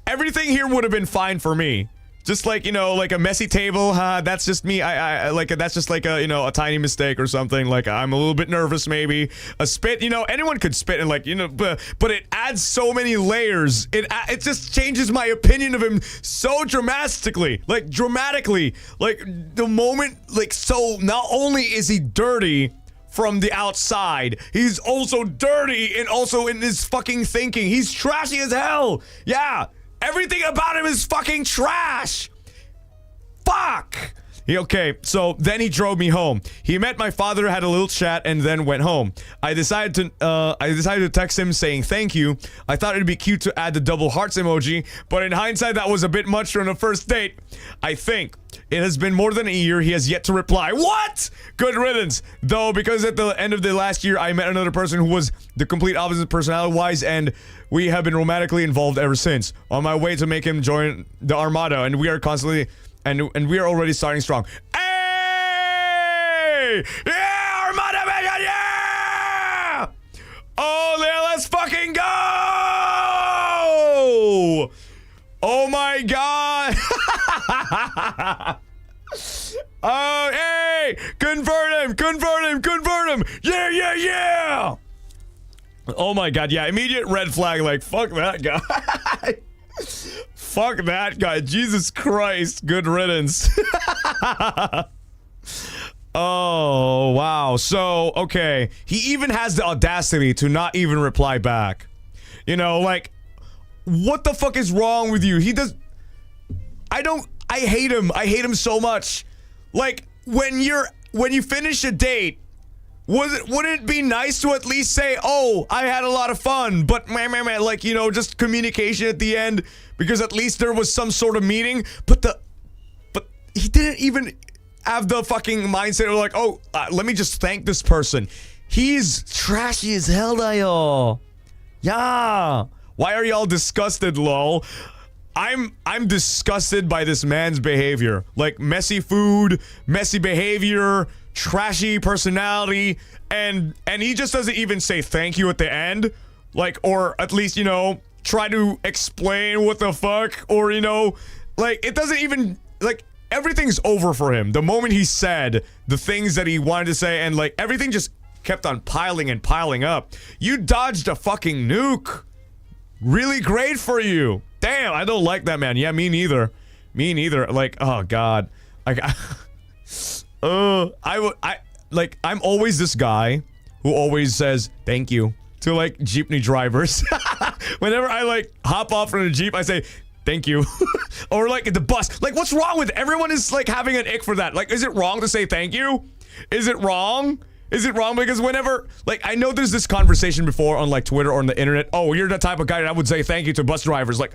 everything here would have been fine for me. Just like, you know, like a messy table, that's just me. I like, that's just like a, you know, a tiny mistake or something. Like, I'm a little bit nervous maybe. A spit, you know, anyone could spit, and, like, you know, but it adds so many layers. It just changes my opinion of him so dramatically. Like, the moment, like, so not only is he dirty from the outside, he's also dirty and also in his fucking thinking. He's trashy as hell. Yeah. Everything about him is fucking trash. Fuck. Okay, so then he drove me home. He met my father, had a little chat, and then went home. I decided to text him saying thank you. I thought it'd be cute to add the double hearts emoji, but in hindsight, that was a bit much on a first date, I think. It has been more than a year. He has yet to reply. What? Good riddance. Though, because at the end of the last year, I met another person who was the complete opposite personality-wise, and we have been romantically involved ever since. On my way to make him join the Armada, and we are constantly, and we are already starting strong. Hey! Yeah, Armada, man, yeah! Oh, yeah, let's fucking go! Oh my god! Oh, hey! Convert him! Convert him! Convert him! Yeah, yeah, yeah! Oh my god, yeah, immediate red flag, like, fuck that guy. Fuck that guy, Jesus Christ, good riddance. Oh, wow, so, okay, he even has the audacity to not even reply back. You know, like, what the fuck is wrong with you? He does... I hate him. I hate him so much. Like, when you finish a date, wouldn't it be nice to at least say, oh, I had a lot of fun, but like, you know, just communication at the end, because at least there was some sort of meeting, but he didn't even have the fucking mindset of like, oh, let me just thank this person. He's trashy as hell, dayo. Yeah. Why are y'all disgusted, lol? I'm disgusted by this man's behavior. Like, messy food, messy behavior, trashy personality, and he just doesn't even say thank you at the end. Like, or at least, you know, try to explain what the fuck, or, you know, like, it doesn't even, like, everything's over for him. The moment he said the things that he wanted to say, and, like, everything just kept on piling and piling up. You dodged a fucking nuke. Really great for you. Damn, I don't like that, man. Yeah, me neither. Me neither. Like, oh god. Like, I'm always this guy who always says thank you to like jeepney drivers. Whenever I like hop off from the jeep, I say thank you. Or like at the bus. Like, what's wrong with it? Everyone is like having an ick for that. Like, is it wrong to say thank you? Is it wrong? Is it wrong? Because whenever, like, I know there's this conversation before on, like, Twitter or on the internet. Oh, you're the type of guy that would say thank you to bus drivers. Like,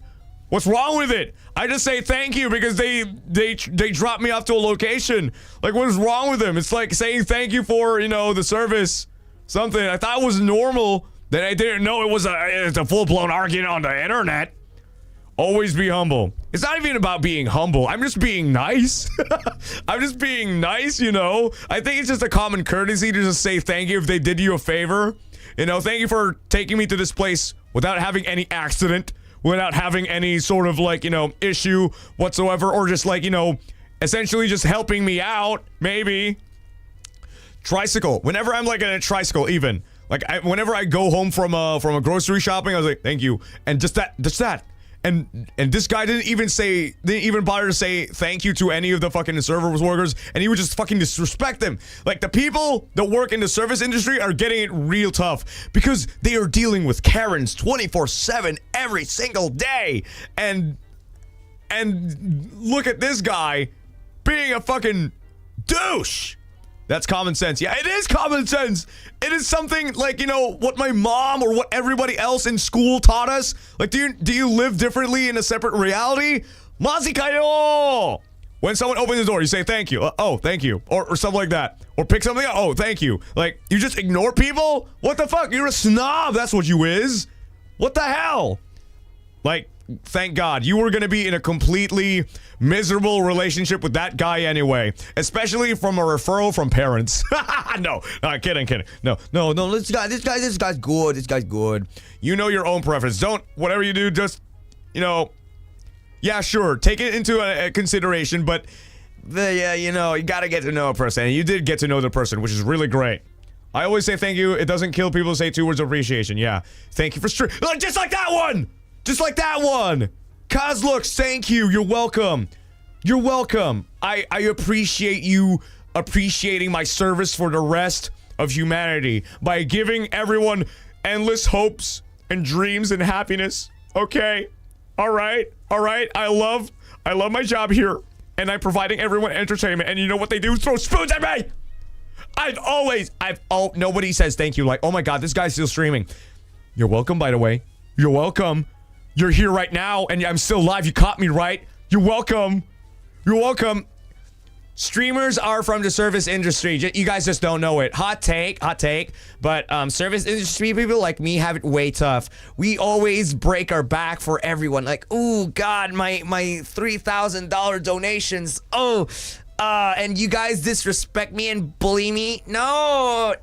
what's wrong with it? I just say thank you because they drop me off to a location. Like, what is wrong with them? It's like saying thank you for, you know, the service. Something. I thought it was normal. Then I didn't know it's a full-blown argument on the internet. Always be humble. It's not even about being humble. I'm just being nice. I'm just being nice, you know? I think it's just a common courtesy to just say thank you if they did you a favor. You know, thank you for taking me to this place without having any accident, without having any sort of, like, you know, issue whatsoever, or just, like, you know, essentially just helping me out, maybe. Tricycle. Whenever I'm, like, in a tricycle, even. Like, whenever I go home from a grocery shopping, I was like, thank you. And just that. And this guy didn't even bother to say thank you to any of the fucking service workers, and he would just fucking disrespect them. Like, the people that work in the service industry are getting it real tough because they are dealing with Karens 24/7 every single day. And look at this guy being a fucking douche. That's common sense. Yeah, it is common sense. It is something like, you know, what my mom or what everybody else in school taught us. Like, do you live differently in a separate reality? Mazi kayo! When someone opens the door, you say thank you. Oh, thank you. Or something like that. Or pick something up. Oh, thank you. Like, you just ignore people? What the fuck? You're a snob. That's what you is. What the hell? Like, thank God. You were going to be in a completely miserable relationship with that guy anyway. Especially from a referral from parents. No, kidding. No, this guy's good. This guy's good. You know your own preference. Don't, whatever you do, just, you know, yeah, sure. Take it into a consideration, but, yeah, you know, you got to get to know a person. And you did get to know the person, which is really great. I always say thank you. It doesn't kill people to say 2 words of appreciation. Yeah. Thank you for just like that one. Just like that one. Kozlooks, thank you. You're welcome. You're welcome. I appreciate you appreciating my service for the rest of humanity by giving everyone endless hopes and dreams and happiness. Okay? All right. I love my job here, and I'm providing everyone entertainment. And you know what they do? Throw spoons at me. Nobody says thank you. Like, oh my God, this guy's still streaming. You're welcome, by the way. You're welcome. You're here right now, and I'm still live. You caught me, right? You're welcome. You're welcome. Streamers are from the service industry. You guys just don't know it. Hot take. But service industry people like me have it way tough. We always break our back for everyone. Like, oh God, my $3,000 donations. And you guys disrespect me and bully me. No,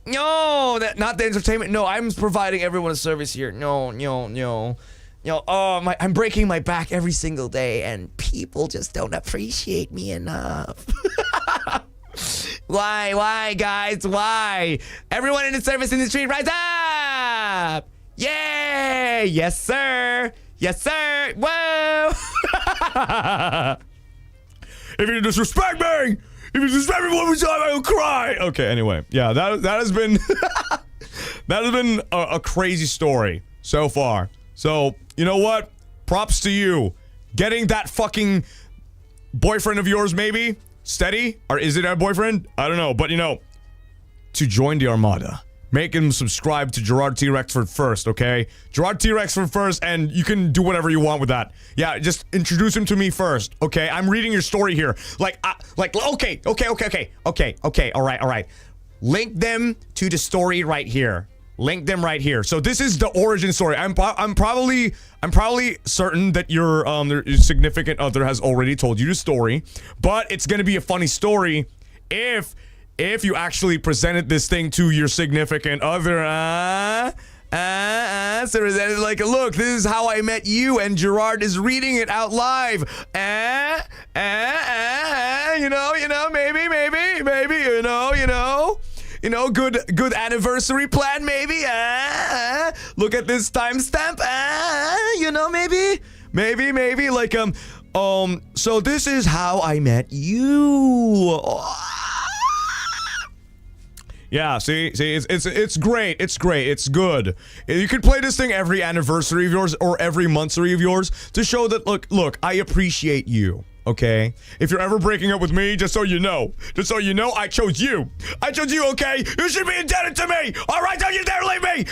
not the entertainment. No, I'm providing everyone a service here. No. I'm breaking my back every single day, and people just don't appreciate me enough. Why, guys? Why? Everyone in the service industry, rise up! Yay! Yes, sir. Whoa! If you disrespect me, one more time, I will cry. Okay, anyway, yeah, that has been a crazy story so far. So, you know what? Props to you. Getting that fucking boyfriend of yours, maybe? Steady? Or is it a boyfriend? I don't know. But, to join the Armada, make him subscribe to Jurard T. Rexford first, okay? Jurard T. Rexford first, and you can do whatever you want with that. Yeah, just introduce him to me first, okay? I'm reading your story here. Okay. All right. Link them to the story right here. So this is the origin story. I'm probably certain that your significant other has already told you the story, but it's gonna be a funny story if you actually presented this thing to your significant other. So presented like, look, this is how I met you, and Jurard is reading it out live. Maybe, good anniversary plan, maybe. Look at this timestamp. Maybe like so this is how I met you. Yeah, see, it's great. It's good. You could play this thing every anniversary of yours or every monthsary of yours to show that look, I appreciate you. Okay? If you're ever breaking up with me, just so you know, I chose you. Okay? You should be indebted to me. All right, don't you dare leave me.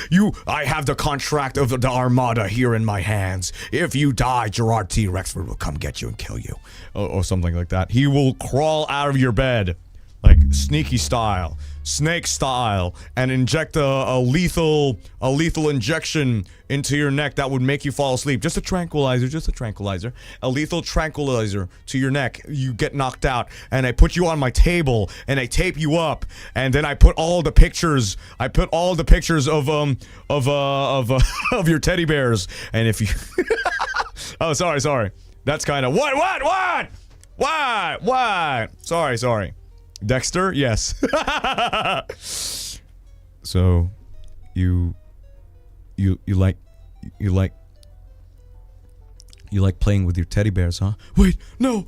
I have the contract of the Armada here in my hands. If you die, Jurard T. Rexford will come get you and kill you, or something like that. He will crawl out of your bed, like sneaky style, snake style, and inject a lethal injection into your neck that would make you fall asleep. Just a tranquilizer. A lethal tranquilizer to your neck. You get knocked out, and I put you on my table, and I tape you up, and then I put all the pictures. Of your teddy bears, and if you, oh sorry, that's kind of what? Sorry. Dexter, yes. So, you like playing with your teddy bears, huh? Wait, no.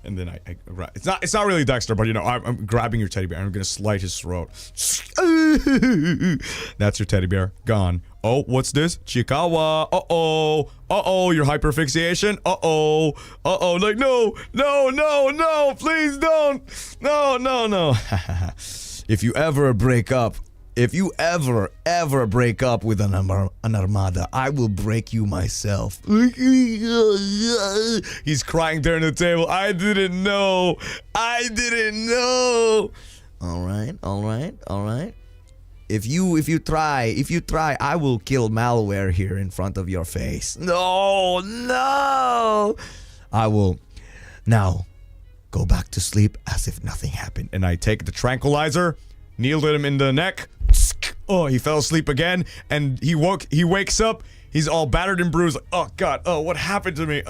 And then it's not really Dexter, but I'm grabbing your teddy bear. I'm gonna slice his throat. That's your teddy bear gone. Oh, what's this? Chikawa. Uh-oh, your hyperfixation. Uh-oh. Like, no, please don't. No. If you ever break up with an Armada, I will break you myself. He's crying there on the table. I didn't know. All right. If you try, I will kill malware here in front of your face. No. I will. Now, go back to sleep as if nothing happened. And I take the tranquilizer, kneeled him in the neck. Oh, he fell asleep again, and he wakes up. He's all battered and bruised. Like, oh God, what happened to me?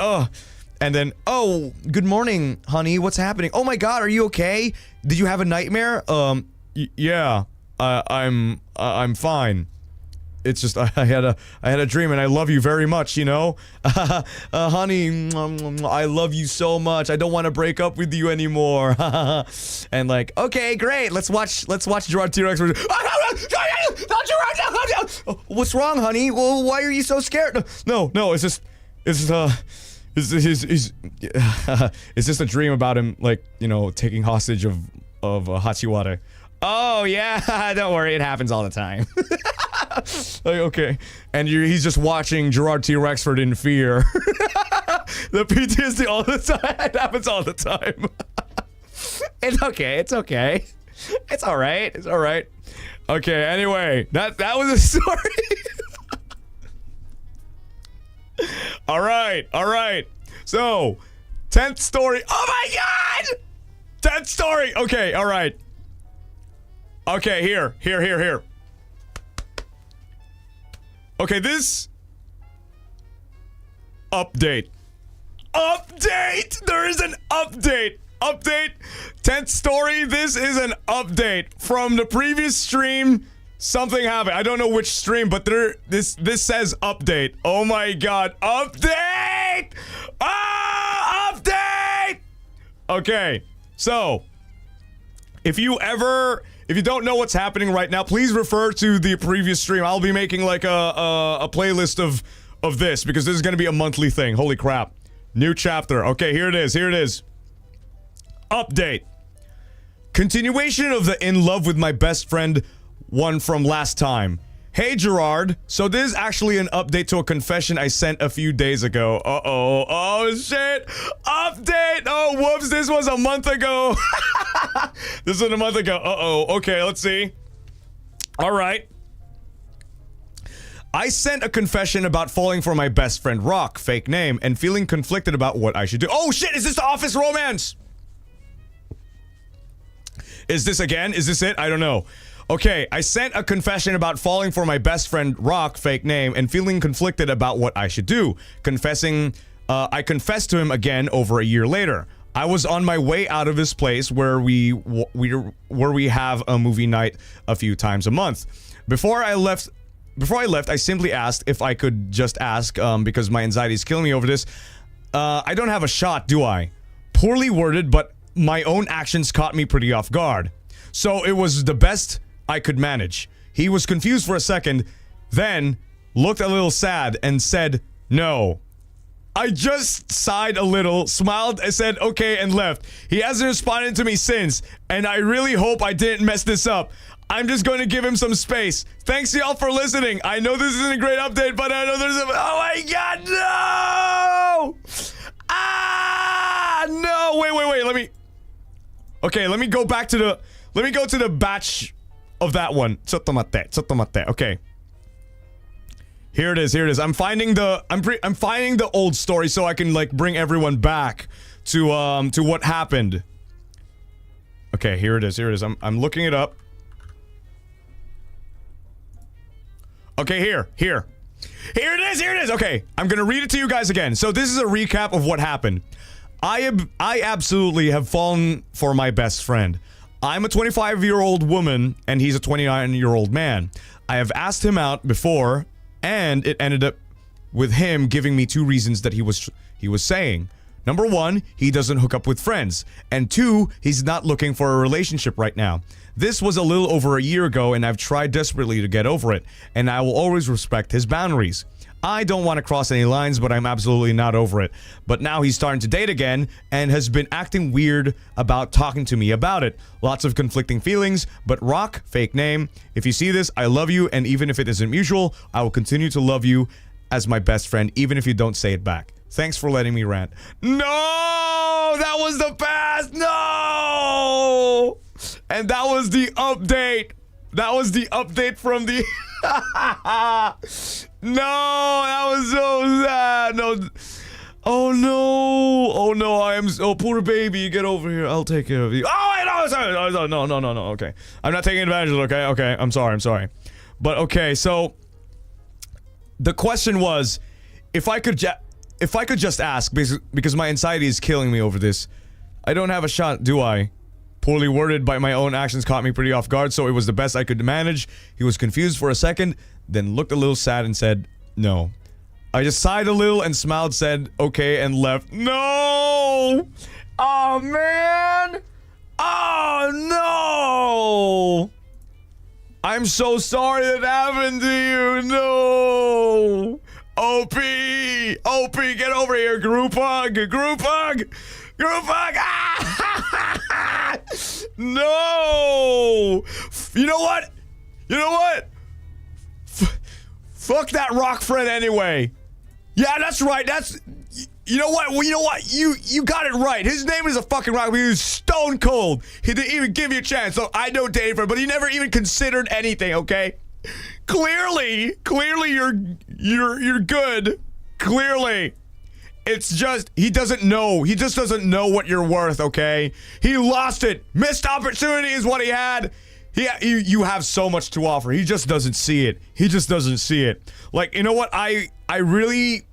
And then, good morning, honey. What's happening? Oh my God, are you okay? Did you have a nightmare? Yeah. I'm fine. It's just I had a dream, and I love you very much, honey. I love you so much. I don't want to break up with you anymore. And like, okay, great. Let's watch Jurard T-Rex. What's wrong, honey? Well, why are you so scared? No. It's just a dream about him, like, taking hostage of Hachiwara. Oh yeah, don't worry, it happens all the time. Like, okay, and he's just watching Jurard T. Rexford in fear. The PTSD all the time. It happens all the time. It's okay. It's okay. It's all right. It's all right. Okay. Anyway, that was a story. All right. All right. So, 10th story. Oh my God! 10th story. Okay. All right. Okay. Here. Okay. This update. There is an update. 10th story. This is an update from the previous stream. Something happened. I don't know which stream, but this says update. Oh my God. Update! Update! Okay. So, if you don't know what's happening right now, please refer to the previous stream. I'll be making like a playlist of this because this is going to be a monthly thing. Holy crap. New chapter. Okay, here it is. Update. Continuation of the in love with my best friend one from last time. Hey Jurard, so this is actually an update to a confession I sent a few days ago. Uh-oh. Oh shit. Update. Oh whoops, this was a month ago. This was a month ago. Uh-oh. Okay, let's see. All right. I sent a confession about falling for my best friend Rock, fake name, and feeling conflicted about what I should do. Oh shit, is this the office romance? Is this again? Is this it? I don't know. Okay, I sent a confession about falling for my best friend Rock, fake name, and feeling conflicted about what I should do. I confessed to him again over a year later. I was on my way out of his place where we have a movie night a few times a month. Before I left, I simply asked if I could just ask, because my anxiety is killing me over this. I don't have a shot, do I? Poorly worded, but my own actions caught me pretty off guard. So it was the best I could manage. He was confused for a second, then looked a little sad and said, no. I just sighed a little, smiled, and said okay and left. He hasn't responded to me since, and I really hope I didn't mess this up. I'm just going to give him some space. Thanks y'all for listening. I know this isn't a great update, but I know there's a— oh my God, no! Ah, no, wait, let me go back to the batch of that one. Chotomate. Okay. Here it is. I'm finding the old story so I can like bring everyone back to what happened. Okay, here it is. I'm looking it up. Okay, here it is. Okay, I'm gonna read it to you guys again. So this is a recap of what happened. I absolutely have fallen for my best friend. I'm a 25-year-old woman and he's a 29-year-old man. I have asked him out before and it ended up with him giving me two reasons that he was saying. Number one, he doesn't hook up with friends. And two, he's not looking for a relationship right now. This was a little over a year ago and I've tried desperately to get over it. And I will always respect his boundaries. I don't want to cross any lines, but I'm absolutely not over it. But now he's starting to date again and has been acting weird about talking to me about it. Lots of conflicting feelings, but Rock, fake name, if you see this, I love you, and even if it isn't mutual, I will continue to love you as my best friend, even if you don't say it back. Thanks for letting me rant. No! That was the past! No! And that was the update. That was the update from the... No, that was so sad. No. Oh no. Oh no, I am so poor baby. Get over here. I'll take care of you. Oh, wait, no, sorry. No. Okay. I'm not taking advantage of it, okay? Okay. I'm sorry. But okay, so the question was if I could just ask because my anxiety is killing me over this. I don't have a shot, do I? Poorly worded, by my own actions caught me pretty off guard, so it was the best I could manage. He was confused for a second, then looked a little sad and said, no. I just sighed a little and smiled, said, okay, and left. No! Oh, man! Oh, no! I'm so sorry that happened to you. No! OP! OP, get over here. Group hug! Ah! No! You know what? Fuck that Rock friend anyway. Yeah, that's right. You know what? Well, you know what? You got it right. His name is a fucking rock. He was stone cold. He didn't even give you a chance. So I know Dave, but he never even considered anything. Okay. Clearly, you're good. Clearly, it's just he doesn't know. He just doesn't know what you're worth. Okay. He lost it. Missed opportunity is what he had. You have so much to offer. He just doesn't see it. He just doesn't see it. Like, you know what? I really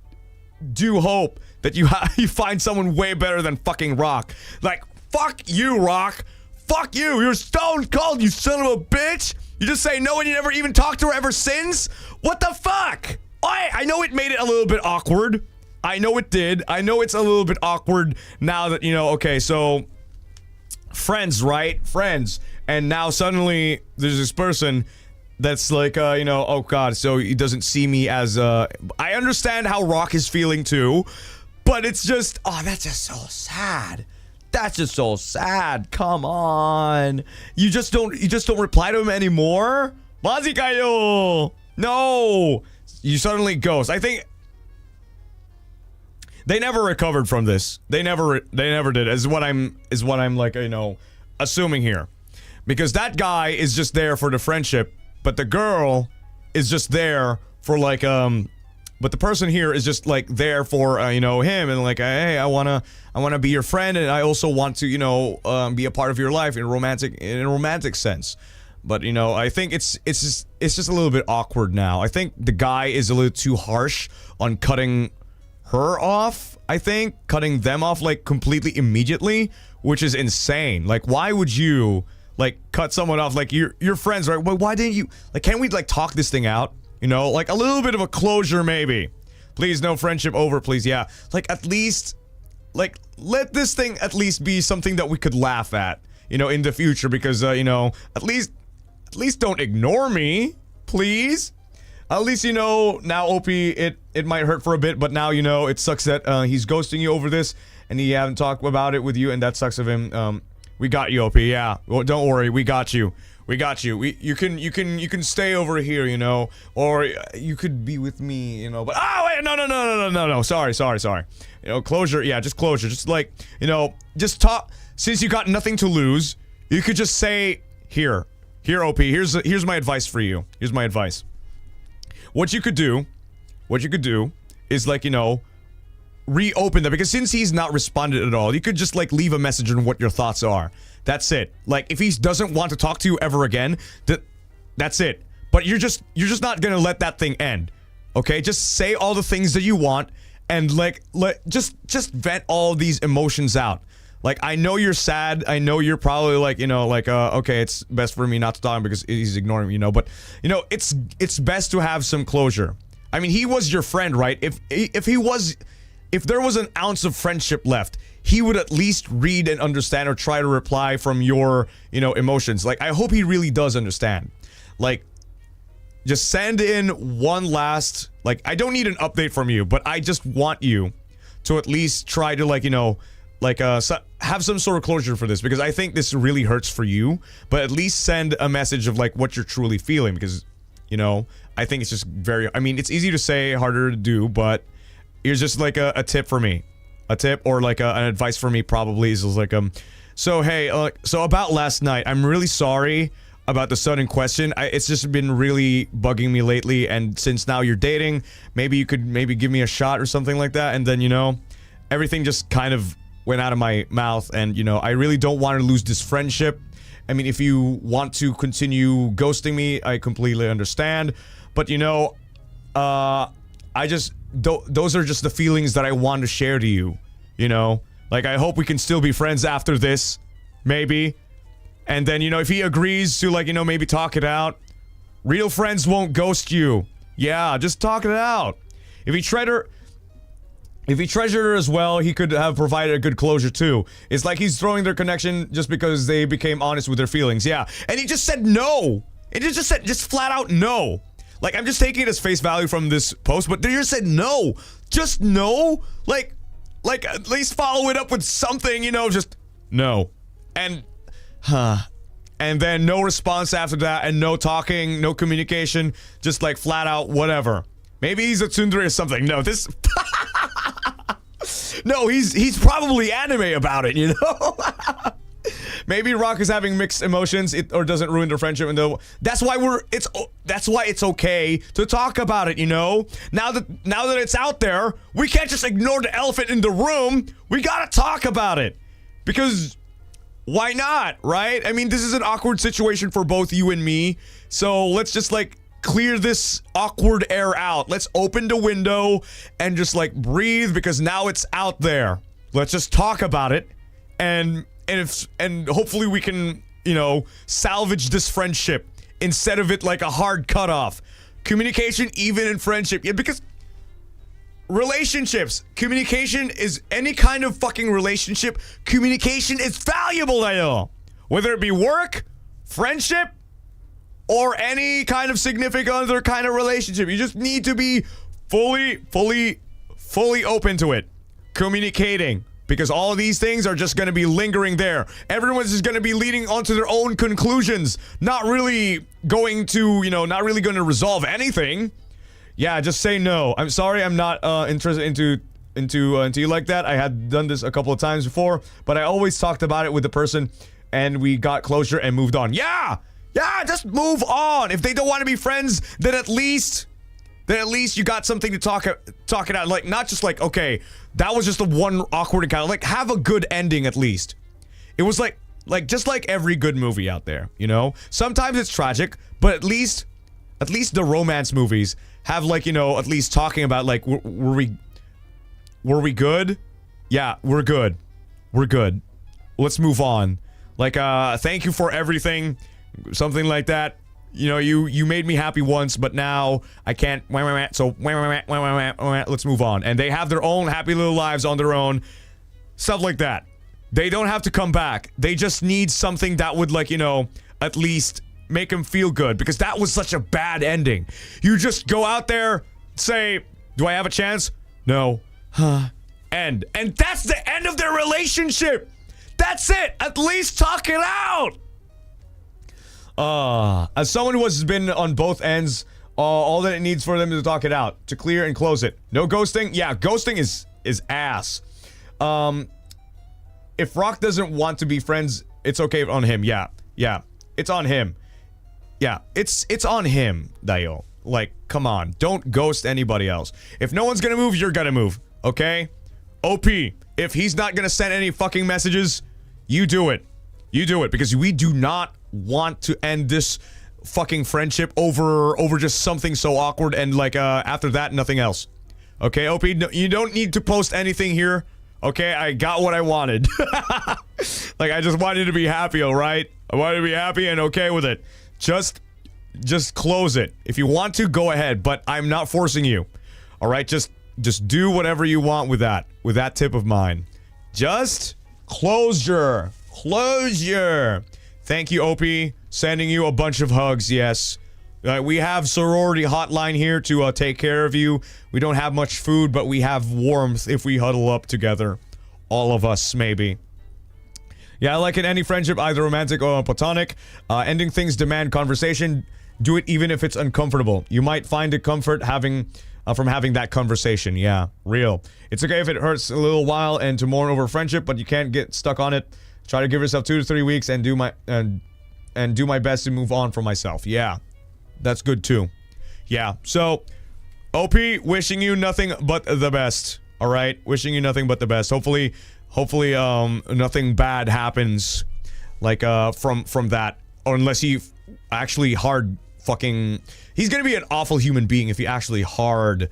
do hope that you find someone way better than fucking Rock. Like, fuck you, Rock. Fuck you. You're stone cold, you son of a bitch. You just say no and you never even talked to her ever since? What the fuck? I know it made it a little bit awkward. I know it did. I know it's a little bit awkward now that, you know, okay, so friends, right? Friends. And now suddenly there's this person that's like, you know, oh God, so he doesn't see me as, I understand how Rock is feeling too, but it's just, oh, that's just so sad. That's just so sad. Come on. You just don't reply to him anymore? Mazi kayo. No. You suddenly ghost. I think they never recovered from this. They never did. Is what I'm like, you know, assuming here. Because that guy is just there for the friendship, but the girl is just there for like but the person here is just like there for you know, him, and like, hey, I wanna be your friend, and I also want to, you know, be a part of your life in a romantic sense. But you know, I think it's just a little bit awkward now. I think the guy is a little too harsh on cutting her off. I think cutting them off like completely immediately, which is insane. Like, why would you like cut someone off? Like, you're friends, right? Well, why didn't you, like, can't we like talk this thing out? You know, like a little bit of a closure maybe. Please, no friendship over, please. Yeah, like at least, like, let this thing at least be something that we could laugh at, you know, in the future, because you know, at least don't ignore me, please. At least, you know, now OP, it might hurt for a bit, but now, you know, it sucks that he's ghosting you over this and he haven't talked about it with you, and that sucks of him. We got you, OP. Yeah, well, don't worry, we got you. We got you. You can stay over here, you know, or you could be with me, you know. But oh wait, no. Sorry. You know, closure. Yeah, just closure. Just like, you know, just talk. Since you got nothing to lose, you could just say, here, OP. Here's my advice for you. Here's my advice. What you could do is, like, you know, reopen that, because since he's not responded at all, you could just like leave a message on what your thoughts are. That's it. Like, if he doesn't want to talk to you ever again, that's it. But you're just not gonna let that thing end. Okay? Just say all the things that you want, and like just vent all these emotions out. Like, I know you're sad. I know you're probably like, you know, like, okay, it's best for me not to talk because he's ignoring me, you know. But, you know, it's best to have some closure. I mean, he was your friend, right? If there was an ounce of friendship left, he would at least read and understand, or try to reply from your, you know, emotions. Like, I hope he really does understand. Like, just send in one last, like, I don't need an update from you, but I just want you to at least try to, like, you know, like, have some sort of closure for this, because I think this really hurts for you, but at least send a message of, like, what you're truly feeling, because, you know, I think it's just I mean, it's easy to say, harder to do, but here's just like a tip for me. A tip, or like an advice for me probably, is like, so hey, so about last night, I'm really sorry about the sudden question. It's just been really bugging me lately, and since now you're dating, maybe you could give me a shot or something like that. And then, you know, everything just kind of went out of my mouth, and, you know, I really don't want to lose this friendship. I mean, if you want to continue ghosting me, I completely understand, but, you know, I just, those are just the feelings that I want to share to you, you know? Like, I hope we can still be friends after this, maybe. And then, you know, if he agrees to, like, you know, maybe talk it out, real friends won't ghost you. Yeah, just talk it out. If he treasured her as well, he could have provided a good closure too. It's like he's throwing their connection just because they became honest with their feelings. Yeah, and he just said no. It just said, just flat out no. Like, I'm just taking it as face value from this post, but they just said no. Just no? Like, at least follow it up with something, you know, just no. And, and then no response after that, and no talking, no communication, just like flat out whatever. Maybe he's a tsundere or something. No, this... No, he's probably anime about it, you know? Maybe Rock is having mixed emotions or doesn't ruin their friendship, and that's why it's okay to talk about it, you know? Now that it's out there, we can't just ignore the elephant in the room. We gotta talk about it. Because why not, right? I mean, this is an awkward situation for both you and me. So let's just like clear this awkward air out. Let's open the window and just like breathe, because now it's out there. Let's just talk about it, and hopefully we can, you know, salvage this friendship instead of it like a hard cutoff. Communication, even in friendship, yeah, because relationships, communication is any kind of fucking relationship. Communication is valuable, I know. Whether it be work, friendship, or any kind of significant other kind of relationship, you just need to be fully open to it. Communicating. Because all of these things are just going to be lingering there. Everyone's just going to be leading onto their own conclusions. Not really going to, you know, not really going to resolve anything. Yeah, just say no. I'm sorry, I'm not interested into you like that. I had done this a couple of times before, but I always talked about it with the person, and we got closure and moved on. Yeah, just move on. If they don't want to be friends, then at least you got something to talk it out. Like, not just like, okay, that was just the one awkward encounter. Like, have a good ending at least. It was like just like every good movie out there, you know? Sometimes it's tragic, but at least the romance movies have, like, you know, at least talking about, like, were we good? Yeah, we're good. We're good. Let's move on. Like, thank you for everything. Something like that. You know, you made me happy once, but now I can't. So let's move on. And they have their own happy little lives on their own. Stuff like that. They don't have to come back. They just need something that would, like, you know, at least make them feel good. Because that was such a bad ending. You just go out there, say, do I have a chance? No. End. And that's the end of their relationship. That's it. At least talk it out. As someone who has been on both ends, all that it needs for them to talk it out, to clear and close it. No ghosting? Yeah, ghosting is ass. If Rock doesn't want to be friends, it's okay on him. Yeah, it's on him. Yeah, it's on him, Dayo. Like, come on, don't ghost anybody else. If no one's gonna move, you're gonna move, okay? OP, if he's not gonna send any fucking messages, you do it. You do it, because we do not want to end this fucking friendship over just something so awkward, and like after that, nothing else. Okay, OP, no, you don't need to post anything here. Okay, I got what I wanted. Like, I just wanted to be happy, alright? I wanted to be happy and okay with it. Just close it. If you want to, go ahead, but I'm not forcing you. Alright, just do whatever you want with that tip of mine. Just closure. Thank you, OP. Sending you a bunch of hugs, yes. We have sorority hotline here to take care of you. We don't have much food, but we have warmth if we huddle up together. All of us, maybe. Yeah, like in any friendship, either romantic or platonic, ending things demand conversation. Do it even if it's uncomfortable. You might find a comfort from having that conversation. Yeah, real. It's okay if it hurts a little while and to mourn over friendship, but you can't get stuck on it. Try to give yourself 2 to 3 weeks and do my best to move on for myself. Yeah, that's good too. Yeah, so OP, wishing you nothing but the best. All right, wishing you nothing but the best. Hopefully, nothing bad happens, like from that, or unless he actually he's gonna be an awful human being if he actually hard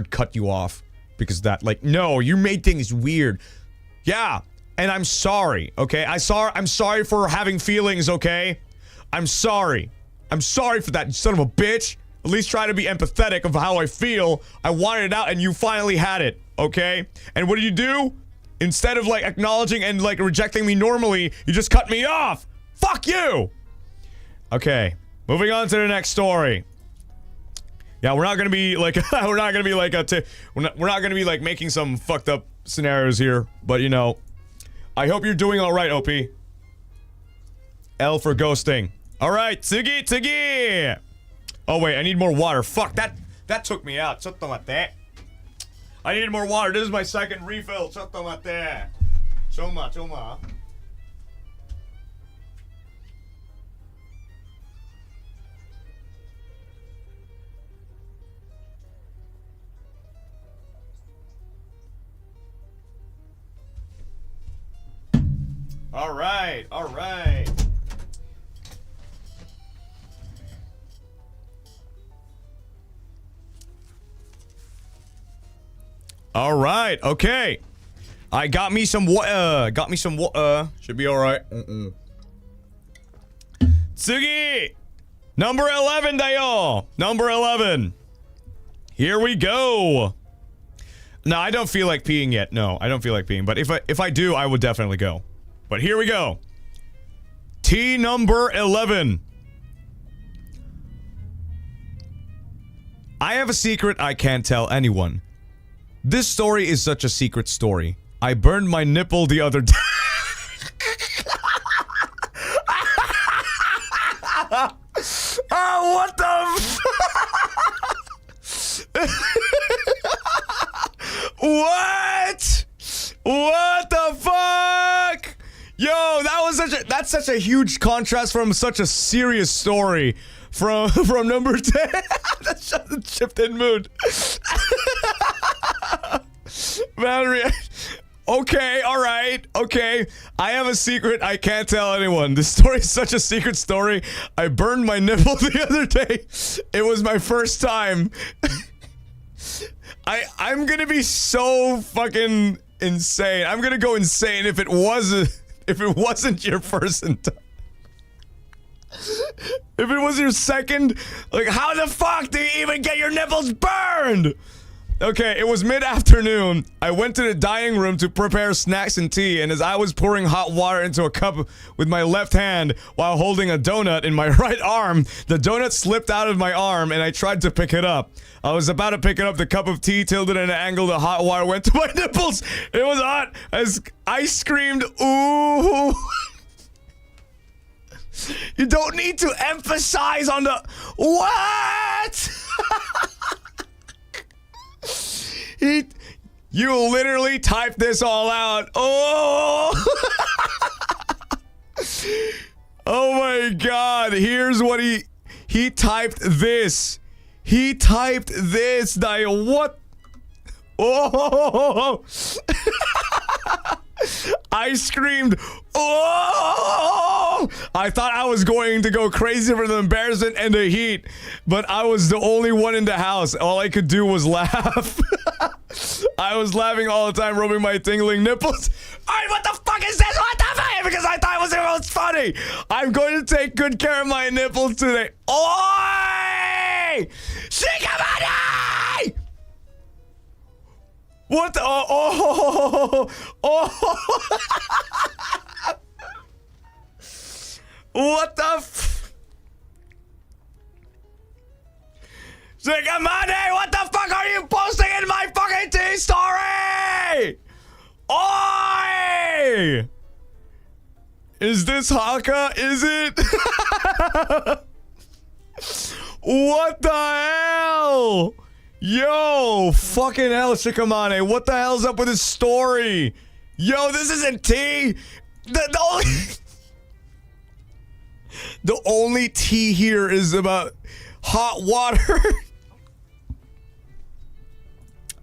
cut you off, because that, like, no, you made things weird. Yeah, and I'm sorry, okay? I'm sorry for having feelings, okay? I'm sorry for that, you son of a bitch. At least try to be empathetic of how I feel. I wanted it out and you finally had it, okay? And what do? Instead of, like, acknowledging and, like, rejecting me normally, you just cut me off. Fuck you! Okay, moving on to the next story. Yeah, we're not gonna be like making some fucked up scenarios here, but you know, I hope you're doing all right, OP. L for ghosting. All right, tsugi. Oh wait, I need more water. Fuck, that took me out. I need more water. This is my second refill. Chottomate. Choma. All right. All right, okay. I got me some water. Should be all right. Tsugi! Number 11 da yo! Number 11. Here we go. No, I don't feel like peeing yet. No, I don't feel like peeing. But if I do, I would definitely go. But here we go. T number 11. I have a secret I can't tell anyone. This story is such a secret story. I burned my nipple the other day. Oh, what the What? What the fuck? Yo, that's such a huge contrast from such a serious story from number 10. That's just a chipped in mood. Valerie, okay, alright, okay. I have a secret I can't tell anyone. This story is such a secret story. I burned my nipple the other day. It was my first time. I'm gonna be so fucking insane. I'm gonna go insane if it wasn't your first time. If it was your second, like, how the fuck do you even get your nipples burned? Okay, it was mid-afternoon. I went to the dining room to prepare snacks and tea, and as I was pouring hot water into a cup with my left hand while holding a donut in my right arm, the donut slipped out of my arm and I tried to pick it up. I was about to pick it up, the cup of tea tilted at an angle, the hot water went to my nipples. It was hot as I screamed, ooh. You don't need to emphasize on the what? You literally typed this all out. Oh! Oh my god. Here's what he typed this. He typed this. What? Oh! I screamed, oh! I thought I was going to go crazy from the embarrassment and the heat, but I was the only one in the house. All I could do was laugh. I was laughing all the time, rubbing my tingling nipples. Alright, what the fuck is this? What the fuck? Because I thought it was the most funny. I'm going to take good care of my nipples today. Oi! Shikamani! What the? What the Shikamani, what the fuck are you posting in my fucking tea story? Oi! Is this Haka? Is it? What the hell? Yo, fucking hell, Shikamane. What the hell's up with this story? Yo, this isn't tea. The only tea here is about hot water.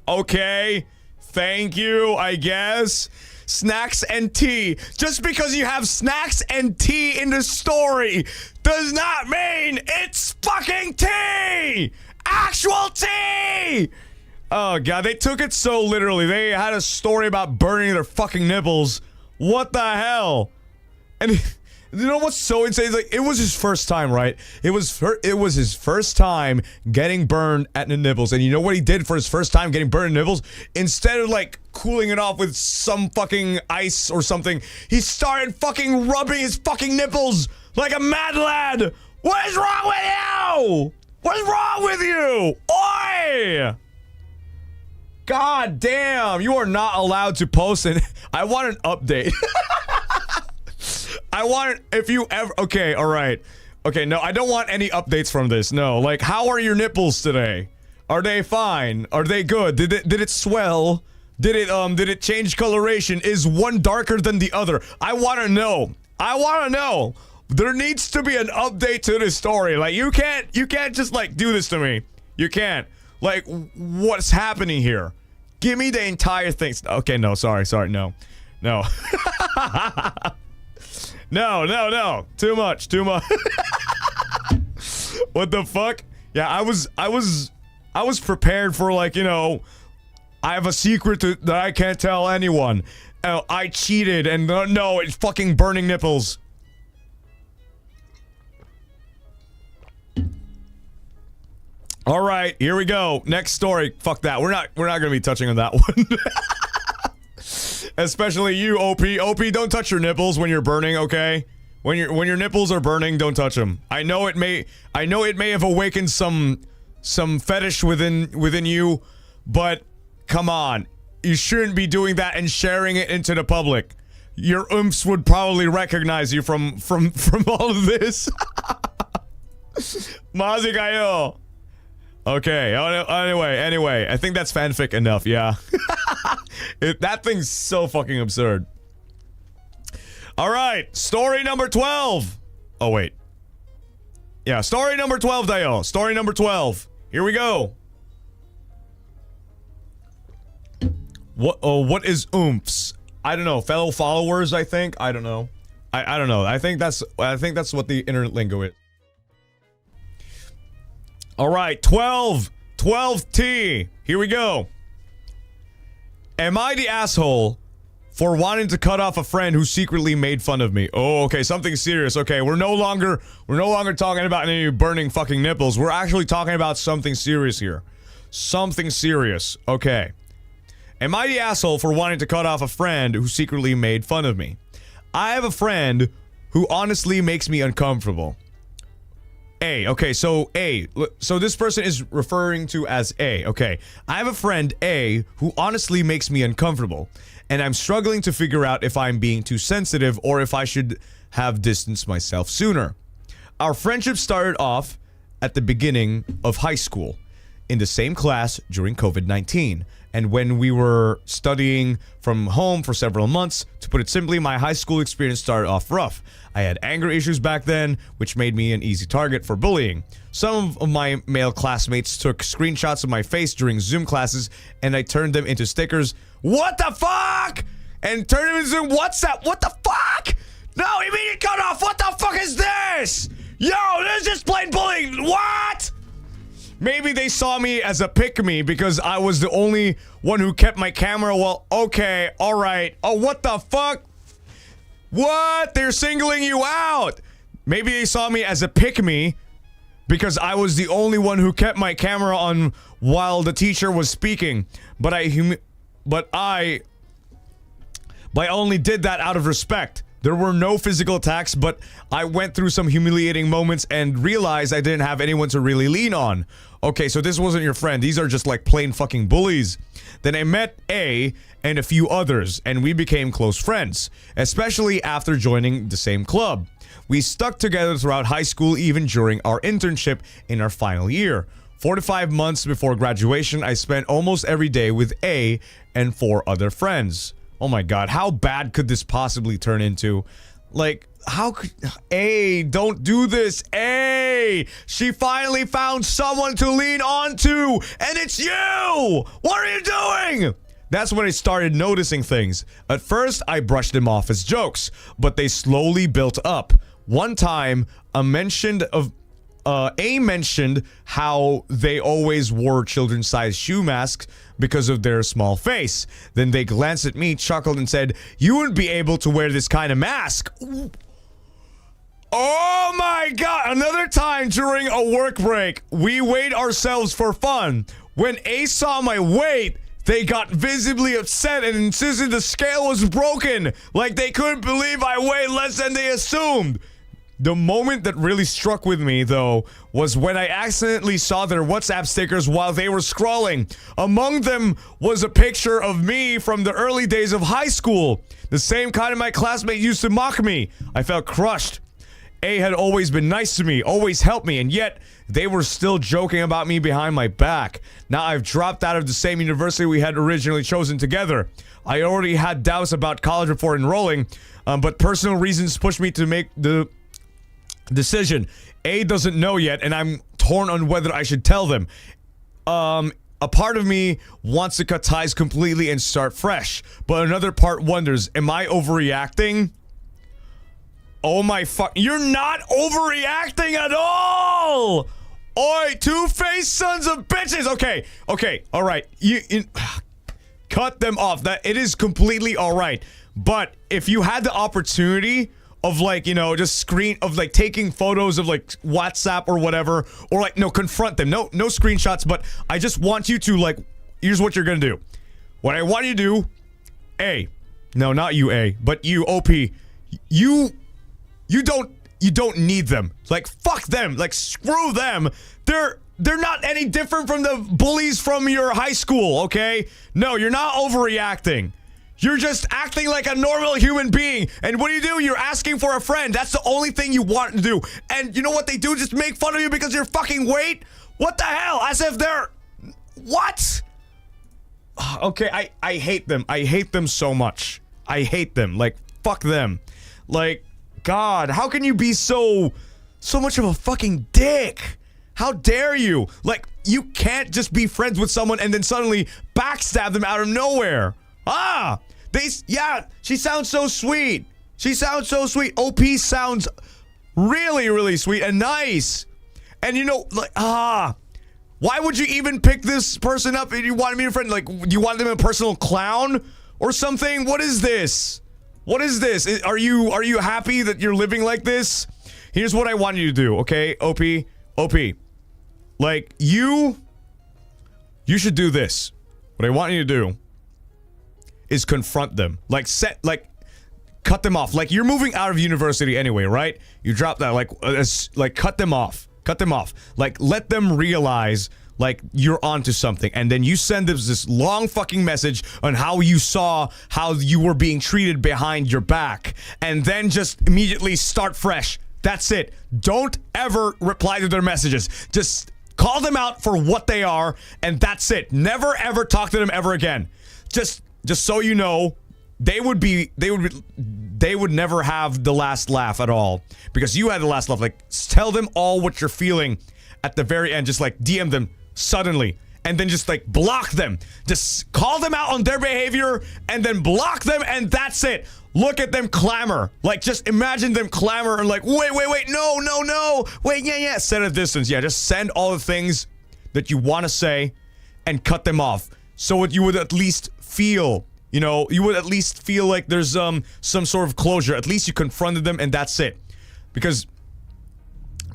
Okay, thank you, I guess. Snacks and tea. Just because you have snacks and tea in the story does not mean it's fucking tea! Actual tea! Oh god, they took it so literally. They had a story about burning their fucking nipples. What the hell? And you know what's so insane? It's like, it was his first time, right? It was his first time getting burned at the nipples. And you know what he did for his first time getting burned at the nipples? Instead of like cooling it off with some fucking ice or something, he started fucking rubbing his fucking nipples like a mad lad. What is wrong with you? What is wrong with you? Oi! God damn, you are not allowed to post it. I want an update. I want it, if you ever, okay, alright. Okay, no, I don't want any updates from this, no. Like, how are your nipples today? Are they fine? Are they good? Did it swell? Did it change coloration? Is one darker than the other? I want to know. I want to know. There needs to be an update to this story. Like, you can't just, like, do this to me. You can't. Like, what's happening here? Give me the entire thing. Okay, no, sorry, no. No. No. Too much. What the fuck? Yeah, I was prepared for, like, you know, I have a secret that I can't tell anyone. I cheated and no, it's fucking burning nipples. All right, here we go. Next story. Fuck that. We're not gonna be touching on that one. Especially you, OP. OP, don't touch your nipples when you're burning, okay? When your nipples are burning, don't touch them. I know it may have awakened some fetish within you, but come on. You shouldn't be doing that and sharing it into the public. Your oomps would probably recognize you from all of this. Mazi kayo. Okay, anyway, I think that's fanfic enough, yeah. That thing's so fucking absurd. Alright, story number 12. Oh, wait. Yeah, story number 12, Dayo. Story number 12. Here we go. What is oomphs? I don't know. Fellow followers, I think. I don't know. I don't know. I think that's what the internet lingo is. All right, 12T. Here we go. Am I the asshole for wanting to cut off a friend who secretly made fun of me? Oh, okay, something serious. Okay, we're no longer talking about any burning fucking nipples. We're actually talking about something serious here. Something serious. Okay. Am I the asshole for wanting to cut off a friend who secretly made fun of me? I have a friend who honestly makes me uncomfortable. A, okay, so this person is referring to as A, okay. I have a friend, A, who honestly makes me uncomfortable, and I'm struggling to figure out if I'm being too sensitive or if I should have distanced myself sooner. Our friendship started off at the beginning of high school, in the same class during COVID-19, and when we were studying from home for several months. To put it simply, my high school experience started off rough. I had anger issues back then, which made me an easy target for bullying. Some of my male classmates took screenshots of my face during Zoom classes, and I turned them into stickers. What the fuck? And turned them into WhatsApp. What the fuck? No, immediate cutoff. What the fuck is this? Yo, this is just plain bullying. What? Maybe they saw me as a pick-me because I was the only one who kept my camera. Well, okay, alright. Oh, what the fuck? What? They're singling you out. Maybe they saw me as a pick-me because I was the only one who kept my camera on while the teacher was speaking. But I only did that out of respect. There were no physical attacks, but I went through some humiliating moments and realized I didn't have anyone to really lean on. Okay, so this wasn't your friend. These are just like plain fucking bullies. Then I met A and a few others, and we became close friends, especially after joining the same club. We stuck together throughout high school, even during our internship in our final year. 4 to 5 months before graduation, I spent almost every day with A and 4 other friends. Oh my god, how bad could this possibly turn into? Like, how could... A, don't do this. A, she finally found someone to lean onto, and it's you! What are you doing? That's when I started noticing things. At first, I brushed them off as jokes, but they slowly built up. One time, A mentioned how they always wore children's-sized shoe masks because of their small face. Then they glanced at me, chuckled, and said, "You wouldn't be able to wear this kind of mask." Oh my god! Another time during a work break, we weighed ourselves for fun. When A saw my weight, they got visibly upset and insisted the scale was broken. Like they couldn't believe I weighed less than they assumed. The moment that really struck with me, though, was when I accidentally saw their WhatsApp stickers while they were scrolling. Among them was a picture of me from the early days of high school. The same kind of my classmate used to mock me. I felt crushed. A had always been nice to me, always helped me, and yet they were still joking about me behind my back. Now I've dropped out of the same university we had originally chosen together. I already had doubts about college before enrolling, but personal reasons pushed me to make the decision. A doesn't know yet, and I'm torn on whether I should tell them. A part of me wants to cut ties completely and start fresh, but another part wonders, am I overreacting? Oh my fuck, you're not overreacting at all! Oi, two-faced sons of bitches! Okay, alright, you cut them off. That it is completely alright, but if you had the opportunity of like, you know, just taking photos of like WhatsApp or whatever, or like, no, confront them. No screenshots, but I just want you to like, here's what you're gonna do. What I want you to do, A, no, not you, A, but you, OP, you don't need them. Like, fuck them. Like, screw them. They're not any different from the bullies from your high school, okay? No, you're not overreacting. You're just acting like a normal human being. And what do? You're asking for a friend. That's the only thing you want to do. And you know what they do? Just make fun of you because you're fucking weight? What the hell? As if they're... What? Okay, I hate them. I hate them so much. I hate them. Like, fuck them. Like, God, how can you be so much of a fucking dick? How dare you? Like, you can't just be friends with someone and then suddenly backstab them out of nowhere. Yeah, she sounds so sweet. She sounds so sweet. OP sounds really, really sweet and nice. And you know, like, why would you even pick this person up if you want to be a friend? Like, do you want them a personal clown or something? What is this? What is this? Are you happy that you're living like this? Here's what I want you to do, okay? OP. Like, you should do this. What I want you to do is confront them. Like, cut them off. Like, you're moving out of university anyway, right? You drop that, like, cut them off. Cut them off. Like, let them realize, like, you're onto something. And then you send them this long fucking message on how you saw how you were being treated behind your back. And then just immediately start fresh. That's it. Don't ever reply to their messages. Just call them out for what they are, and that's it. Never ever talk to them ever again. Just so you know, they would never have the last laugh at all, because you had the last laugh. Like, tell them all what you're feeling at the very end. Just like DM them suddenly, and then just like block them. Just call them out on their behavior and then block them, and that's it. Look at them clamor. Like, just imagine them clamor and like, wait, no, wait, yeah, set a distance. Yeah, just send all the things that you want to say and cut them off, so you would at least feel, you know, you would at least feel like there's some sort of closure. At least you confronted them, and that's it. Because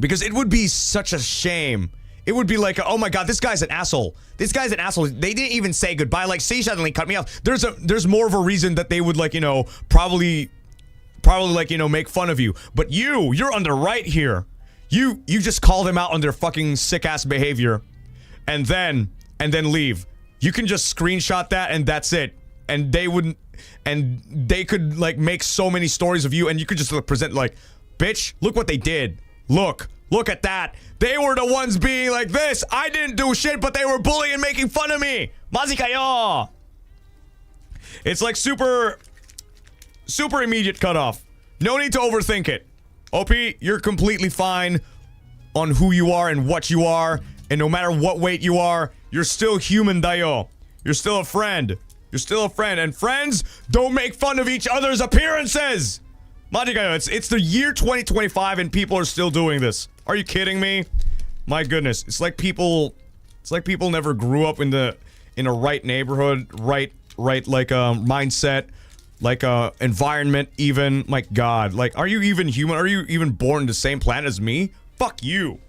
it would be such a shame. It would be like, oh my god, this guy's an asshole. This guy's an asshole. They didn't even say goodbye. Like, say suddenly cut me off. There's more of a reason that they would, like, you know, probably like, you know, make fun of you. But you're on the right here. You just call them out on their fucking sick ass behavior, and then leave. You can just screenshot that, and that's it. And they could like make so many stories of you, and you could just present like, bitch, look what they did. Look at that. They were the ones being like this. I didn't do shit, but they were bullying and making fun of me. Mazi kayo. It's like super immediate cutoff. No need to overthink it. OP, you're completely fine on who you are and what you are. And no matter what weight you are, you're still human, dayo. You're still a friend. You're still a friend. And friends don't make fun of each other's appearances. Maji kayo, it's the year 2025 and people are still doing this. Are you kidding me? My goodness. It's like people never grew up in a right neighborhood, right like mindset, like environment even. My god. Like, are you even human? Are you even born in the same planet as me? Fuck you.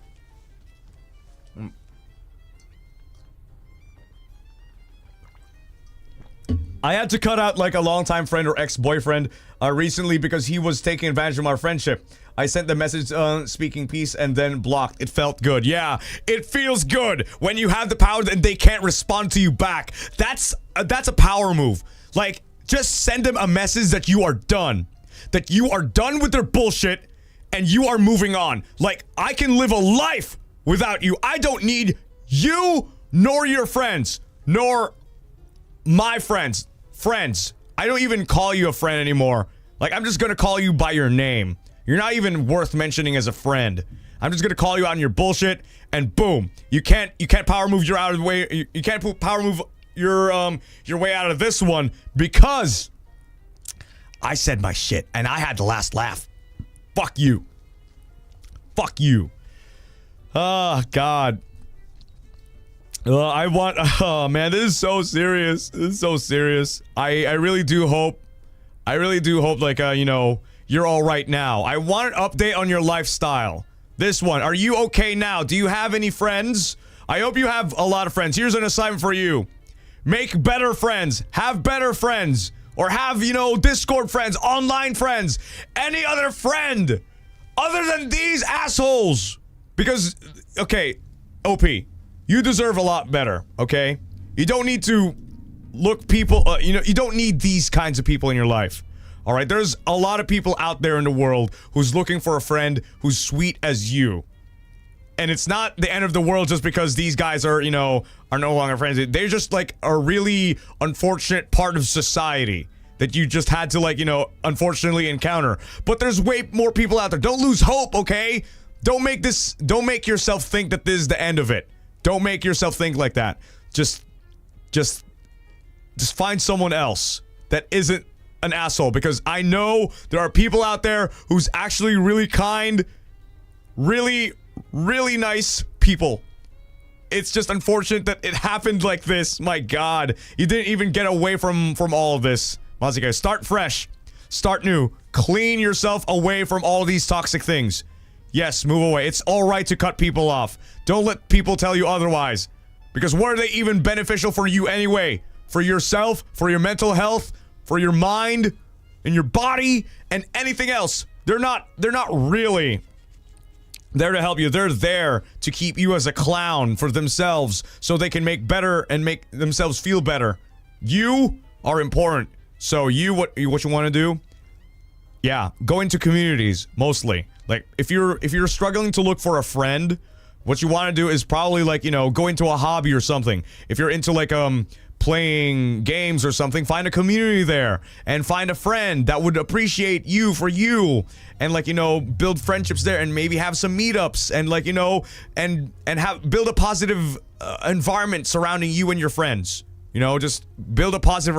I had to cut out like a longtime friend or ex-boyfriend recently because he was taking advantage of my friendship. I sent the message speaking peace and then blocked. It felt good. Yeah, it feels good when you have the power and they can't respond to you back. That's a power move. Like, just send them a message that you are done. That you are done with their bullshit and you are moving on. Like, I can live a life without you. I don't need you, nor your friends, nor my friends. Friends. I don't even call you a friend anymore. Like, I'm just gonna call you by your name. You're not even worth mentioning as a friend. I'm just gonna call you out on your bullshit, and boom. You can't power move your out of the way. You can't power move your way out of this one because I said my shit and I had the last laugh. Fuck you. Fuck you. Oh, God. Oh, man, this is so serious. This is so serious. I really do hope, like, you know, you're all right now. I want an update on your lifestyle. This one, are you okay now? Do you have any friends? I hope you have a lot of friends. Here's an assignment for you. Make better friends. Have better friends. Or have, you know, Discord friends, online friends, any other friend other than these assholes. Because, okay, OP, you deserve a lot better, okay? You don't need to look people, you know, you don't need these kinds of people in your life. All right, there's a lot of people out there in the world who's looking for a friend who's sweet as you. And it's not the end of the world just because these guys are, you know, are no longer friends. They're just like a really unfortunate part of society that you just had to, like, you know, unfortunately encounter. But there's way more people out there. Don't lose hope, okay? Don't make yourself think that this is the end of it. Don't make yourself think like that. Just find someone else that isn't an asshole, because I know there are people out there who's actually really kind, really nice people. It's just unfortunate that it happened like this. My God, you didn't even get away from all of this. Honestly, guys, start fresh, start new, clean yourself away from all these toxic things. Yes, move away. It's all right to cut people off. Don't let people tell you otherwise, because what are they even beneficial for you anyway? For yourself, for your mental health, for your mind, and your body, and anything else. They're not really there to help you. They're there to keep you as a clown for themselves, so they can make better and make themselves feel better. You are important. So what you want to do? Yeah, go into communities mostly. Like, if you're struggling to look for a friend, what you want to do is probably, like, you know, go into a hobby or something. If you're into, like, playing games or something, find a community there and find a friend that would appreciate you for you, and, like, you know, build friendships there, and maybe have some meetups, and, like, you know, and build a positive environment surrounding you and your friends. You know, just build a positive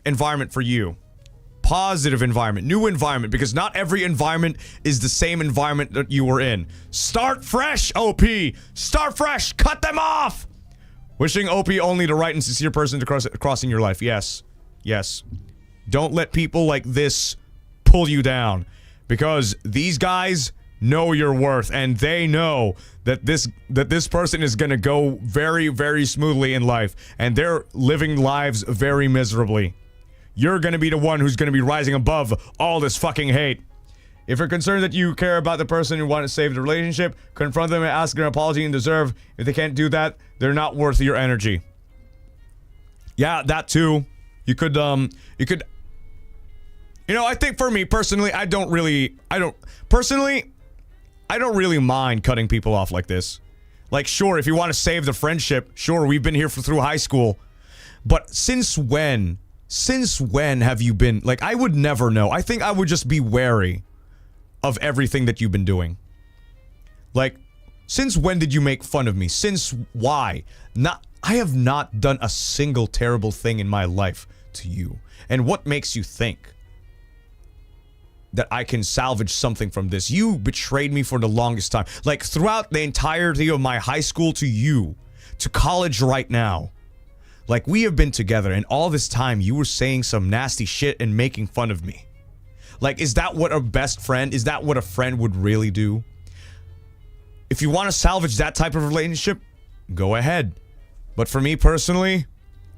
environment for you. Positive environment, new environment, because not every environment is the same environment that you were in. Start fresh, OP. Start fresh. Cut them off. Wishing OP only the right and sincere person to crossing your life. Yes. Yes. Don't let people like this pull you down, because these guys know your worth, and they know that this person is gonna go very smoothly in life, and they're living lives very miserably. You're gonna be the one who's gonna be rising above all this fucking hate. If you're concerned that you care about the person and want to save the relationship, confront them and ask their apology and deserve. If they can't do that, they're not worth your energy. Yeah, that too. You could, you know, I think for me personally, I don't really mind cutting people off like this. Like, sure, if you want to save the friendship, sure, we've been here through high school. But since when have you been, like, I would never know. I think I would just be wary of everything that you've been doing. Like, since when did you make fun of me? Since why? I have not done a single terrible thing in my life to you. And what makes you think that I can salvage something from this? You betrayed me for the longest time. Like, throughout the entirety of my high school to you, to college right now. Like, we have been together, and all this time you were saying some nasty shit and making fun of me. Like, is that what a best friend, is that what a friend would really do? If you want to salvage that type of relationship, go ahead. But for me personally,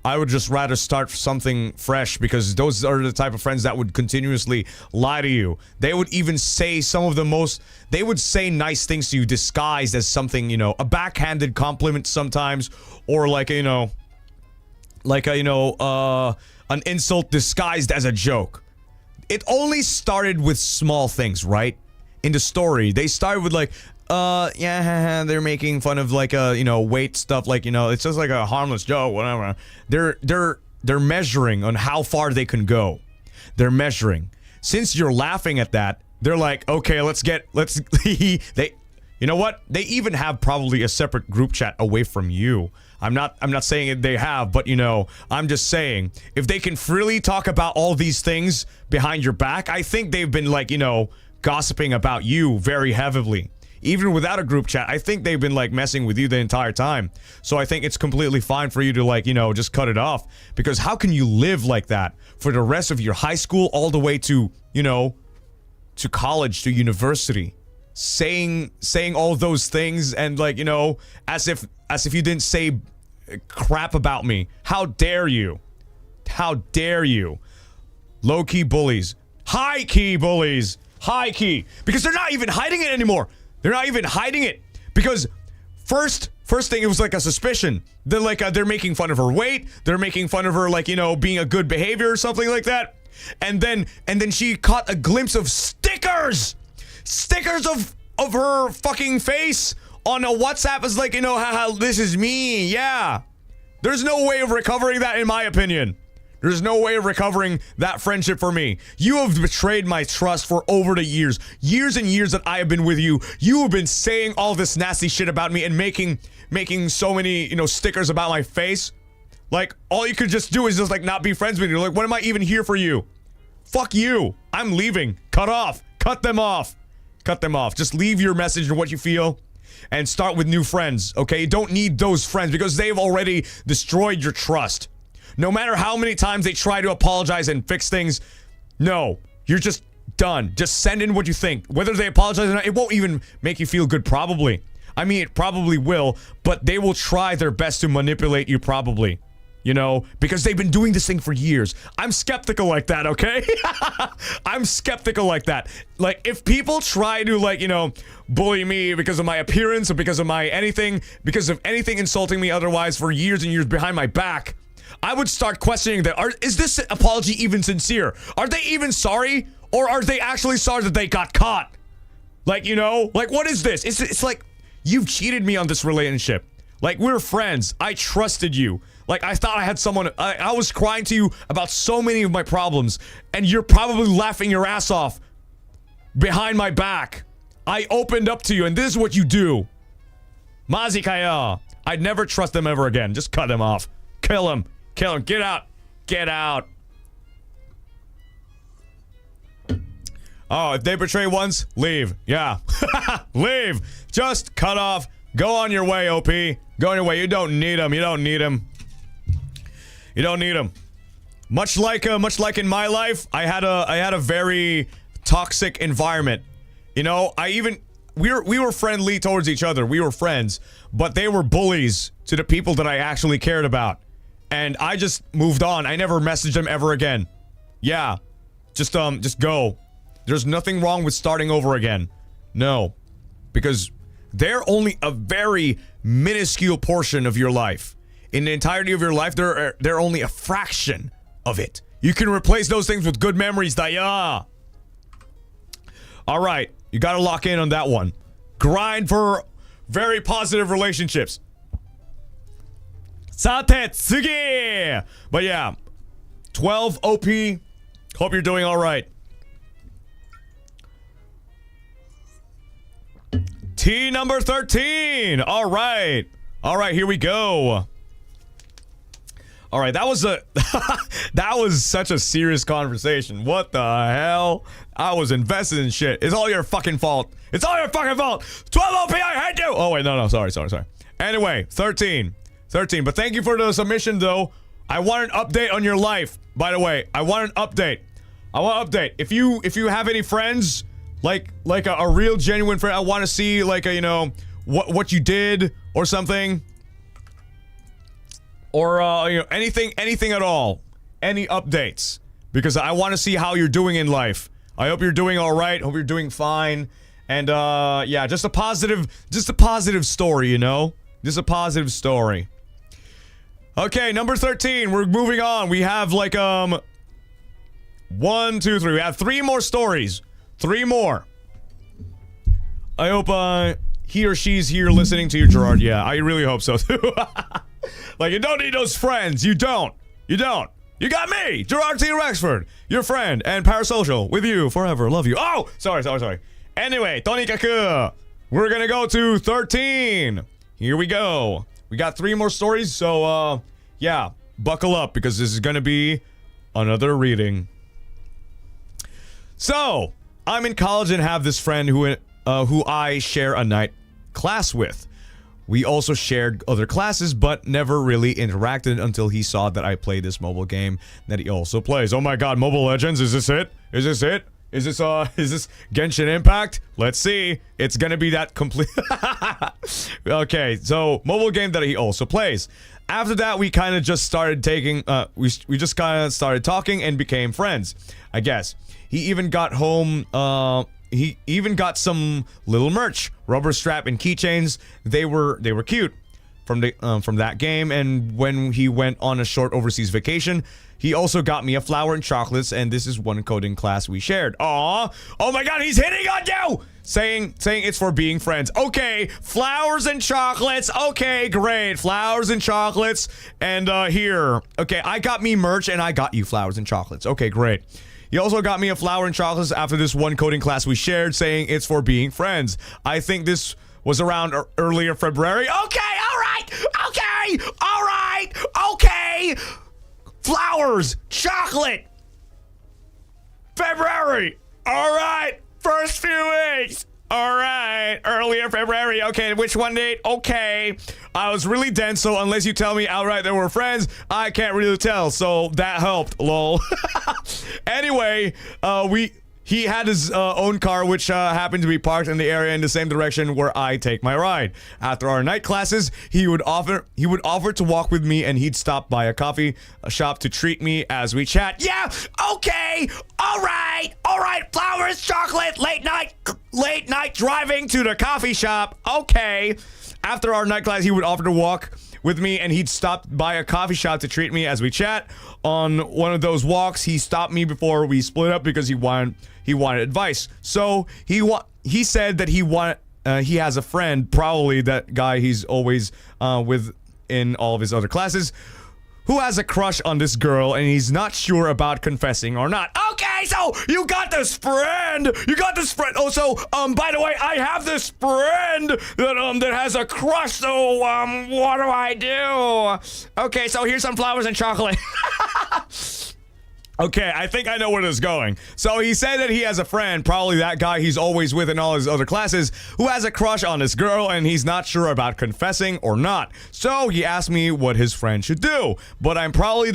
I would just rather start something fresh, because those are the type of friends that would continuously lie to you. They would even say they would say nice things to you disguised as something, you know, a backhanded compliment sometimes, or like, you know, an insult disguised as a joke. It only started with small things, right? in the story. They started with like, yeah, they're making fun of like weight stuff, like it's just like a harmless joke, whatever. They're measuring on how far they can go. They're measuring. Since you're laughing at that, they're like, okay, let's they, you know what? They even have probably a separate group chat away from you. I'm not saying they have, but I'm just saying if they can freely talk about all these things behind your back, I think they've been like, gossiping about you very heavily. Even without a group chat, I think they've been like messing with you the entire time. So I think it's completely fine for you to like, just cut it off. Because how can you live like that for the rest of your high school all the way to, to college, to university? Saying all those things and like, as if you didn't say crap about me. How dare you? How dare you? Low-key bullies. High-key bullies. High-key. Because they're not even hiding it anymore. They're not even hiding it. Because first thing, it was like a suspicion. They're like, they're making fun of her weight. They're making fun of her, like, being a good behavior or something like that. And then she caught a glimpse of stickers. Stickers of her fucking face on a WhatsApp is like, haha, this is me. Yeah. There's no way of recovering that, in my opinion. There's no way of recovering that friendship for me. You have betrayed my trust for over the years. Years and years that I have been with you. You have been saying all this nasty shit about me and making so many, stickers about my face. Like, all you could just do is just, like, not be friends with you. Like, what am I even here for you? Fuck you. I'm leaving. Cut off. Cut them off. Cut them off. Just leave your message and what you feel and start with new friends, okay? You don't need those friends because they've already destroyed your trust. No matter how many times they try to apologize and fix things, no, you're just done. Just send in what you think. Whether they apologize or not, it won't even make you feel good, probably. I mean, it probably will, but they will try their best to manipulate you, probably. Because they've been doing this thing for years. I'm skeptical like that, okay? I'm skeptical like that. Like, if people try to, like, bully me because of my appearance or because of because of anything insulting me otherwise for years and years behind my back, I would start questioning that. Is this apology even sincere? Are they even sorry? Or are they actually sorry that they got caught? Like, like, what is this? It's like, you've cheated me on this relationship. Like, we're friends. I trusted you. Like, I thought I had someone. I was crying to you about so many of my problems, and you're probably laughing your ass off behind my back. I opened up to you, and this is what you do. Mazikaya. I'd never trust them ever again. Just cut them off. Kill him. Kill him. Get out. Get out. Oh, if they betray once, leave. Yeah. Leave. Just cut off. Go on your way, OP. Go on your way. You don't need him. You don't need him. You don't need him. Much like in my life, I had a very toxic environment. We were friendly towards each other. We were friends, but they were bullies to the people that I actually cared about. And I just moved on. I never messaged them ever again. Yeah. Just go. There's nothing wrong with starting over again. No. Because they're only a very minuscule portion of your life. In the entirety of your life, they're only a fraction of it. You can replace those things with good memories, Daya. Alright. You gotta lock in on that one. Grind for very positive relationships. Sate, tsugi! But yeah, 12 OP. Hope you're doing alright. T number 13. Alright. Alright, here we go. Alright, that was such a serious conversation. What the hell? I was invested in shit. It's all your fucking fault. It's all your fucking fault. 12 OP, I hate you! Oh wait, no, sorry. Anyway, 13. But thank you for the submission, though. I want an update on your life. By the way, I want an update. If you have any friends, like a real genuine friend, I want to see like a, what you did or something, or anything at all. Any updates, because I want to see how you're doing in life. I hope you're doing all right. Hope you're doing fine. And yeah, just a positive story, Just a positive story. Okay, number 13. We're moving on. We have like 1, 2, 3. We have 3 more stories. 3 more. he or she's here listening to you, Jurard. Yeah, I really hope so too. Like, you don't need those friends. You don't. You don't. You got me, Jurard T. Rexford, your friend and parasocial with you forever. Love you. Oh, sorry. Anyway, tonikaku, we're gonna go to 13. Here we go. We got 3 more stories, so yeah, buckle up because this is gonna be another reading. So, I'm in college and have this friend who I share a night class with. We also shared other classes, but never really interacted until he saw that I play this mobile game that he also plays. Oh my god, Mobile Legends, is this it? Is this it? Is this Genshin Impact? Let's see. It's gonna be that complete. Okay, so mobile game that he also plays. After that, we kind of just started taking, we just kind of started talking and became friends, I guess. He even got home, he even got some little merch, rubber strap and keychains. They were cute from that game. And when he went on a short overseas vacation, he also got me a flower and chocolates. And this is one coding class we shared. Aww, oh my god, he's hitting on you! Saying it's for being friends. Okay, flowers and chocolates. Okay, great, flowers and chocolates. And here, okay, I got me merch and I got you flowers and chocolates. Okay, great. He also got me a flower and chocolates after this one coding class we shared, saying it's for being friends. I think this was around earlier February. Okay, all right, okay. Flowers, chocolate, February. All right, first few weeks. All right, earlier February. Okay, which one date? Okay. I was really dense, so unless you tell me outright that we're friends, I can't really tell. So that helped, lol. Anyway, he had his own car, which happened to be parked in the area in the same direction where I take my ride. After our night classes, he would offer to walk with me, and he'd stop by a coffee shop to treat me as we chat. Yeah, okay, all right, flowers, chocolate, late night driving to the coffee shop. Okay. After our night class, he would offer to walk with me, and he'd stop by a coffee shop to treat me as we chat. On one of those walks, he stopped me before we split up because he wanted advice. So he said that he has a friend, probably that guy he's always with in all of his other classes, who has a crush on this girl, and he's not sure about confessing or not. Okay, so you got this friend. Oh, so by the way, I have this friend that has a crush. So what do I do? Okay, so here's some flowers and chocolate. Okay, I think I know where this is going. So he said that he has a friend, probably that guy he's always with in all his other classes, who has a crush on this girl, and he's not sure about confessing or not. So he asked me what his friend should do. But I'm probably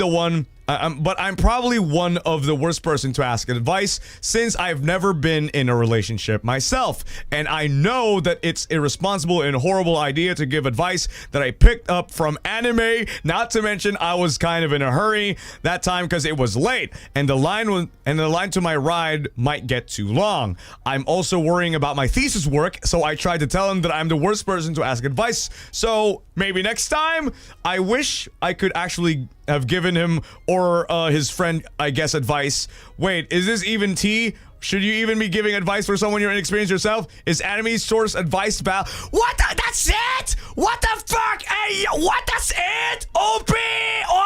one of the worst person to ask advice, since I've never been in a relationship myself. And I know that it's irresponsible and horrible idea to give advice that I picked up from anime, not to mention I was kind of in a hurry that time because it was late. And the line to my ride might get too long. I'm also worrying about my thesis work, so I tried to tell him that I'm the worst person to ask advice. So maybe next time. I wish I could actually have given him or his friend, I guess, advice. Wait, is this even tea? Should you even be giving advice for someone you're inexperienced yourself? Is anime source advice about what? That's it? What the fuck? Hey, what? That's it? OP! Oi!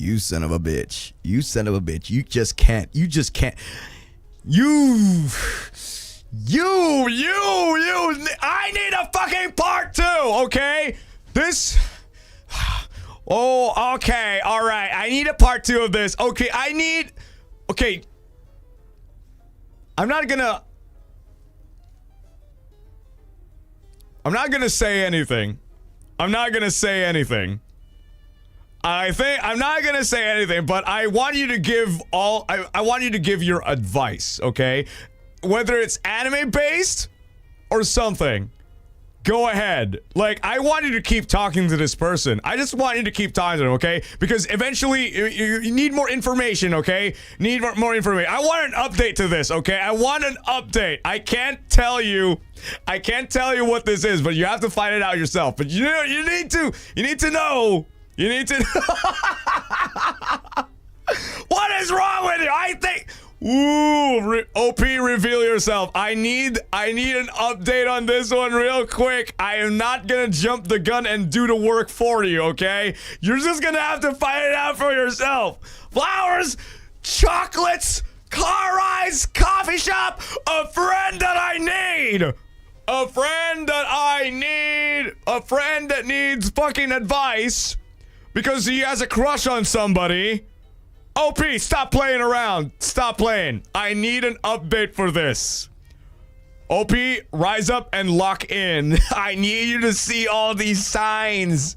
You son of a bitch. You son of a bitch. You just can't. I need a fucking part 2, okay? This... Oh, okay, alright. I need a part 2 of this. Okay, okay. I'm not gonna say anything. I'm not gonna say anything, but I want you to give I want you to give your advice, okay? Whether it's anime based or something. go ahead. Like, I want you to keep talking to this person. I just want you to keep talking to them, okay? Because eventually, you need more information, okay? Need more information. I want an update to this, okay? I want an update. I can't tell you what this is, but you have to find it out yourself. But you need to know. You need to What is wrong with you? I think... Ooh, OP, reveal yourself. I need an update on this one real quick. I am not gonna jump the gun and do the work for you, okay? You're just gonna have to find it out for yourself. Flowers, chocolates, car rides, coffee shop, a friend that I need. A friend that I need. A friend that needs fucking advice because he has a crush on somebody. OP, stop playing around. Stop playing. I need an update for this. OP, rise up and lock in. I need you to see all these signs.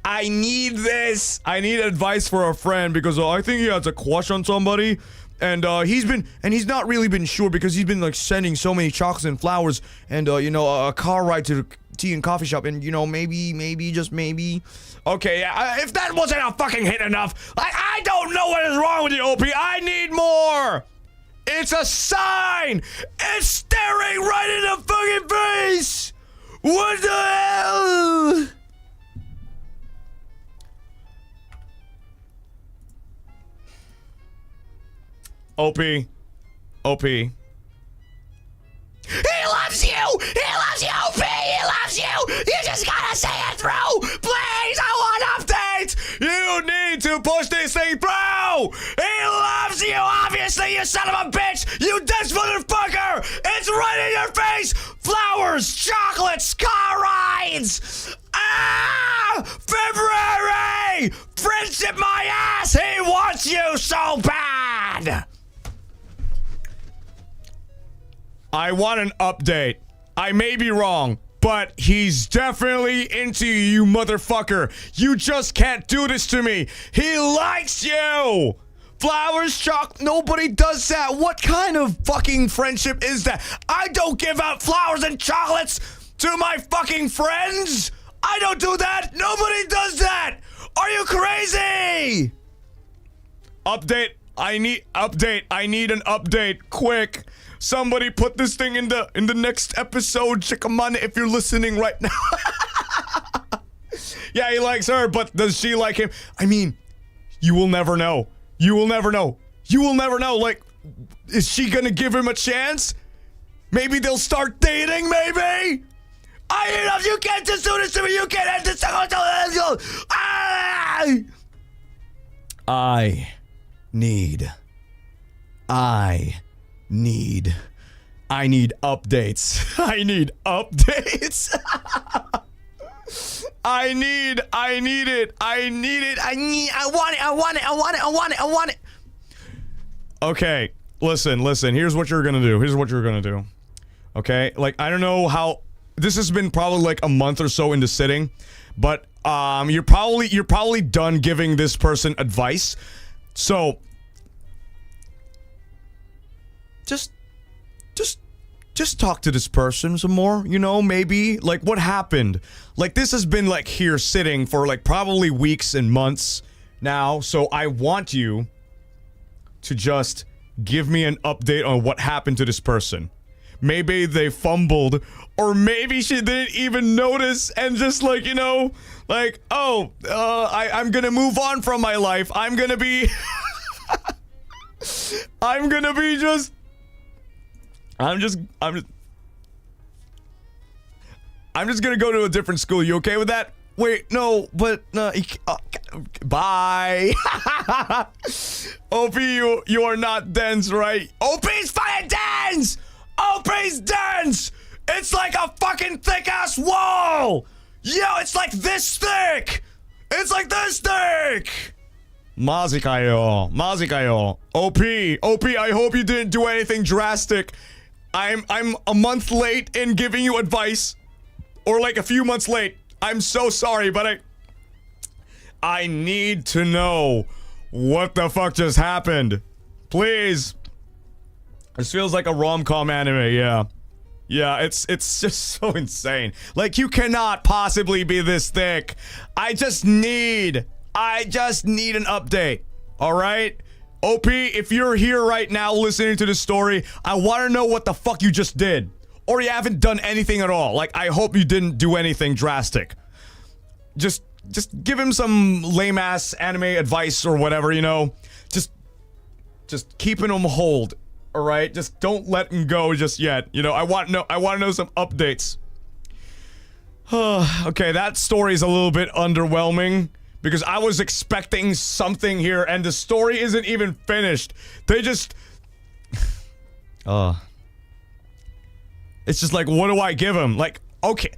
I need this. I need advice for a friend because I think he has a crush on somebody. And he's not really been sure because he's been like sending so many chocolates and flowers and you know, a car ride to the tea and coffee shop, and you know, maybe just maybe. Okay, if that wasn't a fucking hit enough, like, I don't know what is wrong with you, OP. I need more. It's a sign. It's staring right in the fucking face. What the hell? OP. He loves you! He loves you, OP! He loves you! You just gotta say it through! Please, I want updates! You need to push this thing through! He loves you, obviously, you son of a bitch! You dense motherfucker! It's right in your face! Flowers, chocolates, car rides! Ah! February! Friendship my ass! He wants you so bad! I want an update. I may be wrong, but he's definitely into you, motherfucker. You just can't do this to me. He likes you. Flowers, nobody does that. What kind of fucking friendship is that? I don't give out flowers and chocolates to my fucking friends. I don't do that. Nobody does that. Are you crazy? Update. I need an update quick. Somebody put this thing in the next episode. Chikamana, if you're listening right now. Yeah, he likes her, but does she like him? I mean, you will never know. You will never know. You will never know. Like, is she gonna give him a chance? Maybe they'll start dating, maybe? You can't just do this to me. You can't end this. I need updates. I need updates. I want it. Okay, listen. Here's what you're gonna do. Okay, like, I don't know how this has been, probably like a month or so into sitting, but you're probably done giving this person advice. So just talk to this person some more, you know, maybe, like, what happened? Like, this has been, like, here sitting for, like, probably weeks and months now, so I want you to just give me an update on what happened to this person. Maybe they fumbled, or maybe she didn't even notice and just, like, you know, like, oh, I'm gonna move on from my life. I'm gonna be I'm just gonna go to a different school. You okay with that? Wait, no, but no. Bye. OP, you are not dense, right? OP's fucking dense. OP's dense. It's like a fucking thick ass wall. Yo, it's like this thick. It's like this thick. Mazikayo. OP, I hope you didn't do anything drastic. I'm a month late in giving you advice, or like a few months late. I'm so sorry, but I need to know what the fuck just happened. Please. This feels like a rom-com anime, yeah. Yeah, it's just so insane. Like, you cannot possibly be this thick. I just need an update. All right? OP, if you're here right now listening to this story, I want to know what the fuck you just did. Or you haven't done anything at all. Like, I hope you didn't do anything drastic. Just give him some lame-ass anime advice or whatever, you know? Just keeping him hold. All right, just don't let him go just yet. You know, I want to know some updates. Okay, that story is a little bit underwhelming because I was expecting something here, and the story isn't even finished. They just, it's just like, what do I give him? Like, okay,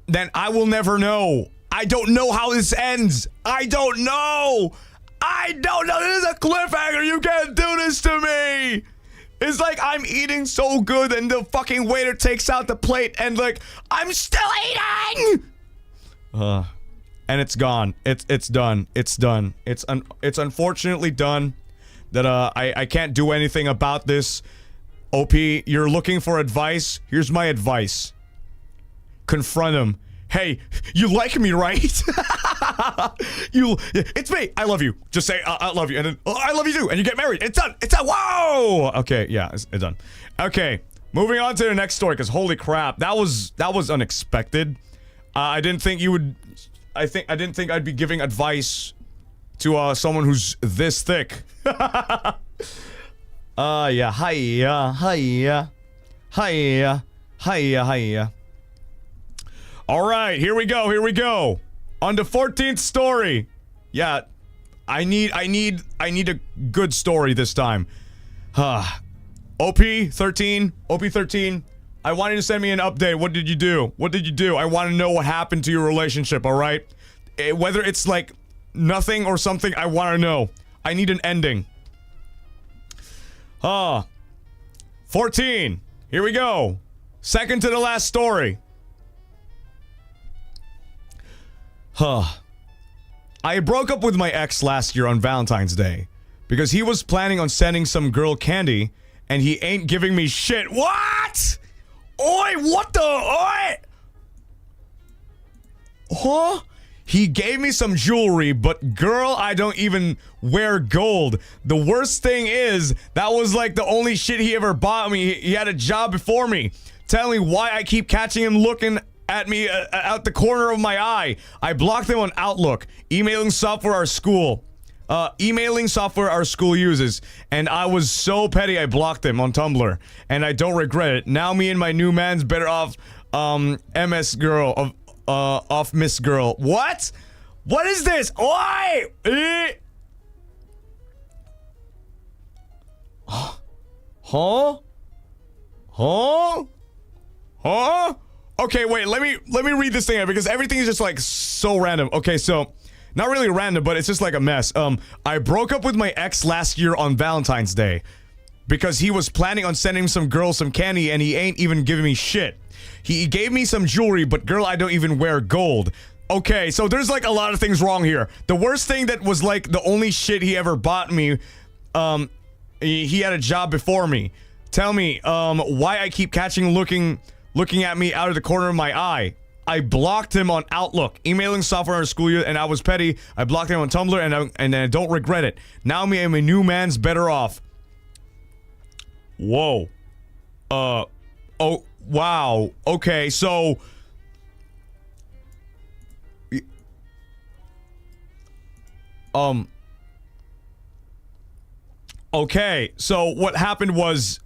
then I will never know. I don't know how this ends. I don't know. This is a cliffhanger. You can't do this to me. It's like I'm eating so good and the fucking waiter takes out the plate and like, I'm still eating! And it's gone. It's done. It's done. It's unfortunately done that I can't do anything about this. OP, you're looking for advice? Here's my advice. Confront him. Hey, you like me, right? It's me. I love you. Just say, I love you. And then, I love you too. And you get married. It's done. It's done. Whoa! Okay, yeah, it's done. Okay, moving on to the next story, because holy crap, that was unexpected. I didn't think you would, I didn't think I'd be giving advice to, someone who's this thick. Yeah, hiya. All right, here we go. On the 14th story. Yeah, I need a good story this time. OP13, I want you to send me an update. What did you do? I want to know what happened to your relationship, all right? Whether it's like nothing or something, I want to know. I need an ending. 14. Here we go. Second to the last story. I broke up with my ex last year on Valentine's Day because he was planning on sending some girl candy and he ain't giving me shit. What? Oi, what the? Oi! Huh? He gave me some jewelry, but girl, I don't even wear gold. The worst thing is, that was like the only shit he ever bought me. He had a job before me. Tell me why I keep catching him looking at me out the corner of my eye. I blocked him on Outlook, emailing software our school uses, and I was so petty I blocked him on Tumblr, and I don't regret it. Now me and my new man's better off MS girl off Miss Girl. What? What is this? Oi! Huh? Okay, wait, let me read this thing out because everything is just like so random. Okay, so not really random, but it's just like a mess. I broke up with my ex last year on Valentine's Day because he was planning on sending some girl some candy and he ain't even giving me shit. He gave me some jewelry, but girl, I don't even wear gold. Okay, so there's like a lot of things wrong here. The worst thing that was like the only shit he ever bought me, he had a job before me. Tell me, why I keep catching looking at me out of the corner of my eye. I blocked him on Outlook, emailing software in our school year, and I was petty. I blocked him on Tumblr, and I don't regret it. Now me and my new man's better off. Whoa. Oh, wow. Okay, so... Okay, so what happened was...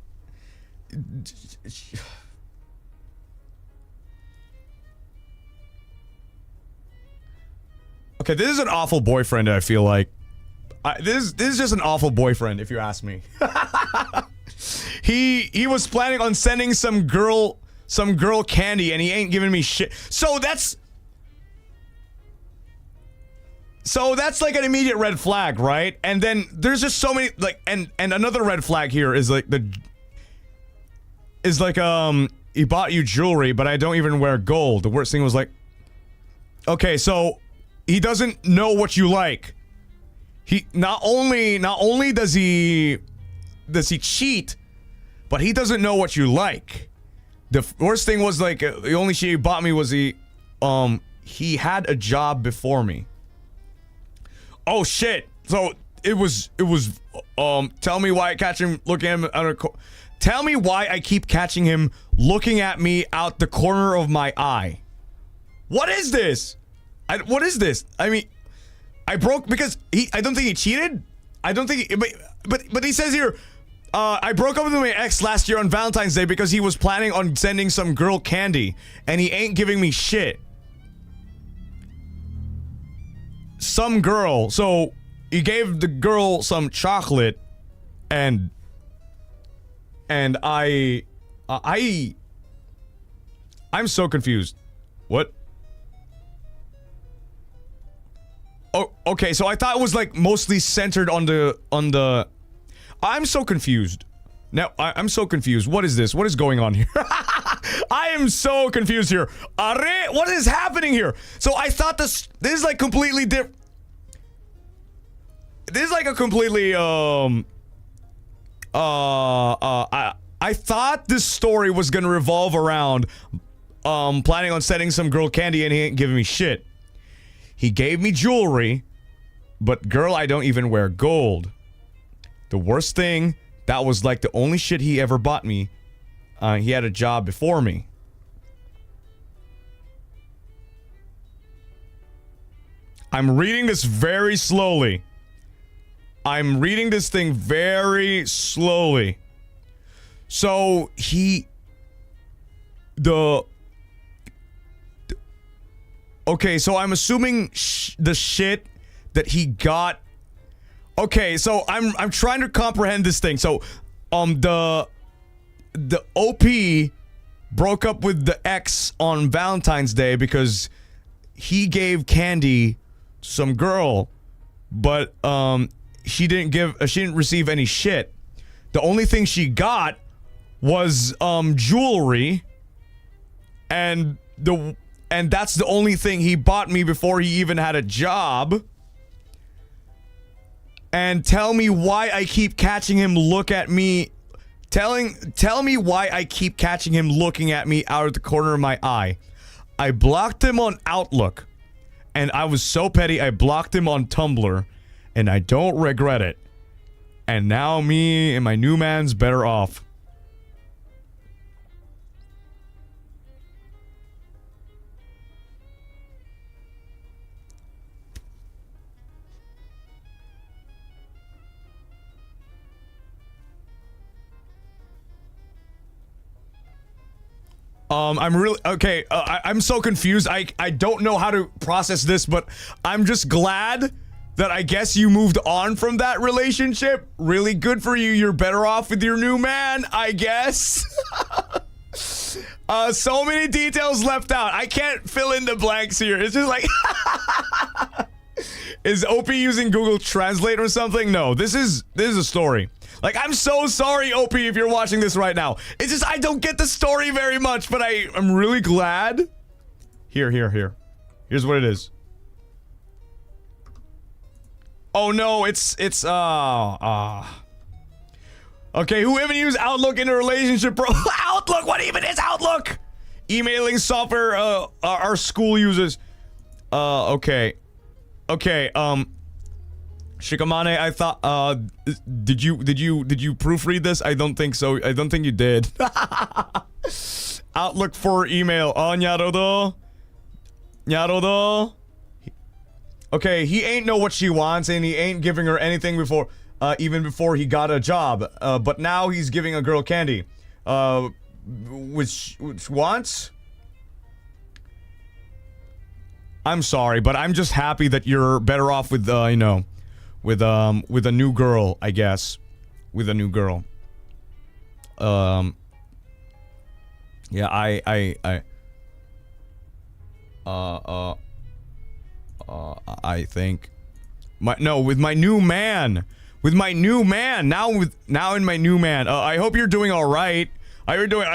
Okay, this is an awful boyfriend, I feel like. This is just an awful boyfriend, if you ask me. He was planning on sending some girl candy, and he ain't giving me shit. So that's like an immediate red flag, right? And then there's just so many, like, and another red flag here is like he bought you jewelry, but I don't even wear gold. The worst thing was like, okay, so he doesn't know what you like. He not only does he cheat, but he doesn't know what you like. The worst thing was like the only shit he bought me was he had a job before me. Oh shit! So it was tell me why I catch him looking at him tell me why I keep catching him looking at me out the corner of my eye. What is this? What is this? I mean, I broke because I don't think he cheated. I don't think he, but he says here, I broke up with my ex last year on Valentine's Day because he was planning on sending some girl candy and he ain't giving me shit. Some girl, so he gave the girl some chocolate and I'm so confused. What? Oh, okay, so I thought it was like mostly centered on the I'm so confused. Now, I'm so confused. What is this? What is going on here? I am so confused here. What is happening here? So I thought this is like completely different. This is like a completely, I thought this story was gonna revolve around, planning on sending some girl candy and he ain't giving me shit. He gave me jewelry, but girl, I don't even wear gold. The worst thing, that was like the only shit he ever bought me. He had a job before me. I'm reading this very slowly. I'm reading this thing very slowly. So okay, so I'm assuming the shit that he got. Okay, so I'm trying to comprehend this thing. So, the OP broke up with the ex on Valentine's Day because he gave candy to some girl, but she didn't receive any shit. The only thing she got was jewelry, and that's the only thing he bought me before he even had a job. And tell me why I keep catching him look at me. Tell me why I keep catching him looking at me out of the corner of my eye. I blocked him on Outlook, and I was so petty I blocked him on Tumblr, and I don't regret it. And now me and my new man's better off. I'm really okay. I'm so confused. I don't know how to process this, but I'm just glad that I guess you moved on from that relationship. Really good for you. You're better off with your new man, I guess. So many details left out. I can't fill in the blanks here. It's just like, is OP using Google Translate or something? No, this is a story. Like, I'm so sorry, OP, if you're watching this right now. It's just, I don't get the story very much, but I'm really glad. Here. Here's what it is. Oh no, it's okay, who even used Outlook in a relationship, bro? Outlook, what even is Outlook? Emailing software, our school uses. Okay, Shikamane, I thought, did you proofread this? I don't think so. I don't think you did. Outlook for email. Oh, Nyarodo. Okay, he ain't know what she wants, and he ain't giving her anything before, even before he got a job. But now he's giving a girl candy. Which wants? I'm sorry, but I'm just happy that you're better off with, you know, with a new girl, I guess. With a new girl. Yeah, I think with my new man. With my new man. Now in my new man. I hope you're doing all right. You're doing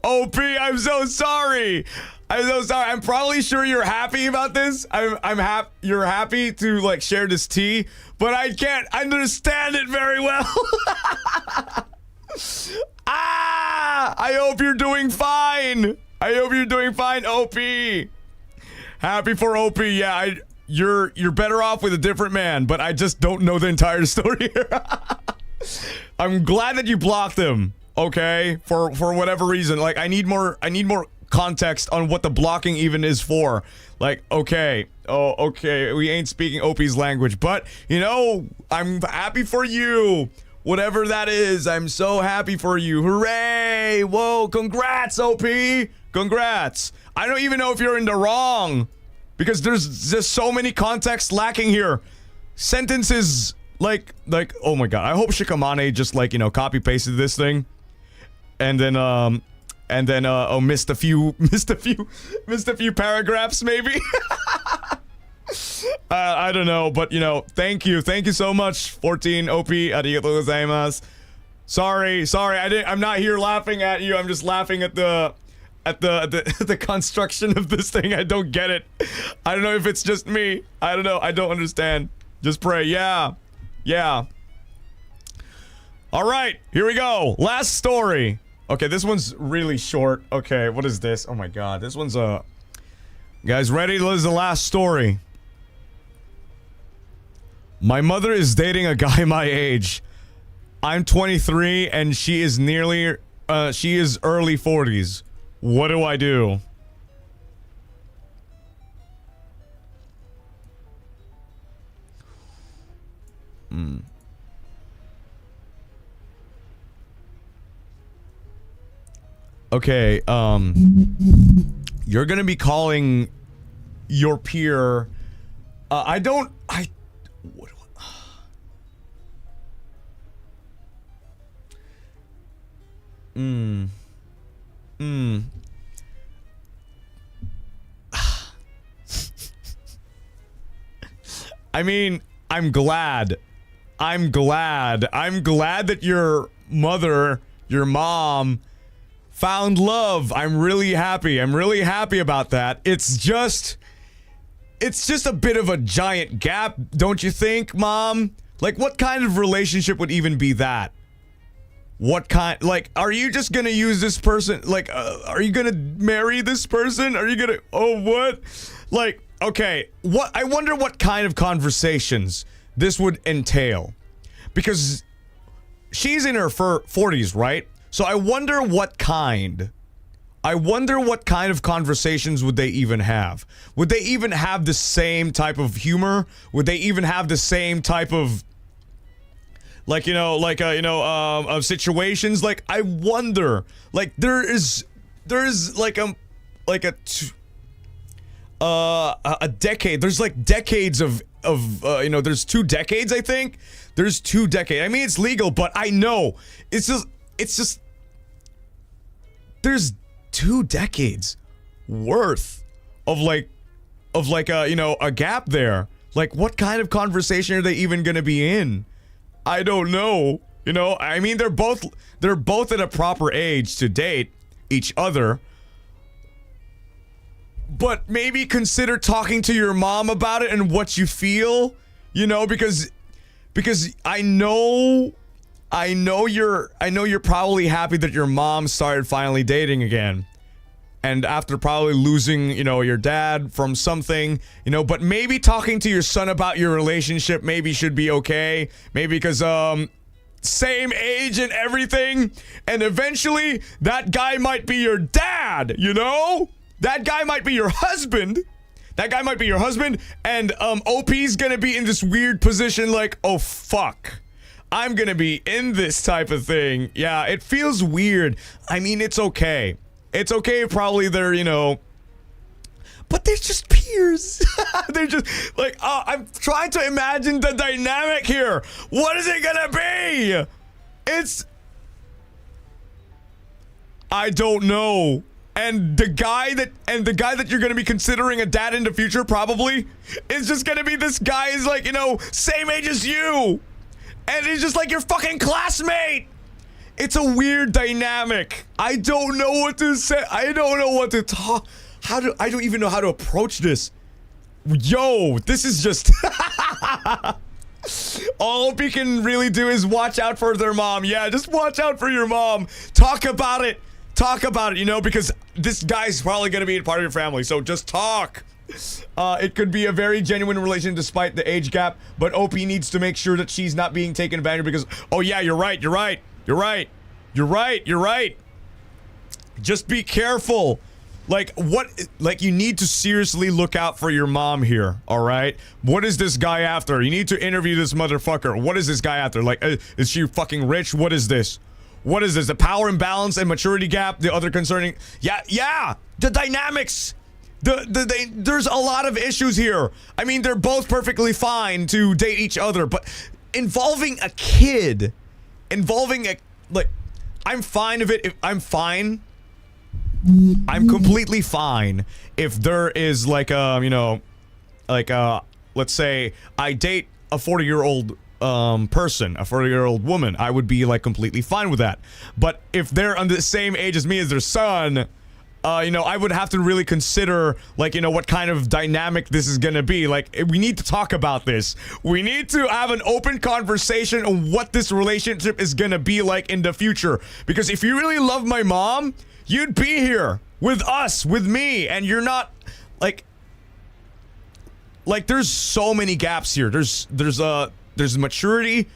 OP, I'm so sorry. I'm so sorry. I'm probably sure you're happy about this. I'm happy you're happy to like share this tea, but I can't understand it very well. I hope you're doing fine. I hope you're doing fine, OP. Happy for OP. Yeah, you're better off with a different man, but I just don't know the entire story here. I'm glad that you blocked him. Okay, for whatever reason. Like, I need more context on what the blocking even is for. Like, okay. Oh, okay. We ain't speaking OP's language, but you know, I'm happy for you. Whatever that is, I'm so happy for you. Hooray! Whoa, congrats, OP! Congrats! I don't even know if you're in the wrong, because there's just so many context lacking here. Sentences, like, oh my god. I hope Shikamane just, like, you know, copy-pasted this thing. And then, missed a few paragraphs, maybe? I don't know, but you know, thank you so much, 14 OP. Arigatou gozaimasu. Sorry, I'm not here laughing at you. I'm just laughing at the construction of this thing. I don't get it. I don't know if it's just me. I don't know. I don't understand. Just pray. Yeah. All right, here we go. Last story. Okay, this one's really short. Okay, what is this? Oh my god, this one's guys, ready? This is the last story. My mother is dating a guy my age. I'm 23 and she is early 40s. What do I do? Okay, you're gonna be calling your peer, what do I mean, I'm glad that your mother, your mom, found love. I'm really happy about that. It's just a bit of a giant gap, don't you think, Mom? Like, what kind of relationship would even be that? What kind, like, are you just gonna use this person, like, are you gonna marry this person? Are you gonna, oh, what? Like, okay, I wonder what kind of conversations this would entail. Because she's in her 40s, right? So I wonder what kind of conversations would they even have? Would they even have the same type of humor? Would they even have the same type of, like, you know, like, of situations? Like, I wonder, like, there is like a decade. There's like decades of you know, there's 2 decades, I think. There's 2 decades. I mean, it's legal, but I know it's just there's 2 decades worth of like you know, a gap there. Like, what kind of conversation are they even gonna be in? I don't know. You know, I mean, they're both at a proper age to date each other. But maybe consider talking to your mom about it and what you feel, you know, because I know you're probably happy that your mom started finally dating again. And after probably losing, you know, your dad from something, you know, but maybe talking to your son about your relationship maybe should be okay. Maybe because, same age and everything. And eventually that guy might be your dad, you know? That guy might be your husband. And, OP's gonna be in this weird position like, oh, fuck. I'm gonna be in this type of thing. Yeah, it feels weird. I mean, it's okay. It's okay, probably they're, you know, but they're just peers. They're just, like, I'm trying to imagine the dynamic here. What is it gonna be? I don't know. And the guy that you're gonna be considering a dad in the future probably is just gonna be this guy is like, you know, same age as you. And he's just like your fucking classmate. It's a weird dynamic. I don't know what to say. I don't know what to talk. I don't even know how to approach this. Yo, this is just all we can really do is watch out for their mom. Yeah, just watch out for your mom. Talk about it. Talk about it, you know, because this guy's probably gonna be a part of your family, so just talk. It could be a very genuine relation despite the age gap, but OP needs to make sure that she's not being taken advantage of because, oh yeah, you're right. Just be careful. Like, you need to seriously look out for your mom here, alright? What is this guy after? You need to interview this motherfucker. What is this guy after? Like, is she fucking rich? What is this? What is this? The power imbalance and maturity gap? The other concerning... Yeah! The dynamics! There's a lot of issues here. I mean, they're both perfectly fine to date each other, but involving a kid... Like, I'm fine I'm completely fine if there is like let's say I date a 40-year-old person, a 40-year-old woman, I would be like completely fine with that. But if they're on the same age as me as their son, I would have to really consider like, what kind of dynamic this is gonna be. Like, we need to talk about this. We need to have an open conversation on what this relationship is gonna be like in the future. Because if you really love my mom, you'd be here with us, with me, and you're not like there's so many gaps here. There's maturity,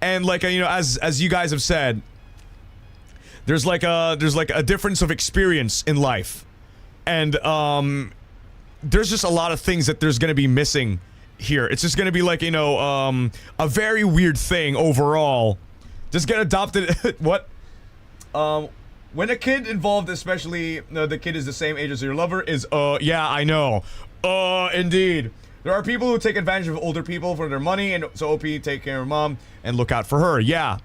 and like as you guys have said, there's like a difference of experience in life, and there's just a lot of things that there's gonna be missing here. It's just gonna be like a very weird thing overall. Just get adopted. What? When a kid involved, especially the kid is the same age as your lover, is yeah, I know. Indeed. There are people who take advantage of older people for their money, and so OP take care of mom and look out for her. Yeah.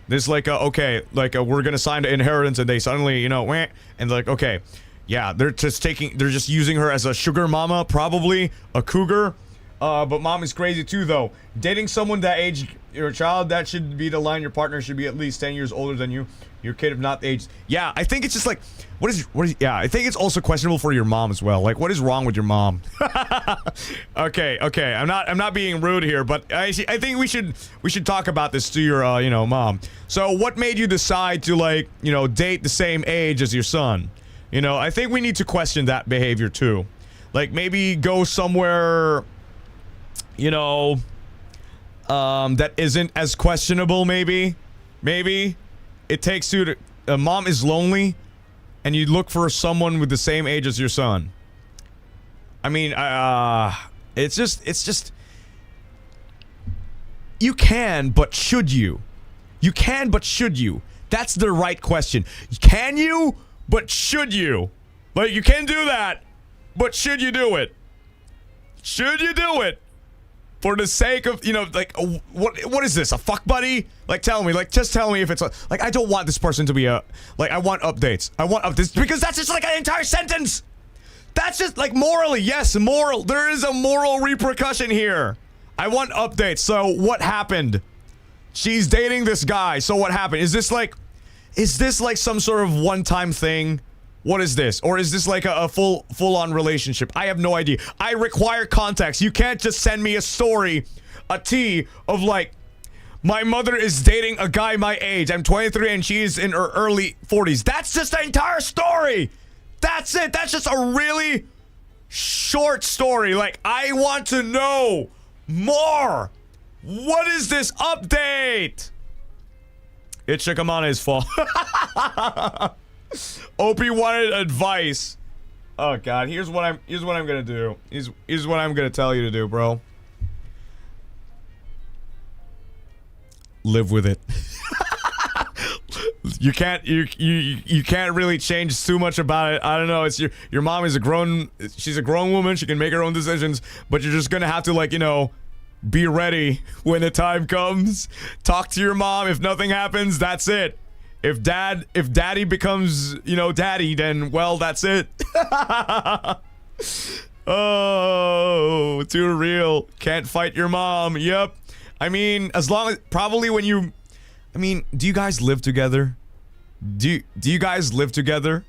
There's like okay, like we're gonna sign the inheritance, and they suddenly, wah, and like, okay, yeah, they're just using her as a sugar mama, probably a cougar. But mom is crazy too, though. Dating someone that age your child, that should be the line. Your partner should be at least 10 years older than you. Your kid, if not aged. Yeah, I think it's just like, yeah, I think it's also questionable for your mom as well. Like, what is wrong with your mom? Okay, I'm not being rude here, but I think we should talk about this to your, mom. So, what made you decide to, like, date the same age as your son? I think we need to question that behavior too. Like, maybe go somewhere, that isn't as questionable, maybe. It takes two to... mom is lonely, and you look for someone with the same age as your son. I mean, it's just... You can, but should you? You can, but should you? That's the right question. Can you, but should you? Like, you can do that, but should you do it? Should you do it? For the sake of, like, what is this, a fuck buddy? Like, tell me, like, just tell me if it's a, like, I don't want this person to be a, like, I want updates, because that's just like an entire sentence! That's just, like, morally, yes, moral, there is a moral repercussion here. I want updates, so what happened? She's dating this guy, so what happened? Is this like some sort of one-time thing? What is this? Or is this like a full-on relationship? I have no idea. I require context. You can't just send me a story, a tea of like, my mother is dating a guy my age. I'm 23 and she's in her early 40s. That's just the entire story. That's it. That's just a really short story. Like, I want to know more. What is this update? It's Shikamane's fault. Opie wanted advice. Oh god, here's what I'm gonna do. Here's what I'm gonna tell you to do, bro. Live with it. You can't really change too much about it. I don't know. It's your mom is she's a grown woman. She can make her own decisions, but you're just gonna have to, like, be ready when the time comes. Talk to your mom. If nothing happens, that's it. If daddy becomes, daddy, then, well, that's it. Oh, too real. Can't fight your mom. Yep. I mean, as long as, probably when you, I mean, do you guys live together? Do you guys live together?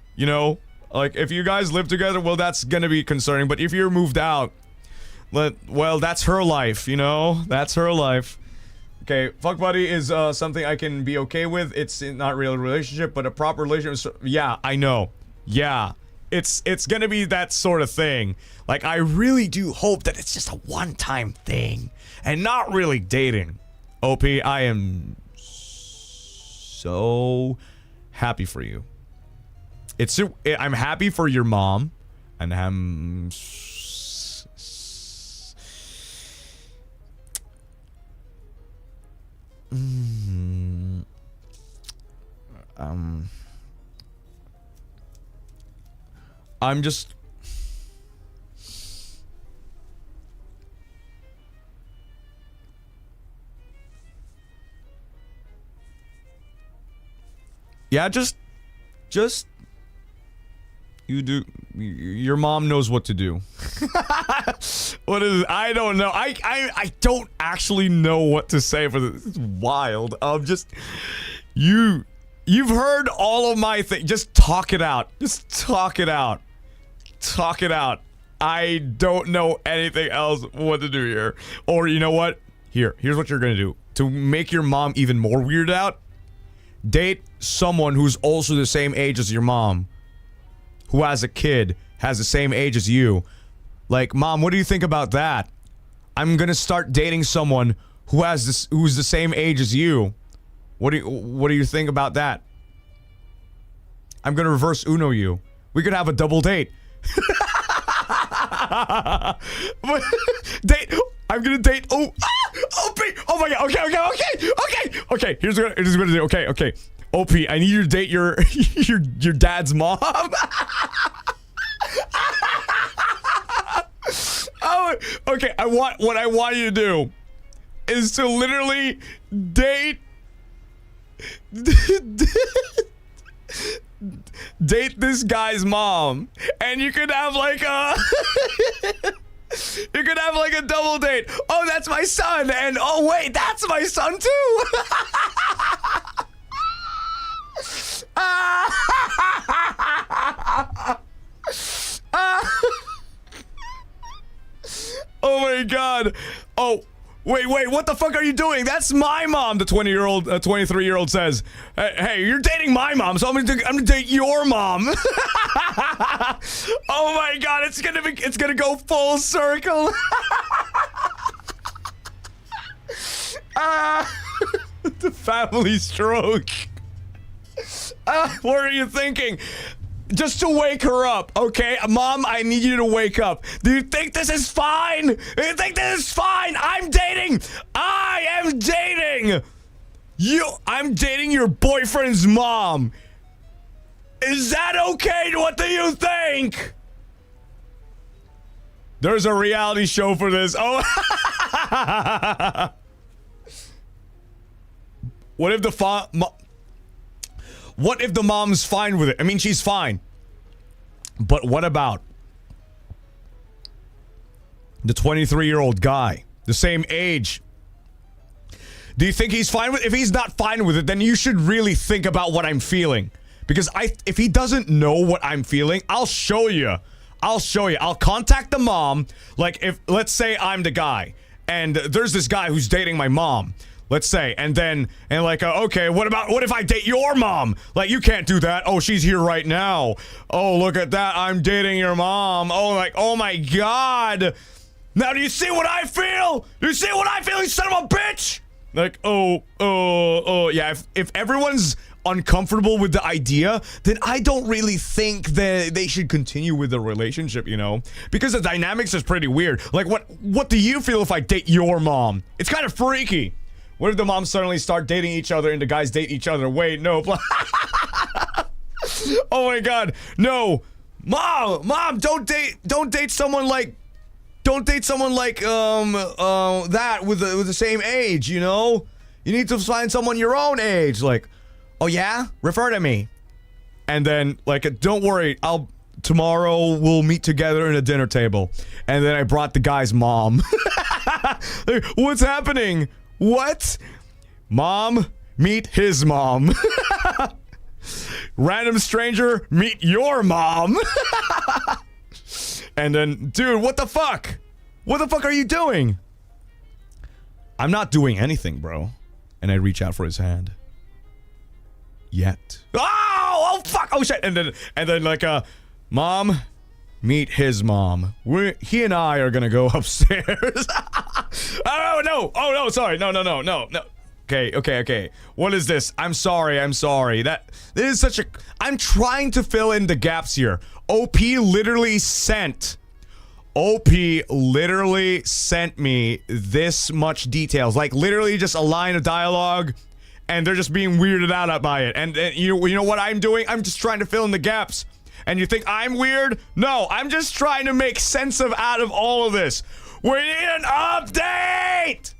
Like, if you guys live together, well, that's gonna be concerning. But if you're moved out, well, that's her life, That's her life. Okay, fuck buddy is something I can be okay with. It's not real relationship, but a proper relationship. Yeah, I know. Yeah, it's gonna be that sort of thing. Like, I really do hope that it's just a one-time thing and not really dating. OP, I am so happy for you. I'm happy for your mom, and I'm just yeah, just your mom knows what to do. What is it? I don't know. I don't actually know what to say for this. It's wild. You've heard all of my things. Just talk it out. Just talk it out. Talk it out. I don't know anything else what to do here. Or you know what? Here's what you're gonna do. To make your mom even more weirded out, date someone who's also the same age as your mom. Who has a kid, has the same age as you. Like, mom, what do you think about that? I'm gonna start dating someone who's the same age as you. What do you think about that? I'm gonna reverse Uno you. We could have a double date. I'm gonna date. Oh my god. Okay. Here's what I'm gonna do. Okay. OP, I need you to date your dad's mom. Oh, okay. What I want you to do is to literally date this guy's mom, and you could have like a double date. Oh, that's my son, and oh wait, that's my son too. Oh my god. Oh, wait, what the fuck are you doing? That's my mom, the 23-year-old says. Hey, you're dating my mom, so I'm gonna date your mom. Oh my god, it's gonna go full circle. The family stroke. What are you thinking? Just to wake her up, okay? Mom, I need you to wake up. Do you think this is fine? Do you think this is fine? I am dating you. I'm dating your boyfriend's mom. Is that okay? What do you think? There's a reality show for this. Oh. What if the mom's fine with it? I mean, she's fine. But what about the 23-year-old guy, the same age? Do you think he's fine with it? If he's not fine with it, then you should really think about what I'm feeling. Because if he doesn't know what I'm feeling, I'll show you. I'll contact the mom. Like, let's say I'm the guy, and there's this guy who's dating my mom. Let's say, okay, what if I date your mom? Like, you can't do that. Oh, she's here right now. Oh, look at that. I'm dating your mom. Oh my god. Now, do you see what I feel? You son of a bitch? Like, yeah, if everyone's uncomfortable with the idea, then I don't really think that they should continue with the relationship, you know? Because the dynamics is pretty weird. Like, what do you feel if I date your mom? It's kind of freaky. What if the moms suddenly start dating each other and the guys date each other? Wait, no. Oh my god. No. Mom, don't date someone like that with the same age, you know? You need to find someone your own age. Like, oh yeah? Refer to me. And then, like, don't worry, tomorrow we'll meet together at a dinner table. And then I brought the guy's mom. Like, what's happening? What? Mom, meet his mom. Random stranger, meet your mom. And then, dude, what the fuck? What the fuck are you doing? I'm not doing anything, bro. And I reach out for his hand. Yet. Oh fuck! Oh shit! And then like Mom, meet his mom. He and I are gonna go upstairs. Oh no! Sorry. No. Okay. What is this? I'm sorry. This is such a. I'm trying to fill in the gaps here. OP literally sent me this much details. Like literally just a line of dialogue, and they're just being weirded out by it. And you know what I'm doing? I'm just trying to fill in the gaps. And you think I'm weird? No, I'm just trying to make sense out of all of this. We need an update!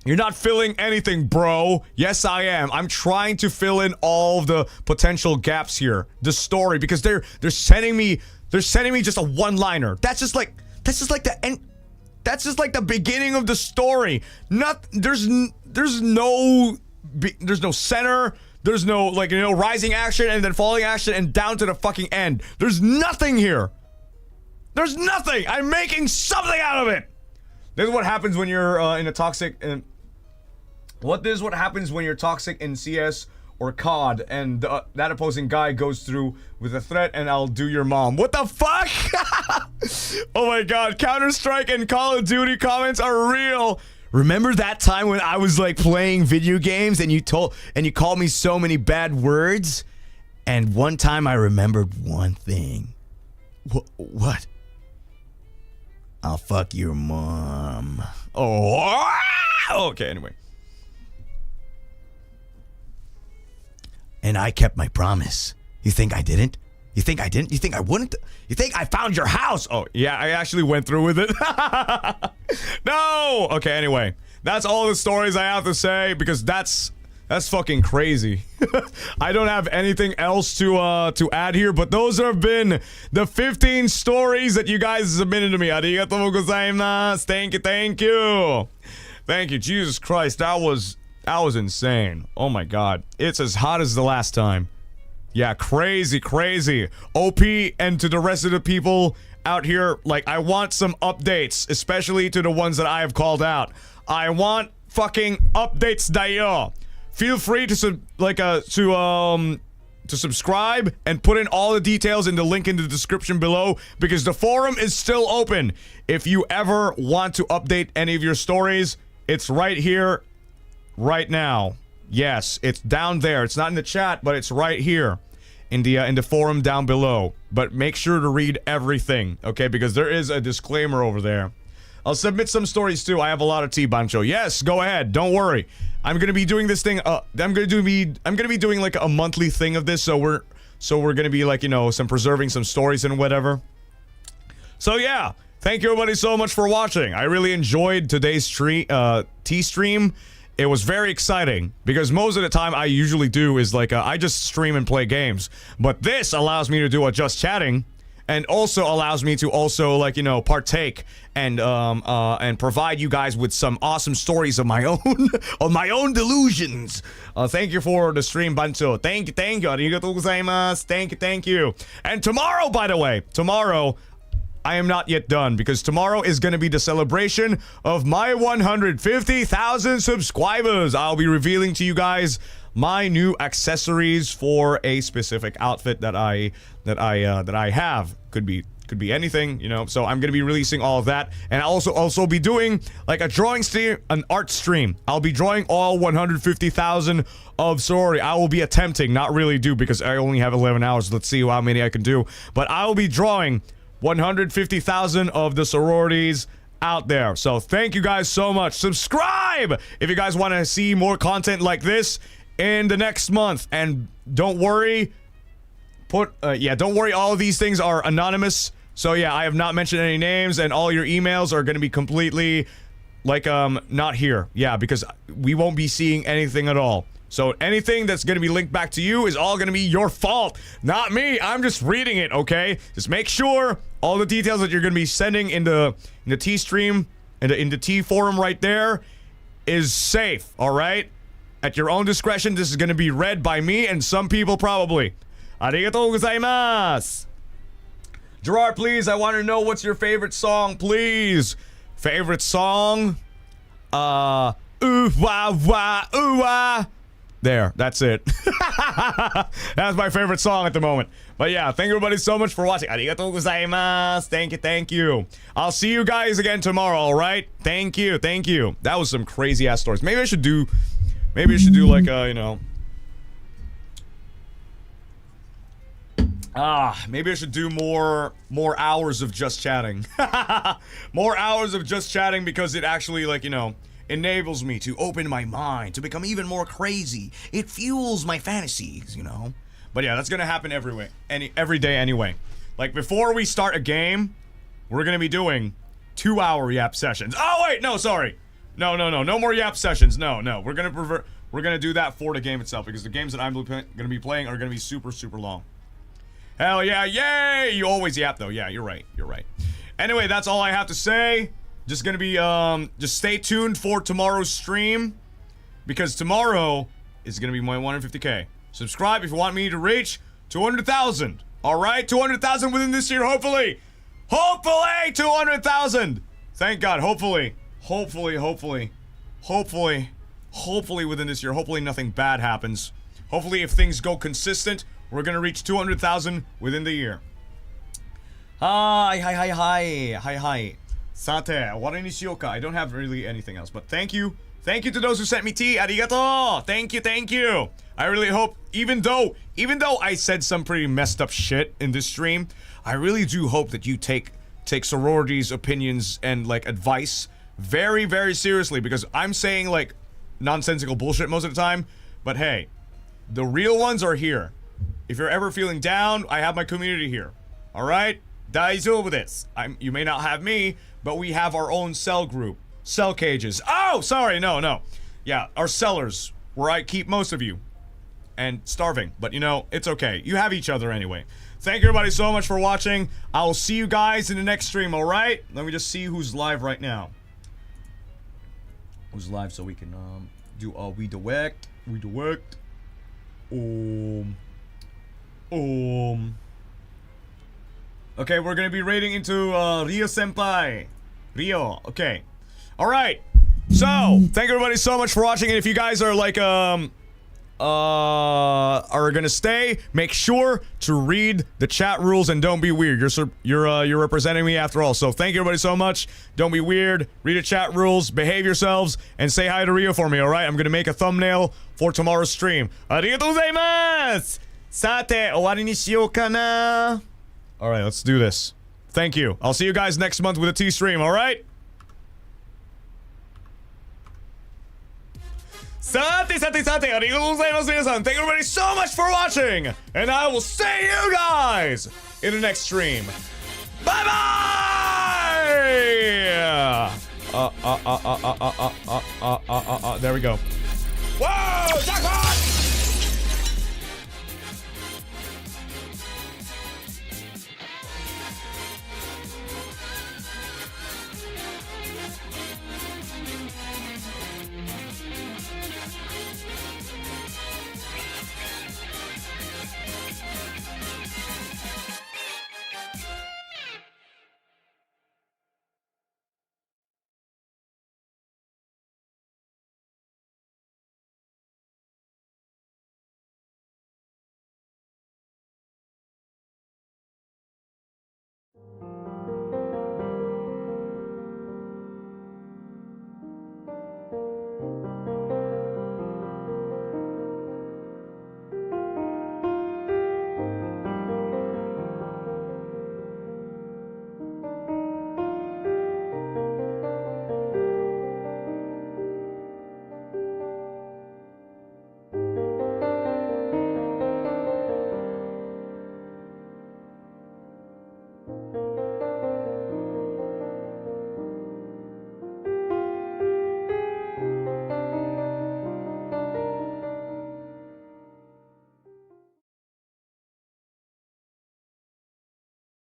You're not filling anything, bro. Yes, I am. I'm trying to fill in all of the potential gaps here. The story, because they're sending me just a one-liner. That's just like the end. That's just like the beginning of the story. There's no center. There's no, like, you know, rising action and then falling action and down to the fucking end. There's nothing here. There's nothing. I'm making something out of it. This is what happens when you're in a toxic. This is what happens when you're toxic in CS or COD, and that opposing guy goes through with a threat, and I'll do your mom. What the fuck? Oh my god, Counter-Strike and Call of Duty comments are real. Remember that time when I was like playing video games and you called me so many bad words? And one time I remembered one thing. What? I'll fuck your mom. Oh, okay, anyway. And I kept my promise. You think I didn't? You think I didn't? You think I wouldn't? You think I found your house? Oh, yeah, I actually went through with it. No! Okay, anyway. That's all the stories I have to say, because that's fucking crazy. I don't have anything else to add here, but those have been the 15 stories that you guys submitted to me. Arigatou gozaimasu. Thank you. Thank you. Jesus Christ, that was insane. Oh my god. It's as hot as the last time. Yeah, crazy. OP, and to the rest of the people out here, like, I want some updates, especially to the ones that I have called out. I want fucking updates, dayo. Feel free to subscribe and put in all the details in the link in the description below, because the forum is still open. If you ever want to update any of your stories, it's right here, right now. Yes, it's down there. It's not in the chat, but it's right here in the forum down below. But make sure to read everything, okay? Because there is a disclaimer over there. I'll submit some stories too. I have a lot of tea, Bancho. Yes, go ahead. Don't worry. I'm gonna be doing this thing. I'm gonna be doing like a monthly thing of this. So we're gonna be like, you know, preserving some stories and whatever. So yeah, thank you everybody so much for watching. I really enjoyed today's tea stream. It was very exciting, because most of the time I usually do is like, I just stream and play games. But this allows me to do a just chatting, and also allows me to also, like, you know, partake and provide you guys with some awesome stories of my own, of my own delusions. Thank you for the stream, Bancho. Thank you. Arigatou gozaimasu. Thank you. And tomorrow, by the way, I am not yet done, because tomorrow is going to be the celebration of my 150,000 subscribers. I'll be revealing to you guys my new accessories for a specific outfit that I have. Could be anything, you know. So I'm going to be releasing all of that, and I'll also be doing like a drawing stream, an art stream. I'll be drawing all 150,000 of sorority. I will be attempting, not really do, because I only have 11 hours. Let's see how many I can do. But I will be drawing 150,000 of the sororities out there. So thank you guys so much. Subscribe if you guys want to see more content like this in the next month. And don't worry, don't worry, all of these things are anonymous. So yeah, I have not mentioned any names, and all your emails are going to be completely like not here. Yeah, because we won't be seeing anything at all. So anything that's going to be linked back to you is all going to be your fault, not me. I'm just reading it, okay? Just make sure all the details that you're going to be sending in the T stream, in the T forum right there, is safe, all right? At your own discretion, this is going to be read by me and some people probably. Arigatou gozaimasu. Jurard, please, I want to know what's your favorite song, please. Favorite song? Ooh wah wah ooh wah. There, that's it. That's my favorite song at the moment. But yeah, thank you everybody so much for watching. Arigatou gozaimasu. Thank you, thank you. I'll see you guys again tomorrow, alright? Thank you, thank you. That was some crazy ass stories. Maybe I should do like you know. Maybe I should do more hours of just chatting. More hours of just chatting because it actually, like, you know, enables me to open my mind, to become even more crazy. It fuels my fantasies, you know? But yeah, that's gonna happen every day anyway. Like, before we start a game, we're gonna be doing 2-hour yap sessions. Oh, wait, no, sorry. No more yap sessions. No. We're gonna do that for the game itself, because the games that I'm gonna be playing are gonna be super, super long. Hell yeah, yay! You always yap, though. Yeah, you're right. Anyway, that's all I have to say. Just gonna be, just stay tuned for tomorrow's stream, because tomorrow is gonna be my 150K. Subscribe if you want me to reach 200,000. Alright, 200,000 within this year, hopefully! Hopefully, 200,000! Thank God, hopefully within this year. Hopefully nothing bad happens. Hopefully if things go consistent, we're gonna reach 200,000 within the year. Hi. Sate, what ni shiyou ka? I don't have really anything else, but thank you. Thank you to those who sent me tea. Arigato. Thank you. I really hope, even though I said some pretty messed up shit in this stream, I really do hope that you take sorority's opinions and, like, advice very, very seriously, because I'm saying, like, nonsensical bullshit most of the time, but hey, the real ones are here. If you're ever feeling down, I have my community here. Alright? Daijoubu desu. You may not have me, but we have our own cell group. Cell cages. Oh, sorry, no. Yeah, our cellars, where I keep most of you. And starving, but you know, it's okay. You have each other anyway. Thank you everybody so much for watching. I will see you guys in the next stream, alright? Let me just see who's live right now. Who's live so we can, do, we direct. Okay, we're gonna be raiding into, Rio Senpai. Rio, okay. Alright. So, thank everybody so much for watching, and if you guys are like, are gonna stay, make sure to read the chat rules and don't be weird. You're representing me after all. So thank you everybody so much. Don't be weird. Read the chat rules, behave yourselves, and say hi to Rio for me, alright? I'm gonna make a thumbnail for tomorrow's stream. Arigatou gozaimasu! Sate, owari ni shiyou ka na? Alright, let's do this. Thank you. I'll see you guys next month with a tea stream, alright? Sate, arigatou gozaimasu, minasan. Thank you everybody so much for watching! And I will see you guys in the next stream. Bye-bye! There we go. Whoa! Jackpot!